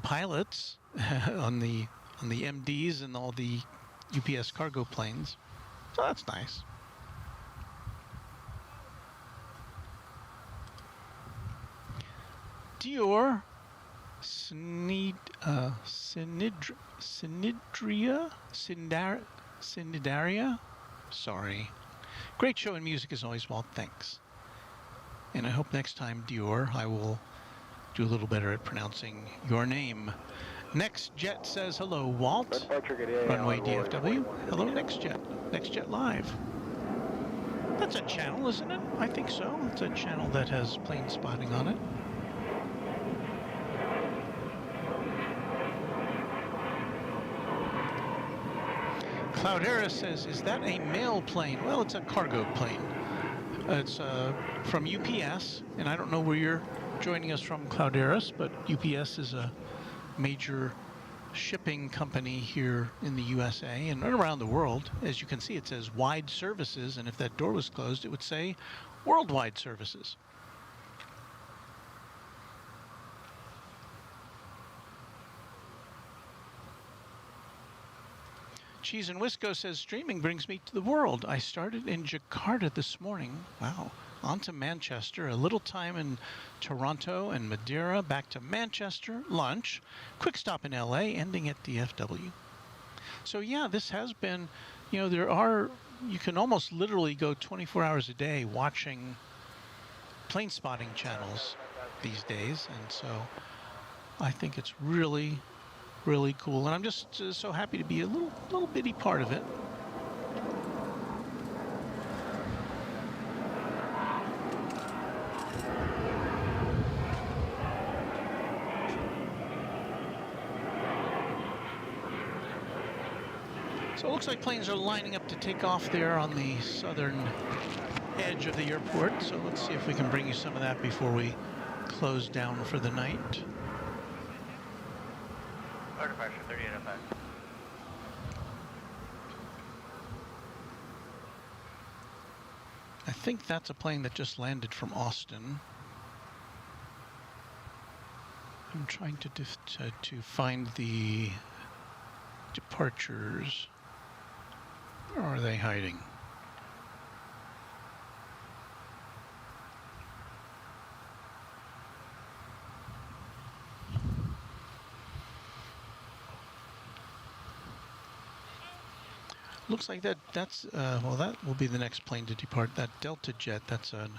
pilots on the MDs and all the UPS cargo planes. So that's nice. Dior Sinidaria. Sorry. Great show and music as always, Walt. Thanks. And I hope next time, Dior, I will do a little better at pronouncing your name. Next Jet says hello, Walt. Runway DFW. Hello, Next Jet. Next Jet Live. That's a channel, isn't it? I think so. It's a channel that has plane spotting on it. Cloud Harris says, is that a mail plane? Well, it's a cargo plane. It's from UPS, and I don't know where you're joining us from, Cloud Harris, but UPS is a major shipping company here in the USA and around the world. As you can see, it says wide services, and if that door was closed, it would say worldwide services. Cheese and Wisco says, streaming brings me to the world. I started in Jakarta this morning. Wow. On to Manchester, a little time in Toronto and Madeira, back to Manchester, lunch, quick stop in LA, ending at DFW. So yeah, this has been, you know, you can almost literally go 24 hours a day watching plane spotting channels these days. And so I think it's really cool, and I'm just so happy to be a little bitty part of it. So it looks like planes are lining up to take off there on the southern edge of the airport. So let's see if we can bring you some of that before we close down for the night. Departure 3805. I think that's a plane that just landed from Austin. I'm trying to find the departures. Where are they hiding? Looks like that's, well, that will be the next plane to depart. That Delta jet, that's an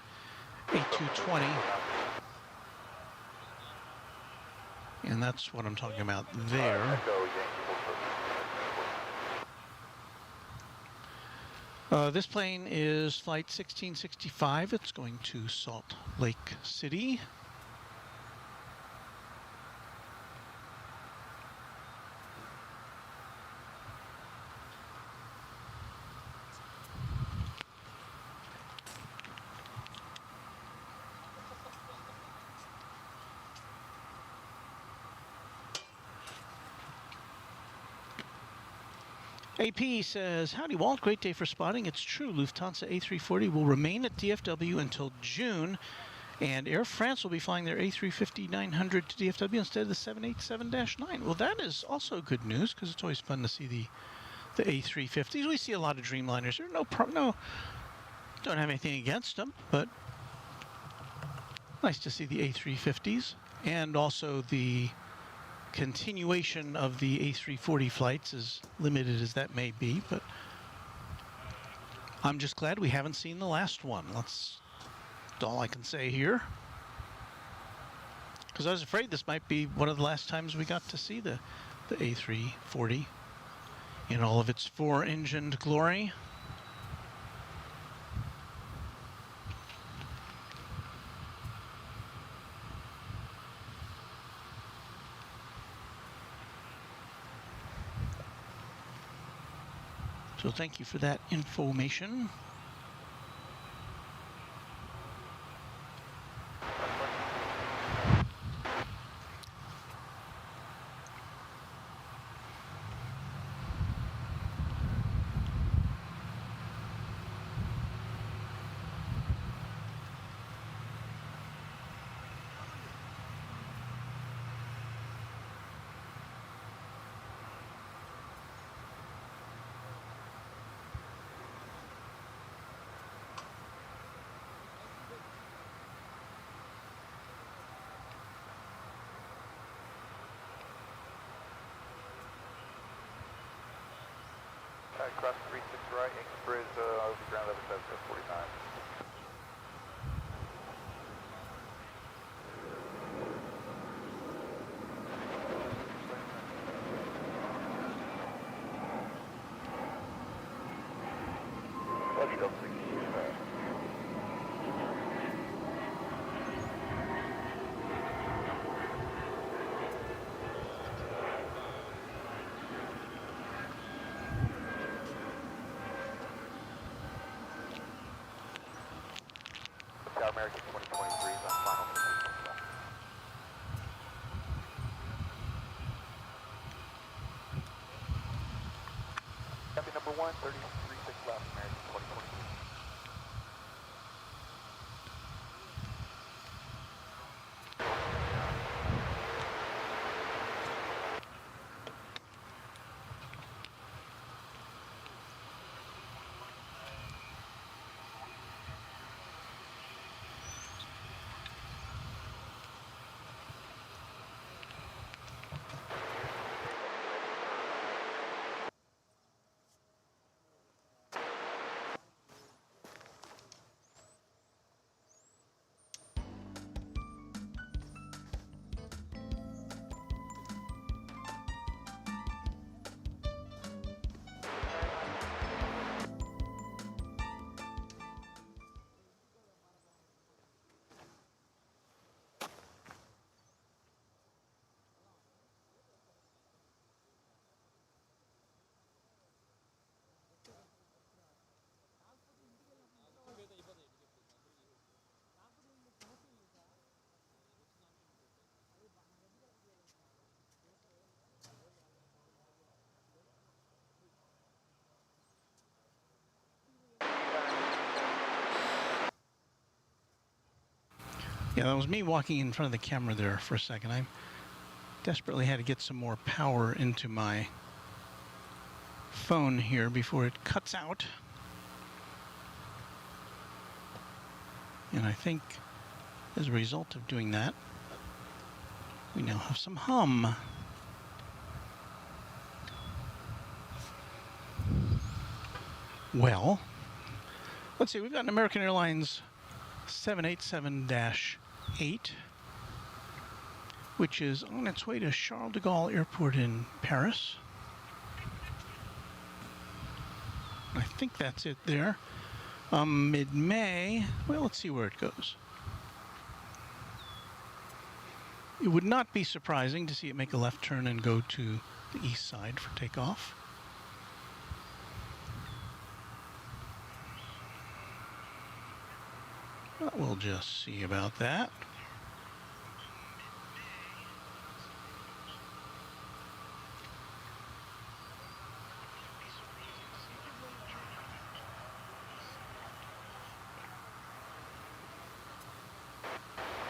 A220. And that's what I'm talking about there. This plane is flight 1665. It's going to Salt Lake City. AP says, howdy Walt, great day for spotting. It's true, Lufthansa A340 will remain at DFW until June, and Air France will be flying their A350-900 to DFW instead of the 787-9. Well, that is also good news, because it's always fun to see the A350s. We see a lot of Dreamliners. There's no problem. No, don't have anything against them, but nice to see the A350s, and also the continuation of the A340 flights, as limited as that may be, but I'm just glad we haven't seen the last one. That's all I can say here, because I was afraid this might be one of the last times we got to see the A340 in all of its four-engined glory. So thank you for that information. Cross 36 right, Inks Bridge, over ground level 749. American 2023 is on final position. Copy number 1, 33.6 left, American 2023. Yeah, that was me walking in front of the camera there for a second. I desperately had to get some more power into my phone here before it cuts out. And I think as a result of doing that, we now have some hum. Well, let's see, we've got an American Airlines 787-8, which is on its way to Charles de Gaulle Airport in Paris. I think that's it there. Mid-May, well, let's see where it goes. It would not be surprising to see it make a left turn and go to the east side for takeoff. But we'll just see about that.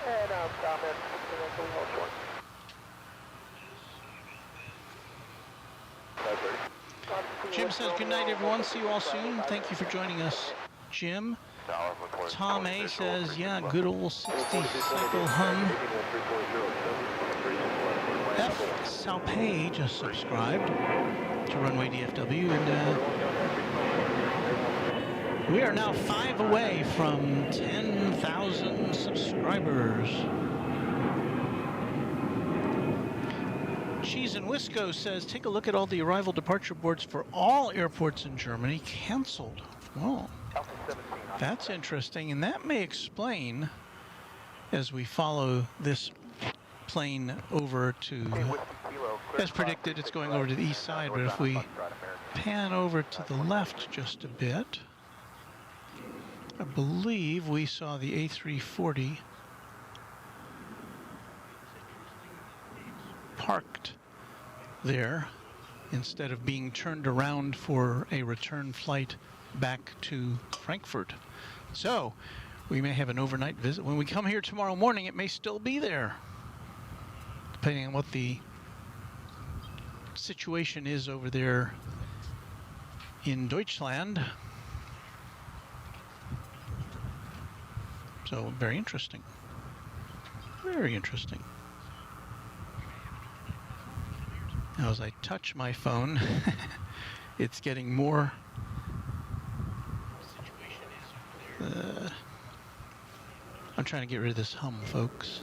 And comment, hold short. Jim says good night, everyone. See you all soon. Thank you for joining us, Jim. Tom A says, yeah, good old 60 cycle hum. F. Salpay just subscribed to Runway DFW, and we are now 5 away from 10,000 subscribers. Cheese and Wisco says, take a look at all the arrival departure boards for all airports in Germany canceled. Well, that's interesting, and that may explain, as we follow this plane over to, as predicted, it's going over to the east side, but if we pan over to the left just a bit. I believe we saw the A340 parked there instead of being turned around for a return flight back to Frankfurt. So we may have an overnight visit. When we come here tomorrow morning, it may still be there, depending on what the situation is over there in Deutschland. So very interesting. Very interesting. Now as I touch my phone, it's getting more. I'm trying to get rid of this hum, folks.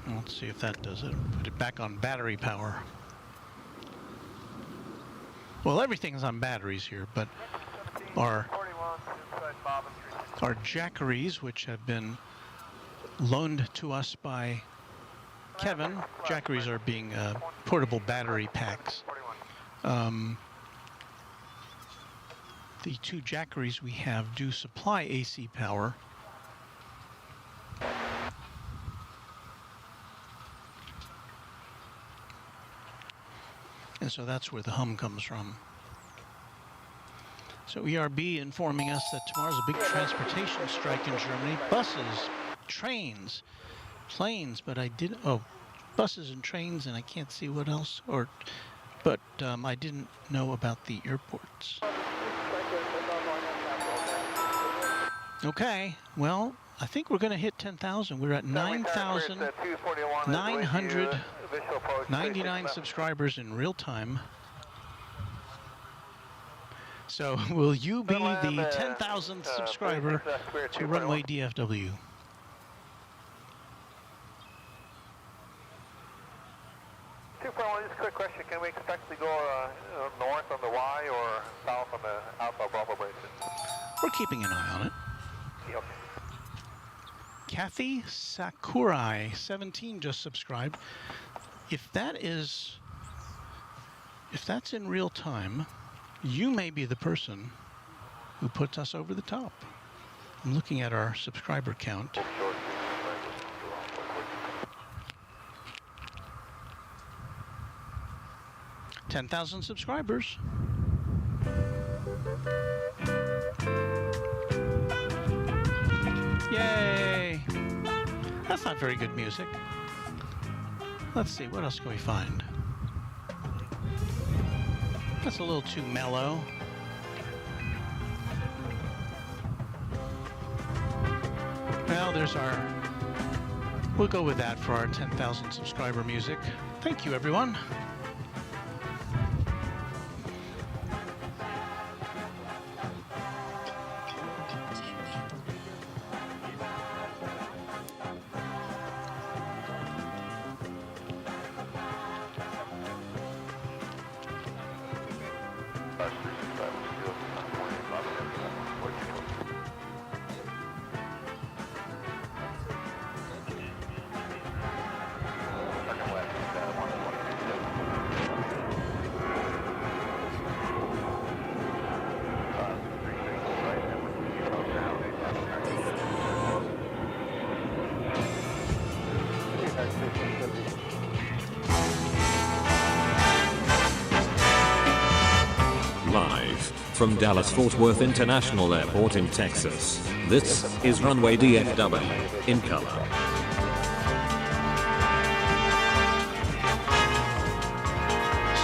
Let's see if that does it. Put it back on battery power. Well, everything's on batteries here, but our jackeries, which have been loaned to us by Kevin, jackeries are being portable battery packs. The two jackeries we have do supply AC power. And so that's where the hum comes from. So ERB informing us that tomorrow's a big transportation strike in Germany. Buses, trains, planes, but I didn't, oh, buses and trains, and I can't see what else, but I didn't know about the airports. Okay, well, I think we're going to hit 10,000. We're at 9,999 subscribers in real time. So will you be the 10,000th subscriber to Runway DFW? Just a quick question. Can we expect to go north on the Y or south on the Alpha Bravo braces? We're keeping an eye on it. Okay. Kathy Sakurai, 17, just subscribed. If that's in real time, you may be the person who puts us over the top. I'm looking at our subscriber count. 10,000 subscribers. Yay! That's not very good music. Let's see, what else can we find? That's a little too mellow. Well, there's our... We'll go with that for our 10,000 subscriber music. Thank you, everyone. From Dallas-Fort Worth International Airport in Texas, this is Runway DFW, in color.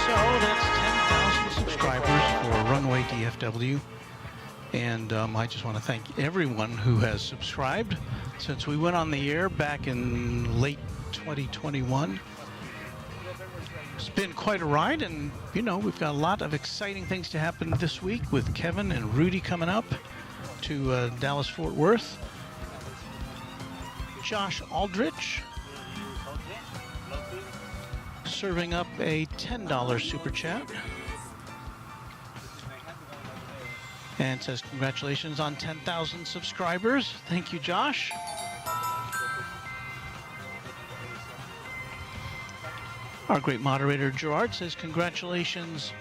So that's 10,000 subscribers for Runway DFW. And I just want to thank everyone who has subscribed since we went on the air back in late 2021. It's been quite a ride, and you know, we've got a lot of exciting things to happen this week with Kevin and Rudy coming up to Dallas-Fort Worth. Josh Aldrich serving up a $10 super chat and says congratulations on 10,000 subscribers. Thank you, Josh. Our great moderator Gerard says congratulations,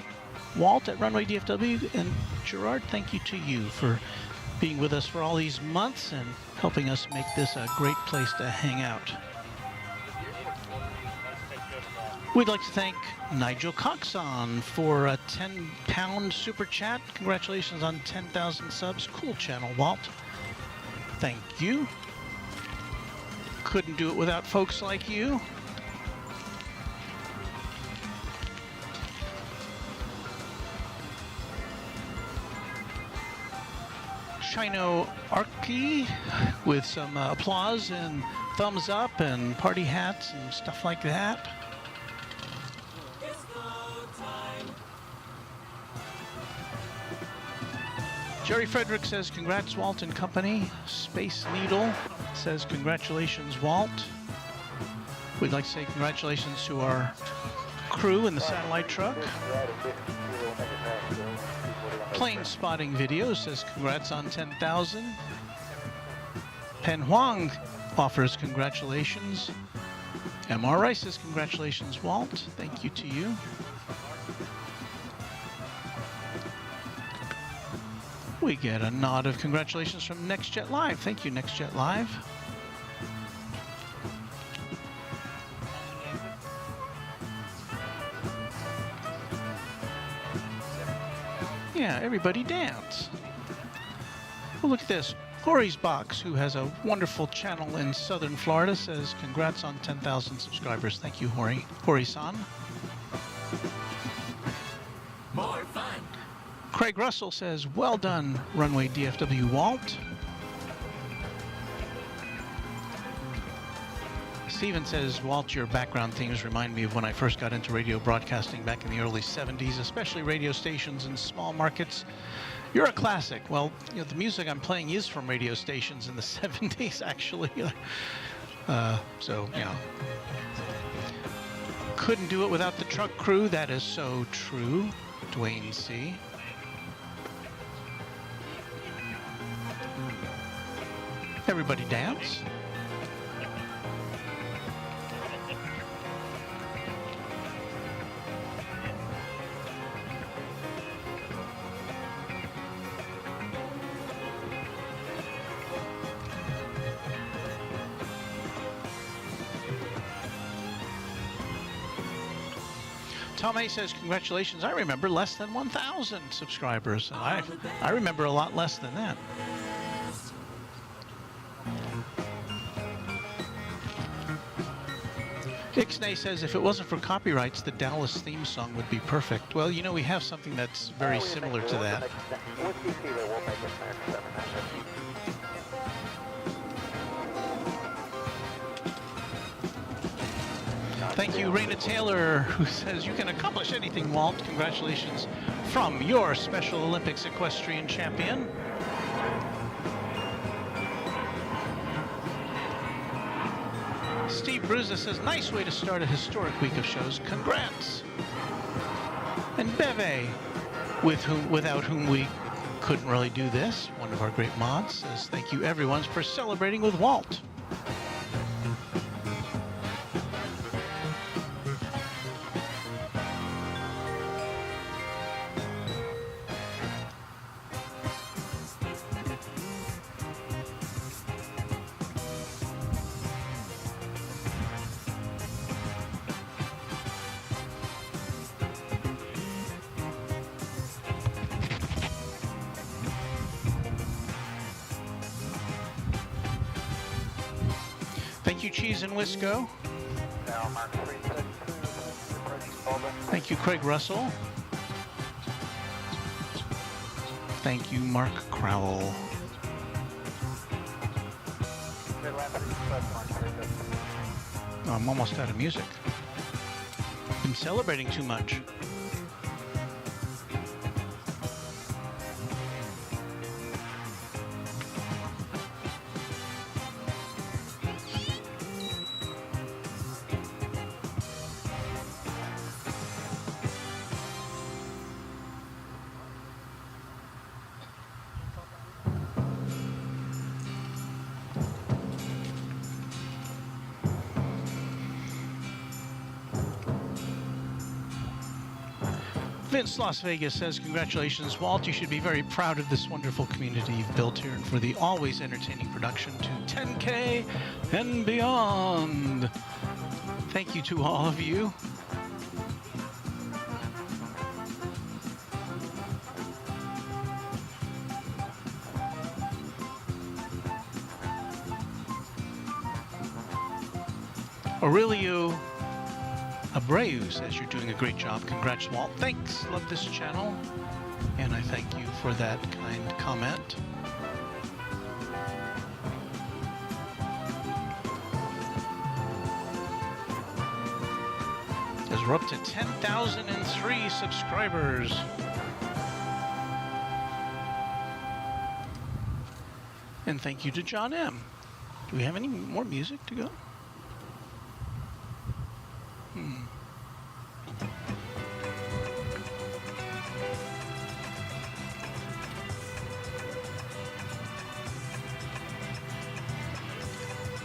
Walt at Runway DFW. And Gerard, thank you to you for being with us for all these months and helping us make this a great place to hang out. We'd like to thank Nigel Coxon for a £10 super chat. Congratulations on 10,000 subs. Cool channel, Walt. Thank you. Couldn't do it without folks like you. Shino Arky with some applause and thumbs up and party hats and stuff like that. Jerry Frederick says congrats Walt and company. Space Needle says congratulations Walt. We'd like to say congratulations to our crew in the satellite truck. Plane Spotting Video says congrats on 10,000. Pen Huang offers congratulations. MR Rice says congratulations Walt. Thank you to you. We get a nod of congratulations from NextJet Live. Thank you, NextJet Live. Yeah, everybody dance. Well, look at this. Hori's Box, who has a wonderful channel in southern Florida, says congrats on 10,000 subscribers. Thank you, Hori. Hori-san. More fun. Craig Russell says, well done, Runway DFW Walt. Steven says, Walt, your background themes remind me of when I first got into radio broadcasting back in the early 70s, especially radio stations in small markets. You're a classic. Well, you know, the music I'm playing is from radio stations in the 70s, actually. So, you know. Couldn't do it without the truck crew. That is so true. Dwayne C. Everybody dance. Tom A says, congratulations. I remember less than 1,000 subscribers. And I remember a lot less than that. Ixnay says, if it wasn't for copyrights, the Dallas theme song would be perfect. Well, you know, we have something that's very similar to that. Thank you, Raina Taylor, who says, you can accomplish anything, Walt. Congratulations from your Special Olympics equestrian champion. Steve Bruza says, nice way to start a historic week of shows. Congrats. And Beve, without whom we couldn't really do this, one of our great mods, says, thank you everyone for celebrating with Walt. Thank you, Cheese and Wisco. Thank you, Craig Russell. Thank you, Mark Crowell. Oh, I'm almost out of music. Been celebrating too much. Vince Las Vegas says, congratulations, Walt. You should be very proud of this wonderful community you've built here and for the always entertaining production to 10K and beyond. Thank you to all of you. Aurelio Abreu says you're doing a great job. Congrats, Walt. Thanks. Love this channel. And I thank you for that kind comment. As we're up to 10,003 subscribers. And thank you to John M. Do we have any more music to go?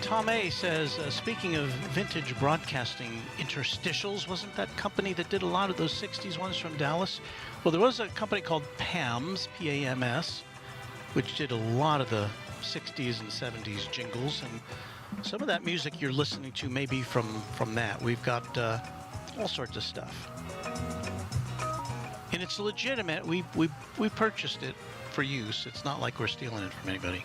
Tom A says, speaking of vintage broadcasting interstitials, wasn't that company that did a lot of those 60s ones from Dallas? Well, there was a company called PAMS, P-A-M-S, which did a lot of the 60s and 70s jingles, and some of that music you're listening to may be from that. We've got all sorts of stuff. And it's legitimate. We purchased it for use. It's not like we're stealing it from anybody.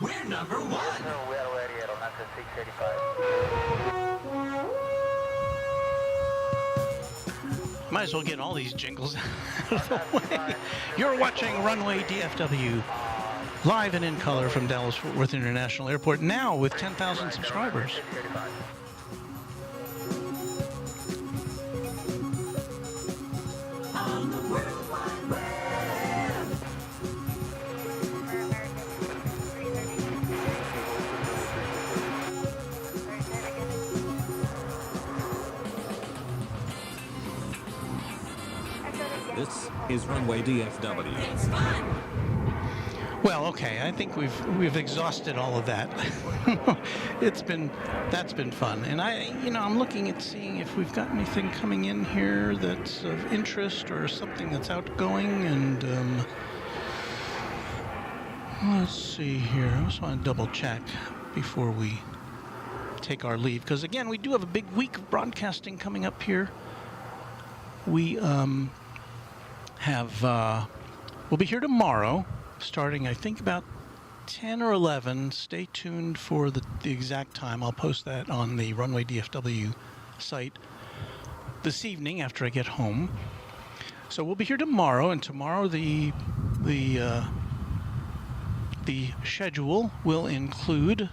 We're number one. We are ready at 685. Might as well get all these jingles out of the way. You're watching Runway DFW, live and in color from Dallas-Fort Worth International Airport, now with 10,000 subscribers. On the World Wide Web. This is Runway DFW. It's fun. Well, okay, I think we've exhausted all of that. That's been fun, and I'm looking at seeing if we've got anything coming in here that's of interest or something that's outgoing, and let's see here. I just want to double check before we take our leave, because again, we do have a big week of broadcasting coming up here. We we'll be here tomorrow, starting I think about 10 or 11. Stay tuned for the exact time. I'll post that on the Runway DFW site this evening after I get home. So we'll be here tomorrow, and tomorrow the schedule will include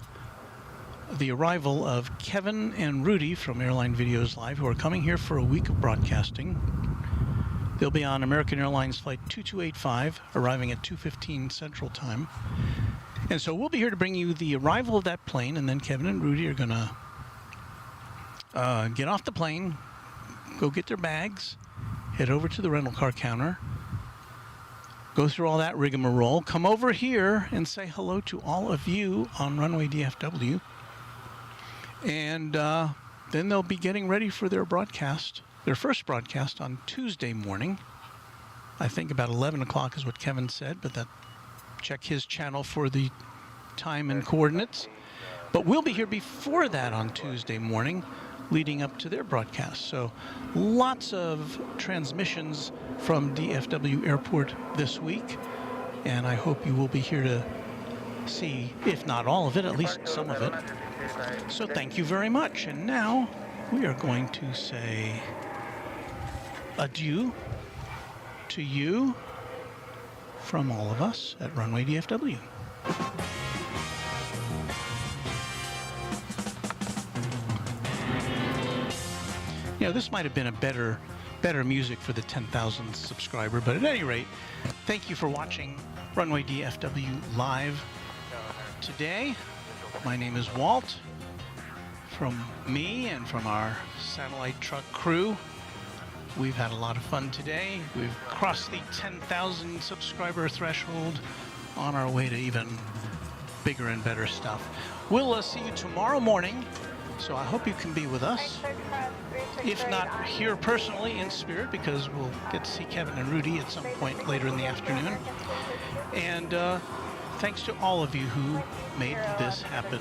the arrival of Kevin and Rudy from Airline Videos Live, who are coming here for a week of broadcasting. They'll be on American Airlines Flight 2285, arriving at 2:15 Central Time. And so we'll be here to bring you the arrival of that plane, and then Kevin and Rudy are going to get off the plane, go get their bags, head over to the rental car counter, go through all that rigmarole, come over here and say hello to all of you on Runway DFW. And then they'll be getting ready for their broadcast. Their first broadcast on Tuesday morning. I think about 11 o'clock is what Kevin said, but check his channel for the time and coordinates. But we'll be here before that on Tuesday morning, leading up to their broadcast. So lots of transmissions from DFW Airport this week, and I hope you will be here to see, if not all of it, at least some of it. So thank you very much. And now we are going to say adieu to you from all of us at Runway DFW. You know, this might have been a better music for the 10,000th subscriber, but at any rate, thank you for watching Runway DFW live today. My name is Walt. from me and from our satellite truck crew. We've had a lot of fun today. We've crossed the 10,000 subscriber threshold on our way to even bigger and better stuff. We'll see you tomorrow morning, so I hope you can be with us. If not here personally in spirit, because we'll get to see Kevin and Rudy at some point later in the afternoon. And thanks to all of you who made this happen.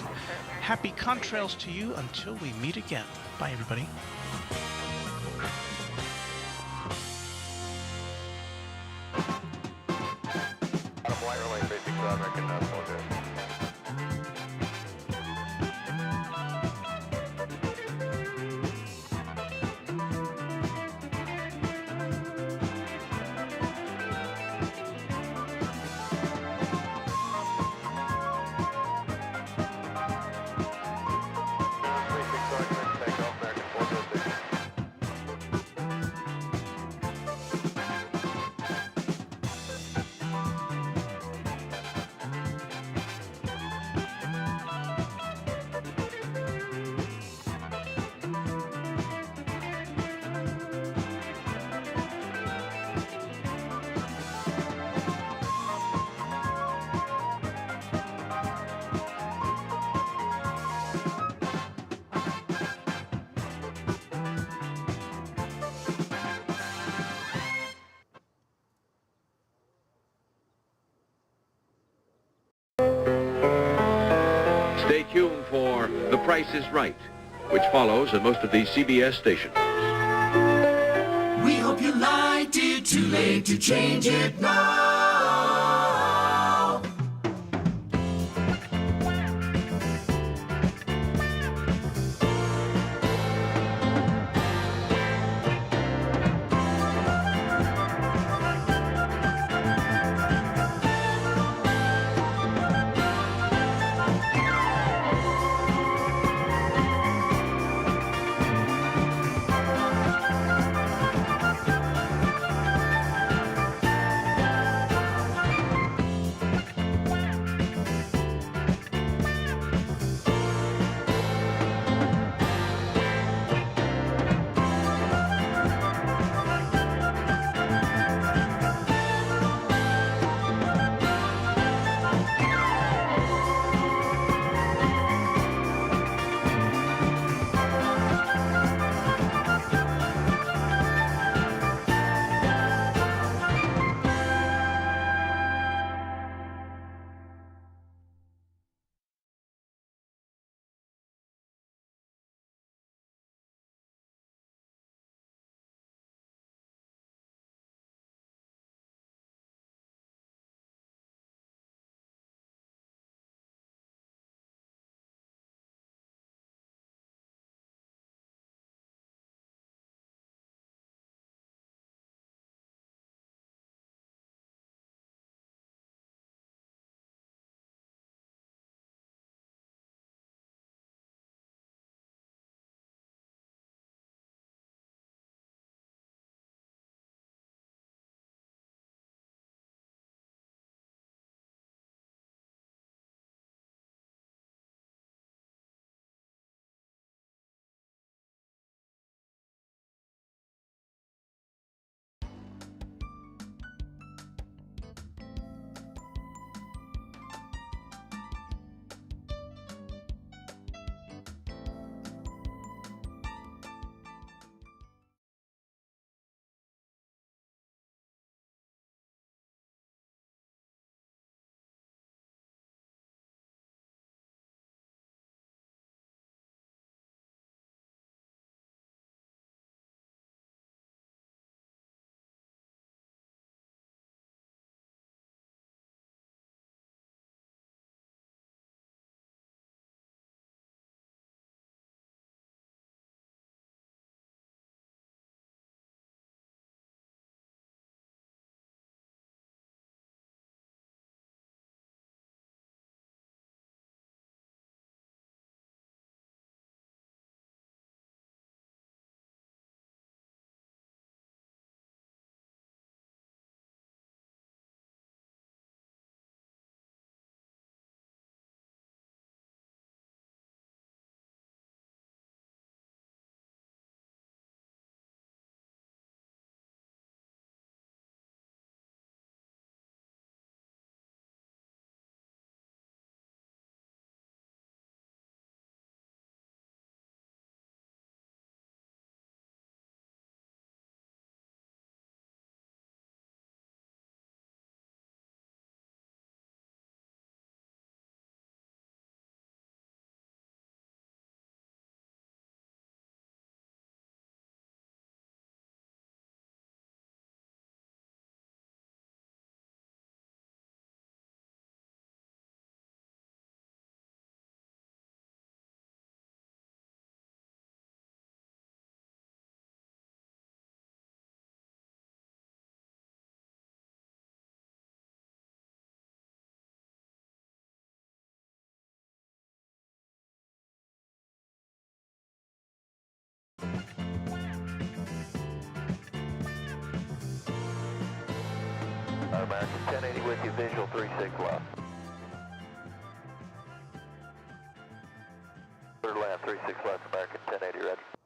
Happy contrails to you until we meet again. Bye, everybody. Stay tuned for The Price is Right, which follows on most of these CBS stations. We hope you liked it. Too late to change it now. American 1080 with you, visual 36 left. Third land, 36 left, American 1080 ready.